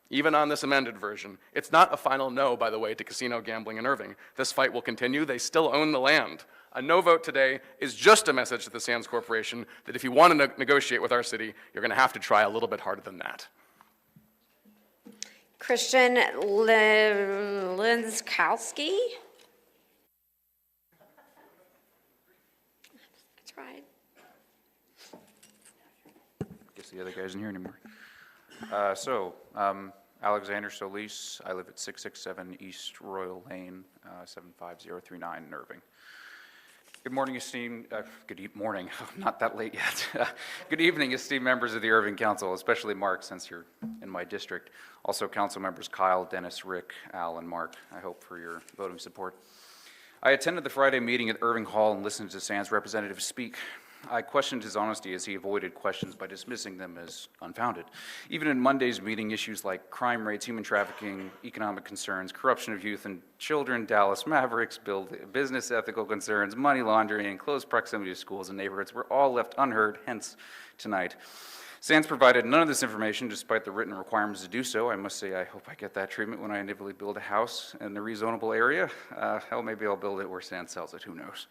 Even on this amended version. It's not a final no, by the way, to casino gambling in Irving. This fight will continue. They still own the land. A no vote today is just a message to the Sands Corporation that if you want to negotiate with our city, you're going to have to try a little bit harder than that. Christian Linskowski. That's right. Guess the other guy's in here anymore. Alexander Solis, I live at 667 East Royal Lane, 75039 in Irving. Good morning, esteemed, good morning, not that late yet. Good evening, esteemed members of the Irving Council, especially Mark, since you're in my district. Also, council members Kyle, Dennis, Rick, Al, and Mark, I hope for your voting support. I attended the Friday meeting at Irving Hall and listened to Sands representative speak. I questioned his honesty as he avoided questions by dismissing them as unfounded. Even in Monday's meeting, issues like crime rates, human trafficking, economic concerns, corruption of youth and children, Dallas Mavericks, business ethical concerns, money laundering, and close proximity to schools and neighborhoods were all left unheard, hence tonight. Sands provided none of this information despite the written requirements to do so. I must say I hope I get that treatment when I inevitably build a house in the rezonable area. Hell, maybe I'll build it where Sands sells it, who knows.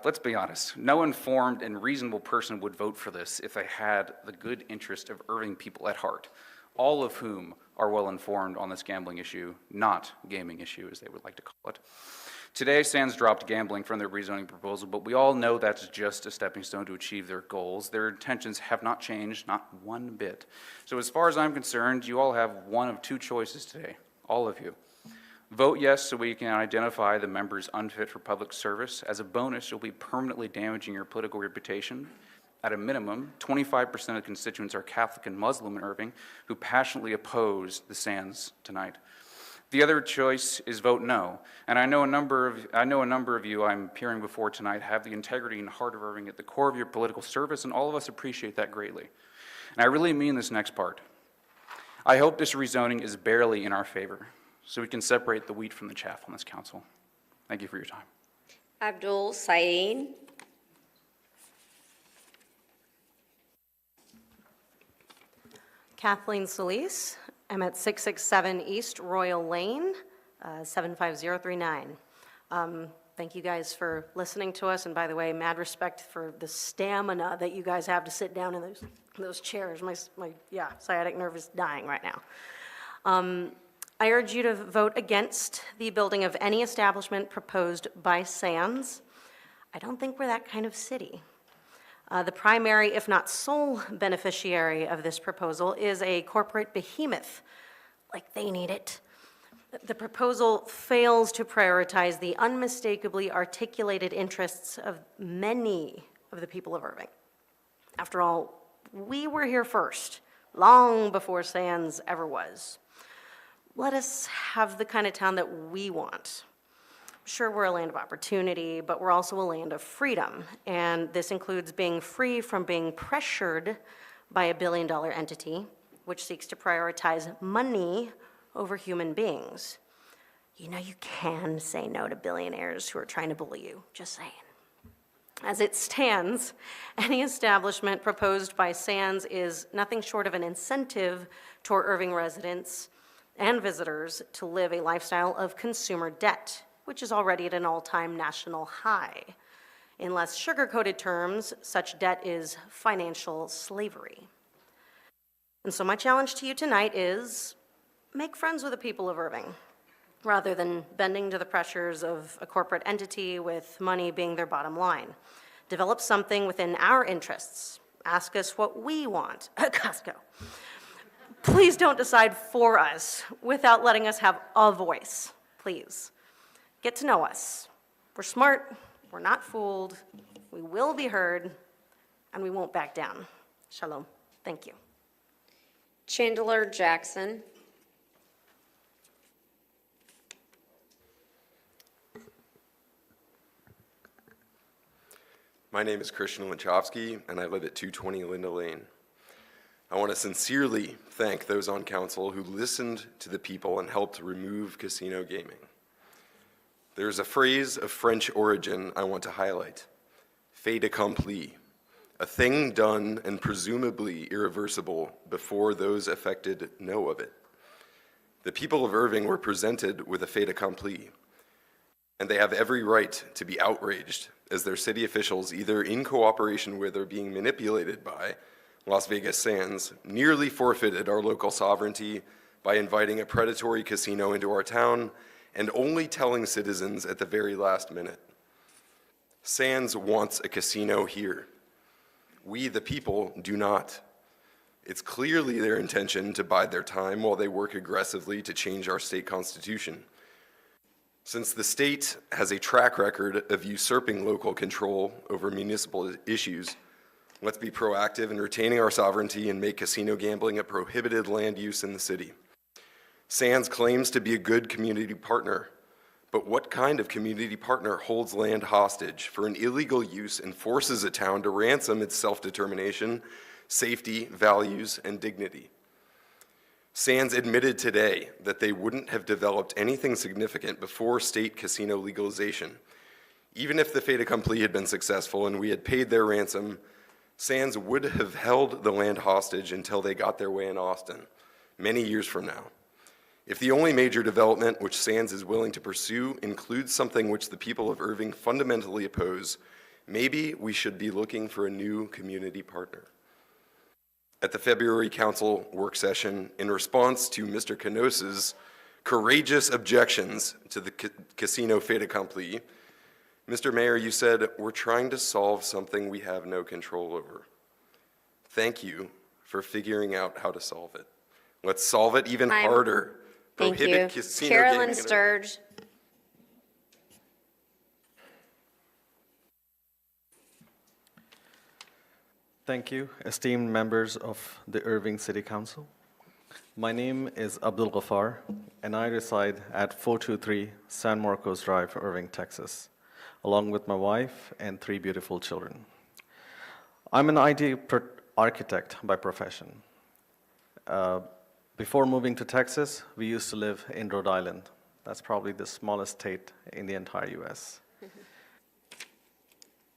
Let's be honest, no informed and reasonable person would vote for this if they had the good interest of Irving people at heart, all of whom are well informed on this gambling issue, not gaming issue as they would like to call it. Today, Sands dropped gambling from their rezoning proposal, but we all know that's just a stepping stone to achieve their goals. Their intentions have not changed, not one bit. So as far as I'm concerned, you all have one of 2 choices today, all of you. Vote yes so we can identify the members unfit for public service. As a bonus, you'll be permanently damaging your political reputation. At a minimum, 25% of constituents are Catholic and Muslim in Irving who passionately oppose the Sands tonight. The other choice is vote no. And I know a number of you I'm appearing before tonight have the integrity and heart of Irving at the core of your political service, and all of us appreciate that greatly. And I really mean this next part. I hope this rezoning is barely in our favor, so we can separate the wheat from the chaff on this council. Thank you for your time. Abdul Saeed. Kathleen Solis. I'm at 667 East Royal Lane, 75039. Thank you guys for listening to us, and by the way, mad respect for the stamina that you guys have to sit down in those chairs. My sciatic nerve is dying right now. I urge you to vote against the building of any establishment proposed by Sands. I don't think we're that kind of city. The primary, if not sole, beneficiary of this proposal is a corporate behemoth, like they need it. The proposal fails to prioritize the unmistakably articulated interests of many of the people of Irving. After all, we were here first, long before Sands ever was. Let us have the kind of town that we want. Sure, we're a land of opportunity, but we're also a land of freedom, and this includes being free from being pressured by a billion-dollar entity which seeks to prioritize money over human beings. You know you can say no to billionaires who are trying to bully you, just saying. As it stands, any establishment proposed by Sands is nothing short of an incentive toward Irving residents and visitors to live a lifestyle of consumer debt, which is already at an all-time national high. In less sugar-coated terms, such debt is financial slavery. And so my challenge to you tonight is make friends with the people of Irving, rather than bending to the pressures of a corporate entity with money being their bottom line. Develop something within our interests. Ask us what we want at Costco. Please don't decide for us without letting us have a voice, please. Get to know us. We're smart, we're not fooled, we will be heard, and we won't back down. Shalom. Thank you. Chandler Jackson. My name is Christian Lachowski, and I live at 220 Linda Lane. I want to sincerely thank those on council who listened to the people and helped remove casino gaming. There's a phrase of French origin I want to highlight: fait accompli, a thing done and presumably irreversible before those affected know of it. The people of Irving were presented with a fait accompli, and they have every right to be outraged as their city officials, either in cooperation with or being manipulated by Las Vegas Sands, nearly forfeited our local sovereignty by inviting a predatory casino into our town and only telling citizens at the very last minute. Sands wants a casino here. We, the people, do not. It's clearly their intention to bide their time while they work aggressively to change our state constitution. Since the state has a track record of usurping local control over municipal issues, let's be proactive in retaining our sovereignty and make casino gambling a prohibited land use in the city. Sands claims to be a good community partner, but what kind of community partner holds land hostage for an illegal use and forces a town to ransom its self-determination, safety, values, and dignity? Sands admitted today that they wouldn't have developed anything significant before state casino legalization. Even if the fait accompli had been successful and we had paid their ransom, Sands would have held the land hostage until they got their way in Austin, many years from now. If the only major development which Sands is willing to pursue includes something which the people of Irving fundamentally oppose, maybe we should be looking for a new community partner. At the February council work session, in response to Mr. Canos's courageous objections to the casino fait accompli, Mr. Mayor, you said, we're trying to solve something we have no control over. Thank you for figuring out how to solve it. Let's solve it even harder. Thank you. Prohibit casino Carolyn gaming. Sturge. Thank you, esteemed members of the Irving City Council. My name is Abdul Ghaffar, and I reside at 423 San Marcos Drive, Irving, Texas, along with my wife and 3 beautiful children. I'm an IT architect by profession. Before moving to Texas, we used to live in Rhode Island. That's probably the smallest state in the entire US.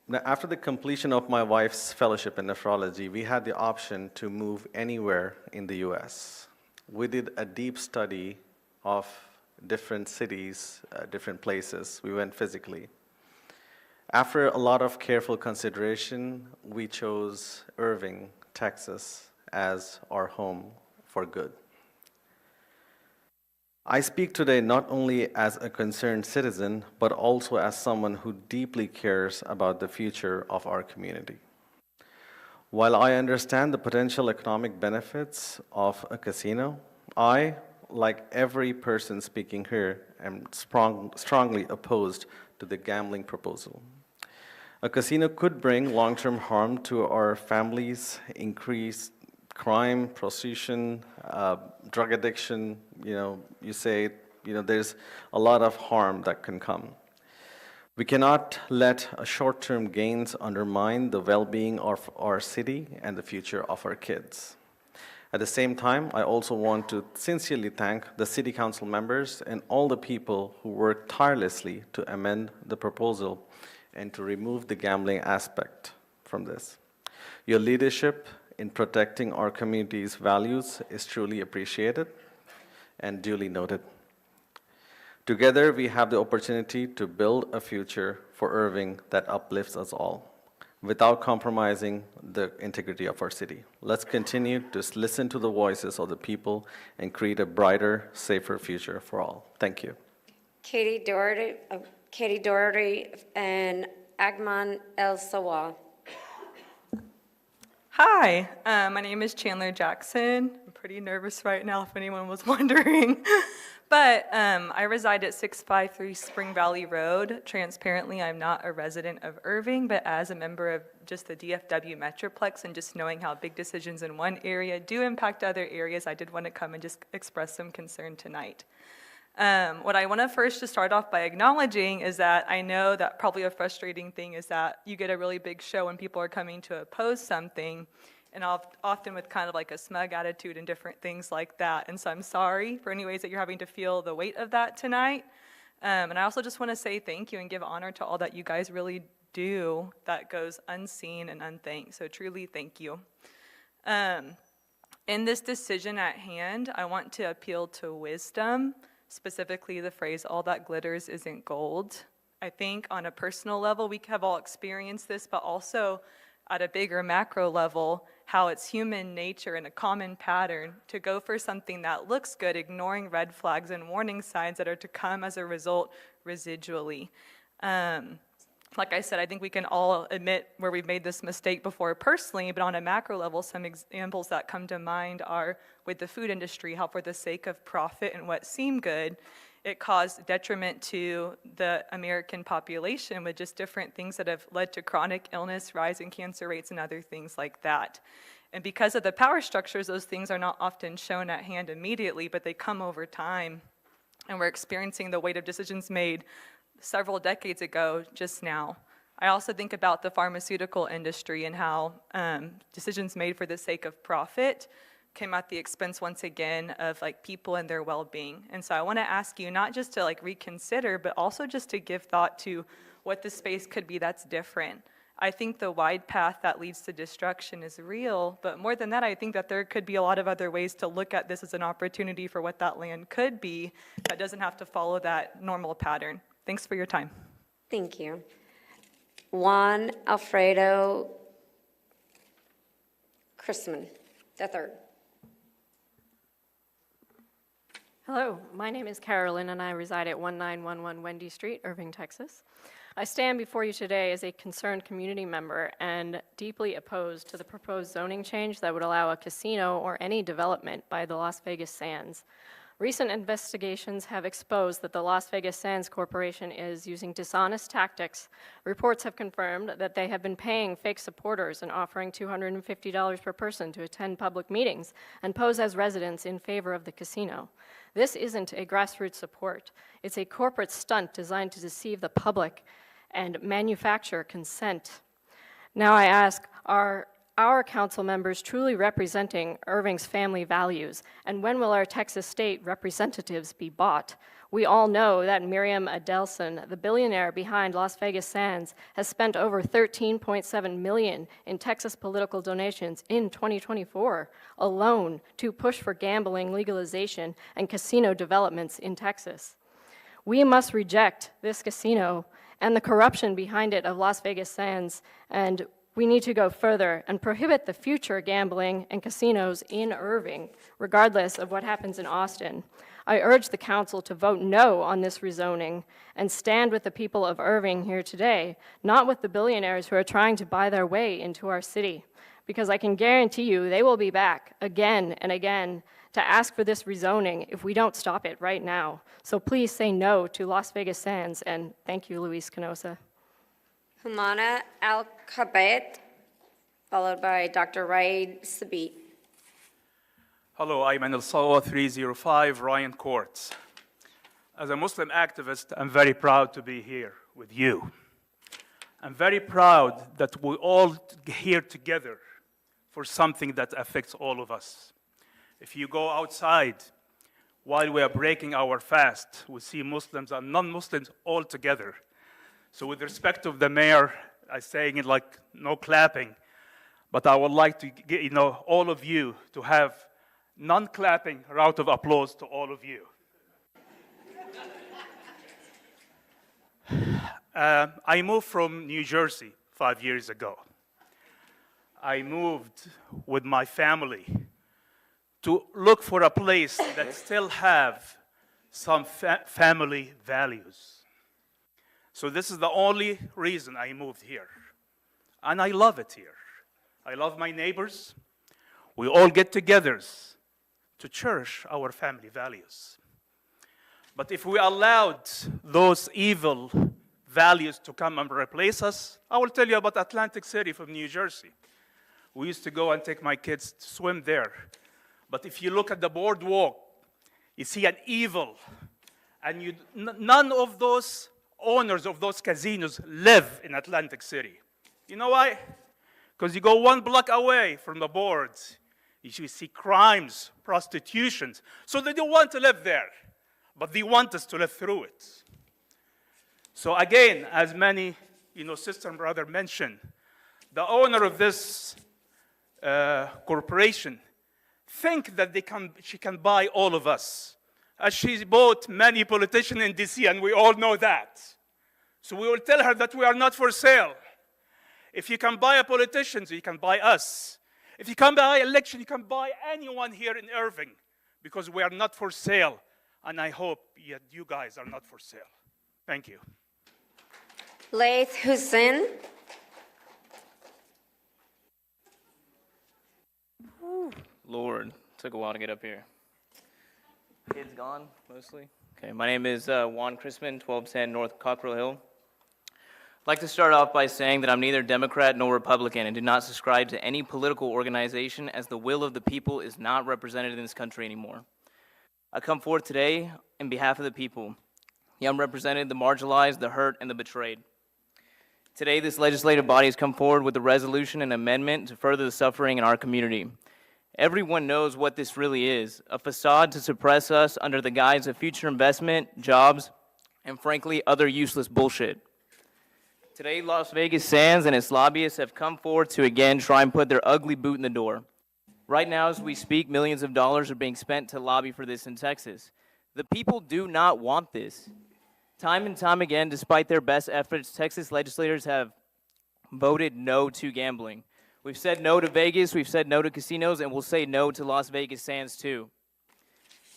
Now, after the completion of my wife's fellowship in nephrology, we had the option to move anywhere in the US. We did a deep study of different cities, different places. We went physically. After a lot of careful consideration, we chose Irving, Texas, as our home for good. I speak today not only as a concerned citizen, but also as someone who deeply cares about the future of our community. While I understand the potential economic benefits of a casino, I, like every person speaking here, am strongly opposed to the gambling proposal. A casino could bring long-term harm to our families, increase crime, prostitution, drug addiction. There's a lot of harm that can come. We cannot let short-term gains undermine the well-being of our city and the future of our kids. At the same time, I also want to sincerely thank the City Council members and all the people who worked tirelessly to amend the proposal and to remove the gambling aspect from this. Your leadership in protecting our community's values is truly appreciated and duly noted. Together, we have the opportunity to build a future for Irving that uplifts us all, without compromising the integrity of our city. Let's continue to listen to the voices of the people and create a brighter, safer future for all. Thank you. Katie Doherty and Agman El Sawal. Hi, my name is Chandler Jackson. I'm pretty nervous right now if anyone was wondering. But I reside at 653 Spring Valley Road. Transparently, I'm not a resident of Irving, but as a member of just the DFW Metroplex and just knowing how big decisions in one area do impact other areas, I did want to come and just express some concern tonight. What I want to first just start off by acknowledging is that I know that probably a frustrating thing is that you get a really big show when people are coming to oppose something, and often with kind of like a smug attitude and different things like that. And so I'm sorry for any ways that you're having to feel the weight of that tonight. And I also just want to say thank you and give honor to all that you guys really do that goes unseen and unthanked. So truly thank you. In this decision at hand, I want to appeal to wisdom, specifically the phrase, all that glitters isn't gold. I think on a personal level, we have all experienced this, but also at a bigger macro level, how it's human nature and a common pattern to go for something that looks good, ignoring red flags and warning signs that are to come as a result residually. Like I said, I think we can all admit where we've made this mistake before personally, but on a macro level, some examples that come to mind are with the food industry, how for the sake of profit and what seemed good, it caused detriment to the American population with just different things that have led to chronic illness, rise in cancer rates, and other things like that. And because of the power structures, those things are not often shown at hand immediately, but they come over time. And we're experiencing the weight of decisions made several decades ago just now. I also think about the pharmaceutical industry and how decisions made for the sake of profit came at the expense once again of like people and their well-being. And so I want to ask you not just to like reconsider, but also just to give thought to what the space could be that's different. I think the wide path that leads to destruction is real, but more than that, I think that there could be a lot of other ways to look at this as an opportunity for what that land could be that doesn't have to follow that normal pattern. Thanks for your time. Thank you. Juan Alfredo Chrisman, III. Hello, my name is Carolyn and I reside at 1911 Wendy Street, Irving, Texas. I stand before you today as a concerned community member and deeply opposed to the proposed zoning change that would allow a casino or any development by the Las Vegas Sands. Recent investigations have exposed that the Las Vegas Sands Corporation is using dishonest tactics. Reports have confirmed that they have been paying fake supporters and offering $250 per person to attend public meetings and pose as residents in favor of the casino. This isn't a grassroots support. It's a corporate stunt designed to deceive the public and manufacture consent. Now I ask, are our council members truly representing Irving's family values? And when will our Texas state representatives be bought? We all know that Miriam Adelson, the billionaire behind Las Vegas Sands, has spent over $13.7 million in Texas political donations in 2024 alone to push for gambling legalization and casino developments in Texas. We must reject this casino and the corruption behind it of Las Vegas Sands, and we need to go further and prohibit the future gambling and casinos in Irving, regardless of what happens in Austin. I urge the council to vote no on this rezoning and stand with the people of Irving here today, not with the billionaires who are trying to buy their way into our city, because I can guarantee you they will be back again and again to ask for this rezoning if we don't stop it right now. So please say no to Las Vegas Sands, and thank you, Luis Canosa. Humana Al-Khabait, followed by Dr. Raid Sabit. Hello, I'm Anil Sawa, 305 Ryan Courts. As a Muslim activist, I'm very proud to be here with you. I'm very proud that we're all here together for something that affects all of us. If you go outside while we are breaking our fast, we see Muslims and non-Muslims all together. So with respect of the mayor, I'm saying it like no clapping, but I would like to get all of you to have non-clapping round of applause to all of you. I moved from New Jersey 5 years ago. I moved with my family to look for a place that still have some family values. So this is the only reason I moved here. And I love it here. I love my neighbors. We all get together to cherish our family values. But if we allowed those evil values to come and replace us, I will tell you about Atlantic City from New Jersey. We used to go and take my kids to swim there. But if you look at the boardwalk, you see an evil. And none of those owners of those casinos live in Atlantic City. You know why? Because you go 1 block away from the boards, you see crimes, prostitutions. So they don't want to live there, but they want us to live through it. So again, as many sister and brother mentioned, the owner of this corporation think that she can buy all of us, as she bought many politicians in DC, and we all know that. So we will tell her that we are not for sale. If you can buy a politician, you can buy us. If you can buy election, you can buy anyone here in Irving, because we are not for sale. And I hope you guys are not for sale. Thank you. Laith Hussein. Lord, took a while to get up here. Kids gone, mostly? Okay, my name is Juan Chrisman, 1210 North Cockrell Hill. I'd like to start off by saying that I'm neither Democrat nor Republican and do not subscribe to any political organization, as the will of the people is not represented in this country anymore. I come forth today on behalf of the people, the unrepresented, the marginalized, the hurt, and the betrayed. Today, this legislative body has come forward with a resolution and amendment to further the suffering in our community. Everyone knows what this really is, a facade to suppress us under the guise of future investment, jobs, and frankly, other useless bullshit. Today, Las Vegas Sands and its lobbyists have come forth to again try and put their ugly boot in the door. Right now, as we speak, millions of dollars are being spent to lobby for this in Texas. The people do not want this. Time and time again, despite their best efforts, Texas legislators have voted no to gambling. We've said no to Vegas, we've said no to casinos, and we'll say no to Las Vegas Sands too.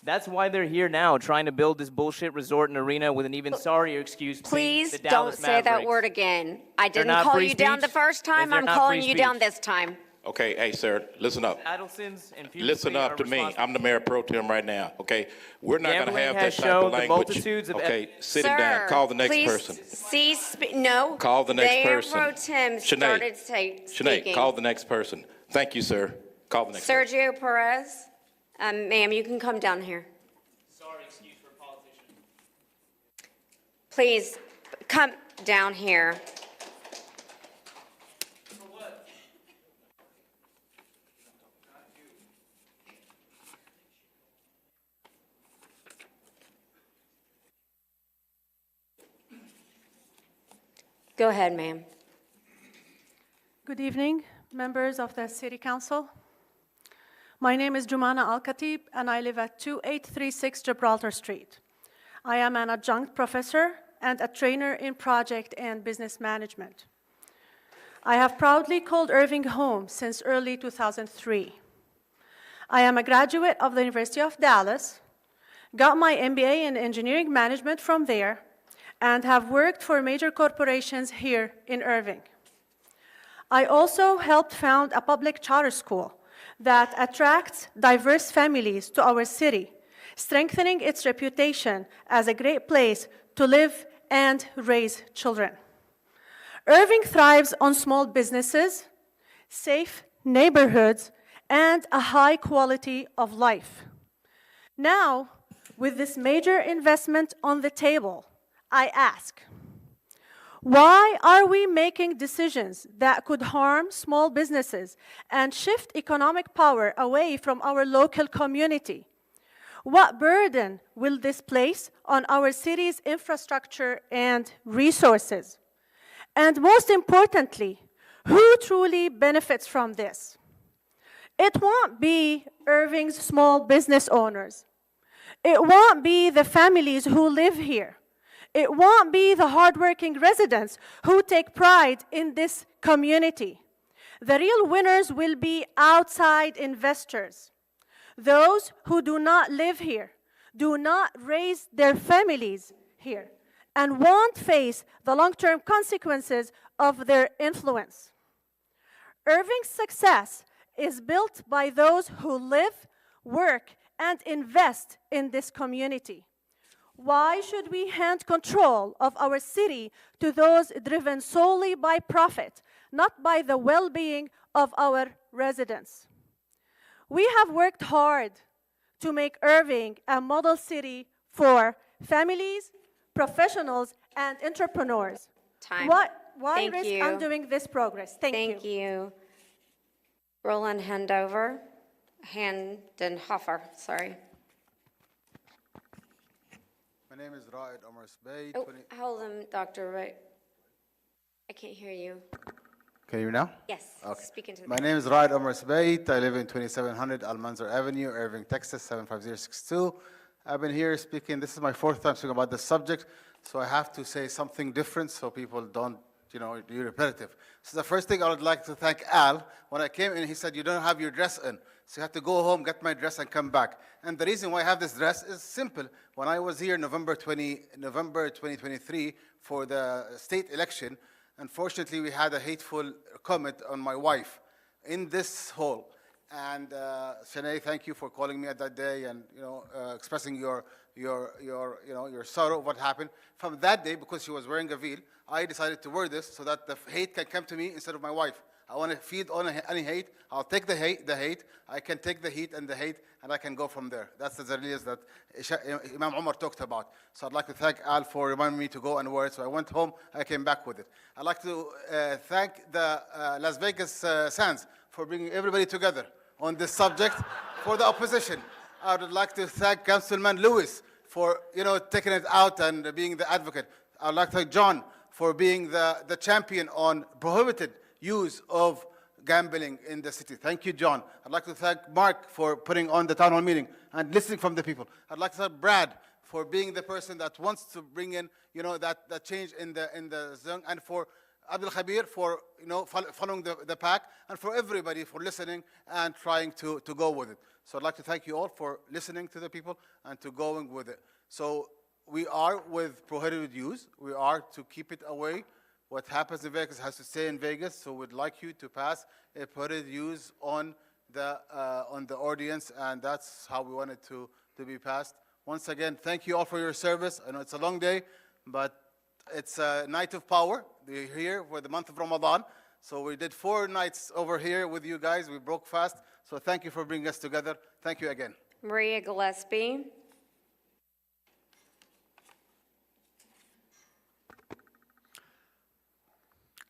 That's why they're here now, trying to build this bullshit resort and arena with an even sorrier excuse. Please the don't Dallas say that Mavericks. word again. I They're didn't not call free you down the speech? first time. They're I'm not calling free you down speech. this time. Okay, hey, sir, listen up. Adelson's and Listen up to me. I'm the mayor pro tem right now, okay? We're not going to Gambling have has that type shown of the language. multitudes of Okay, sit Sir, down. Call the next please person. No. Call the next Mayor person. Pro Tem started speaking. Sinead, call the next person. Thank you, sir. Call the next person. Sergio Perez, ma'am, you can come down here. Sorry, excuse for a politician. Please, come down here. For what? Go ahead, ma'am. Good evening, members of the City Council. My name is Jumana Al-Khatib, and I live at 2836 Gibraltar Street. I am an adjunct professor and a trainer in project and business management. I have proudly called Irving home since early 2003. I am a graduate of the University of Dallas, got my MBA in engineering management from there, and have worked for major corporations here in Irving. I also helped found a public charter school that attracts diverse families to our city, strengthening its reputation as a great place to live and raise children. Irving thrives on small businesses, safe neighborhoods, and a high quality of life. Now, with this major investment on the table, I ask, why are we making decisions that could harm small businesses and shift economic power away from our local community? What burden will this place on our city's infrastructure and resources? And most importantly, who truly benefits from this? It won't be Irving's small business owners. It won't be the families who live here. It won't be the hardworking residents who take pride in this community. The real winners will be outside investors. Those who do not live here, do not raise their families here, and won't face the long-term consequences of their influence. Irving's success is built by those who live, work, and invest in this community. Why should we hand control of our city to those driven solely by profit, not by the well-being of our residents? We have worked hard to make Irving a model city for families, professionals, and entrepreneurs. Time. Why Thank risk you. undoing this progress? Thank you. you. Roland Handenhofer, sorry. My name is Raed Omar Sbey. Oh, hold on, Dr. Wright. I can't hear you. Can you hear me now? Yes, Okay. speak into the My name is Raed Omar Sbey. I live in 2700 Al-Manzar Avenue, Irving, Texas, 75062. I've been here speaking. This is my fourth time speaking about this subject, so I have to say something different so people don't, do repetitive. So the first thing I would like to thank Al. When I came in, he said, you don't have your dress in. So you have to go home, get my dress, and come back. And the reason why I have this dress is simple. When I was here November 2023 for the state election, unfortunately, we had a hateful comment on my wife in this hall. And Shanae, thank you for calling me at that day and expressing your sorrow of what happened. From that day, because she was wearing a veil, I decided to wear this so that the hate can come to me instead of my wife. I want to feed on any hate. I'll take the hate. I can take the heat and the hate, and I can go from there. That's the Zarliyas that Imam Umar talked about. So I'd like to thank Al for reminding me to go and wear it. So I went home, I came back with it. I'd like to thank the Las Vegas Sands for bringing everybody together on this subject for the opposition. I would like to thank Councilman Lewis for taking it out and being the advocate. I'd like to thank John for being the champion on prohibited use of gambling in the city. Thank you, John. I'd like to thank Mark for putting on the town hall meeting and listening from the people. I'd like to thank Brad for being the person that wants to bring in, that change in the zone, and for Abdul Khabir for following the pack, and for everybody for listening and trying to go with it. So I'd like to thank you all for listening to the people and to going with it. So we are with prohibited use. We are to keep it away. What happens in Vegas has to stay in Vegas. So we'd like you to pass a prohibited use on the ordinance, and that's how we want it to be passed. Once again, thank you all for your service. I know it's a long day, but it's a night of power. We're here for the month of Ramadan. So we did 4 nights over here with you guys. We broke fast. So thank you for bringing us together. Thank you again. Maria Gillespie.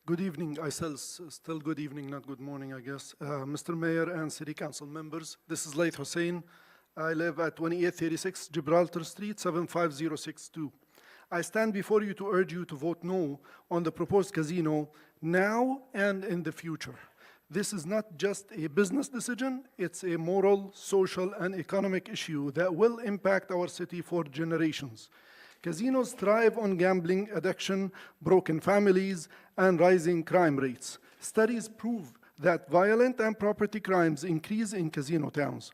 Good evening. Still good evening, not good morning, I guess. Mr. Mayor and City Council members, this is Layth Hussein. I live at 2836 Gibraltar Street, 75062. I stand before you to urge you to vote no on the proposed casino now and in the future. This is not just a business decision, it's a moral, social, and economic issue that will impact our city for generations. Casinos thrive on gambling addiction, broken families, and rising crime rates. Studies prove that violent and property crimes increase in casino towns.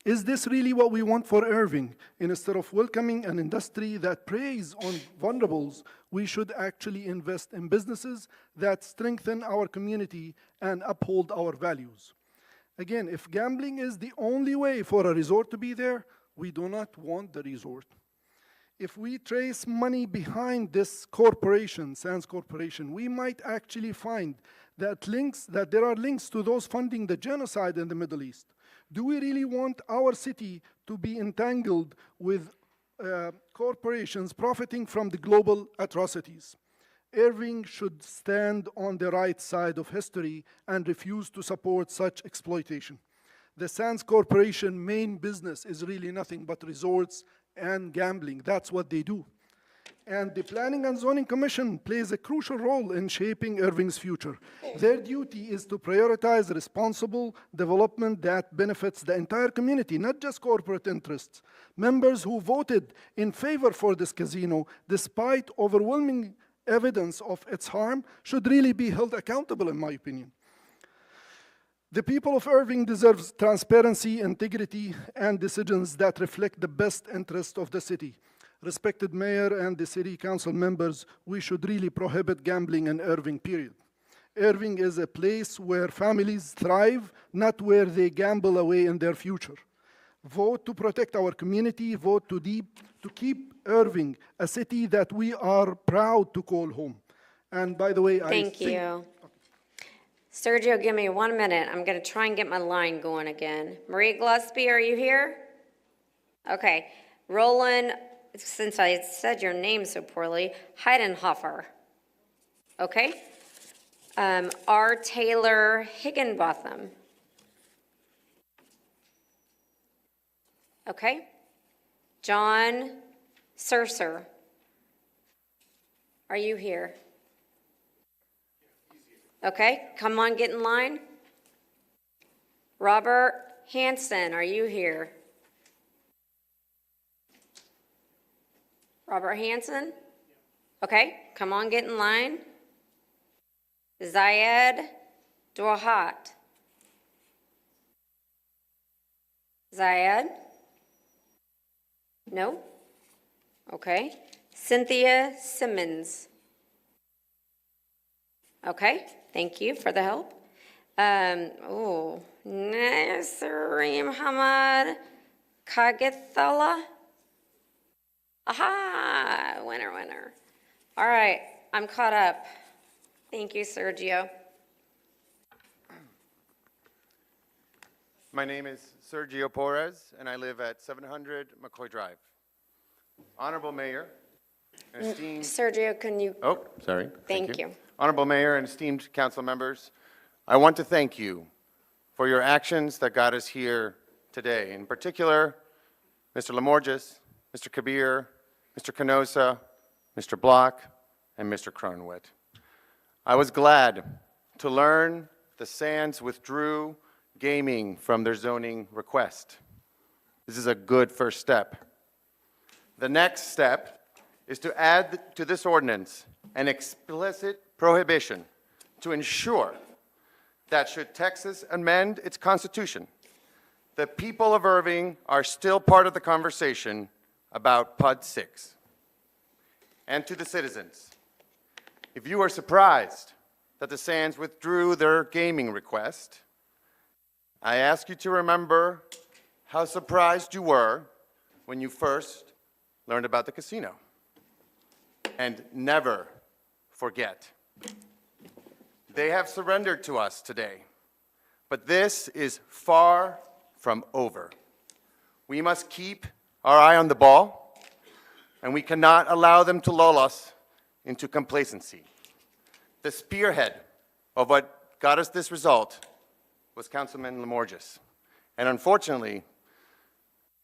Is this really what we want for Irving? Instead of welcoming an industry that preys on vulnerables, we should actually invest in businesses that strengthen our community and uphold our values. Again, if gambling is the only way for a resort to be there, we do not want the resort. If we trace money behind this corporation, Sands Corporation, we might actually find that there are links to those funding the genocide in the Middle East. Do we really want our city to be entangled with corporations profiting from the global atrocities? Irving should stand on the right side of history and refuse to support such exploitation. The Sands Corporation main business is really nothing but resorts and gambling. That's what they do. And the Planning and Zoning Commission plays a crucial role in shaping Irving's future. Their duty is to prioritize responsible development that benefits the entire community, not just corporate interests. Members who voted in favor for this casino, despite overwhelming evidence of its harm, should really be held accountable, in my opinion. The people of Irving deserve transparency, integrity, and decisions that reflect the best interest of the city. Respected Mayor and the City Council members, we should really prohibit gambling in Irving, period. Irving is a place where families thrive, not where they gamble away in their future. Vote to protect our community, vote to keep Irving a city that we are proud to call home. And by the way, Thank you. Sergio, give me 1 minute. I'm going to try and get my line going again. Marie Gillespie, are you here? Okay. Roland, since I said your name so poorly, Heidenhofer. Okay. R. Taylor Higginbotham. Okay. John Surser. Are you here? Okay, come on, get in line. Robert Hanson, are you here? Robert Hanson? Okay, come on, get in line. Zayed Dwahat. Zayed? No? Okay. Cynthia Simmons. Okay, thank you for the help. Nasserim Hamad Kagithala. Aha, winner. All right, I'm caught up. Thank you, Sergio. My name is Sergio Porres, and I live at 700 McCoy Drive. Honorable Mayor, and esteemed... Sergio, can you... Oh, sorry. Thank you. Honorable Mayor and esteemed council members, I want to thank you for your actions that got us here today. In particular, Mr. Lamorges, Mr. Kabir, Mr. Canosa, Mr. Block, and Mr. Cronwit. I was glad to learn the Sands withdrew gaming from their zoning request. This is a good first step. The next step is to add to this ordinance an explicit prohibition to ensure that should Texas amend its constitution, the people of Irving are still part of the conversation about PUD 6. And to the citizens, if you are surprised that the Sands withdrew their gaming request, I ask you to remember how surprised you were when you first learned about the casino. And never forget, they have surrendered to us today, but this is far from over. We must keep our eye on the ball, and we cannot allow them to lull us into complacency. The spearhead of what got us this result was Councilman Lamorges. And unfortunately,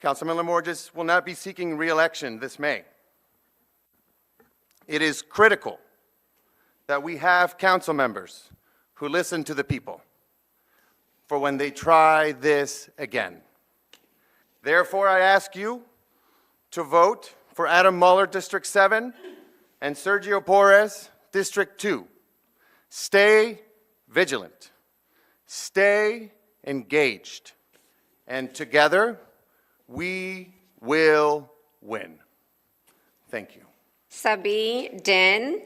Councilman Lamorges will not be seeking re-election this May. It is critical that we have council members who listen to the people for when they try this again. Therefore, I ask you to vote for Adam Muller, District 7, and Sergio Porres, District 2. Stay vigilant, stay engaged, and together we will win. Thank you. Sabi Din.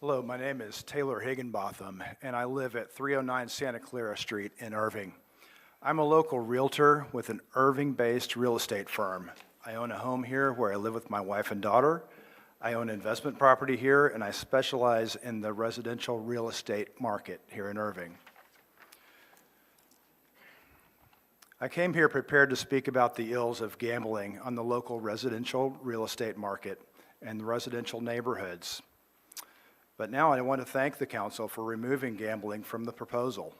Hello, my name is Taylor Higginbotham, and I live at 309 Santa Clara Street in Irving. I'm a local realtor with an Irving-based real estate firm. I own a home here where I live with my wife and daughter. I own investment property here, and I specialize in the residential real estate market here in Irving. I came here prepared to speak about the ills of gambling on the local residential real estate market and the residential neighborhoods. But now I want to thank the council for removing gambling from the proposal.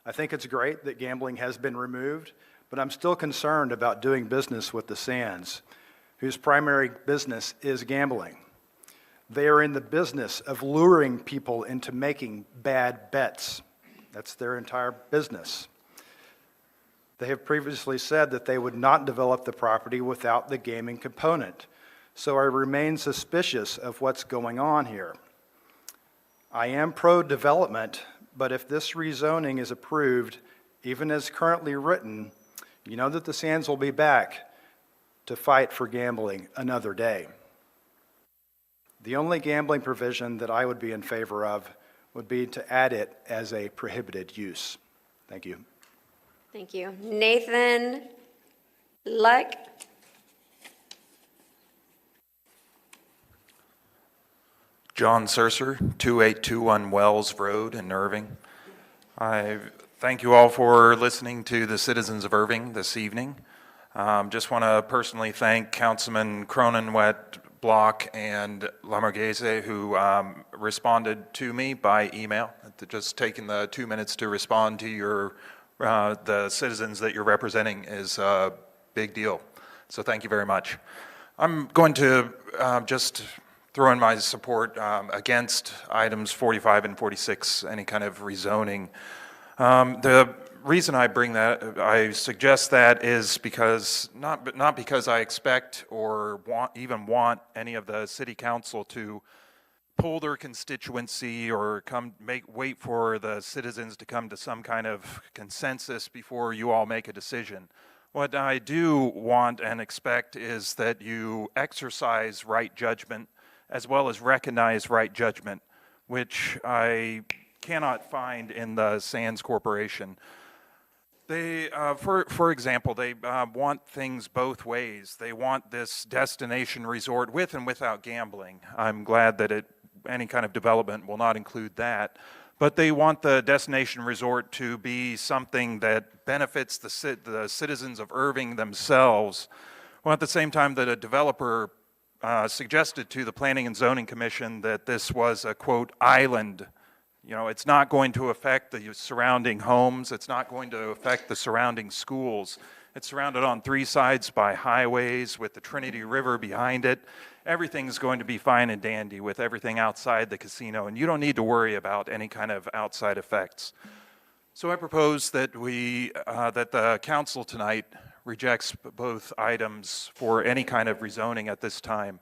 I think it's great that gambling has been removed, but I'm still concerned about doing business with the Sands, whose primary business is gambling. They are in the business of luring people into making bad bets. That's their entire business. They have previously said that they would not develop the property without the gaming component. So I remain suspicious of what's going on here. I am pro-development, but if this rezoning is approved, even as currently written, you know that the Sands will be back to fight for gambling another day. The only gambling provision that I would be in favor of would be to add it as a prohibited use. Thank you. Thank you. Nathan Luck. John Surser, 2821 Wells Road in Irving. I thank you all for listening to the citizens of Irving this evening. Just want to personally thank Councilman Cronenwet, Block, and Lamarghese, who responded to me by email. Just taking the 2 minutes to respond to your the citizens that you're representing is a big deal. So thank you very much. I'm going to just throw in my support against items 45 and 46, any kind of rezoning. The reason I suggest that is because, not because I expect or even want any of the city council to pull their constituency or wait for the citizens to come to some kind of consensus before you all make a decision. What I do want and expect is that you exercise right judgment as well as recognize right judgment, which I cannot find in the Sands Corporation. They, for example, they want things both ways. They want this destination resort with and without gambling. I'm glad that any kind of development will not include that. But they want the destination resort to be something that benefits the citizens of Irving themselves, while at the same time that a developer suggested to the Planning and Zoning Commission that this was a, quote, island. You know, it's not going to affect the surrounding homes. It's not going to affect the surrounding schools. It's surrounded on 3 sides by highways with the Trinity River behind it. Everything's going to be fine and dandy with everything outside the casino, and you don't need to worry about any kind of outside effects. So I propose that that the council tonight rejects both items for any kind of rezoning at this time,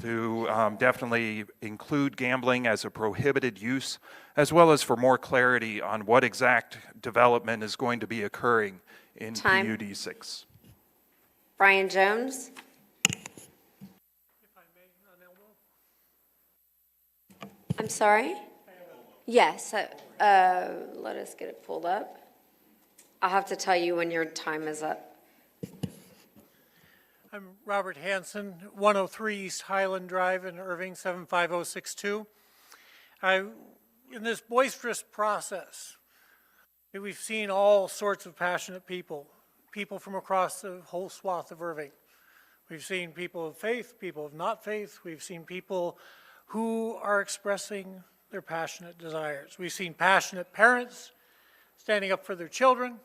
to definitely include gambling as a prohibited use, as well as for more clarity on what exact development is going to be occurring in PUD 6. Brian Jones. I'm sorry? Yes, let us get it pulled up. I'll have to tell you when your time is up. I'm Robert Hansen, 103 East Highland Drive in Irving, 75062. In this boisterous process, we've seen all sorts of passionate people from across the whole swath of Irving. We've seen people of faith, people of not faith. We've seen people who are expressing their passionate desires. We've seen passionate parents standing up for their children,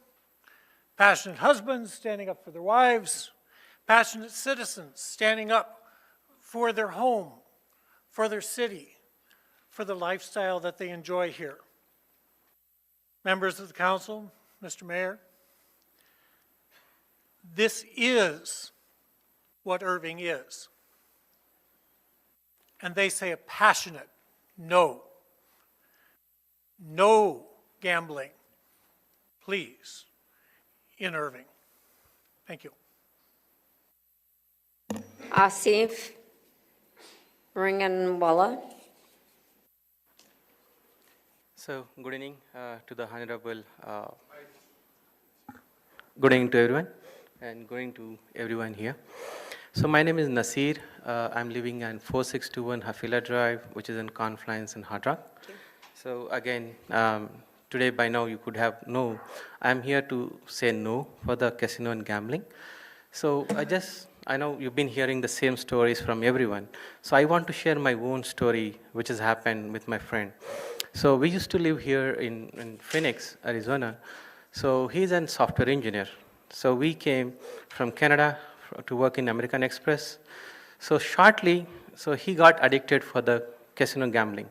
passionate husbands standing up for their wives, passionate citizens standing up for their home, for their city, for the lifestyle that they enjoy here. Members of the council, Mr. Mayor, this is what Irving is. and they say a passionate no. No gambling, please, in Irving. Thank you. Asif Ringanwala. So, good evening to the Honorable, good evening to everyone, and good evening to everyone here. So, my name is Nasir. I'm living on 4621 Hafila Drive, which is in Confluence in Hard Rock. So, again, today by now you could have no. I'm here to say no for the casino and gambling. So, I know you've been hearing the same stories from everyone. So, I want to share my own story, which has happened with my friend. So we used to live here in Phoenix, Arizona. So he's a software engineer. So we came from Canada to work in American Express. So shortly, so he got addicted for the casino gambling.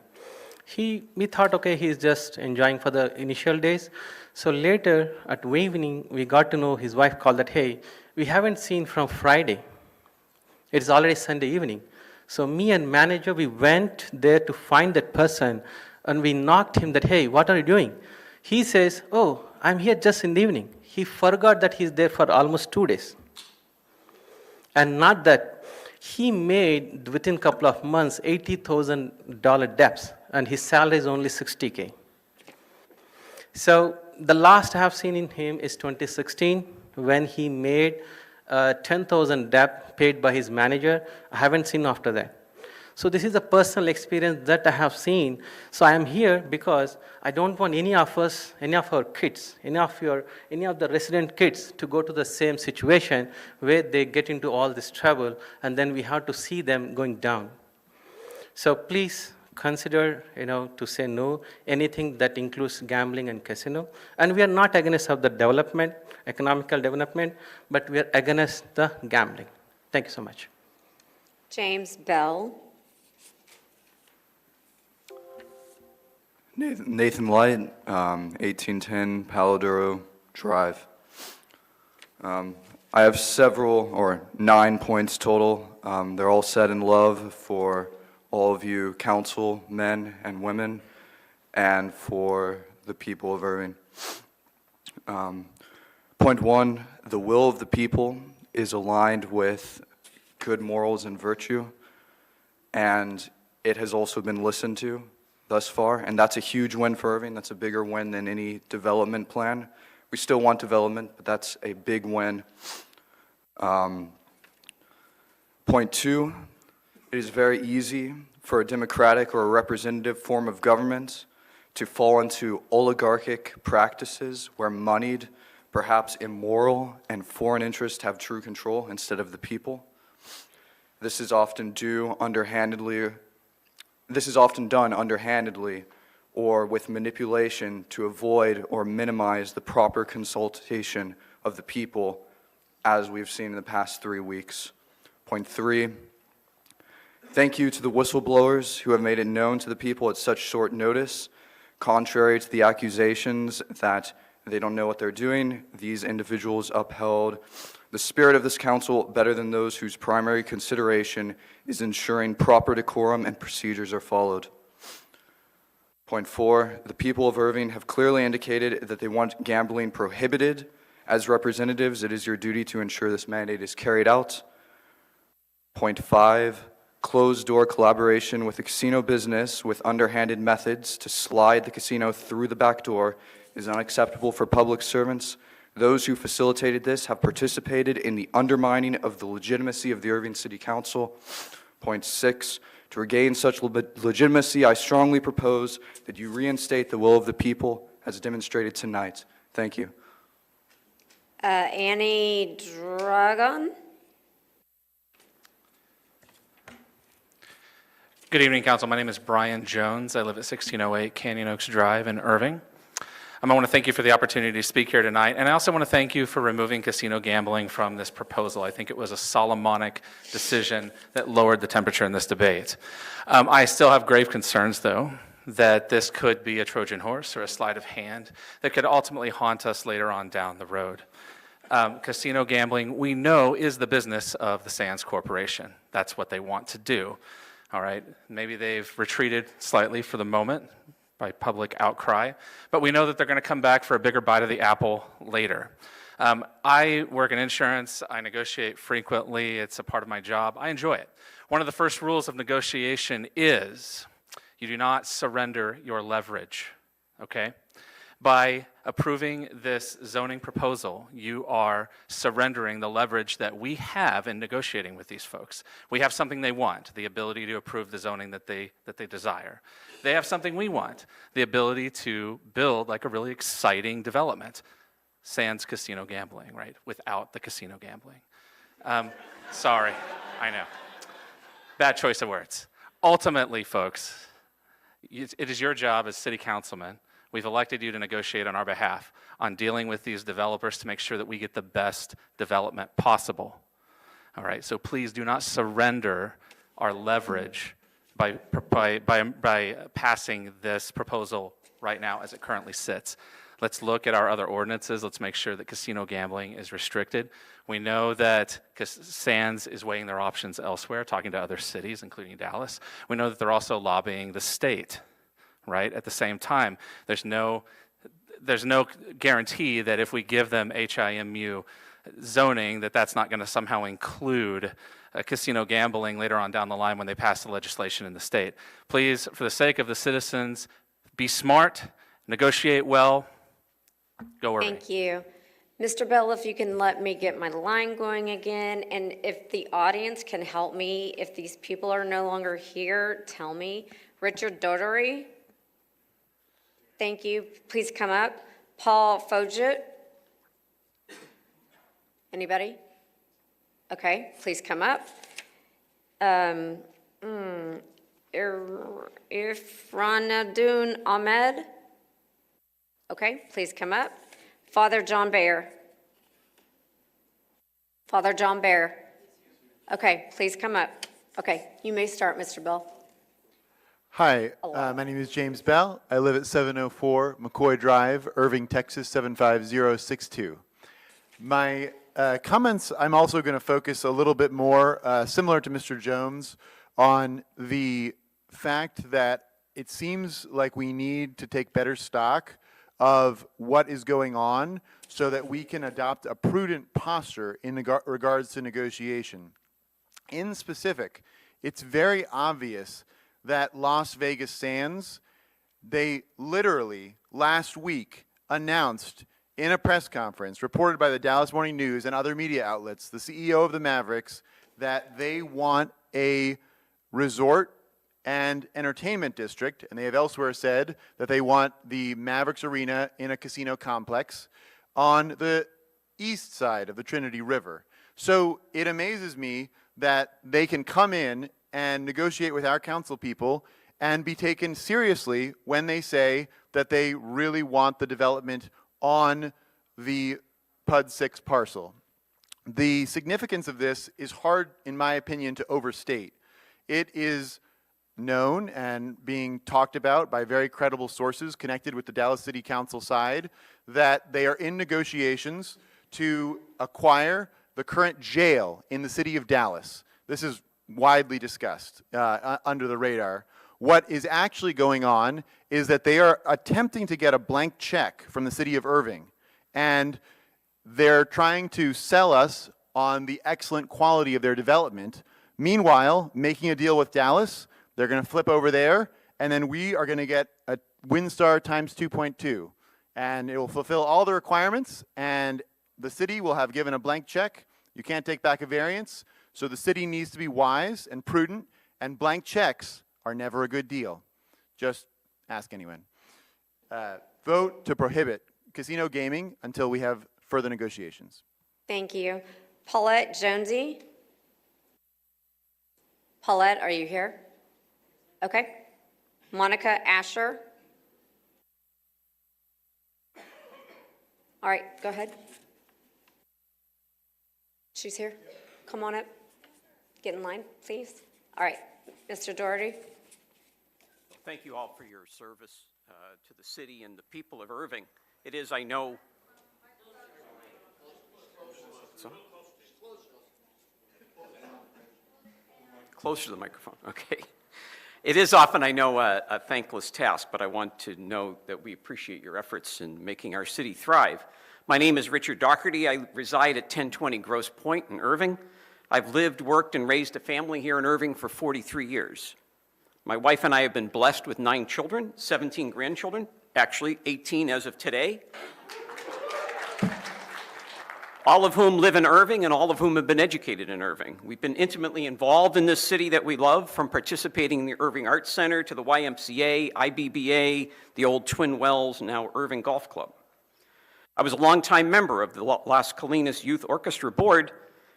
We thought, okay, he's just enjoying for the initial days. So later at evening, we got to know his wife called that, hey, we haven't seen from Friday. It's already Sunday evening. So me and manager, we went there to find that person. And we knocked him that, hey, what are you doing? He says, oh, I'm here just in the evening. He forgot that he's there for almost 2 days. And not that, he made within a couple of months $80,000 debts, and his salary is only $60K. So the last I have seen in him is 2016, when he made $10,000 debt paid by his manager. I haven't seen after that. So this is a personal experience that I have seen. So I am here because I don't want any of us, any of our kids, any of the resident kids to go to the same situation where they get into all this trouble and then we have to see them going down. So please consider, to say no, anything that includes gambling and casino. And we are not against of the development, economical development, but we are against the gambling. Thank you so much. James Bell. Nathan Light, 1810 Palo Duro Drive. I have 9 points total. They're all said in love for all of you council men and women and for the people of Irving. Point 1, the will of the people is aligned with good morals and virtue, and it has also been listened to thus far, and that's a huge win for Irving. That's a bigger win than any development plan. We still want development, but that's a big win. Point 2, it is very easy for a democratic or a representative form of government to fall into oligarchic practices where moneyed, perhaps immoral, and foreign interests have true control instead of the people. This is often done underhandedly or with manipulation to avoid or minimize the proper consultation of the people, as we've seen in the past 3 weeks. Point 3, thank you to the whistleblowers who have made it known to the people at such short notice. Contrary to the accusations that they don't know what they're doing, these individuals upheld the spirit of this council better than those whose primary consideration is ensuring proper decorum and procedures are followed. Point 4, the people of Irving have clearly indicated that they want gambling prohibited. As representatives, it is your duty to ensure this mandate is carried out. Point 5, closed-door collaboration with the casino business with underhanded methods to slide the casino through the back door is unacceptable for public servants. Those who facilitated this have participated in the undermining of the legitimacy of the Irving City Council. Point 6, to regain such legitimacy, I strongly propose that you reinstate the will of the people as demonstrated tonight. Thank you. Annie Dragon. Good evening, Council. My name is Brian Jones. I live at 1608 Canyon Oaks Drive in Irving. I want to thank you for the opportunity to speak here tonight, and I also want to thank you for removing casino gambling from this proposal. I think it was a Solomonic decision that lowered the temperature in this debate. I still have grave concerns, though, that this could be a Trojan horse or a sleight of hand that could ultimately haunt us later on down the road. Casino gambling, we know, is the business of the Sands Corporation. That's what they want to do. all right? Maybe they've retreated slightly for the moment by public outcry, but we know that they're going to come back for a bigger bite of the apple later. I work in insurance. I negotiate frequently. It's a part of my job. I enjoy it. One of the first rules of negotiation is you do not surrender your leverage, okay? By approving this zoning proposal, you are surrendering the leverage that we have in negotiating with these folks. We have something they want, the ability to approve the zoning that they desire. They have something we want, the ability to build like a really exciting development, sans casino gambling, right? Without the casino gambling. Sorry, I know. Bad choice of words. Ultimately, folks, it is your job as city councilmen. We've elected you to negotiate on our behalf on dealing with these developers to make sure that we get the best development possible. All right, so please do not surrender our leverage by passing this proposal right now as it currently sits. Let's look at our other ordinances. Let's make sure that casino gambling is restricted. We know that Sands is weighing their options elsewhere, talking to other cities, including Dallas. We know that they're also lobbying the state, right? At the same time, there's no guarantee that if we give them HIMU zoning, that's not going to somehow include casino gambling later on down the line when they pass the legislation in the state. Please, for the sake of the citizens, be smart, negotiate well, go Irving. Thank you. Mr. Bell, if you can let me get my line going again, and if the audience can help me, if these people are no longer here, tell me. Richard Dodery. Thank you. Please come up. Paul Foget. Anybody? Okay, please come up. Ifranadun Ahmed. Okay, please come up. Father John Baer. Father John Baer. Okay, please come up. Okay, you may start, Mr. Bell. Hi, my name is James Bell. I live at 704 McCoy Drive, Irving, Texas, 75062. My comments, I'm also going to focus a little bit more, similar to Mr. Jones, on the fact that it seems like we need to take better stock of what is going on so that we can adopt a prudent posture in regards to negotiation. In specific, it's very obvious that Las Vegas Sands, they literally last week announced in a press conference reported by the Dallas Morning News and other media outlets, the CEO of the Mavericks, that they want a resort and entertainment district, and they have elsewhere said that they want the Mavericks Arena in a casino complex on the east side of the Trinity River. So it amazes me that they can come in and negotiate with our council people and be taken seriously when they say that they really want the development on the PUD 6 parcel. The significance of this is hard, in my opinion, to overstate. It is known and being talked about by very credible sources connected with the Dallas City Council side that they are in negotiations to acquire the current jail in the city of Dallas. This is widely discussed under the radar. What is actually going on is that they are attempting to get a blank check from the city of Irving, and they're trying to sell us on the excellent quality of their development. Meanwhile, making a deal with Dallas, they're going to flip over there, and then we are going to get a WinStar times 2.2, and it will fulfill all the requirements, and the city will have given a blank check. You can't take back a variance, so the city needs to be wise and prudent, and blank checks are never a good deal. Just ask anyone. Vote to prohibit casino gaming until we have further negotiations. Thank you. Paulette Jonesy. Paulette, are you here? Okay. Monica Asher. All right, go ahead. She's here. Come on up. Get in line, please. All right, Mr. Doherty. Thank you all for your service to the city and the people of Irving. It is, I know. Closer to the microphone, okay. It is often, I know, a thankless task, but I want to know that we appreciate your efforts in making our city thrive. My name is Richard Doherty. I reside at 1020 Grosse Pointe in Irving. I've lived, worked, and raised a family here in Irving for 43 years. My wife and I have been blessed with 9 children, 17 grandchildren, actually 18 as of today, all of whom live in Irving and all of whom have been educated in Irving. We've been intimately involved in this city that we love, from participating in the Irving Arts Center to the YMCA, IBBA, the old Twin Wells, now Irving Golf Club. I was a longtime member of the Las Colinas Youth Orchestra Board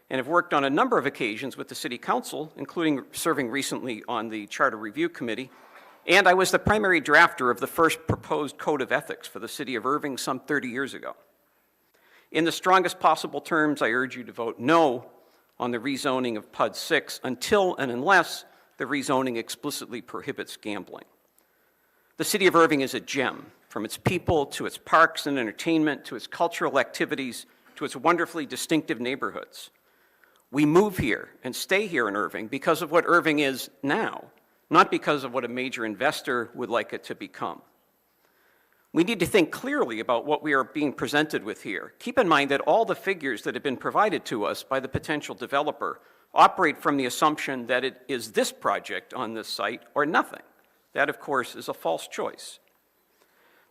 and have worked on a number of occasions with the City Council, including serving recently on the Charter Review Committee, and I was the primary drafter of the first proposed Code of Ethics for the City of Irving some 30 years ago. In the strongest possible terms, I urge you to vote no on the rezoning of PUD 6 until and unless the rezoning explicitly prohibits gambling. The City of Irving is a gem, from its people to its parks and entertainment, to its cultural activities, to its wonderfully distinctive neighborhoods. We move here and stay here in Irving because of what Irving is now, not because of what a major investor would like it to become. We need to think clearly about what we are being presented with here. Keep in mind that all the figures that have been provided to us by the potential developer operate from the assumption that it is this project on this site or nothing. That, of course, is a false choice.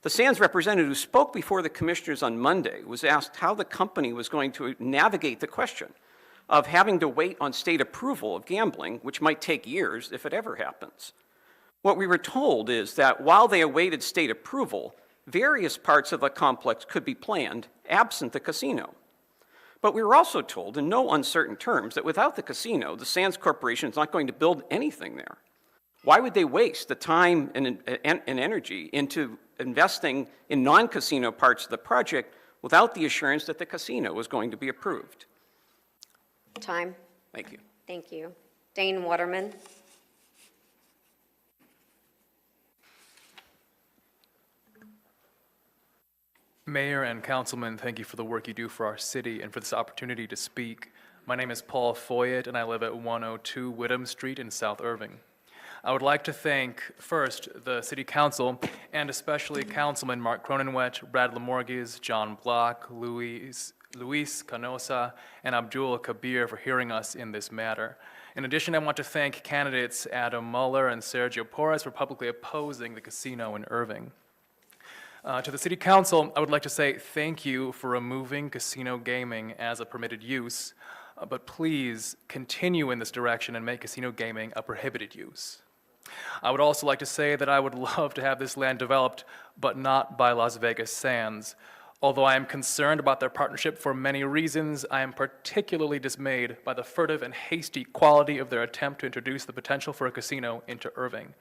The Sands representative who spoke before the commissioners on Monday was asked how the company was going to navigate the question of having to wait on state approval of gambling, which might take years if it ever happens. What we were told is that while they awaited state approval, various parts of the complex could be planned absent the casino. But we were also told in no uncertain terms that without the casino, the Sands Corporation is not going to build anything there. Why would they waste the time and energy into investing in non-casino parts of the project without the assurance that the casino was going to be approved? Time. Thank you. Thank you. Dane Waterman. Mayor and councilmen, thank you for the work you do for our city and for this opportunity to speak. My name is Paul Foyet, and I live at 102 Whittam Street in South Irving. I would like to thank, first, the City Council, and especially Councilman Mark Cronenwet, Brad Lamorgese, John Block, Luis Canosa, and Abdul Kabir for hearing us in this matter. In addition, I want to thank candidates Adam Muller and Sergio Porras for publicly opposing the casino in Irving. To the City Council, I would like to say thank you for removing casino gaming as a permitted use, but please continue in this direction and make casino gaming a prohibited use. I would also like to say that I would love to have this land developed, but not by Las Vegas Sands. Although I am concerned about their partnership for many reasons, I am particularly dismayed by the furtive and hasty quality of their attempt to introduce the potential for a casino into Irving.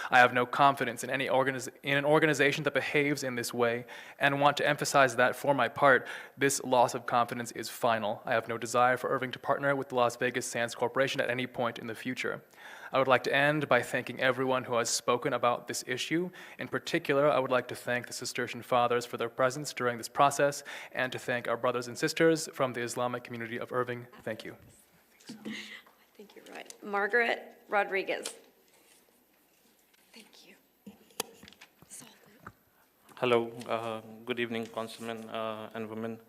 I have no confidence in an organization that behaves in this way, and want to emphasize that, for my part, this loss of confidence is final. I have no desire for Irving to partner with the Las Vegas Sands Corporation at any point in the future. I would like to end by thanking everyone who has spoken about this issue. In particular, I would like to thank the Cistercian Fathers for their presence during this process, and to thank our brothers and sisters from the Islamic community of Irving. Thank you. I think you're right. Margaret Rodriguez. Thank you. Hello, good evening, councilmen and women.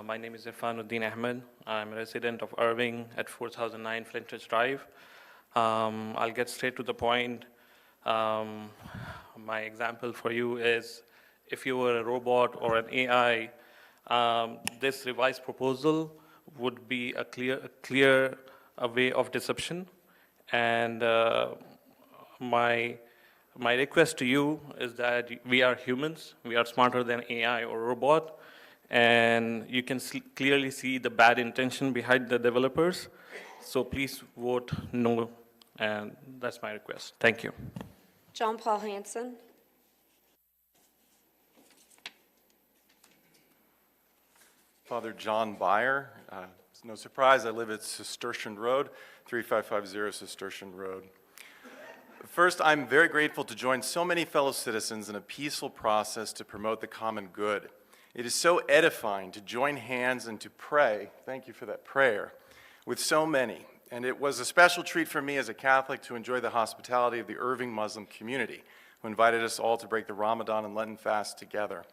My name is Irfanuddin Ahmed. I'm a resident of Irving at 4009 Flintridge Drive. I'll get straight to the point. My example for you is, if you were a robot or an AI, this revised proposal would be a clear way of deception. And my request to you is that we are humans. We are smarter than AI or robot. And you can clearly see the bad intention behind the developers. So please vote no, and that's my request. Thank you. John Paul Hanson. Father John Byer. It's no surprise, I live at Cistercian Road, 3550 Cistercian Road. First, I'm very grateful to join so many fellow citizens in a peaceful process to promote the common good. It is so edifying to join hands and to pray, thank you for that prayer, with so many. And it was a special treat for me as a Catholic to enjoy the hospitality of the Irving Muslim community, who invited us all to break the Ramadan and Lenten fast together.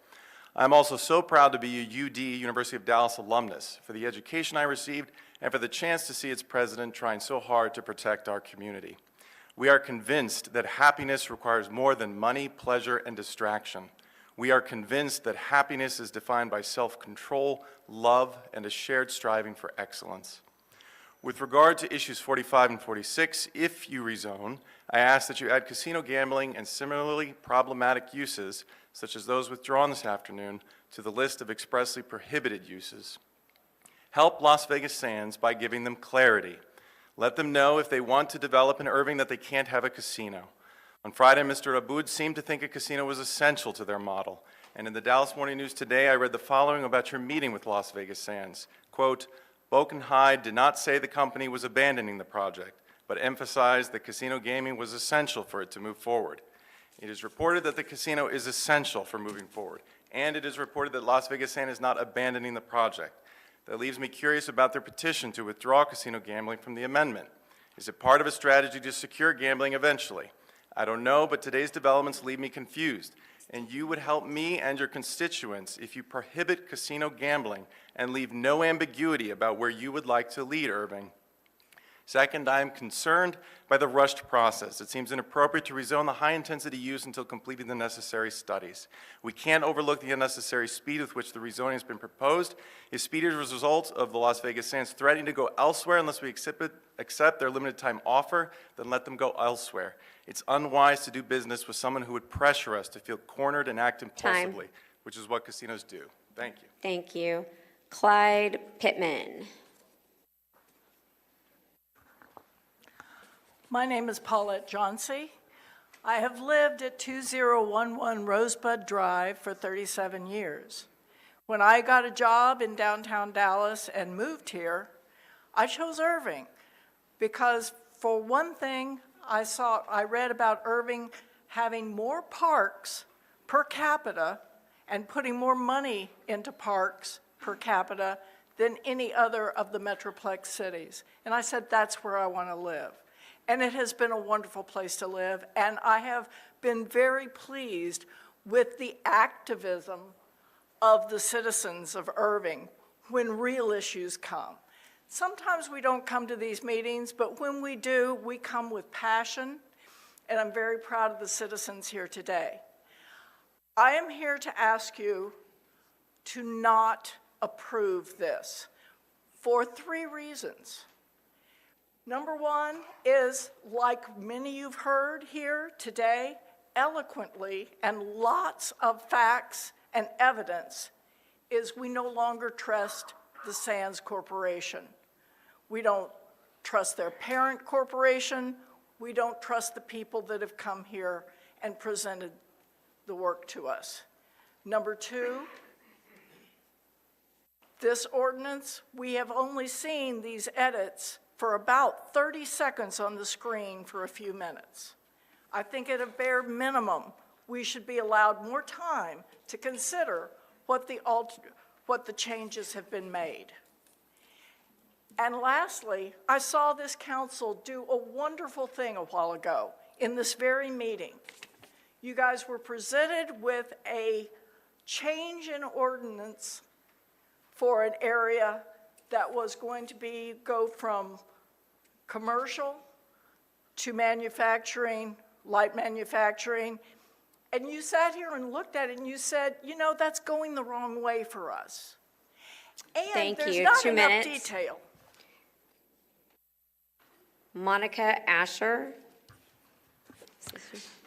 I'm also so proud to be a UD, University of Dallas alumnus, for the education I received and for the chance to see its president trying so hard to protect our community. We are convinced that happiness requires more than money, pleasure, and distraction. We are convinced that happiness is defined by self-control, love, and a shared striving for excellence. With regard to issues 45 and 46, if you rezone, I ask that you add casino gambling and similarly problematic uses, such as those withdrawn this afternoon, to the list of expressly prohibited uses. Help Las Vegas Sands by giving them clarity. Let them know if they want to develop in Irving that they can't have a casino. On Friday, Mr. Aboud seemed to think a casino was essential to their model. And in the Dallas Morning News today, I read the following about your meeting with Las Vegas Sands. Quote, Boken Hyde did not say the company was abandoning the project, but emphasized that casino gaming was essential for it to move forward. It is reported that the casino is essential for moving forward, and it is reported that Las Vegas Sands is not abandoning the project. That leaves me curious about their petition to withdraw casino gambling from the amendment. Is it part of a strategy to secure gambling eventually? I don't know, but today's developments leave me confused, and you would help me and your constituents if you prohibit casino gambling and leave no ambiguity about where you would like to lead Irving. Second, I am concerned by the rushed process. It seems inappropriate to rezone the high-intensity use until completing the necessary studies. We can't overlook the unnecessary speed with which the rezoning has been proposed. If speed is a result of the Las Vegas Sands threatening to go elsewhere unless we accept their limited time offer, then let them go elsewhere. It's unwise to do business with someone who would pressure us to feel cornered and act impulsively, which is what casinos do. Thank you. Thank you. Clyde Pittman. My name is Paulette Johnsey. I have lived at 2011 Rosebud Drive for 37 years. When I got a job in downtown Dallas and moved here, I chose Irving because, for one thing, I read about Irving having more parks per capita and putting more money into parks per capita than any other of the Metroplex cities. And I said, that's where I want to live. And it has been a wonderful place to live, and I have been very pleased with the activism of the citizens of Irving when real issues come. Sometimes we don't come to these meetings, but when we do, we come with passion, and I'm very proud of the citizens here today. I am here to ask you to not approve this for 3 reasons. Number one is, like many you've heard here today, eloquently, and lots of facts and evidence, is we no longer trust the Sands Corporation. We don't trust their parent corporation. We don't trust the people that have come here and presented the work to us. Number two, this ordinance, we have only seen these edits for about 30 seconds on the screen for a few minutes. I think at a bare minimum, we should be allowed more time to consider what the changes have been made. And lastly, I saw this council do a wonderful thing a while ago in this very meeting. You guys were presented with a change in ordinance for an area that was going to go from commercial to manufacturing, light manufacturing, and you sat here and looked at it and you said, you know, that's going the wrong way for us. And Thank there's you. not 2 enough minutes. detail. Monica Asher.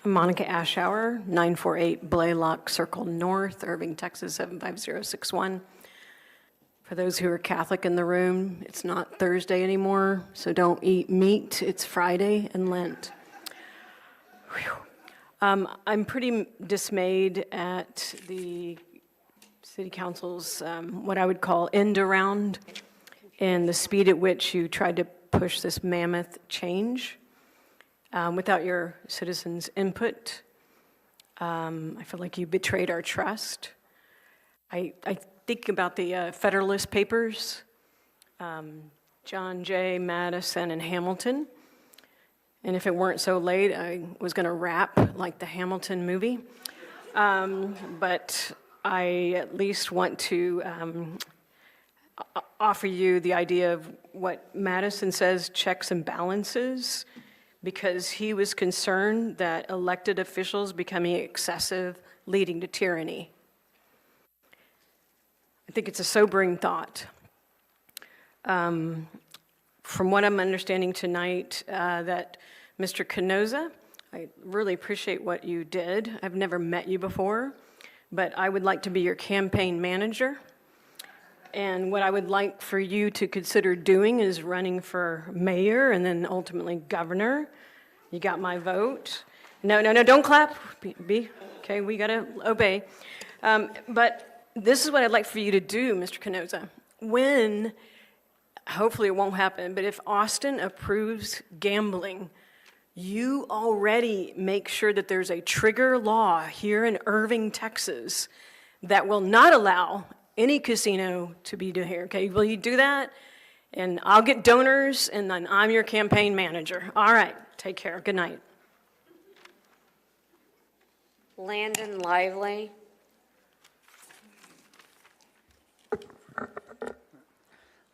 I'm Monica Ashauer, 948 Blaylock Circle North, Irving, Texas 75061. For those who are Catholic in the room, it's not Thursday anymore, so don't eat meat. It's Friday and Lent. I'm pretty dismayed at the City Council's, what I would call end around, and the speed at which you tried to push this mammoth change without your citizens' input. I feel like you betrayed our trust. I think about the Federalist Papers, John Jay, Madison, and Hamilton. And if it weren't so late, I was going to rap like the Hamilton movie. But I at least want to offer you the idea of what Madison says, checks and balances, because he was concerned that elected officials becoming excessive, leading to tyranny. I think it's a sobering thought. From what I'm understanding tonight, that Mr. Canosa, I really appreciate what you did. I've never met you before, but I would like to be your campaign manager. And what I would like for you to consider doing is running for mayor and then ultimately governor. You got my vote. No, don't clap. Okay, we got to obey. But this is what I'd like for you to do, Mr. Canosa. When, hopefully it won't happen, but if Austin approves gambling, you already make sure that there's a trigger law here in Irving, Texas, that will not allow any casino to be here, okay? Will you do that? And I'll get donors, and then I'm your campaign manager. All right, take care. Good night. Landon Lively.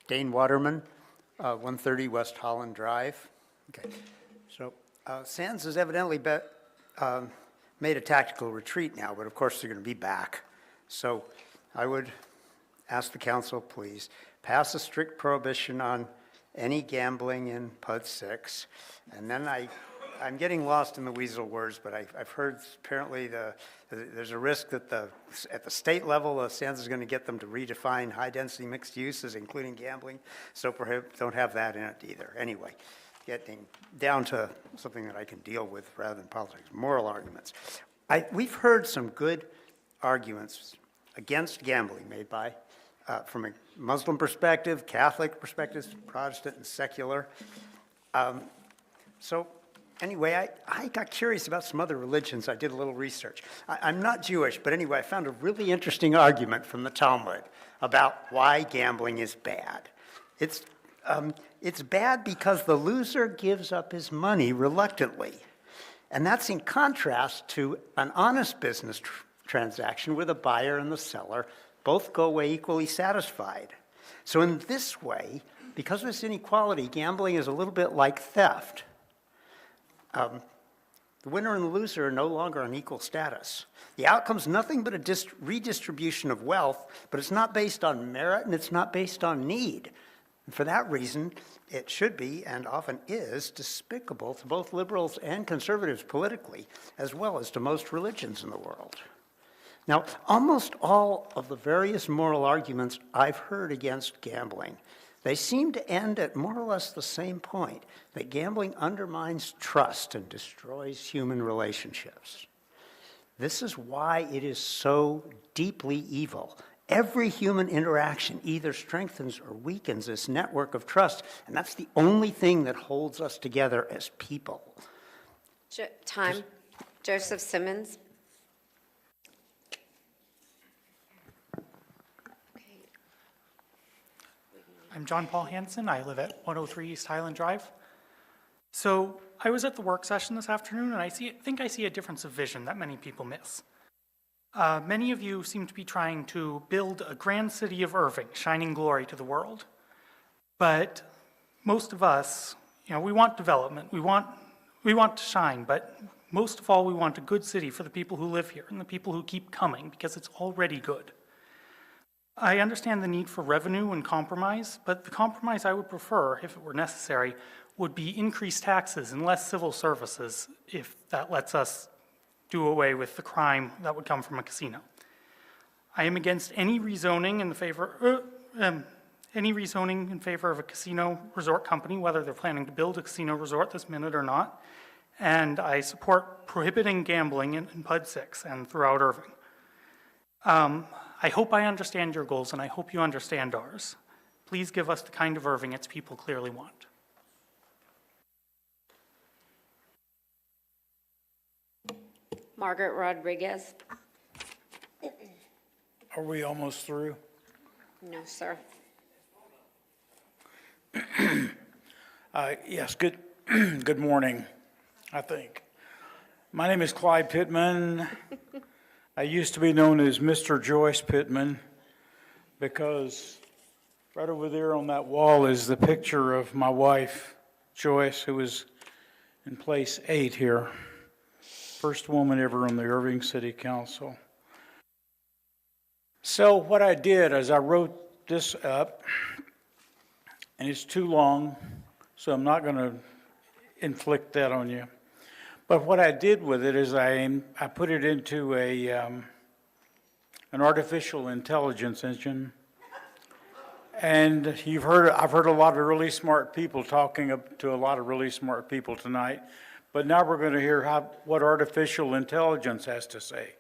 Dane Waterman, 130 West Holland Drive. Okay, so Sands has evidently made a tactical retreat now, but of course they're going to be back. So I would ask the council, please, pass a strict prohibition on any gambling in PUD 6. And then I'm getting lost in the weasel words, but I've heard apparently there's a risk that at the state level, Sands is going to get them to redefine high-density mixed uses, including gambling, so don't have that in it either. Anyway, getting down to something that I can deal with rather than politics, moral arguments. We've heard some good arguments against gambling made by, from a Muslim perspective, Catholic perspective, Protestant and secular. So anyway, I got curious about some other religions. I did a little research. I'm not Jewish, but anyway, I found a really interesting argument from the Talmud about why gambling is bad. It's bad because the loser gives up his money reluctantly. And that's in contrast to an honest business transaction where the buyer and the seller both go away equally satisfied. So in this way, because of this inequality, gambling is a little bit like theft. The winner and the loser are no longer on equal status. The outcome's nothing but a redistribution of wealth, but it's not based on merit and it's not based on need. And for that reason, it should be, and often is, despicable to both liberals and conservatives politically, as well as to most religions in the world. Now, almost all of the various moral arguments I've heard against gambling, they seem to end at more or less the same point, that gambling undermines trust and destroys human relationships. This is why it is so deeply evil. Every human interaction either strengthens or weakens this network of trust, and that's the only thing that holds us together as people. Time. Joseph Simmons. I'm John Paul Hansen. I live at 103 East Highland Drive. So I was at the work session this afternoon, and I think I see a difference of vision that many people miss. Many of you seem to be trying to build a grand city of Irving, shining glory to the world. But most of us, we want development. We want to shine, but most of all, we want a good city for the people who live here and the people who keep coming, because it's already good. I understand the need for revenue and compromise, but the compromise I would prefer, if it were necessary, would be increased taxes and less civil services, if that lets us do away with the crime that would come from a casino. I am against any rezoning in favor of a casino resort company, whether they're planning to build a casino resort this minute or not, and I support prohibiting gambling in PUD 6 and throughout Irving. I hope I understand your goals, and I hope you understand ours. Please give us the kind of Irving its people clearly want. Margaret Rodriguez. Are we almost through? No, sir. Yes, good morning, I think. My name is Clyde Pittman. I used to be known as Mr. Joyce Pittman because right over there on that wall is the picture of my wife, Joyce, who was in place 8 here. First woman ever on the Irving City Council. So what I did is I wrote this up, and it's too long, so I'm not going to inflict that on you. But what I did with it is I put it into an artificial intelligence engine. And I've heard a lot of really smart people talking to a lot of really smart people tonight. But now we're going to hear what artificial intelligence has to say.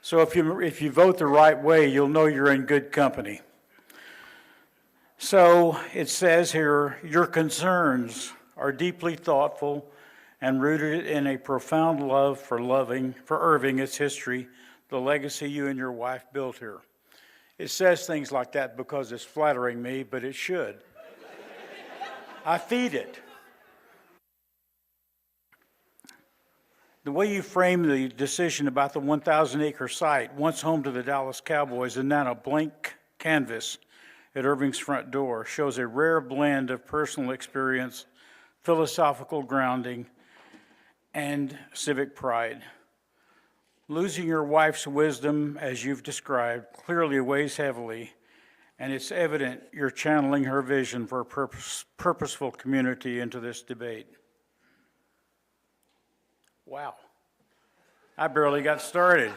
So if you vote the right way, you'll know you're in good company. So it says here, your concerns are deeply thoughtful and rooted in a profound love for Irving, its history, the legacy you and your wife built here. It says things like that because it's flattering me, but it should. I feed it. The way you frame the decision about the 1,000-acre site, once home to the Dallas Cowboys and now a blank canvas at Irving's front door, shows a rare blend of personal experience, philosophical grounding, and civic pride. Losing your wife's wisdom, as you've described, clearly weighs heavily, and it's evident you're channeling her vision for a purposeful community into this debate. Wow. I barely got started.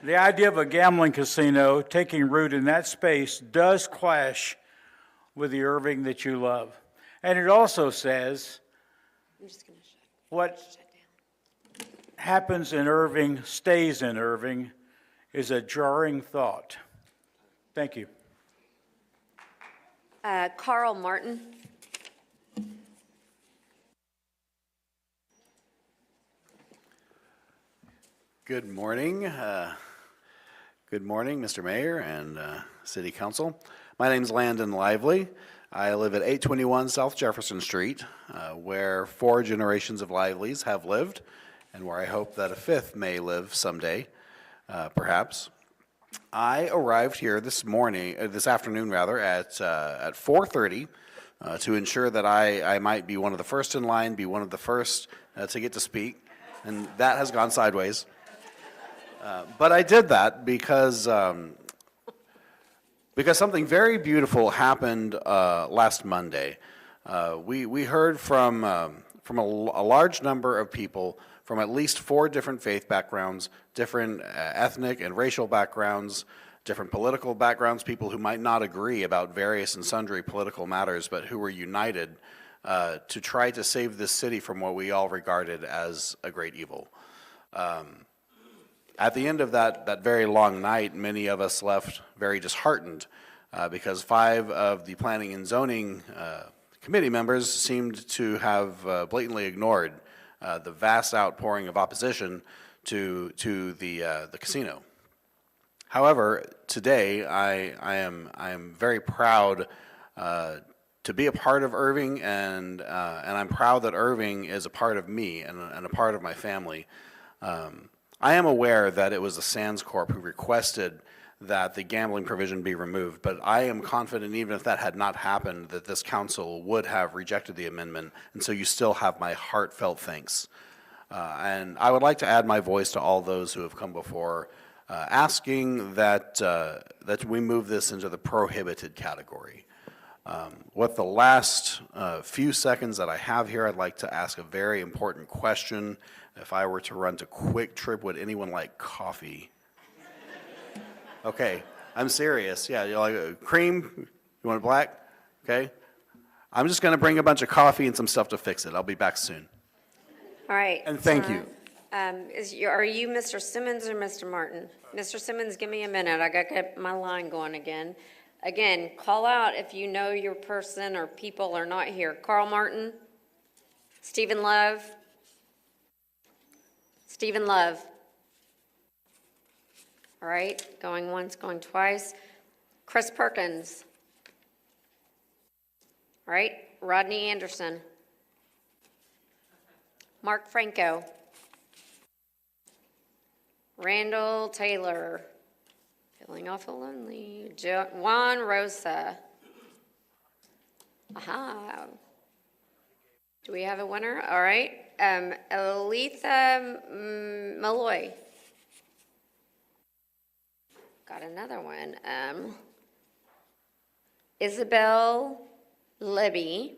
The idea of a gambling casino taking root in that space does clash with the Irving that you love. And it also says what happens in Irving stays in Irving is a jarring thought. Thank you. Carl Martin. Good morning. Good morning, Mr. Mayor and City Council. My name is Landon Lively. I live at 821 South Jefferson Street, where 4 generations of Liveleys have lived, and where I hope that a 5th may live someday, perhaps. I arrived here this afternoon rather, at 4:30 to ensure that I might be one of the first in line, be one of the first to get to speak, and that has gone sideways. But I did that because something very beautiful happened last Monday. We heard from a large number of people from at least 4 different faith backgrounds, different ethnic and racial backgrounds, different political backgrounds, people who might not agree about various and sundry political matters, but who were united to try to save this city from what we all regarded as a great evil. At the end of that very long night, many of us left very disheartened because 5 of the Planning and Zoning committee members seemed to have blatantly ignored the vast outpouring of opposition to the casino. However, today I am very proud to be a part of Irving, and I'm proud that Irving is a part of me and a part of my family. I am aware that it was the Sands Corp who requested that the gambling provision be removed, but I am confident even if that had not happened, that this council would have rejected the amendment, and so you still have my heartfelt thanks. And I would like to add my voice to all those who have come before, asking that we move this into the prohibited category. With the last few seconds that I have here, I'd like to ask a very important question. If I were to run to Quick Trip, would anyone like coffee? Okay, I'm serious. Yeah, you like cream? You want it black? Okay. I'm just going to bring a bunch of coffee and some stuff to fix it. I'll be back soon. All right. And thank you. Are you Mr. Simmons or Mr. Martin? Mr. Simmons, give me a minute. I got to get my line going again. Again, call out if you know your person or people are not here. Carl Martin, Stephen Love, Stephen Love. All right, going once, going twice. Chris Perkins. All right, Rodney Anderson. Mark Franco. Randall Taylor. Feeling awful lonely. Juan Rosa. Aha. Do we have a winner? All right. Aletha Malloy. Got another one. Isabel Libby.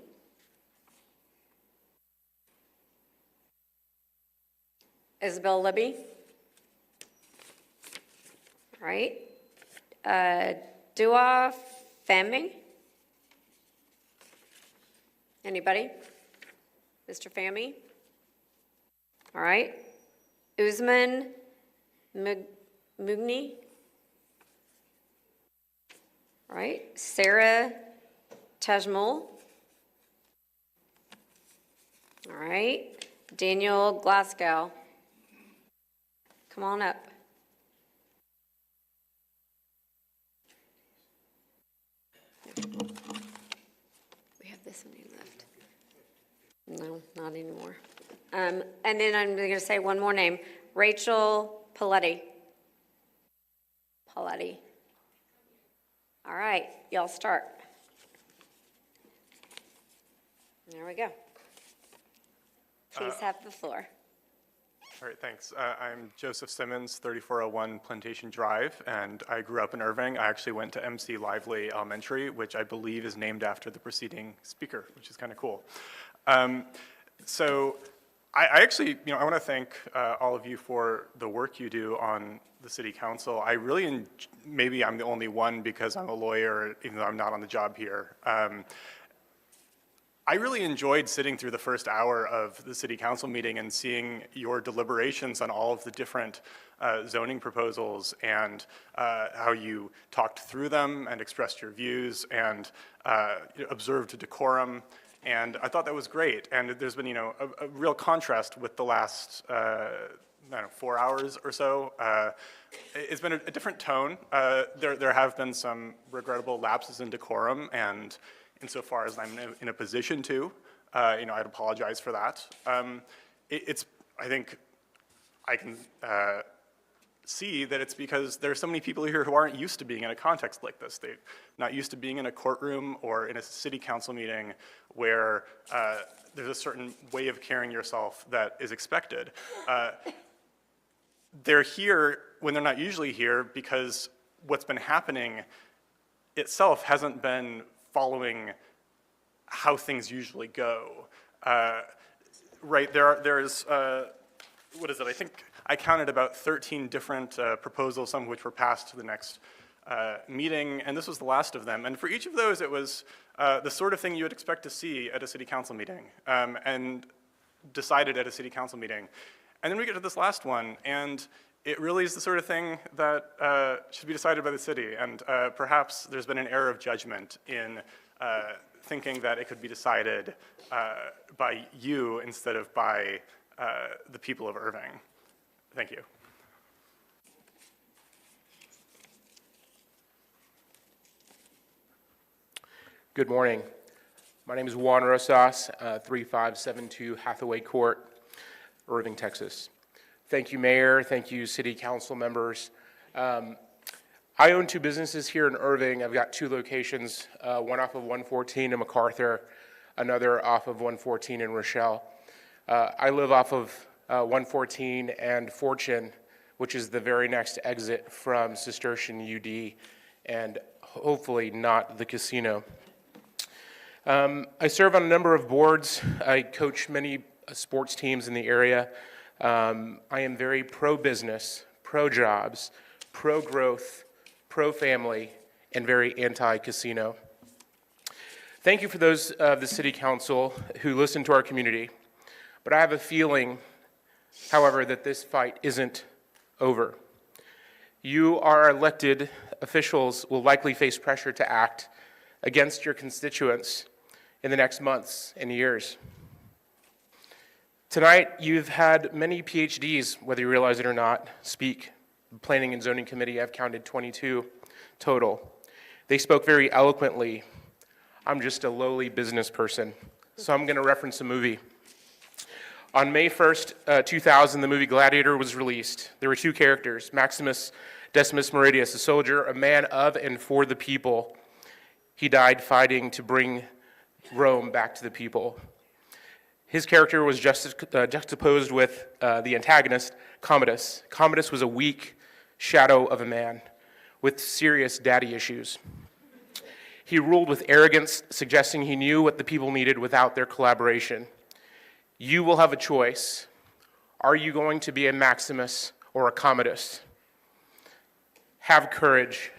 Isabel Libby. All right. Dua Femi. Anybody? Mr. Fami? All right. Usman Mugni? All right. Sarah Tajmul? All right. Daniel Glasgow? Come on up. We have this one left. No, not anymore. And then I'm going to say one more name. Rachel Paletti. Paletti. All right, y'all start. There we go. Please have the floor. All right, thanks. I'm Joseph Simmons, 3401 Plantation Drive, and I grew up in Irving. I actually went to MC Lively Elementary, which I believe is named after the preceding speaker, which is kind of cool. So I actually, I want to thank all of you for the work you do on the city council. I really, maybe I'm the only one because I'm a lawyer, even though I'm not on the job here. I really enjoyed sitting through the first hour of the city council meeting and seeing your deliberations on all of the different zoning proposals and how you talked through them and expressed your views and observed decorum. And I thought that was great. And there's been, a real contrast with the last, 4 hours or so. It's been a different tone. There have been some regrettable lapses in decorum, and insofar as I'm in a position to, I'd apologize for that. I think I can see that it's because there are so many people here who aren't used to being in a context like this. They're not used to being in a courtroom or in a city council meeting where there's a certain way of carrying yourself that is expected. They're here when they're not usually here because what's been happening itself hasn't been following how things usually go. Right, there's, what is it, I think I counted about 13 different proposals, some of which were passed to the next meeting, and this was the last of them. And for each of those, it was the sort of thing you would expect to see at a city council meeting, and decided at a city council meeting. And then we get to this last one, and it really is the sort of thing that should be decided by the city. And perhaps there's been an error of judgment in thinking that it could be decided by you instead of by the people of Irving. Thank you. Good morning. My name is Juan Rosas, 3572 Hathaway Court, Irving, Texas. Thank you, Mayor. Thank you, City Council members. I own two businesses here in Irving. I've got two locations, one off of 114 in MacArthur, another off of 114 in Rochelle. I live off of 114 and Fortune, which is the very next exit from Cistercian UD, and hopefully not the casino. I serve on a number of boards. I coach many sports teams in the area. I am very pro-business, pro-jobs, pro-growth, pro-family, and very anti-casino. Thank you for those of the City Council who listen to our community. But I have a feeling, however, that this fight isn't over. You, our elected officials, will likely face pressure to act against your constituents in the next months and years. Tonight, you've had many PhDs, whether you realize it or not, speak. The Planning and Zoning Committee, I've counted 22 total. They spoke very eloquently. I'm just a lowly business person. So I'm going to reference a movie. On May 1st, 2000, the movie Gladiator was released. There were two characters, Maximus Decimus Meridius, a soldier, a man of and for the people. He died fighting to bring Rome back to the people. His character was juxtaposed with the antagonist, Commodus. Commodus was a weak shadow of a man with serious daddy issues. He ruled with arrogance, suggesting he knew what the people needed without their collaboration. You will have a choice. Are you going to be a Maximus or a Commodus? Have courage.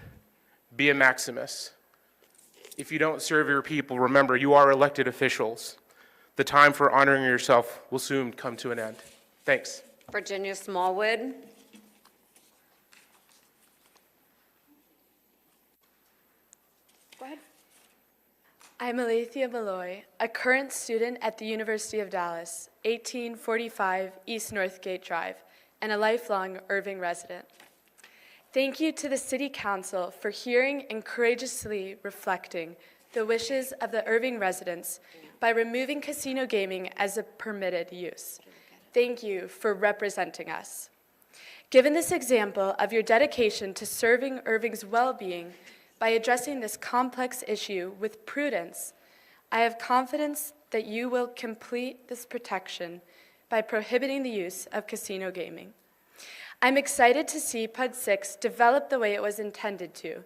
Be a Maximus. If you don't serve your people, remember, you are elected officials. The time for honoring yourself will soon come to an end. Thanks. Virginia Smallwood. Go ahead. I'm Alethea Malloy, a current student at the University of Dallas, 1845 East Northgate Drive, and a lifelong Irving resident. Thank you to the City Council for hearing and courageously reflecting the wishes of the Irving residents by removing casino gaming as a permitted use. Thank you for representing us. Given this example of your dedication to serving Irving's well-being by addressing this complex issue with prudence, I have confidence that you will complete this protection by prohibiting the use of casino gaming. I'm excited to see PUD 6 develop the way it was intended to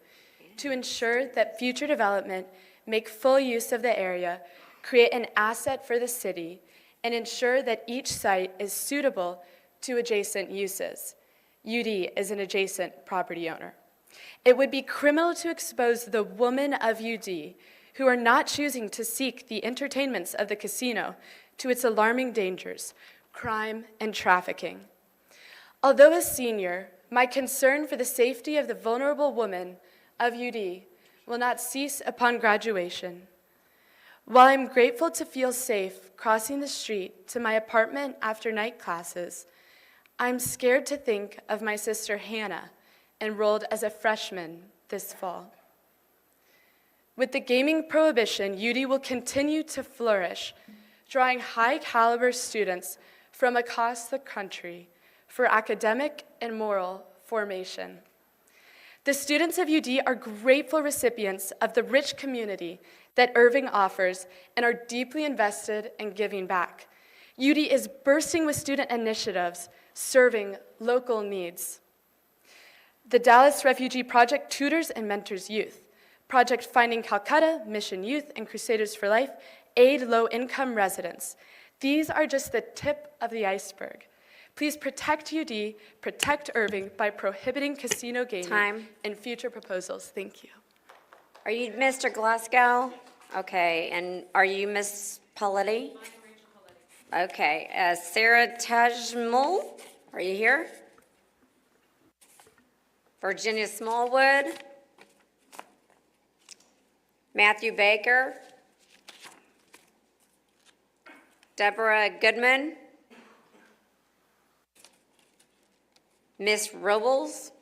ensure that future development make full use of the area, create an asset for the city, and ensure that each site is suitable to adjacent uses. UD is an adjacent property owner. It would be criminal to expose the women of UD who are not choosing to seek the entertainments of the casino to its alarming dangers, crime, and trafficking. Although a senior, my concern for the safety of the vulnerable women of UD will not cease upon graduation. While I'm grateful to feel safe crossing the street to my apartment after night classes, I'm scared to think of my sister Hannah, enrolled as a freshman this fall. With the gaming prohibition, UD will continue to flourish, drawing high-caliber students from across the country for academic and moral formation. The students of UD are grateful recipients of the rich community that Irving offers and are deeply invested in giving back. UD is bursting with student initiatives serving local needs. The Dallas Refugee Project tutors and mentors youth. Project Finding Calcutta, Mission Youth, and Crusaders for Life aid low-income residents. These are just the tip of the iceberg. Please protect UD, protect Irving by prohibiting casino gaming in future proposals. Thank you. Are you Mr. Glasgow? Okay, and are you Miss Polity? Okay, Sarah Tajmul, are you here? Virginia Smallwood. Matthew Baker. Deborah Goodman. Miss Robles.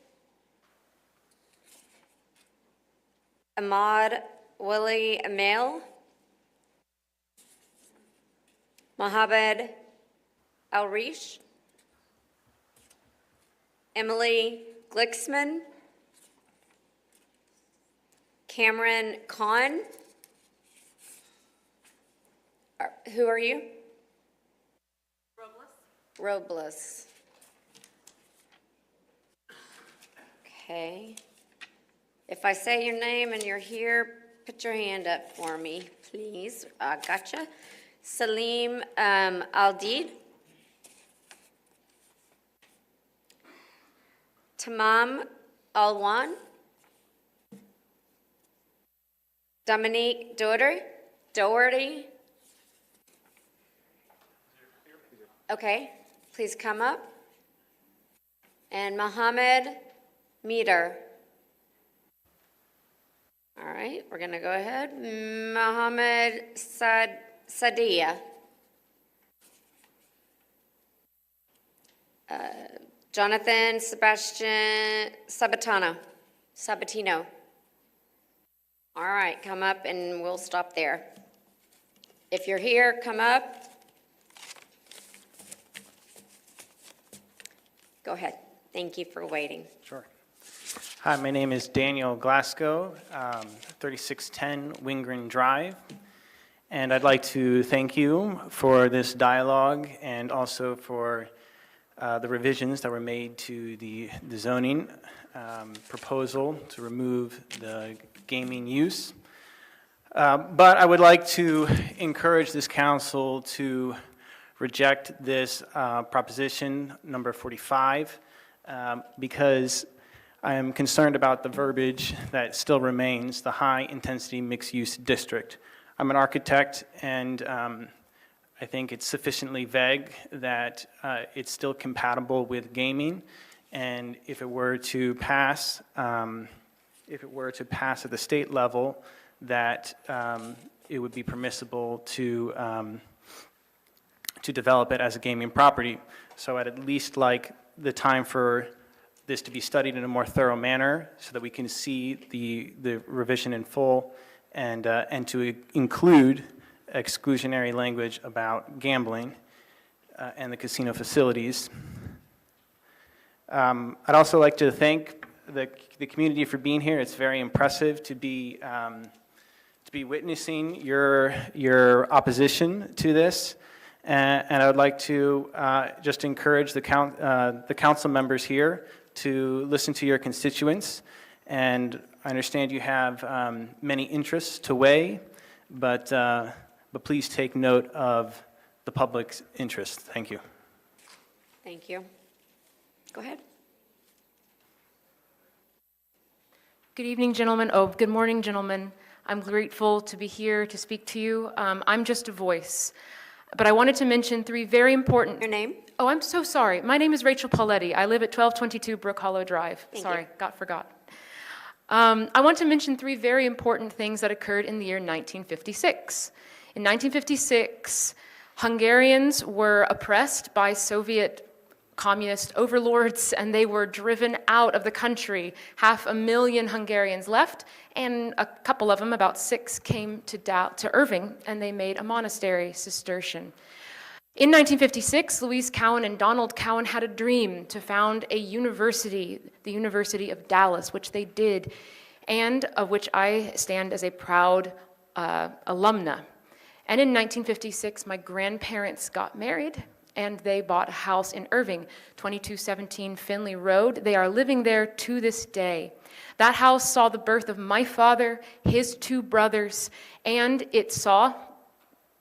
Ahmad Willie Amail. Mohammed Al-Rish. Emily Glicksman. Cameron Kahn. Who are you? Robles. Okay. If I say your name and you're here, put your hand up for me, please. Gotcha. Salim Aldid. Tamam Alwan. Dominique Doherty. Okay, please come up. And Mohammed Meter. All right, we're going to go ahead. Mohammed Sadia. Jonathan Sebastian Sabatino. All right, come up and we'll stop there. If you're here, come up. Go ahead. Thank you for waiting. Sure. Hi, my name is Daniel Glasgow, 3610 Wingren Drive. And I'd like to thank you for this dialogue and also for the revisions that were made to the zoning proposal to remove the gaming use. But I would like to encourage this council to reject this proposition number 45 because I am concerned about the verbiage that still remains, the high-intensity mixed-use district. I'm an architect, and I think it's sufficiently vague that it's still compatible with gaming, and if it were to pass, at the state level, that it would be permissible to develop it as a gaming property. So I'd at least like the time for this to be studied in a more thorough manner so that we can see the revision in full and to include exclusionary language about gambling and the casino facilities. I'd also like to thank the community for being here. It's very impressive to be witnessing your opposition to this. And I would like to just encourage the council members here to listen to your constituents. And I understand you have many interests to weigh, but please take note of the public's interest. Thank you. Thank you. Go ahead. Good evening, gentlemen. Oh, good morning, gentlemen. I'm grateful to be here to speak to you. I'm just a voice. But I wanted to mention three very important... Your name? Oh, I'm so sorry. My name is Rachel Pauletti. I live at 1222 Brook Hollow Drive. Thank Sorry, you. forgot. I want to mention three very important things that occurred in the year 1956. In 1956, Hungarians were oppressed by Soviet communist overlords, and they were driven out of the country. 500,000 Hungarians left, and a couple of them, about 6, came to Irving, and they made a monastery, Cistercian. In 1956, Louise Cowan and Donald Cowan had a dream to found a university, the University of Dallas, which they did, and of which I stand as a proud alumna. And in 1956, my grandparents got married, and they bought a house in Irving, 2217 Finley Road. They are living there to this day. That house saw the birth of my father, his 2 brothers, and it saw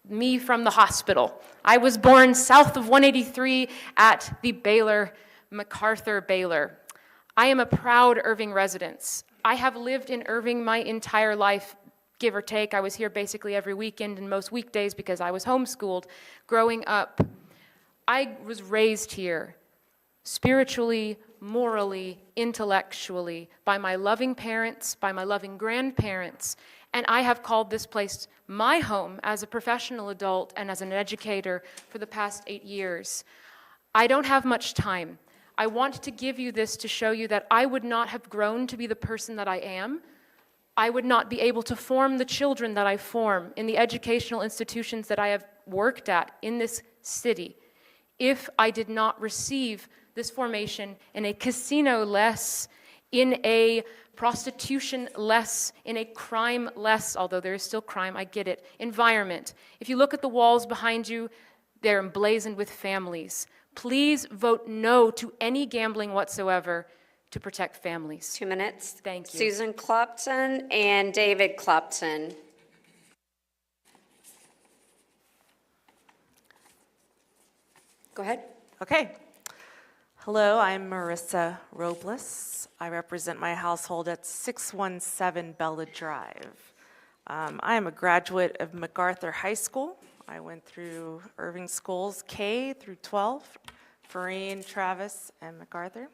me from the hospital. I was born south of 183 at the Baylor, MacArthur Baylor. I am a proud Irving resident. I have lived in Irving my entire life, give or take. I was here basically every weekend and most weekdays because I was homeschooled growing up. I was raised here, spiritually, morally, intellectually, by my loving parents, by my loving grandparents, and I have called this place my home as a professional adult and as an educator for the past 8 years. I don't have much time. I want to give you this to show you that I would not have grown to be the person that I am. I would not be able to form the children that I form in the educational institutions that I have worked at in this city if I did not receive this formation in a casino-less, in a prostitution-less, in a crime-less, although there is still crime, I get it, environment. If you look at the walls behind you, they're emblazoned with families. Please vote no to any gambling whatsoever to protect families. 2 minutes. Thank you. Susan Clopton and David Clopton. Go ahead. Okay. Hello, I'm Marissa Robles. I represent my household at 617 Bella Drive. I am a graduate of MacArthur High School. I went through Irving schools K through 12, Farine, Travis, and MacArthur.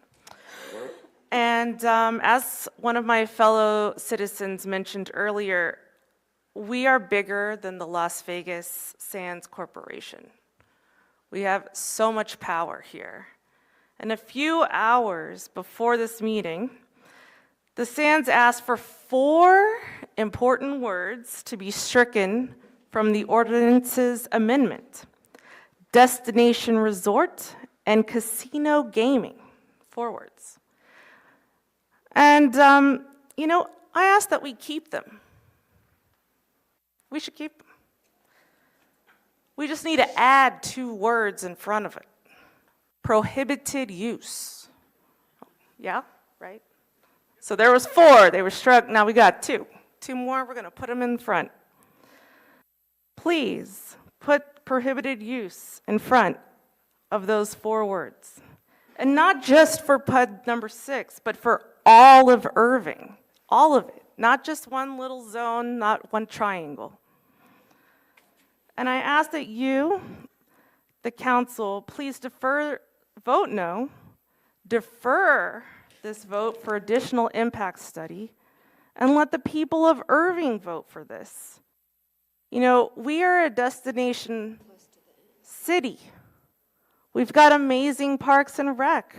And as one of my fellow citizens mentioned earlier, we are bigger than the Las Vegas Sands Corporation. We have so much power here. And a few hours before this meeting, the Sands asked for 4 important words to be stricken from the ordinance's amendment. Destination resort and casino gaming, 4 words. And, I ask that we keep them. We should keep them. We just need to add 2 words in front of it. Prohibited use. Yeah, right? So there was 4, they were struck, now we got 2. 2 more, we're gonna put them in front. Please put prohibited use in front of those 4 words. And not just for PUD number 6, but for all of Irving, all of it. Not just one little zone, not one triangle. And I ask that you, the council, please vote no, defer this vote for additional impact study, and let the people of Irving vote for this. We are a destination city. We've got amazing parks and rec.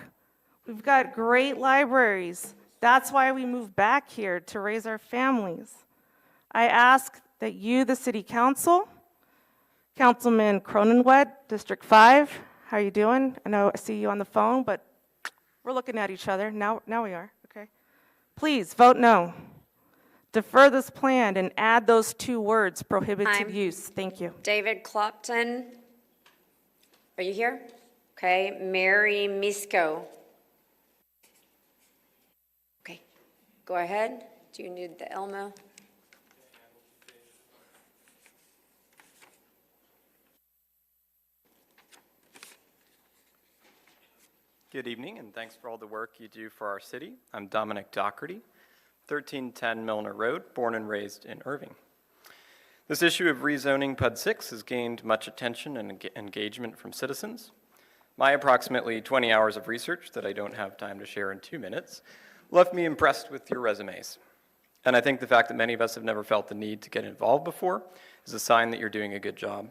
We've got great libraries. That's why we moved back here, to raise our families. I ask that you, the city council, Councilman Cronenwet, District 5, how are you doing? I see you on the phone, but we're looking at each other. Now we are, okay? Please vote no. Defer this plan and add those 2 words, prohibited use. Thank you. David Clopton, are you here? Okay, Mary Misko. Okay, go ahead. Do you need the Elmo? Good evening, and thanks for all the work you do for our city. I'm Dominic Doherty, 1310 Milner Road, born and raised in Irving. This issue of rezoning PUD 6 has gained much attention and engagement from citizens. My approximately 20 hours of research that I don't have time to share in 2 minutes left me impressed with your resumes. And I think the fact that many of us have never felt the need to get involved before is a sign that you're doing a good job.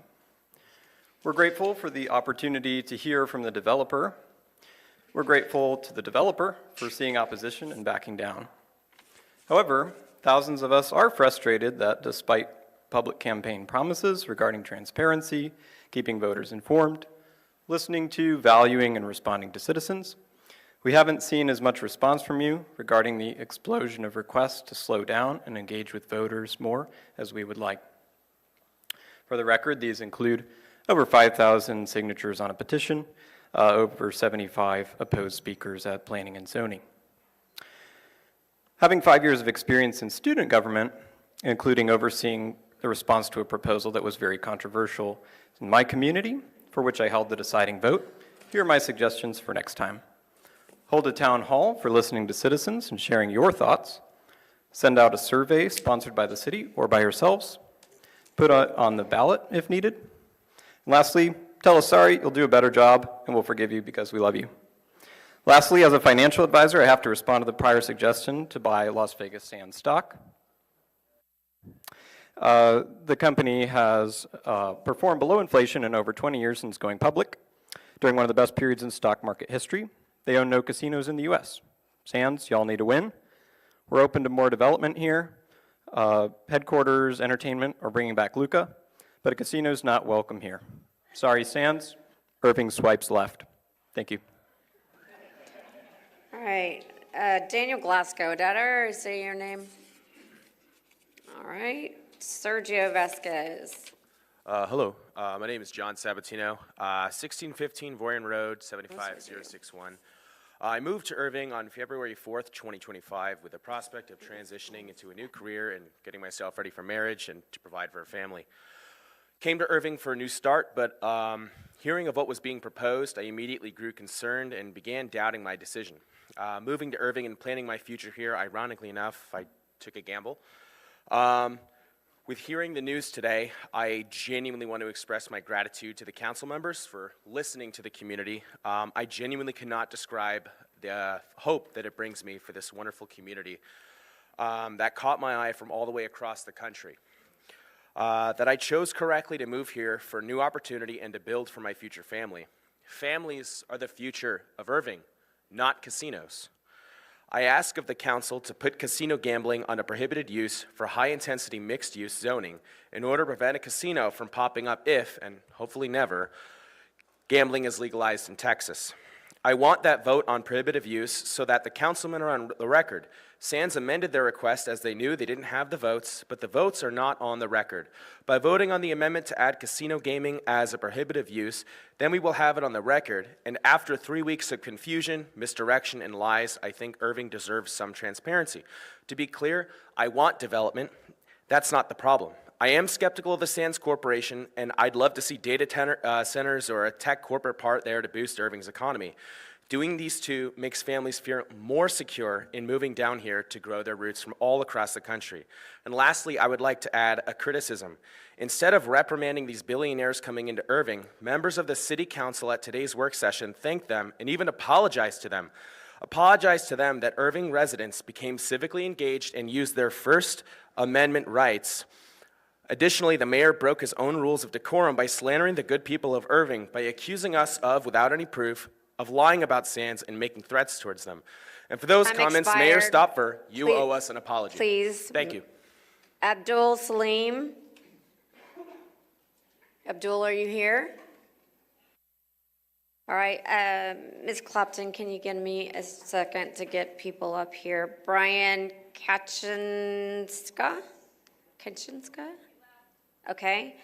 We're grateful for the opportunity to hear from the developer. We're grateful to the developer for seeing opposition and backing down. However, thousands of us are frustrated that despite public campaign promises regarding transparency, keeping voters informed, listening to, valuing, and responding to citizens, we haven't seen as much response from you regarding the explosion of requests to slow down and engage with voters more as we would like. For the record, these include over 5,000 signatures on a petition, over 75 opposed speakers at Planning and Zoning. Having 5 years of experience in student government, including overseeing the response to a proposal that was very controversial in my community, for which I held the deciding vote, here are my suggestions for next time. Hold a town hall for listening to citizens and sharing your thoughts. Send out a survey sponsored by the city or by yourselves. Put it on the ballot if needed. And lastly, tell us sorry, you'll do a better job, and we'll forgive you because we love you. Lastly, as a financial advisor, I have to respond to the prior suggestion to buy Las Vegas Sands stock. The company has performed below inflation in over 20 years since going public, during one of the best periods in stock market history. They own no casinos in the US. Sands, y'all need to win. We're open to more development here. Headquarters, entertainment, or bringing back Luca, but a casino's not welcome here. Sorry, Sands. Irving swipes left. Thank you. All right, Daniel Glasgow, did I say your name? All right, Sergio Vasquez. Hello, my name is John Sabatino, 1615 Vorian Road, 75061. I moved to Irving on February 4th, 2025 with the prospect of transitioning into a new career and getting myself ready for marriage and to provide for a family. Came to Irving for a new start, but hearing of what was being proposed, I immediately grew concerned and began doubting my decision. Moving to Irving and planning my future here, ironically enough, I took a gamble. With hearing the news today, I genuinely want to express my gratitude to the council members for listening to the community. I genuinely cannot describe the hope that it brings me for this wonderful community that caught my eye from all the way across the country. That I chose correctly to move here for new opportunity and to build for my future family. Families are the future of Irving, not casinos. I ask of the council to put casino gambling on a prohibited use for high-intensity mixed-use zoning in order to prevent a casino from popping up if, and hopefully never, gambling is legalized in Texas. I want that vote on prohibitive use so that the councilmen are on the record. Sands amended their request as they knew they didn't have the votes, but the votes are not on the record. By voting on the amendment to add casino gaming as a prohibitive use, then we will have it on the record, and after 3 weeks of confusion, misdirection, and lies, I think Irving deserves some transparency. To be clear, I want development. That's not the problem. I am skeptical of the Sands Corporation, and I'd love to see data centers or a tech corporate part there to boost Irving's economy. Doing these two makes families feel more secure in moving down here to grow their roots from all across the country. And lastly, I would like to add a criticism. Instead of reprimanding these billionaires coming into Irving, members of the City Council at today's work session thanked them and even apologized to them. Apologized to them that Irving residents became civically engaged and used their First Amendment rights. Additionally, the mayor broke his own rules of decorum by slandering the good people of Irving by accusing us of, without any proof, of lying about Sands and making threats towards them. And for those comments, Mayor Stopfer, you owe us an apology. Please. Thank you. Abdul Salim. Abdul, are you here? All right, Ms. Clopton, can you give me a second to get people up here? Brian Kaczynska? Okay.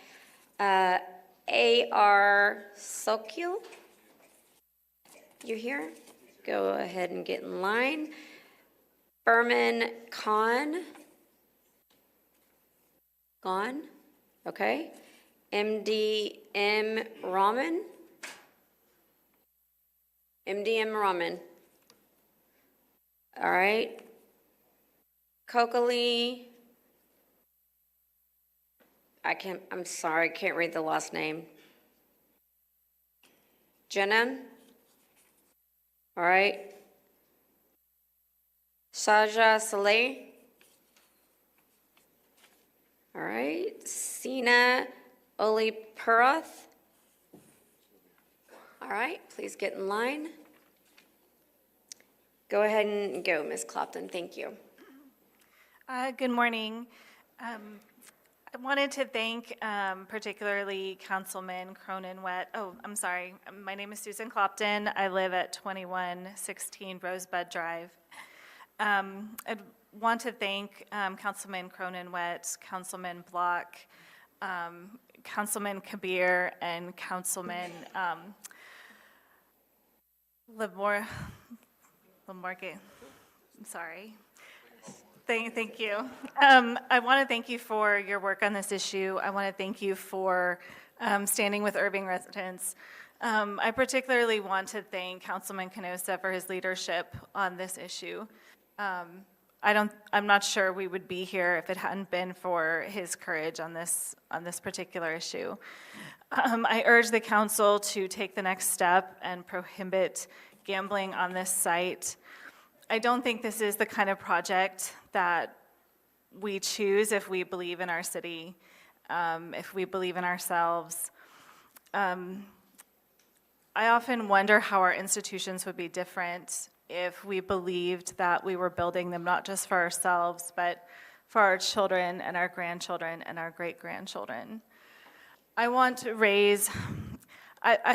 A.R. Sokil? You here? Go ahead and get in line. Berman Khan? Gone? Okay. MDM Rahman? MDM Rahman. All right. Kokali. I'm sorry, I can't read the last name. Jenna. All right. Shaja Saleh. All right. Sina Oli Purath. All right, please get in line. Go ahead and go, Ms. Clopton. Thank you. Good morning. I wanted to thank particularly Councilman Cronin-Wett. Oh, I'm sorry. My name is Susan Clopton. I live at 2116 Rosebud Drive. I'd want to thank Councilman Cronin-Wett, Councilman Block, Councilman Kabir, and Councilman Lamorgate. I'm sorry. Thank you. I want to thank you for your work on this issue. I want to thank you for standing with Irving residents. I particularly want to thank Councilman Canosa for his leadership on this issue. I'm not sure we would be here if it hadn't been for his courage on this particular issue. I urge the council to take the next step and prohibit gambling on this site. I don't think this is the kind of project that we choose if we believe in our city, if we believe in ourselves. I often wonder how our institutions would be different if we believed that we were building them not just for ourselves, but for our children and our grandchildren and our great-grandchildren. I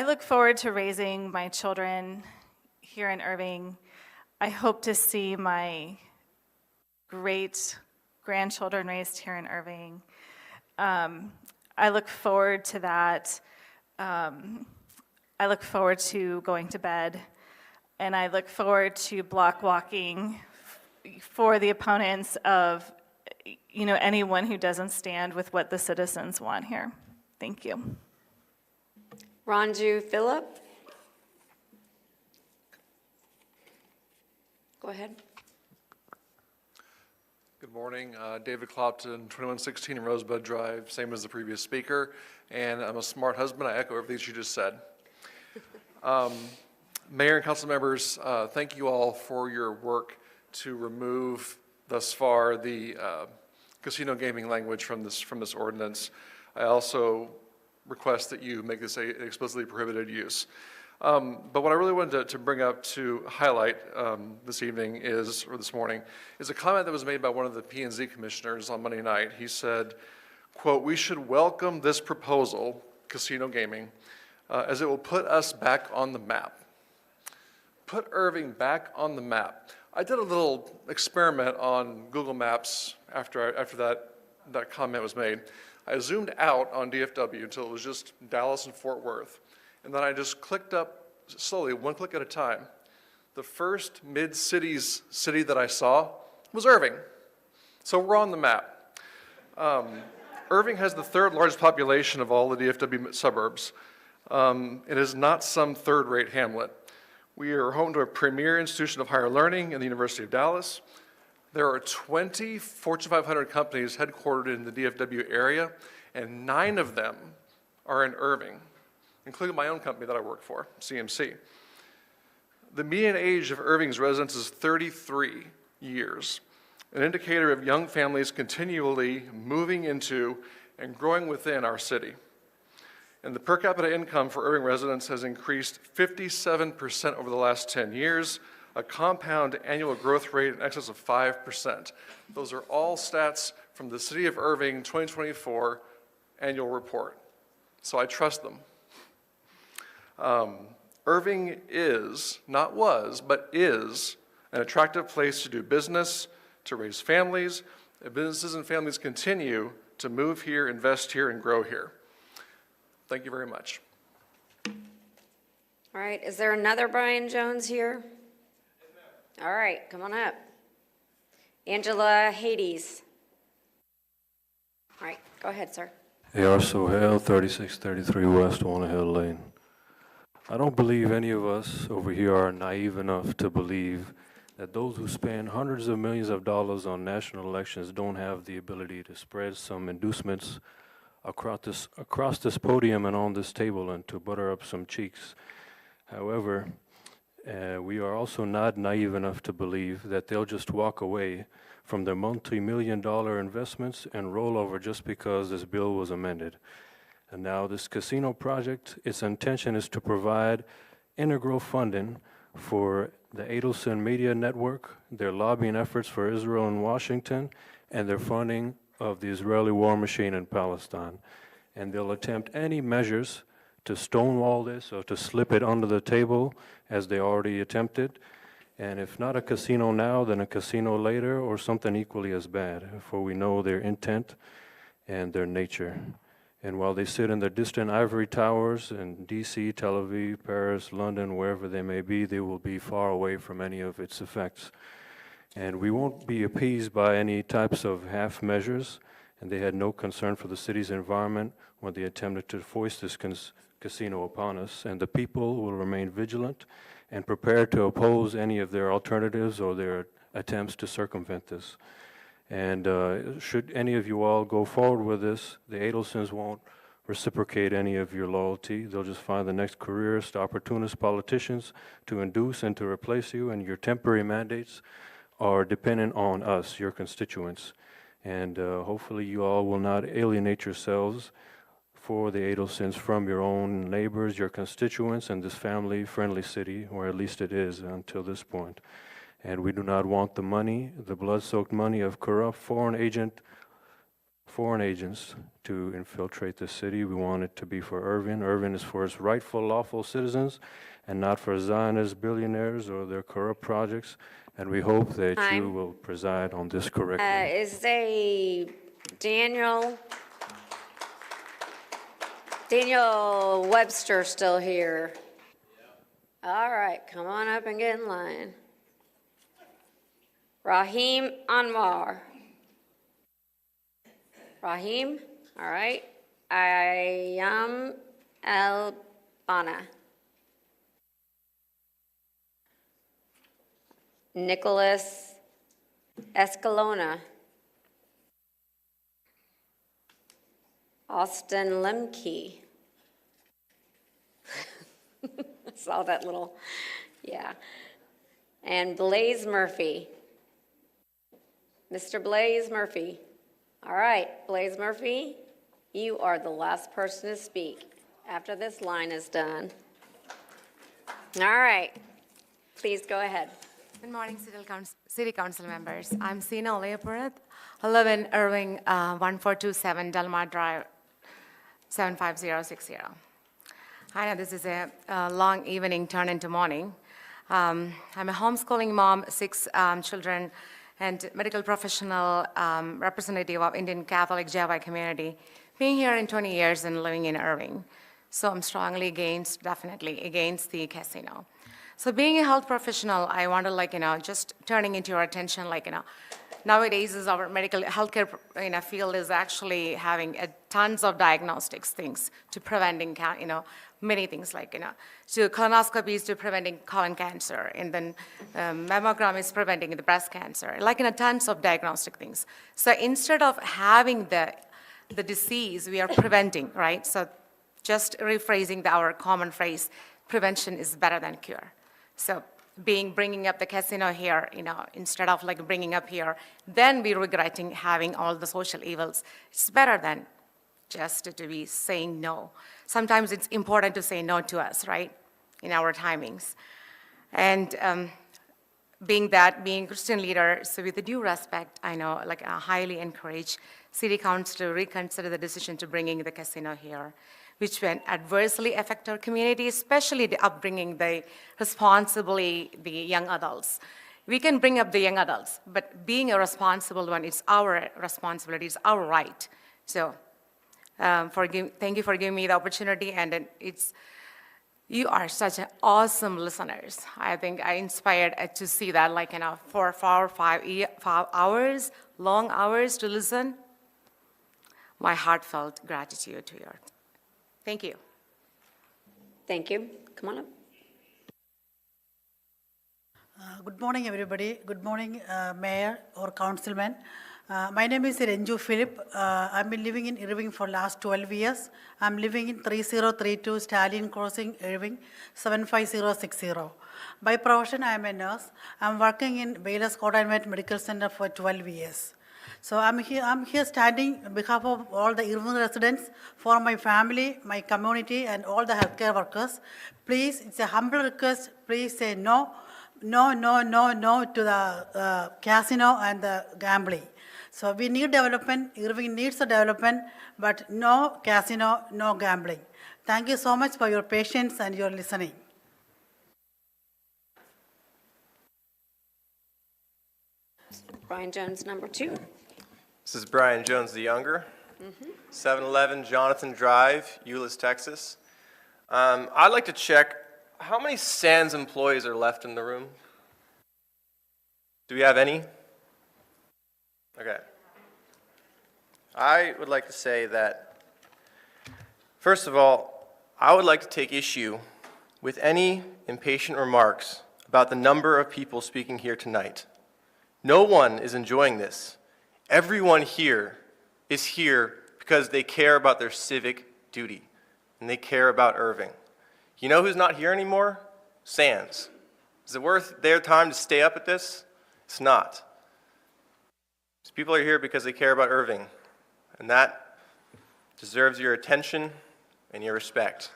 look forward to raising my children here in Irving. I hope to see my great-grandchildren raised here in Irving. I look forward to that. I look forward to going to bed, and I look forward to block walking for the opponents of, anyone who doesn't stand with what the citizens want here. Thank you. Ranju Phillip. Go ahead. Good morning. David Clopton, 2116 Rosebud Drive, same as the previous speaker. And I'm a smart husband. I echo everything she just said. Mayor and council members, thank you all for your work to remove thus far the casino gaming language from this ordinance. I also request that you make this an explicitly prohibited use. But what I really wanted to bring up to highlight this evening is, or this morning, is a comment that was made by one of the P&Z commissioners on Monday night. He said, quote, "We should welcome this proposal, casino gaming, as it will put us back on the map." Put Irving back on the map. I did a little experiment on Google Maps after that comment was made. I zoomed out on DFW until it was just Dallas and Fort Worth. And then I just clicked up slowly, one click at a time. The first mid-city that I saw was Irving. So we're on the map. Irving has the third largest population of all the DFW suburbs. It is not some third-rate hamlet. We are home to a premier institution of higher learning in the University of Dallas. There are 20 Fortune 500 companies headquartered in the DFW area, and 9 of them are in Irving, including my own company that I work for, CMC. The median age of Irving's residents is 33 years, an indicator of young families continually moving into and growing within our city. And the per capita income for Irving residents has increased 57% over the last 10 years, a compound annual growth rate in excess of 5%. Those are all stats from the City of Irving 2024 annual report. So I trust them. Irving is, not was, but is an attractive place to do business, to raise families. Businesses and families continue to move here, invest here, and grow here. Thank you very much. All right, is there another Brian Jones here? All right, come on up. Angela Hades. All right, go ahead, sir. A.R. Sohail, 3633 West Walnut Hill Lane. I don't believe any of us over here are naive enough to believe that those who spend hundreds of millions of dollars on national elections don't have the ability to spread some inducements across this podium and on this table and to butter up some cheeks. However, we are also not naive enough to believe that they'll just walk away from their multi-million-dollar investments and roll over just because this bill was amended. And now this casino project, its intention is to provide integral funding for the Adelson Media Network, their lobbying efforts for Israel and Washington, and their funding of the Israeli war machine in Palestine. And they'll attempt any measures to stonewall this or to slip it under the table as they already attempted. And if not a casino now, then a casino later or something equally as bad, for we know their intent and their nature. And while they sit in their distant ivory towers in D.C., Tel Aviv, Paris, London, wherever they may be, they will be far away from any of its effects. And we won't be appeased by any types of half measures, and they had no concern for the city's environment when they attempted to foist this casino upon us. And the people will remain vigilant and prepared to oppose any of their alternatives or their attempts to circumvent this. And should any of you all go forward with this, the Adelsons won't reciprocate any of your loyalty. They'll just find the next careerist, opportunist politicians to induce and to replace you, and your temporary mandates are dependent on us, your constituents. And hopefully you all will not alienate yourselves for the Adelsons from your own neighbors, your constituents, and this family-friendly city, or at least it is until this point. And we do not want the money, the blood-soaked money of corrupt foreign agents to infiltrate the city. We want it to be for Irving. Irving is for its rightful, lawful citizens and not for Zionist billionaires or their corrupt projects. And we hope that you will preside on this correctly. Is Daniel Webster still here? All right, come on up and get in line. Rahim Anwar. Rahim, all right. Ayam Al-Bana. Nicholas Escalona. Austin Lemke. I saw that little, yeah. And Blaze Murphy. Mr. Blaze Murphy. All right, Blaze Murphy, you are the last person to speak after this line is done. All right. Please go ahead. Good morning, City Council members. I'm Sina Oleopurath. I live in Irving, 1427 Delmar Drive, 75060. I know this is a long evening turned into morning. I'm a homeschooling mom, 6 children, and medical professional representative of Indian Catholic JY community, being here in 20 years and living in Irving. So I'm strongly against, definitely against the casino. So being a health professional, I want to just turning into your attention, nowadays is our medical healthcare field is actually having tons of diagnostics things to preventing, many things to colonoscopies to preventing colon cancer, and then mammogram is preventing the breast cancer, tons of diagnostic things. So instead of having the disease, we are preventing, right? So just rephrasing our common phrase, prevention is better than cure. So bringing up the casino here, instead of bringing up here, then we regretting having all the social evils. It's better than just to be saying no. Sometimes it's important to say no to us, right, in our timings. And being a Christian leader, so with the due respect, I know, I highly encourage City Council to reconsider the decision to bringing the casino here, which will adversely affect our community, especially the upbringing, the young adults. We can bring up the young adults, but being a responsible one, it's our responsibility, it's our right. So thank you for giving me the opportunity, and you are such an awesome listeners. I think I inspired to see that, 4 or 5 hours, long hours to listen. My heartfelt gratitude to you. Thank you. Thank you. Come on up. Good morning, everybody. Good morning, Mayor or Councilman. My name is Renju Philip. I've been living in Irving for last 12 years. I'm living in 3032 Stallion Crossing, Irving, 75060. By profession, I am a nurse. I'm working in Baylor's Coordinate Medical Center for 12 years. So I'm here standing on behalf of all the Irving residents, for my family, my community, and all the healthcare workers. Please, it's a humble request, please say no to the casino and the gambling. So we need development, Irving needs a development, but no casino, no gambling. Thank you so much for your patience and your listening. Brian Jones, number 2. This is Brian Jones the Younger, 711 Jonathan Drive, Euless, Texas. I'd like to check how many Sands employees are left in the room. Do we have any? Okay. I would like to say that, first of all, I would like to take issue with any impatient remarks about the number of people speaking here tonight. No one is enjoying this. Everyone here is here because they care about their civic duty, and they care about Irving. You know who's not here anymore? Sands. Is it worth their time to stay up at this? It's not. These people are here because they care about Irving, and that deserves your attention and your respect.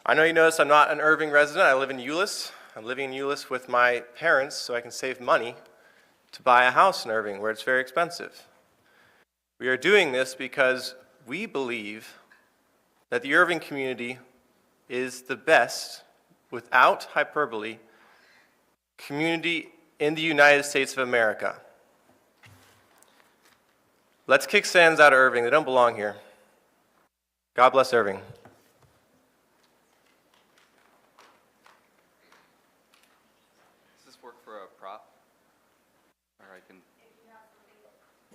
I know you notice I'm not an Irving resident. I live in Euless. I'm living in Euless with my parents so I can save money to buy a house in Irving where it's very expensive. We are doing this because we believe that the Irving community is the best, without hyperbole, community in the United States of America. Let's kick Sands out of Irving. They don't belong here. God bless Irving. Does this work for a prop? Or I can...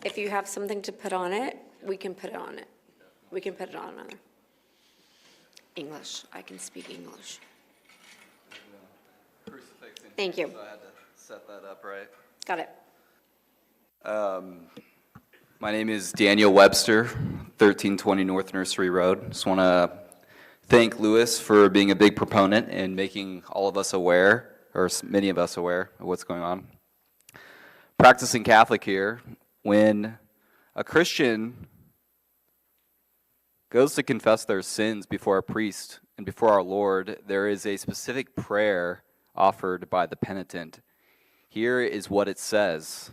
If you have something to put on it, we can put it on it. We can put it on another. English. I can speak English. Thank you. So I had to set that up right. Got it. My name is Daniel Webster, 1320 North Nursery Road. Just want to thank Lewis for being a big proponent and making all of us aware, or many of us aware, of what's going on. Practicing Catholic here, when a Christian goes to confess their sins before a priest and before our Lord, there is a specific prayer offered by the penitent. Here is what it says.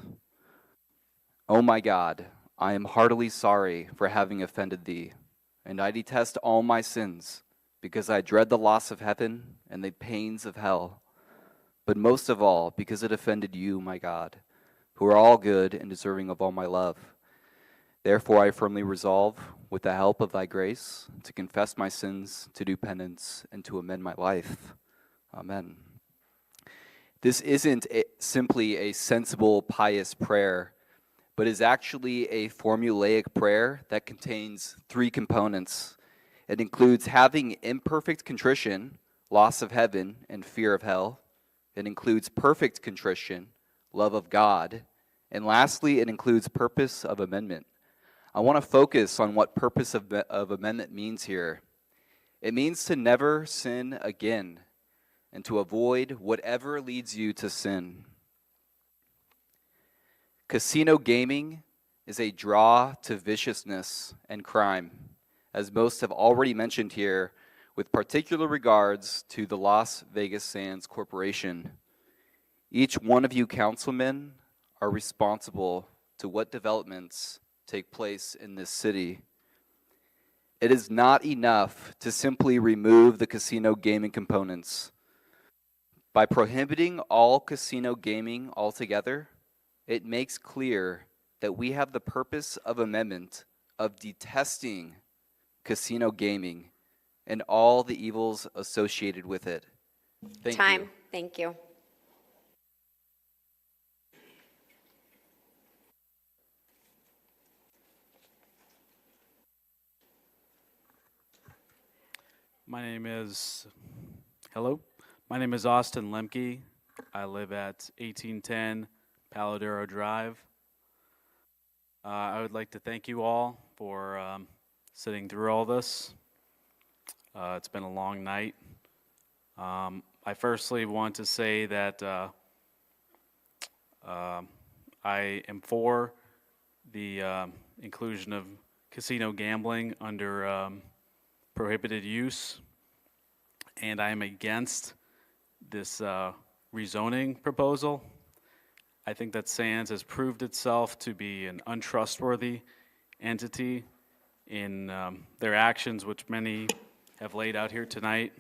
O my God, I am heartily sorry for having offended thee, and I detest all my sins, because I dread the loss of heaven and the pains of hell, but most of all because it offended you, my God, who are all good and deserving of all my love. Therefore I firmly resolve, with the help of thy grace, to confess my sins, to do penance, and to amend my life. Amen. This isn't simply a sensible, pious prayer, but is actually a formulaic prayer that contains three components. It includes having imperfect contrition, loss of heaven, and fear of hell. It includes perfect contrition, love of God. And lastly, it includes purpose of amendment. I want to focus on what purpose of amendment means here. It means to never sin again and to avoid whatever leads you to sin. Casino gaming is a draw to viciousness and crime, as most have already mentioned here, with particular regards to the Las Vegas Sands Corporation. Each one of you councilmen are responsible to what developments take place in this city. It is not enough to simply remove the casino gaming components. By prohibiting all casino gaming altogether, it makes clear that we have the purpose of amendment of detesting casino gaming and all the evils associated with it. Thank you. Thank you. My name is Austin Lemke. I live at 1810 Paladero Drive. I would like to thank you all for sitting through all this. It's been a long night. I firstly want to say that I am for the inclusion of casino gambling under prohibited use, and I am against this rezoning proposal. I think that Sands has proved itself to be an untrustworthy entity in their actions, which many have laid out here tonight.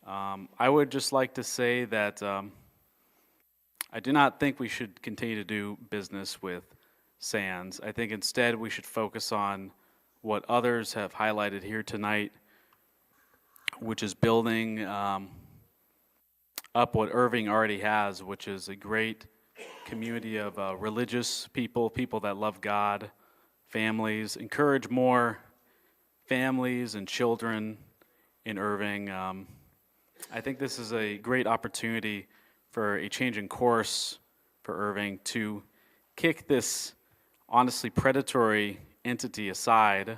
I would just like to say that I do not think we should continue to do business with Sands. I think instead we should focus on what others have highlighted here tonight, which is building up what Irving already has, which is a great community of religious people, people that love God, families. Encourage more families and children in Irving. I think this is a great opportunity for a change in course for Irving to kick this honestly predatory entity aside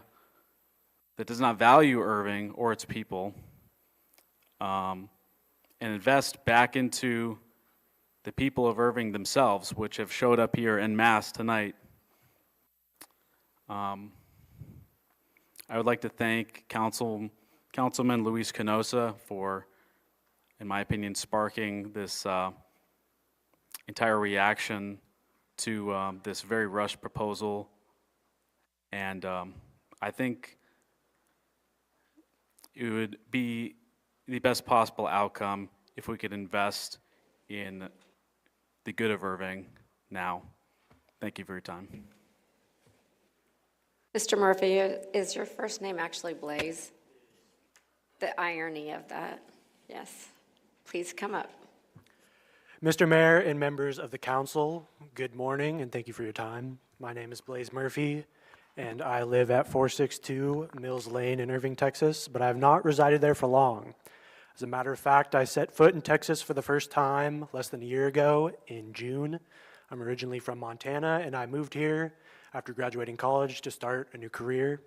that does not value Irving or its people, and invest back into the people of Irving themselves, which have showed up here en masse tonight. I would like to thank Councilman Luis Canosa for, in my opinion, sparking this entire reaction to this very rushed proposal. And I think it would be the best possible outcome if we could invest in the good of Irving now. Thank you for your time. Mr. Murphy, is your first name actually Blaze? The irony of that. Yes. Please come up. Mr. Mayor and members of the council, good morning and thank you for your time. My name is Blaze Murphy and I live at 462 Mills Lane in Irving, Texas, but I have not resided there for long. As a matter of fact, I set foot in Texas for the first time less than a year ago in June. I'm originally from Montana and I moved here after graduating college to start a new career.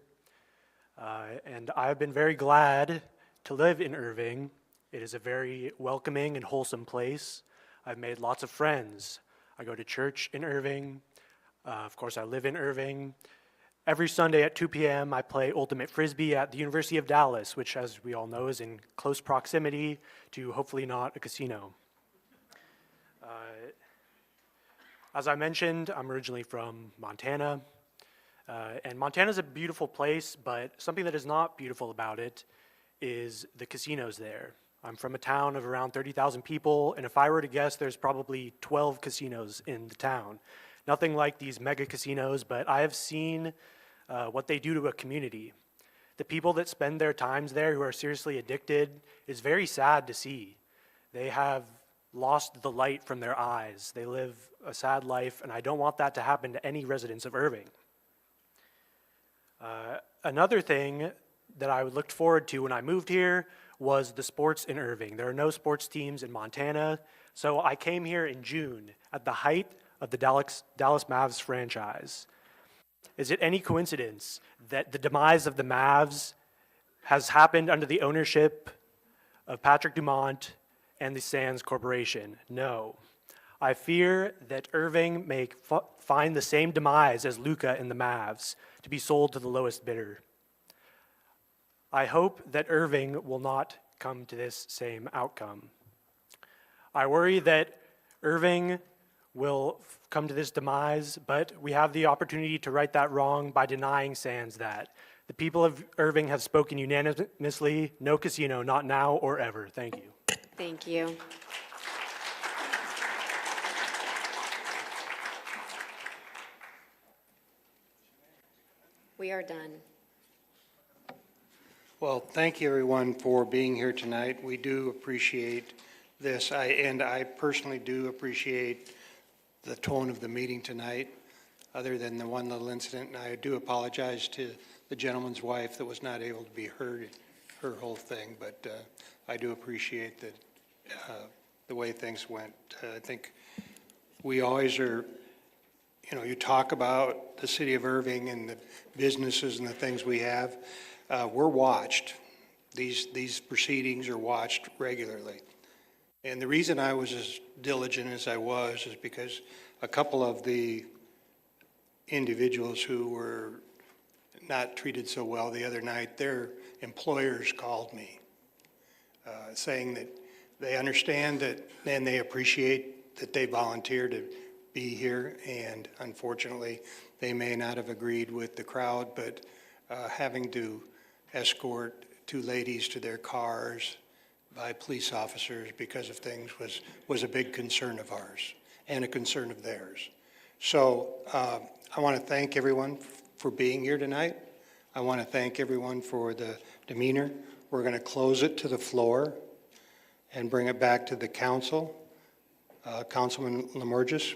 And I've been very glad to live in Irving. It is a very welcoming and wholesome place. I've made lots of friends. I go to church in Irving. Of course, I live in Irving. Every Sunday at 2 p.m., I play Ultimate Frisbee at the University of Dallas, which, as we all know, is in close proximity to hopefully not a casino. As I mentioned, I'm originally from Montana. And Montana's a beautiful place, but something that is not beautiful about it is the casinos there. I'm from a town of around 30,000 people, and if I were to guess, there's probably 12 casinos in the town. Nothing like these mega casinos, but I have seen what they do to a community. The people that spend their times there who are seriously addicted is very sad to see. They have lost the light from their eyes. They live a sad life, and I don't want that to happen to any residents of Irving. Another thing that I looked forward to when I moved here was the sports in Irving. There are no sports teams in Montana, so I came here in June at the height of the Dallas Mavs franchise. Is it any coincidence that the demise of the Mavs has happened under the ownership of Patrick Dumont and the Sands Corporation? No. I fear that Irving may find the same demise as Luka and the Mavs, to be sold to the lowest bidder. I hope that Irving will not come to this same outcome. I worry that Irving will come to this demise, but we have the opportunity to right that wrong by denying Sands that. The people of Irving have spoken unanimously, no casino, not now or ever. Thank you. Thank you. We are done. Well, thank you everyone for being here tonight. We do appreciate this, and I personally do appreciate the tone of the meeting tonight, other than the one little incident. And I do apologize to the gentleman's wife that was not able to be heard, her whole thing, but I do appreciate that the way things went. I think we always are, you know, you talk about the city of Irving and the businesses and the things we have. We're watched. These proceedings are watched regularly. And the reason I was as diligent as I was is because a couple of the individuals who were not treated so well the other night, their employers called me saying that they understand that and they appreciate that they volunteered to be here, and unfortunately they may not have agreed with the crowd, but having to escort two ladies to their cars by police officers because of things was a big concern of ours and a concern of theirs. So I want to thank everyone for being here tonight. I want to thank everyone for the demeanor. We're going to close it to the floor and bring it back to the council. Councilman Lamorgis.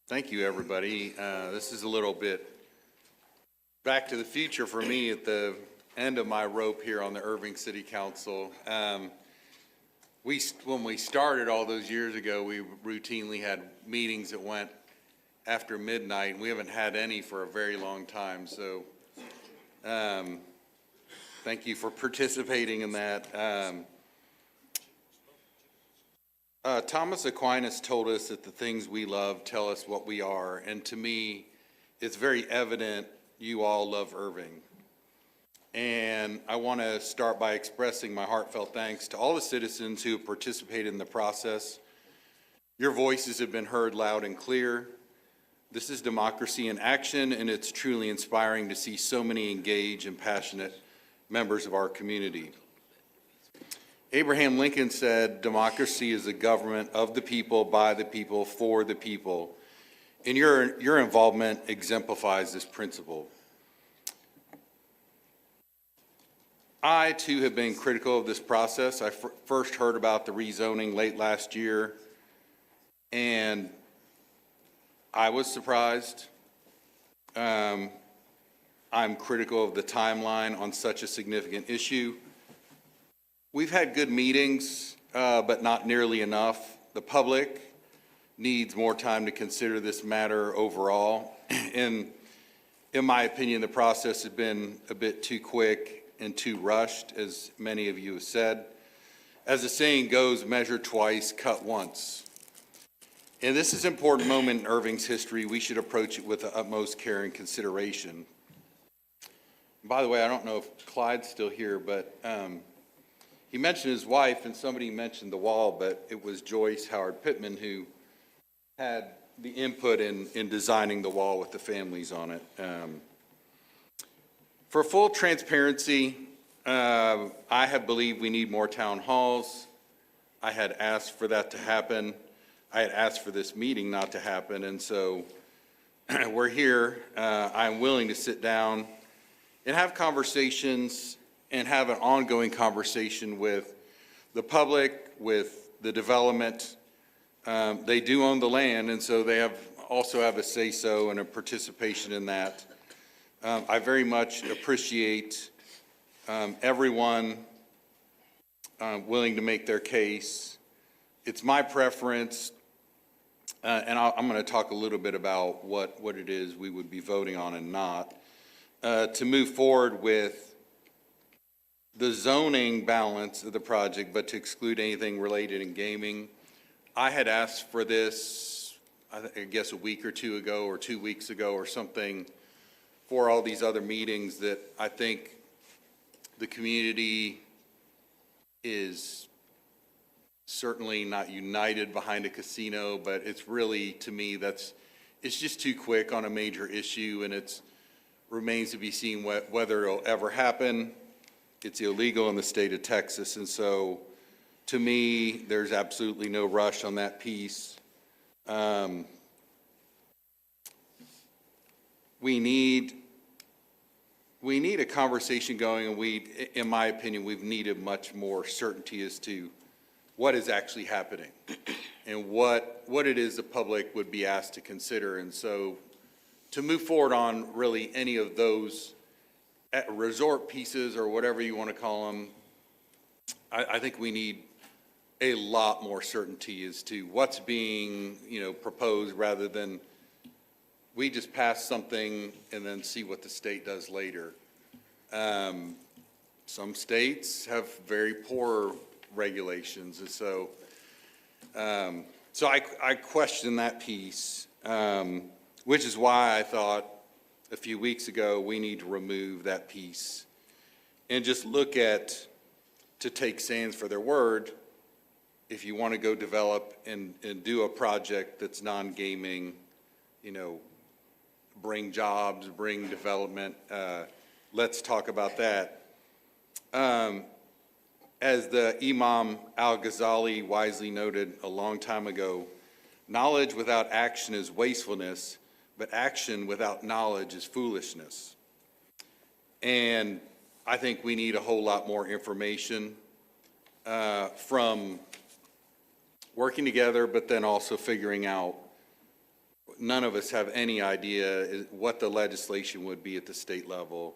Thank you, everybody. This is a little bit back to the future for me at the end of my rope here on the Irving City Council. When we started all those years ago, we routinely had meetings that went after midnight, and we haven't had any for a very long time. So thank you for participating in that. Thomas Aquinas told us that the things we love tell us what we are, and to me, it's very evident you all love Irving. And I want to start by expressing my heartfelt thanks to all the citizens who have participated in the process. Your voices have been heard loud and clear. This is democracy in action, and it's truly inspiring to see so many engaged and passionate members of our community. Abraham Lincoln said, democracy is the government of the people, by the people, for the people. And your involvement exemplifies this principle. I, too, have been critical of this process. I first heard about the rezoning late last year, and I was surprised. I'm critical of the timeline on such a significant issue. We've had good meetings, but not nearly enough. The public needs more time to consider this matter overall. And in my opinion, the process has been a bit too quick and too rushed, as many of you have said. As the saying goes, measure twice, cut once. And this is an important moment in Irving's history. We should approach it with the utmost care and consideration. By the way, I don't know if Clyde's still here, but he mentioned his wife, and somebody mentioned the wall, but it was Joyce Howard Pittman who had the input in designing the wall with the families on it. For full transparency, I have believed we need more town halls. I had asked for that to happen. I had asked for this meeting not to happen, and so we're here. I'm willing to sit down and have conversations and have an ongoing conversation with the public, with the development. They do own the land, and so they also have a say-so and a participation in that. I very much appreciate everyone willing to make their case. It's my preference, and I'm going to talk a little bit about what it is we would be voting on and not, to move forward with the zoning balance of the project, but to exclude anything related in gaming. I had asked for this, I guess a week or two ago or 2 weeks ago or something, for all these other meetings, that I think the community is certainly not united behind a casino, but it's really, to me, it's just too quick on a major issue, and it remains to be seen whether it'll ever happen. It's illegal in the state of Texas, and so to me, there's absolutely no rush on that piece. We need a conversation going, and in my opinion, we've needed much more certainty as to what is actually happening and what it is the public would be asked to consider. And so to move forward on really any of those resort pieces or whatever you want to call them, I think we need a lot more certainty as to what's being, proposed, rather than we just pass something and then see what the state does later. Some states have very poor regulations, and so I question that piece, which is why I thought a few weeks ago we need to remove that piece and just look at, to take Sands for their word, if you want to go develop and do a project that's non-gaming, bring jobs, bring development, let's talk about that. As the Imam al-Ghazali wisely noted a long time ago, knowledge without action is wastefulness, but action without knowledge is foolishness. And I think we need a whole lot more information from working together, but then also figuring out, none of us have any idea what the legislation would be at the state level.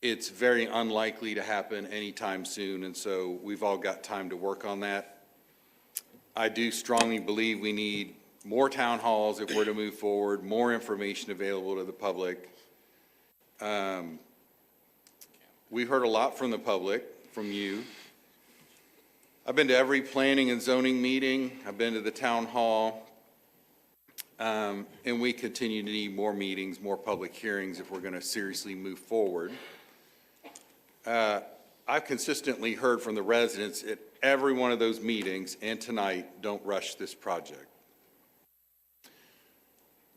It's very unlikely to happen anytime soon, and so we've all got time to work on that. I do strongly believe we need more town halls if we're to move forward, more information available to the public. We heard a lot from the public, from you. I've been to every planning and zoning meeting. I've been to the town hall. And we continue to need more meetings, more public hearings if we're going to seriously move forward. I've consistently heard from the residents at every one of those meetings and tonight, don't rush this project.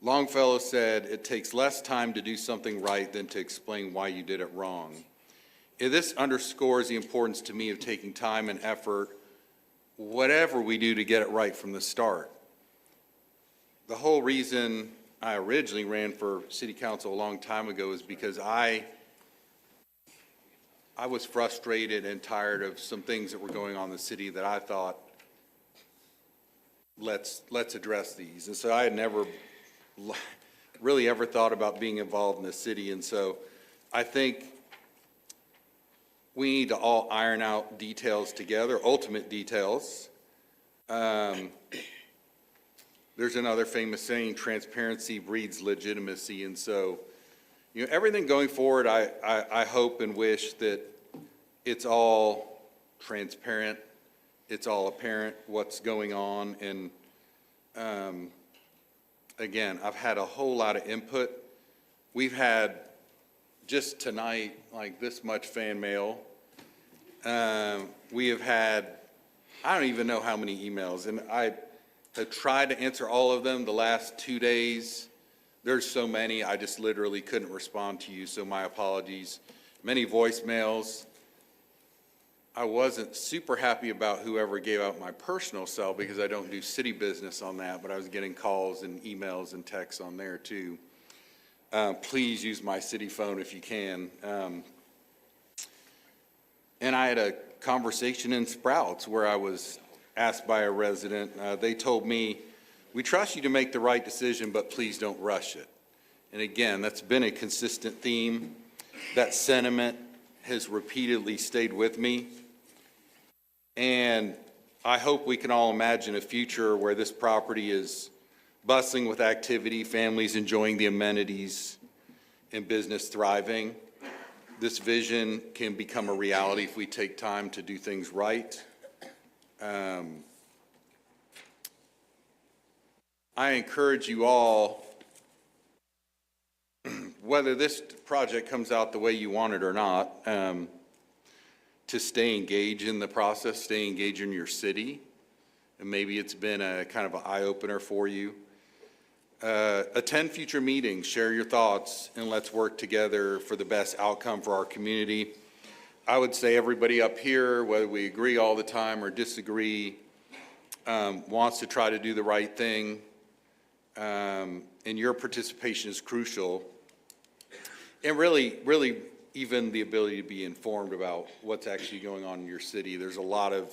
Longfellow said, it takes less time to do something right than to explain why you did it wrong. And this underscores the importance to me of taking time and effort, whatever we do, to get it right from the start. The whole reason I originally ran for city council a long time ago is because I was frustrated and tired of some things that were going on in the city that I thought, let's address these. And so I had never really ever thought about being involved in the city. And so I think we need to all iron out details together, ultimate details. There's another famous saying, transparency breeds legitimacy. And so, everything going forward, I hope and wish that it's all transparent, it's all apparent what's going on. And Again, I've had a whole lot of input. We've had, just tonight, like this much fan mail. We have had, I don't even know how many emails, and I have tried to answer all of them the last 2 days. There's so many, I just literally couldn't respond to you, so my apologies. Many voicemails. I wasn't super happy about whoever gave out my personal cell because I don't do city business on that, but I was getting calls and emails and texts on there too. Please use my city phone if you can. And I had a conversation in Sprouts where I was asked by a resident, they told me, we trust you to make the right decision, but please don't rush it. And again, that's been a consistent theme. That sentiment has repeatedly stayed with me. And I hope we can all imagine a future where this property is bustling with activity, families enjoying the amenities, and business thriving. This vision can become a reality if we take time to do things right. I encourage you all, whether this project comes out the way you want it or not, to stay engaged in the process, stay engaged in your city. And maybe it's been a kind of an eye-opener for you. Attend future meetings, share your thoughts, and let's work together for the best outcome for our community. I would say everybody up here, whether we agree all the time or disagree, wants to try to do the right thing, and your participation is crucial. And really, even the ability to be informed about what's actually going on in your city. There's a lot of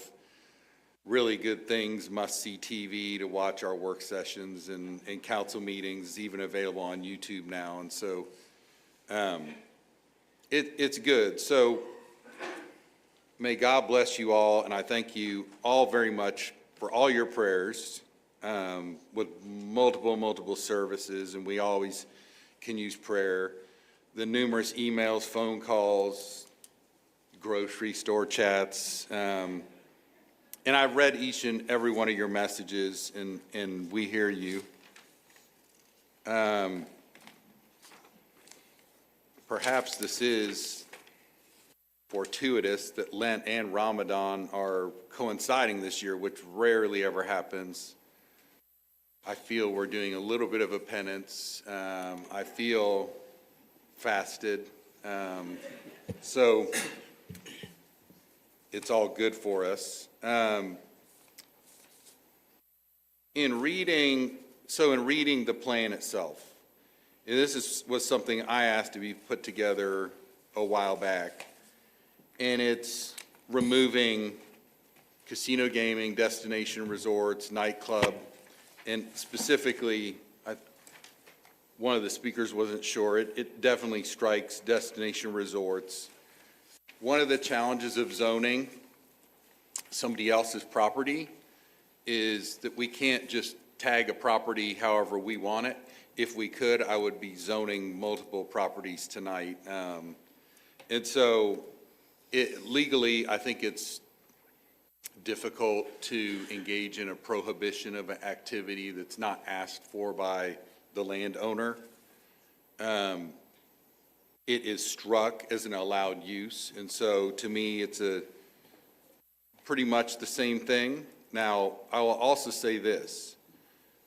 really good things, must-see TV to watch our work sessions and council meetings, even available on YouTube now. And so it's good. So may God bless you all, and I thank you all very much for all your prayers with multiple services, and we always can use prayer. The numerous emails, phone calls, grocery store chats, and I've read each and every one of your messages, and we hear you. Perhaps this is fortuitous that Lent and Ramadan are coinciding this year, which rarely ever happens. I feel we're doing a little bit of a penance. I feel fasted. So it's all good for us. In reading the plan itself, and this was something I asked to be put together a while back, and it's removing casino gaming, destination resorts, nightclub, and specifically, one of the speakers wasn't sure, it definitely strikes destination resorts. One of the challenges of zoning somebody else's property is that we can't just tag a property however we want it. If we could, I would be zoning multiple properties tonight. And so legally, I think it's difficult to engage in a prohibition of an activity that's not asked for by the landowner. It is struck as an allowed use, and so to me, it's pretty much the same thing. Now, I will also say this,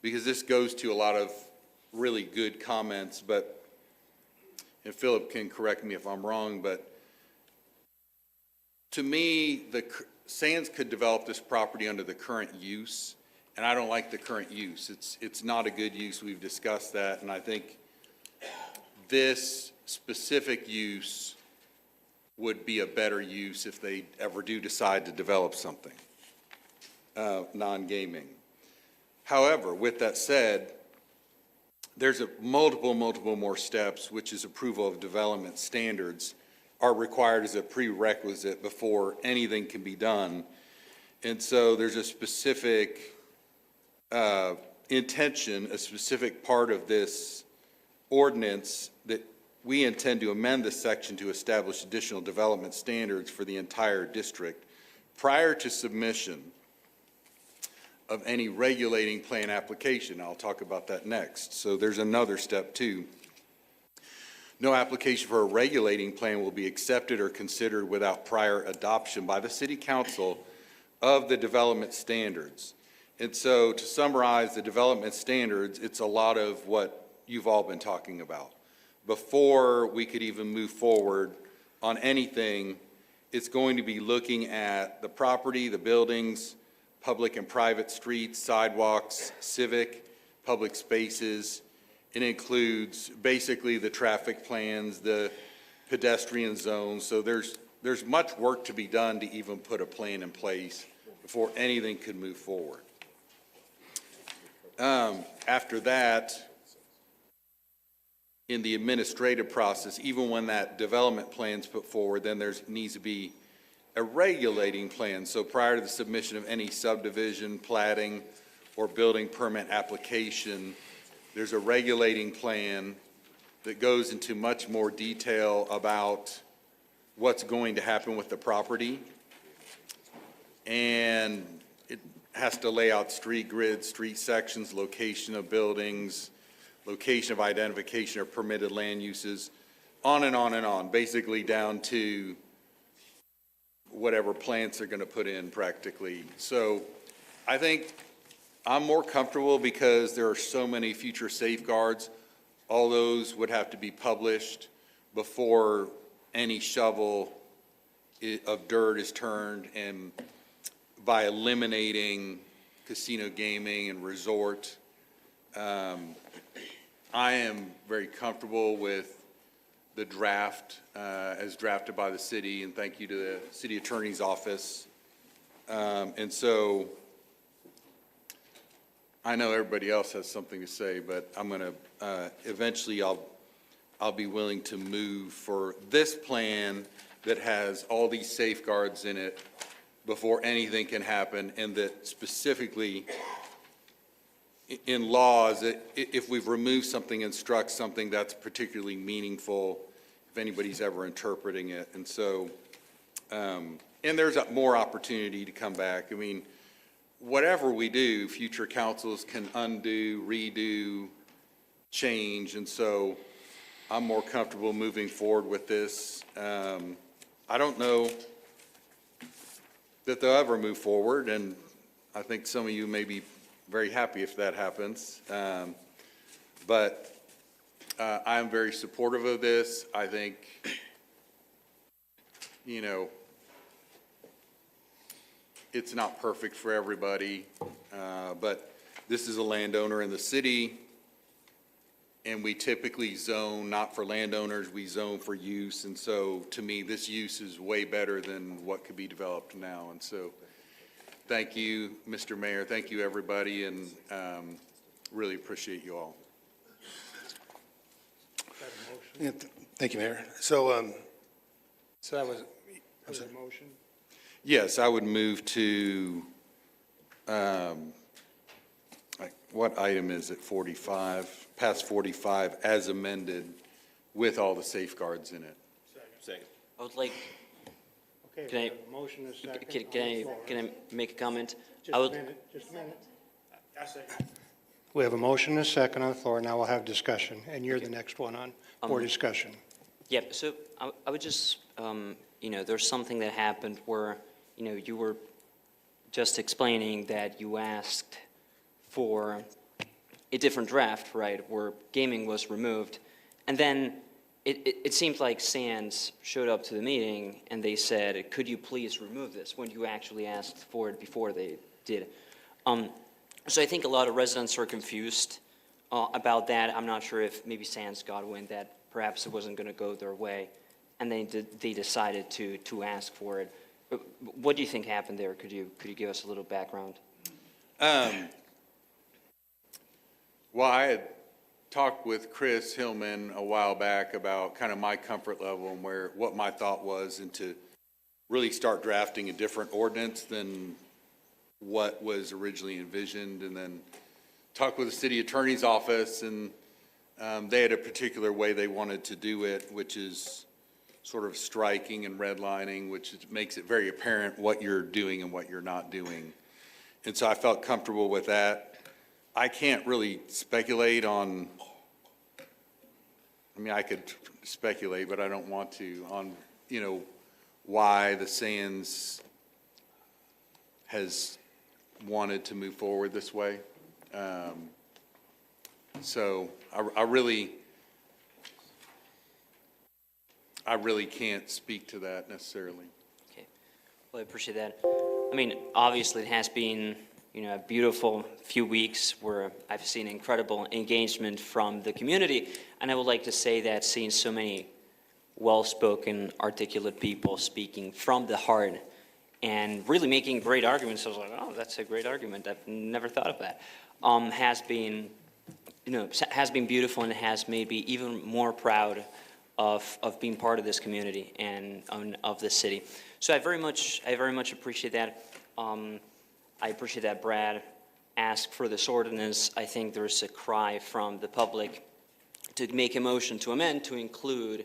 because this goes to a lot of really good comments, and Philip can correct me if I'm wrong, but to me, the Sands could develop this property under the current use, and I don't like the current use. It's not a good use. We've discussed that, and I think this specific use would be a better use if they ever do decide to develop something, non-gaming. However, with that said, there's multiple more steps, which is approval of development standards are required as a prerequisite before anything can be done. And so there's a specific intention, a specific part of this ordinance that we intend to amend this section to establish additional development standards for the entire district. Prior to submission, of any regulating plan application. I'll talk about that next. So there's another step too. No application for a regulating plan will be accepted or considered without prior adoption by the City Council of the development standards. And so to summarize the development standards, it's a lot of what you've all been talking about. Before we could even move forward on anything, it's going to be looking at the property, the buildings, public and private streets, sidewalks, civic, public spaces. It includes basically the traffic plans, the pedestrian zones. So there's much work to be done to even put a plan in place before anything could move forward. After that, in the administrative process, even when that development plan's put forward, then there needs to be a regulating plan. So prior to the submission of any subdivision, platting, or building permit application, there's a regulating plan that goes into much more detail about what's going to happen with the property. And it has to lay out street grids, street sections, location of buildings, location of identification of permitted land uses, on and on and on, basically down to whatever plants they're going to put in practically. So I think I'm more comfortable because there are so many future safeguards. All those would have to be published before any shovel of dirt is turned, and by eliminating casino gaming and resort, I am very comfortable with the draft as drafted by the city, and thank you to the city attorney's office. And so I know everybody else has something to say, but I'm going to eventually I'll be willing to move for this plan that has all these safeguards in it before anything can happen, and that specifically in laws, if we've removed something and struck something, that's particularly meaningful if anybody's ever interpreting it. And so, and there's more opportunity to come back. I mean, whatever we do, future councils can undo, redo, change. And so I'm more comfortable moving forward with this. I don't know that they'll ever move forward, and I think some of you may be very happy if that happens. But I'm very supportive of this. I think, you know, it's not perfect for everybody, but this is a landowner in the city, and we typically zone not for landowners, we zone for use. And so to me, this use is way better than what could be developed now. And so thank you, Mr. Mayor. Thank you, everybody, and really appreciate you all. Yeah, thank you, Mayor. So, So that was a motion? Yes, I would move to, what item is it, 45, past 45, as amended with all the safeguards in it. Second. I would like, Okay, Can I- we have a motion, a second. can I make a comment? Just I a would, minute, just a minute. We have a motion and a second on the floor. Now we'll have discussion, and you're the next one on for discussion. yeah, so I would just, there's something that happened where, you were just explaining that you asked for a different draft, right, where gaming was removed. And then it seemed like Sands showed up to the meeting and they said, could you please remove this, when you actually asked for it before they did. So I think a lot of residents are confused about that. I'm not sure if maybe Sands got wind that perhaps it wasn't going to go their way, and they decided to ask for it. What do you think happened there? Could you give us a little background? Well, I had talked with Chris Hillman a while back about kind of my comfort level and what my thought was, and to really start drafting a different ordinance than what was originally envisioned, and then talked with the city attorney's office, and they had a particular way they wanted to do it, which is sort of striking and redlining, which makes it very apparent what you're doing and what you're not doing. And so I felt comfortable with that. I can't really speculate on, I mean, I could speculate, but I don't want to, on, you know, why the Sands has wanted to move forward this way. So I really can't speak to that necessarily. Okay, well, I appreciate that. I mean, obviously, it has been, you know, a beautiful few weeks where I've seen incredible engagement from the community, and I would like to say that seeing so many well-spoken, articulate people speaking from the heart and really making great arguments. I was like, oh, that's a great argument. I've never thought of that. Has been, you know, has been beautiful, and has made me even more proud of being part of this community and of this city. So I very much appreciate that. I appreciate that Brad asked for this ordinance. I think there's a cry from the public to make a motion to amend to include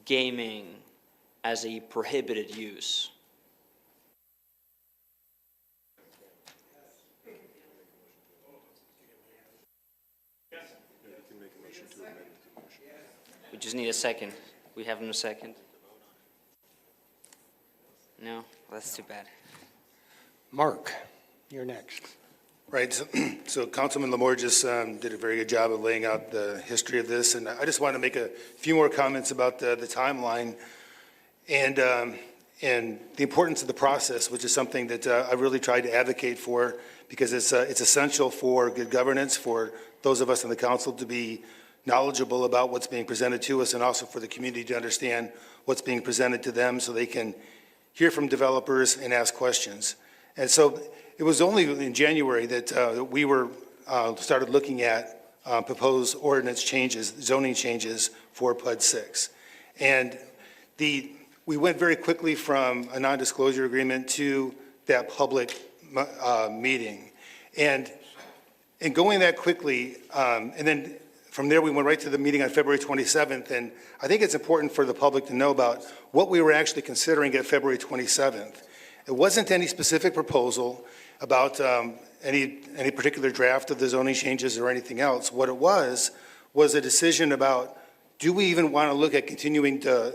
gaming as a prohibited use. We just need a second. We have no second. No? Well, that's too bad. Mark, you're next. Right, so Councilman Lamore just did a very good job of laying out the history of this, and I just want to make a few more comments about the timeline and the importance of the process, which is something that I really tried to advocate for, because it's essential for good governance, for those of us in the council to be knowledgeable about what's being presented to us, and also for the community to understand what's being presented to them so they can hear from developers and ask questions. And so it was only in January that we were started looking at proposed ordinance changes, zoning changes for PUD 6. And we went very quickly from a non-disclosure agreement to that public meeting. And going that quickly, and then from there we went right to the meeting on February 27th. And I think it's important for the public to know about what we were actually considering at February 27th. It wasn't any specific proposal about any particular draft of the zoning changes or anything else. What it was a decision about, do we even want to look at continuing to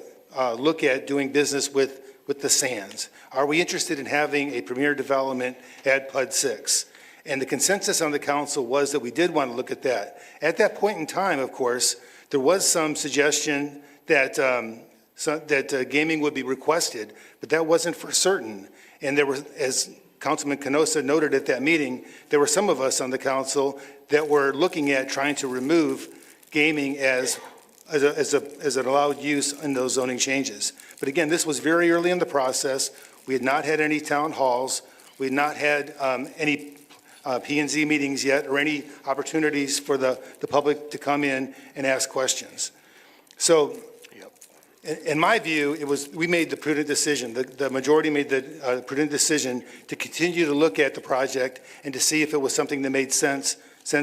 look at doing business with the Sands? Are we interested in having a premier development at PUD 6? And the consensus on the council was that we did want to look at that. At that point in time, of course, there was some suggestion that gaming would be requested, but that wasn't for certain. And there was, as Councilman Canosa noted at that meeting, there were some of us on the council that were looking at trying to remove gaming as an allowed use in those zoning changes. But again, this was very early in the process. We had not had any town halls. We had not had any P&Z meetings yet, or any opportunities for the public to come in and ask questions. So in my view, we made the prudent decision. The majority made the prudent decision to continue to look at the project and to see if it was something that made sense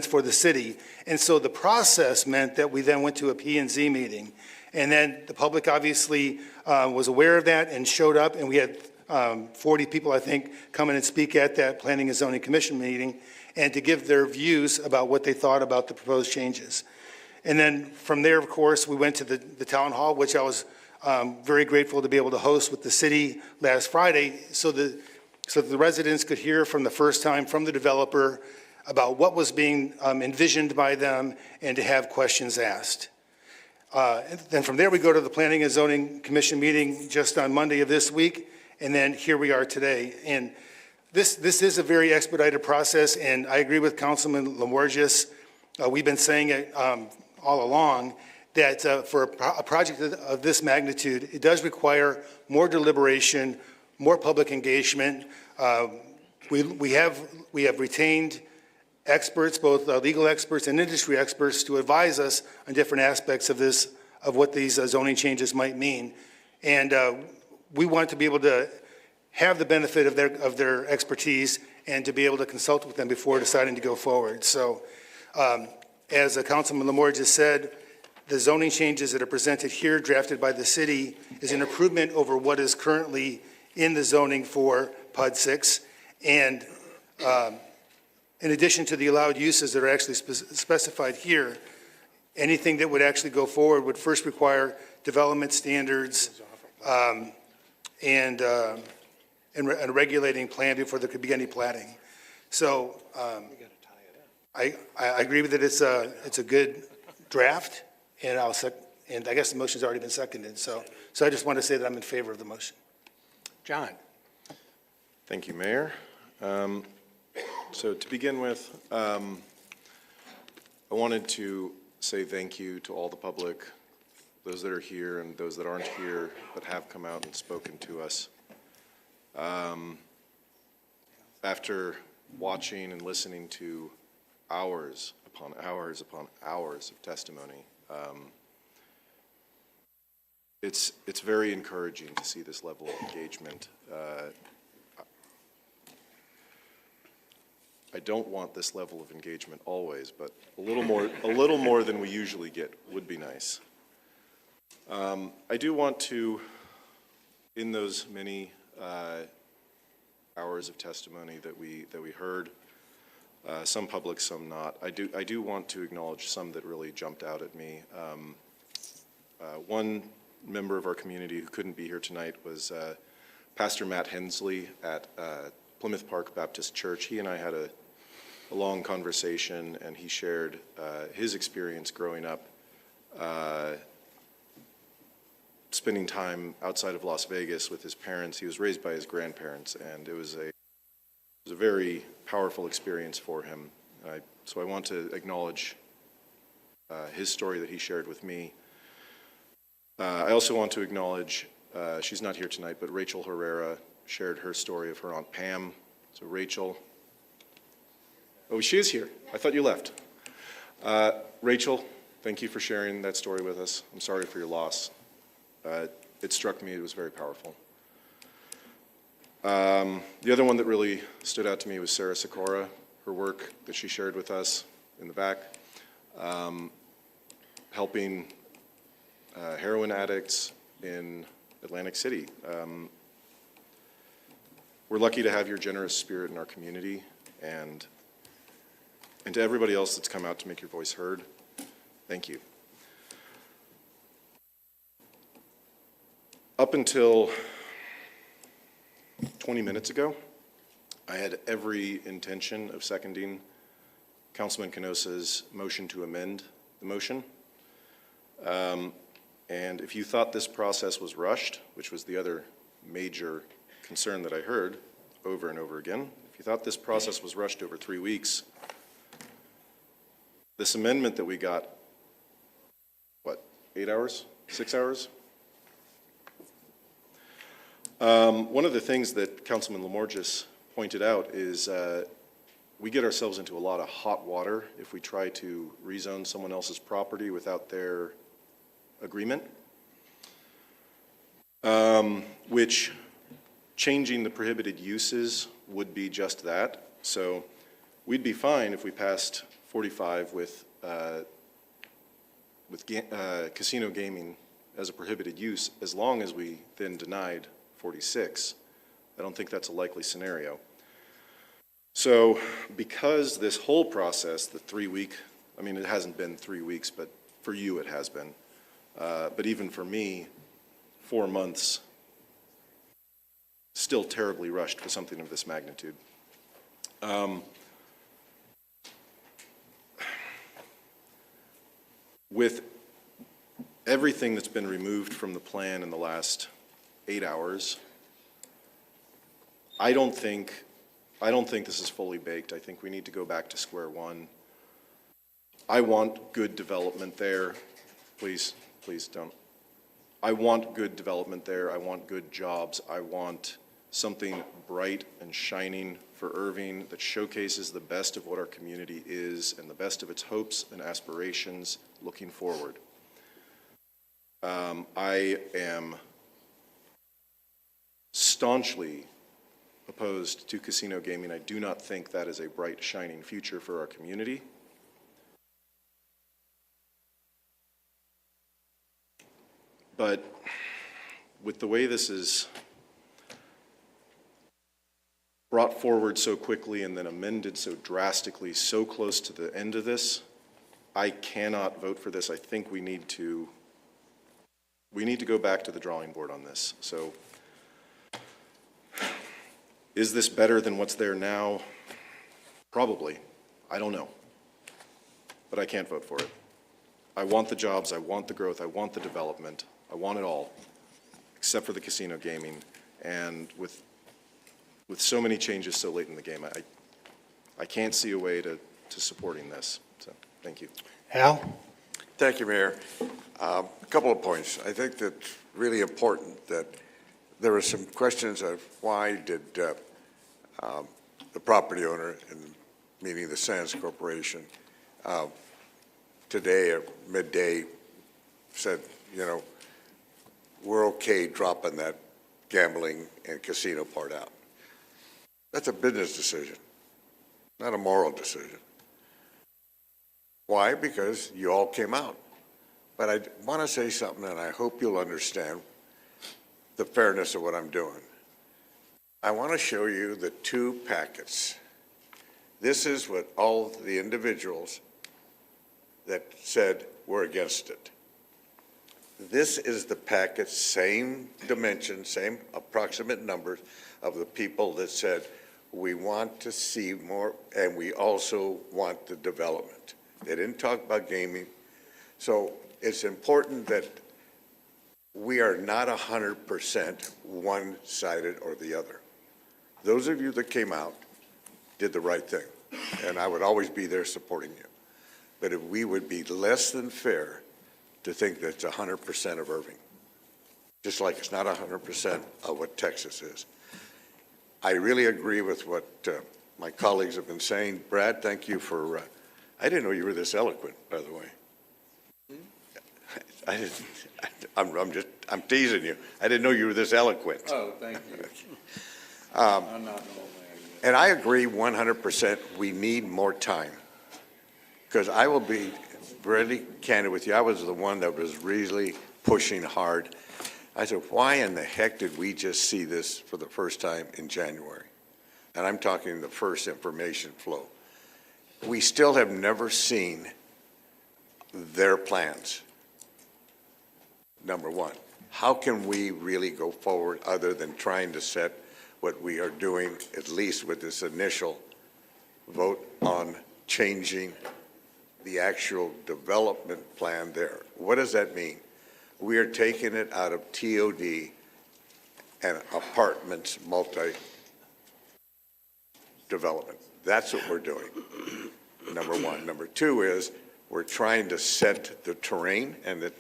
for the city. And so the process meant that we then went to a P&Z meeting. And then the public obviously was aware of that and showed up, and we had 40 people, I think, come in and speak at that Planning and Zoning Commission meeting and to give their views about what they thought about the proposed changes. And then from there, of course, we went to the town hall, which I was very grateful to be able to host with the city last Friday, so that the residents could hear from the first time from the developer about what was being envisioned by them and to have questions asked. And then from there, we go to the Planning and Zoning Commission meeting just on Monday of this week, and then here we are today. And this is a very expedited process, and I agree with Councilman Lamorgis. We've been saying it all along, that for a project of this magnitude, it does require more deliberation, more public engagement. We have retained experts, both legal experts and industry experts, to advise us on different aspects of this, of what these zoning changes might mean. And we want to be able to have the benefit of their expertise and to be able to consult with them before deciding to go forward. So as Councilman Lamore just said, the zoning changes that are presented here, drafted by the city, is an improvement over what is currently in the zoning for PUD 6. And in addition to the allowed uses that are actually specified here, anything that would actually go forward would first require development standards and a regulating plan before there could be any platting. So I agree with it. It's a good draft, and and I guess the motion's already been seconded. So I just want to say that I'm in favor of the motion. John. Thank you, Mayor. So to begin with, I wanted to say thank you to all the public, those that are here and those that aren't here but have come out and spoken to us. After watching and listening to hours upon hours upon hours of testimony, it's very encouraging to see this level of engagement. I don't want this level of engagement always, but a little more than we usually get would be nice. I do want to, in those many hours of testimony that we heard, some public, some not, I do want to acknowledge some that really jumped out at me. One member of our community who couldn't be here tonight was Pastor Matt Hensley at Plymouth Park Baptist Church. He and I had a long conversation, and he shared his experience growing up, spending time outside of Las Vegas with his parents. He was raised by his grandparents, and it was a very powerful experience for him. So I want to acknowledge his story that he shared with me. I also want to acknowledge, she's not here tonight, but Rachel Herrera shared her story of her Aunt Pam. So Rachel, oh, she is here. I thought you left. Rachel, thank you for sharing that story with us. I'm sorry for your loss. It struck me, it was very powerful. The other one that really stood out to me was Sarah Sikora, her work that she shared with us in the back, helping heroin addicts in Atlantic City. We're lucky to have your generous spirit in our community, and to everybody else that's come out to make your voice heard, thank you. Up until 20 minutes ago, I had every intention of seconding Councilman Canosa's motion to amend the motion. And if you thought this process was rushed, which was the other major concern that I heard over and over again, if you thought this process was rushed over 3 weeks, this amendment that we got, what, 8 hours, 6 hours? One of the things that Councilman Lamorges pointed out is we get ourselves into a lot of hot water if we try to rezone someone else's property without their agreement, which changing the prohibited uses would be just that. So we'd be fine if we passed 45 with casino gaming as a prohibited use, as long as we then denied 46. I don't think that's a likely scenario. So because this whole process, the 3 week, I mean, it hasn't been 3 weeks, but for you it has been. But even for me, 4 months, still terribly rushed for something of this magnitude. With everything that's been removed from the plan in the last 8 hours, I don't think this is fully baked. I think we need to go back to square one. I want good development there. Please don't. I want good development there. I want good jobs. I want something bright and shining for Irving that showcases the best of what our community is and the best of its hopes and aspirations looking forward. I am staunchly opposed to casino gaming. I do not think that is a bright, shining future for our community. But with the way this is brought forward so quickly and then amended so drastically, so close to the end of this, I cannot vote for this. I think we need to go back to the drawing board on this. So is this better than what's there now? Probably. I don't know. But I can't vote for it. I want the jobs, I want the growth, I want the development, I want it all, except for the casino gaming. And with so many changes so late in the game, I can't see a way to supporting this. So, thank you. Al? Thank you, Mayor. A couple of points. I think that's really important that there were some questions of why did the property owner, meaning the Sands Corporation, today at midday said, you know, we're okay dropping that gambling and casino part out. That's a business decision, not a moral decision. Why? Because you all came out. But I want to say something, and I hope you'll understand the fairness of what I'm doing. I want to show you the two packets. This is what all the individuals that said we're against it. This is the packet, same dimension, same approximate numbers of the people that said we want to see more and we also want the development. They didn't talk about gaming. So it's important that we are not 100% one-sided or the other. Those of you that came out did the right thing, and I would always be there supporting you. But if we would be less than fair to think that it's 100% of Irving, just like it's not 100% of what Texas is. I really agree with what my colleagues have been saying. Brad, thank you for, I didn't know you were this eloquent, by the way. I didn't, I'm teasing you. I didn't know you were this eloquent. Oh, thank you. I'm not an old man. And I agree 100%, we need more time. Because I will be really candid with you, I was the one that was really pushing hard. I said, why in the heck did we just see this for the first time in January? And I'm talking the first information flow. We still have never seen their plans, number one. How can we really go forward other than trying to set what we are doing, at least with this initial vote on changing the actual development plan there? What does that mean? We are taking it out of TOD and apartments multi-development. That's what we're doing, number one. Number two is we're trying to set the terrain and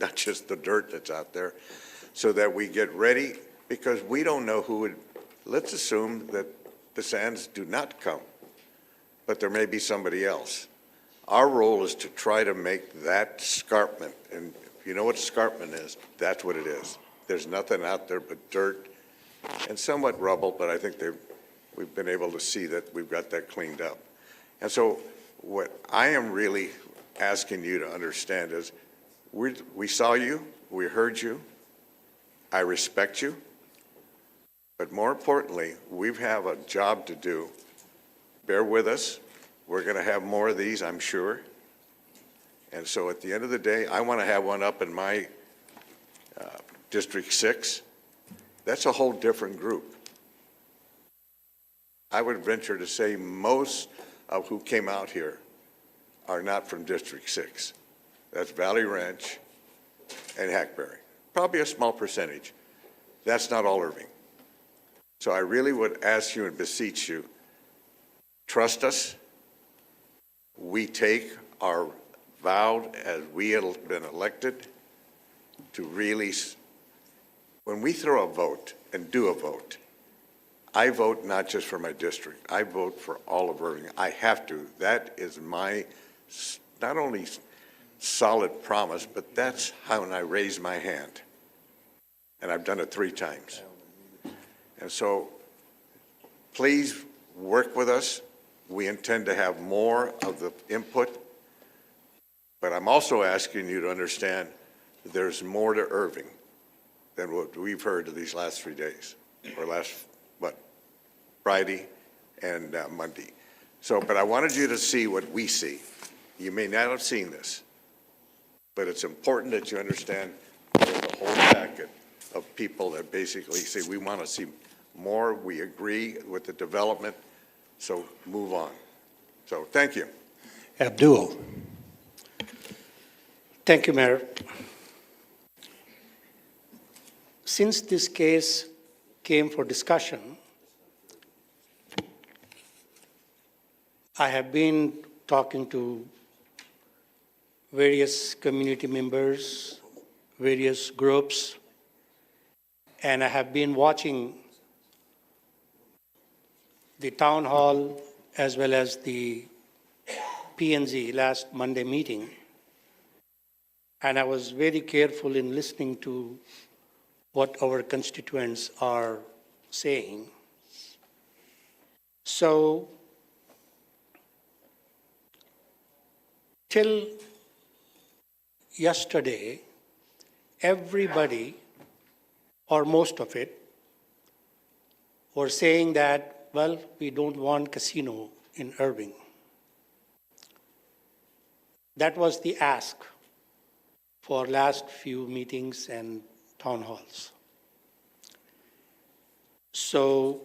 not just the dirt that's out there so that we get ready, because we don't know who would, let's assume that the Sands do not come, but there may be somebody else. Our role is to try to make that escarpment, and if you know what escarpment is, that's what it is. There's nothing out there but dirt and somewhat rubble, but I think we've been able to see that we've got that cleaned up. And so what I am really asking you to understand is we saw you, we heard you, I respect you, but more importantly, we have a job to do. Bear with us. We're going to have more of these, I'm sure. And so at the end of the day, I want to have one up in my District 6. That's a whole different group. I would venture to say most of who came out here are not from District 6. That's Valley Ranch and Hackberry. Probably a small percentage. That's not all Irving. So I really would ask you and beseech you, trust us. We take our vow as we have been elected to really, when we throw a vote and do a vote, I vote not just for my district, I vote for all of Irving. I have to. That is my not only solid promise, but that's how I raise my hand. And I've done it 3 times. And so please work with us. We intend to have more of the input, but I'm also asking you to understand there's more to Irving than what we've heard of these last 3 days, or last, Friday and Monday. So, but I wanted you to see what we see. You may not have seen this, but it's important that you understand there's a whole packet of people that basically say, we want to see more, we agree with the development, so move on. So, thank you. Abdul. Thank you, Mayor. Since this case came for discussion, I have been talking to various community members, various groups, and I have been watching the town hall as well as the P&Z last Monday meeting. And I was very careful in listening to what our constituents are saying. So, till yesterday, everybody, or most of it, were saying that, well, we don't want casino in Irving. That was the ask for last few meetings and town halls. So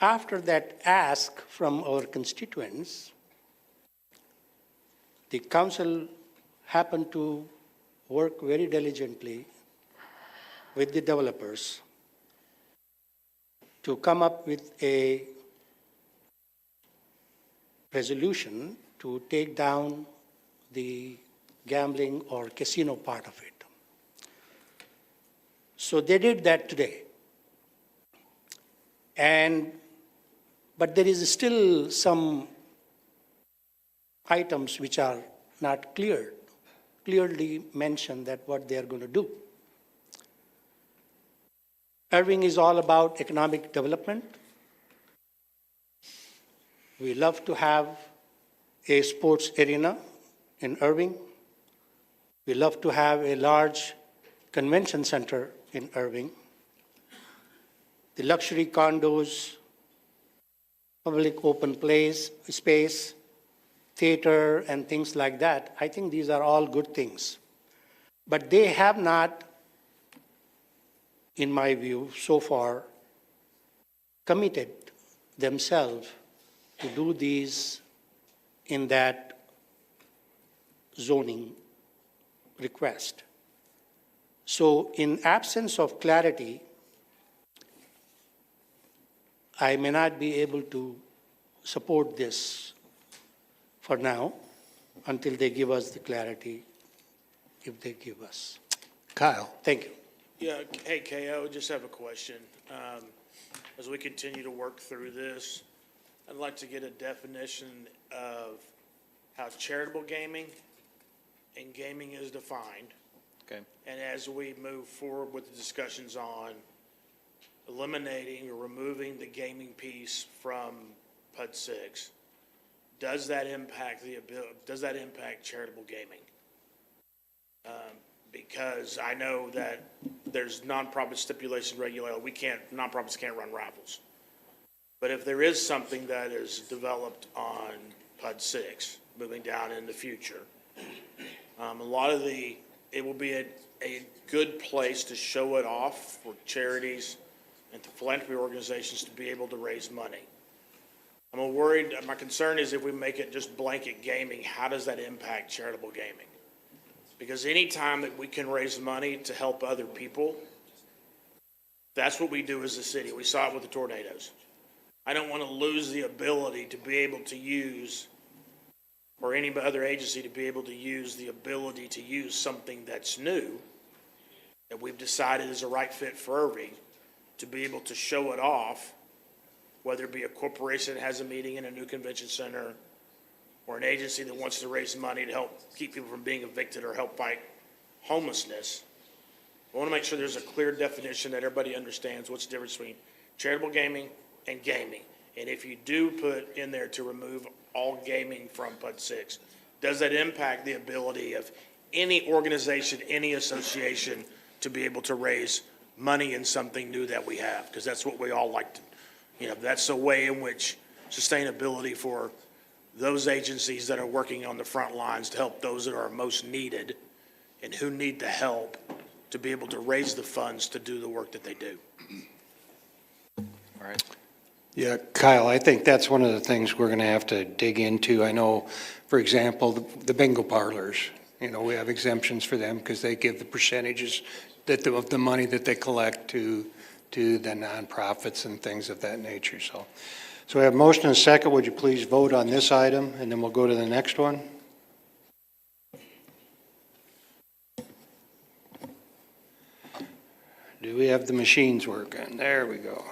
after that ask from our constituents, the council happened to work very diligently with the developers to come up with a resolution to take down the gambling or casino part of it. So they did that today. But there is still some items which are not clearly mentioned that what they are going to do. Irving is all about economic development. We love to have a sports arena in Irving. We love to have a large convention center in Irving. The luxury condos, public open space, theater, and things like that. I think these are all good things. But they have not, in my view, so far, committed themselves to do these in that zoning request. So in absence of clarity, I may not be able to support this for now until they give us the clarity, if they give us. Kyle, thank you. Yeah, hey, KO, just have a question. As we continue to work through this, I'd like to get a definition of how charitable gaming and gaming is defined. Okay. And as we move forward with the discussions on eliminating or removing the gaming piece from PUD 6, does that impact charitable gaming? Because I know that there's nonprofit stipulation regulation. Nonprofits can't run raffles. But if there is something that is developed on PUD 6, moving down in the future, it will be a good place to show it off for charities and philanthropy organizations to be able to raise money. My concern is if we make it just blanket gaming, how does that impact charitable gaming? Because any time that we can raise money to help other people, that's what we do as a city. We saw it with the tornadoes. I don't want to lose the ability to be able to use, or any other agency to be able to use the ability to use something that's new, that we've decided is a right fit for Irving, to be able to show it off, whether it be a corporation that has a meeting in a new convention center, or an agency that wants to raise money to help keep people from being evicted or help fight homelessness. I want to make sure there's a clear definition that everybody understands what's the difference between charitable gaming and gaming. And if you do put in there to remove all gaming from PUD 6, does that impact the ability of any organization, any association to be able to raise money in something new that we have, because that's what we all like to, that's a way in which sustainability for those agencies that are working on the front lines to help those that are most needed and who need the help to be able to raise the funds to do the work that they do. All right. Yeah, Kyle, I think that's one of the things we're going to have to dig into. I know, for example, the bingo parlors, we have exemptions for them because they give the percentages of the money that they collect to the nonprofits and things of that nature. So we have motion and a second. Would you please vote on this item, and then we'll go to the next one? Do we have the machines working? There we go.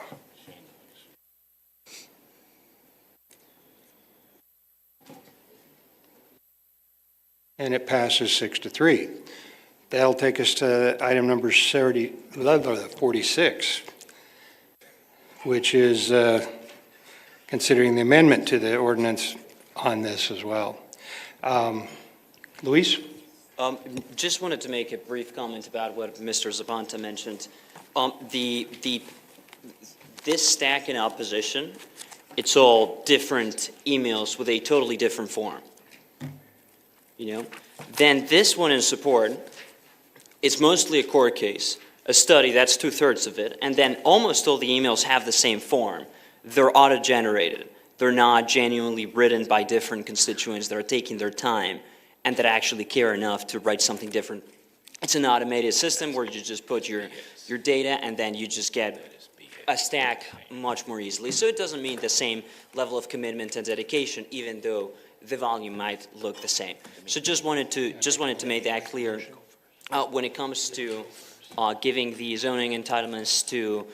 And it passes 6-3. That'll take us to item number 46, which is considering the amendment to the ordinance on this as well. Luis? Just wanted to make a brief comment about what Mr. Zapanta mentioned. This stack in opposition, it's all different emails with a totally different form. Then this one in support, it's mostly a court case, a study, that's 2/3 of it, and then almost all the emails have the same form. They're auto-generated. They're not genuinely written by different constituents that are taking their time and that actually care enough to write something different. It's an automated system where you just put your data and then you just get a stack much more easily. So it doesn't mean the same level of commitment and dedication, even though the volume might look the same. So just wanted to make that clear. When it comes to giving the zoning entitlements to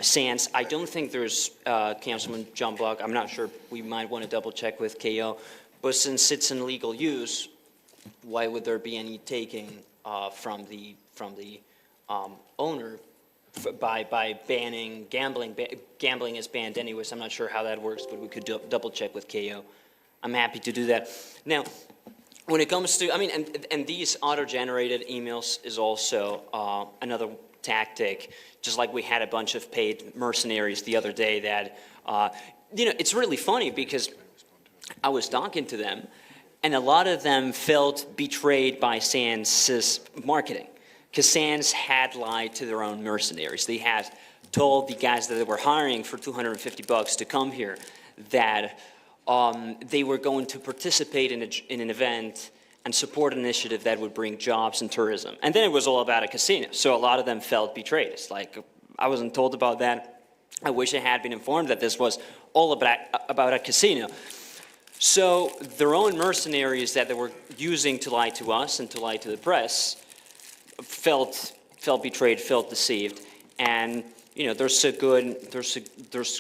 Sands, I don't think there's Councilman John Buck. I'm not sure. We might want to double check with KO. But since it's in legal use, why would there be any taking from the owner by banning gambling? Gambling is banned anyways. I'm not sure how that works, but we could double check with KO. I'm happy to do that. Now, when it comes to, and these auto-generated emails is also another tactic, just like we had a bunch of paid mercenaries the other day that, it's really funny because I was talking to them, and a lot of them felt betrayed by Sands' marketing, because Sands had lied to their own mercenaries. They had told the guys that they were hiring for $250 to come here that they were going to participate in an event and support an initiative that would bring jobs and tourism. And then it was all about a casino. So a lot of them felt betrayed. It's like, I wasn't told about that. I wish I had been informed that this was all about a casino. So their own mercenaries that they were using to lie to us and to lie to the press felt betrayed, felt deceived. And there's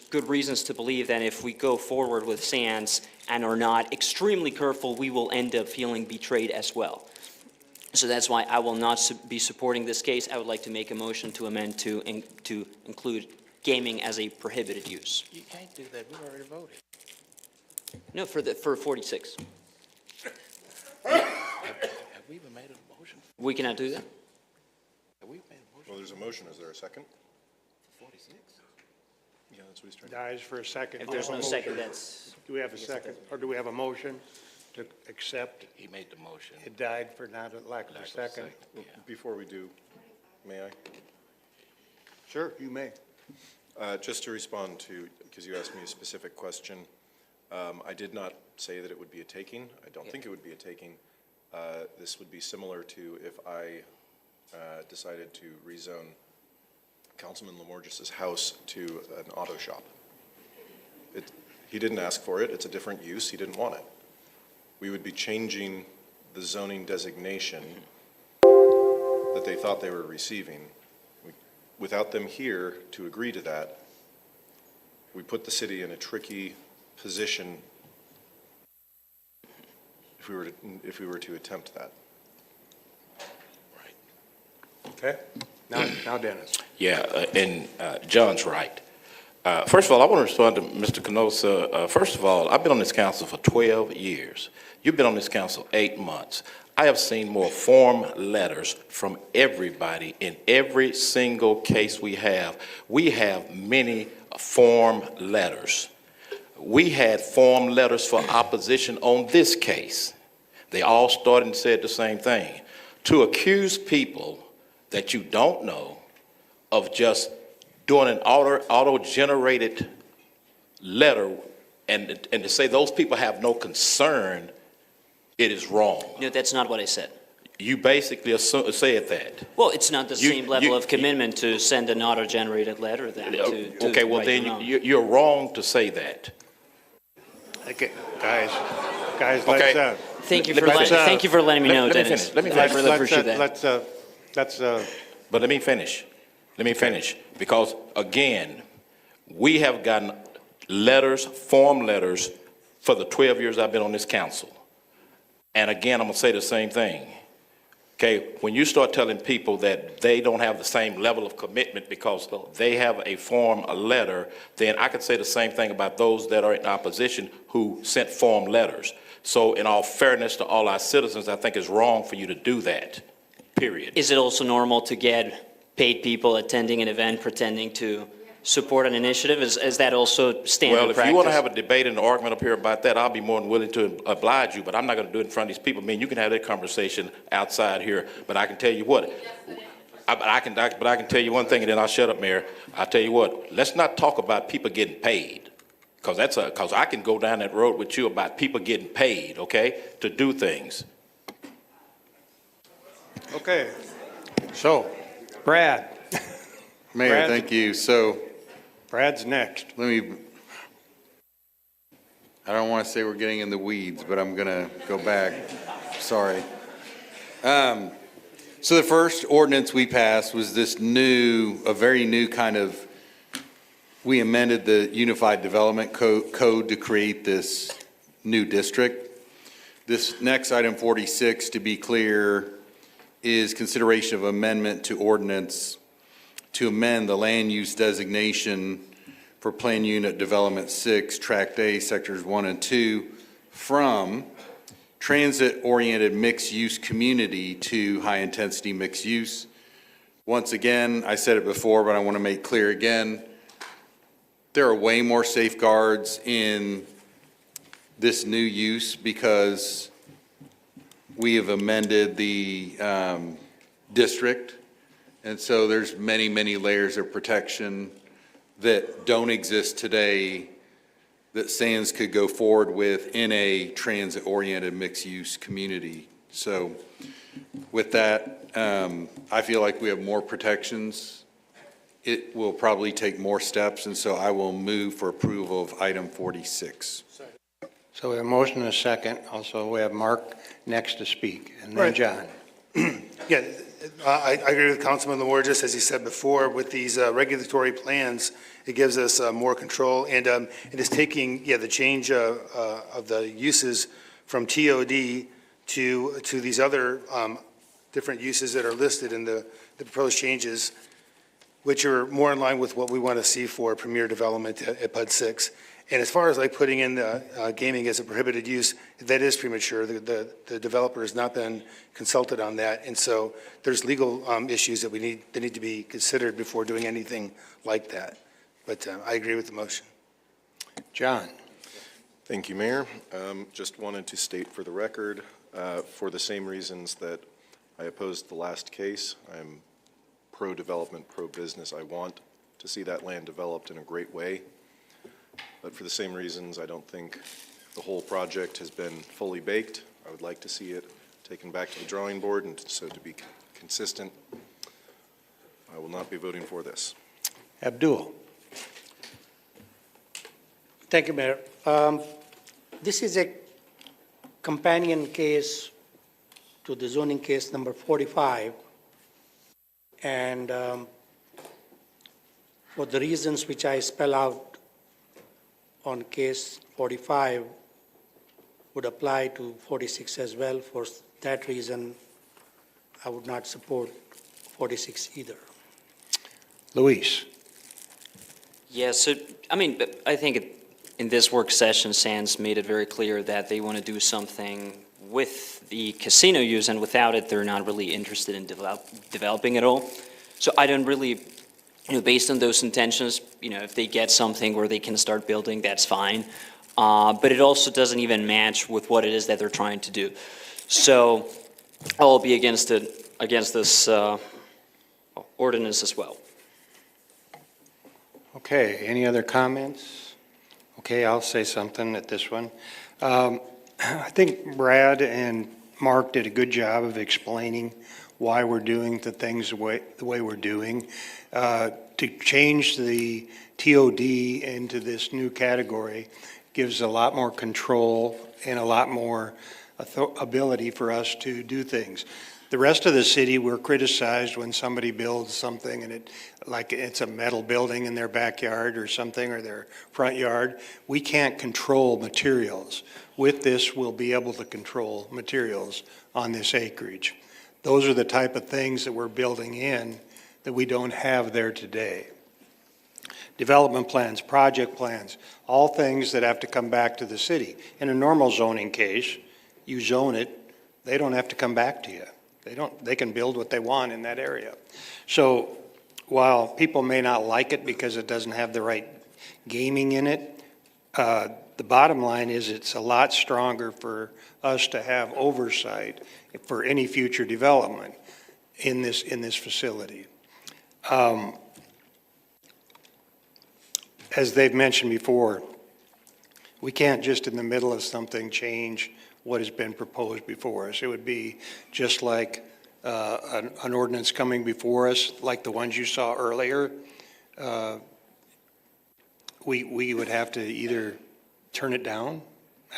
good reasons to believe that if we go forward with Sands and are not extremely careful, we will end up feeling betrayed as well. So that's why I will not be supporting this case. I would like to make a motion to amend to include gaming as a prohibited use. You can't do that. We already voted. No, for 46. Have we even made a motion? We cannot do that. Have we made a motion? Well, there's a motion. Is there a second? 46. Yeah, that's what he's trying to. Dies for a second. If there's no second, that's. Do we have a second, or do we have a motion to accept? He made the motion. It died for not a lack of a second. Well, before we do, may I? Sure, you may. Just to respond to, because you asked me a specific question, I did not say that it would be a taking. I don't think it would be a taking. This would be similar to if I decided to rezone Councilman Lamorgis's house to an auto shop. He didn't ask for it. It's a different use. He didn't want it. We would be changing the zoning designation that they thought they were receiving. Without them here to agree to that, we put the city in a tricky position if we were to attempt that. Okay. Now Dennis. Yeah, and John's right. First of all, I want to respond to Mr. Canosa. First of all, I've been on this council for 12 years. You've been on this council 8 months. I have seen more form letters from everybody in every single case we have. We have many form letters. We had form letters for opposition on this case. They all started and said the same thing. To accuse people that you don't know of just doing an auto-generated letter and to say those people have no concern, it is wrong. No, that's not what I said. You basically said that. Well, it's not the You- same level you- of commitment to send an auto-generated letter than to Okay, well write then your own. you're wrong to say that. Okay, guys, Okay. Thank you Let for me letting, finish. thank you for letting me know, Let me Dennis. finish. Let me I finish. really appreciate that. But let me finish. Let me finish. Because again, we have gotten letters, form letters, for the 12 years I've been on this council. And again, I'm gonna say the same thing. Okay, when you start telling people that they don't have the same level of commitment because they have a form, a letter, then I could say the same thing about those that are in opposition who sent form letters. So in all fairness to all our citizens, I think it's wrong for you to do that, period. Is it also normal to get paid people attending an event pretending to support an initiative? Is that also standard Well, if practice? you want to have a debate and an argument up here about that, I'll be more than willing to oblige you, but I'm not going to do it in front of these people. I mean, you can have that conversation outside here, but I can tell you what, but I can tell you one thing, and then I'll shut up, Mayor. I'll tell you what, let's not talk about people getting paid, because I can go down that road with you about people getting paid, okay, to do things. Okay, so, Brad. Mayor, Brad- thank you. So Brad's next. I don't want to say we're getting in the weeds, but I'm going to go back. Sorry. So the first ordinance we passed was this a very new kind of, we amended the Unified Development Code to create this new district. This next item 46, to be clear, is consideration of amendment to ordinance to amend the land use designation for Plan Unit Development 6, Tract A, Sectors 1 and 2, from transit-oriented mixed-use community to high-intensity mixed use. Once again, I said it before, but I want to make clear again, there are way more safeguards in this new use because we have amended the district. And so there's many, many layers of protection that don't exist today that Sands could go forward with in a transit-oriented mixed-use community. So with that, I feel like we have more protections. It will probably take more steps, and so I will move for approval of item 46. So we have a motion and a second. Also, we have Mark next to speak, and then Right. John. Yeah, I agree with Councilman Lamore, just as he said before, with these regulatory plans, it gives us more control, and it is taking, the change of the uses from TOD to these other different uses that are listed in the proposed changes, which are more in line with what we want to see for premier development at PUD 6. And as far as like putting in the gaming as a prohibited use, that is premature. The developer has not been consulted on that. And so there's legal issues that need to be considered before doing anything like that. But I agree with the motion. John. Thank you, Mayor. Just wanted to state for the record, for the same reasons that I opposed the last case, I'm pro-development, pro-business. I want to see that land developed in a great way. But for the same reasons, I don't think the whole project has been fully baked. I would like to see it taken back to the drawing board, and so to be consistent, I will not be voting for this. Abdul. Thank you, Mayor. This is a companion case to the zoning case number 45. And for the reasons which I spell out on case 45 would apply to 46 as well. For that reason, I would not support 46 either. Luis. Yeah, so, I mean, in this work session, Sands made it very clear that they want to do something with the casino use, and without it, they're not really interested in developing at all. So I don't really, based on those intentions, if they get something where they can start building, that's fine. But it also doesn't even match with what it is that they're trying to do. So I'll be against this ordinance as well. Okay, any other comments? Okay, I'll say something at this one. I think Brad and Mark did a good job of explaining why we're doing the things the way we're doing. To change the TOD into this new category gives a lot more control and a lot more ability for us to do things. The rest of the city, we're criticized when somebody builds something and it's a metal building in their backyard or something, or their front yard. We can't control materials. With this, we'll be able to control materials on this acreage. Those are the type of things that we're building in that we don't have there today. Development plans, project plans, all things that have to come back to the city. In a normal zoning case, you zone it, they don't have to come back to you. They can build what they want in that area. So while people may not like it because it doesn't have the right gaming in it, the bottom line is it's a lot stronger for us to have oversight for any future development in this facility. As they've mentioned before, we can't just in the middle of something change what has been proposed before us. It would be just like an ordinance coming before us, like the ones you saw earlier. We would have to either turn it down,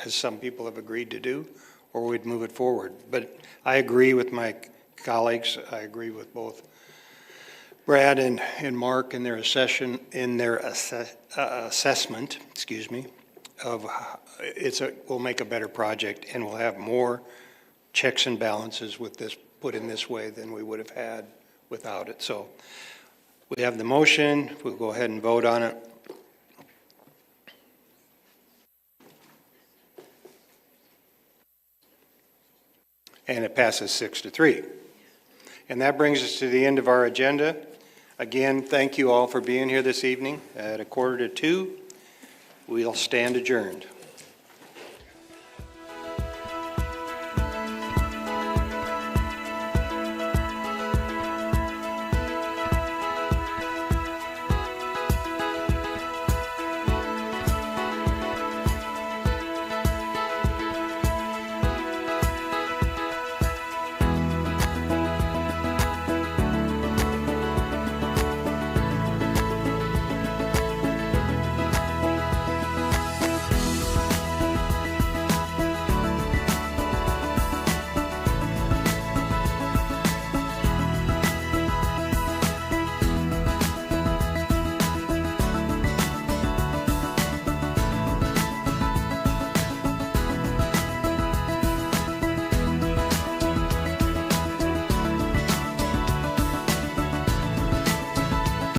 as some people have agreed to do, or we'd move it forward. But I agree with my colleagues. I agree with both Brad and Mark in their assessment, excuse me, of we'll make a better project, and we'll have more checks and balances with this put in this way than we would have had without it. So we have the motion. We'll go ahead and vote on it. And it passes 6-3. And that brings us to the end of our agenda. Again, thank you all for being here this evening at 1:45. We'll stand adjourned.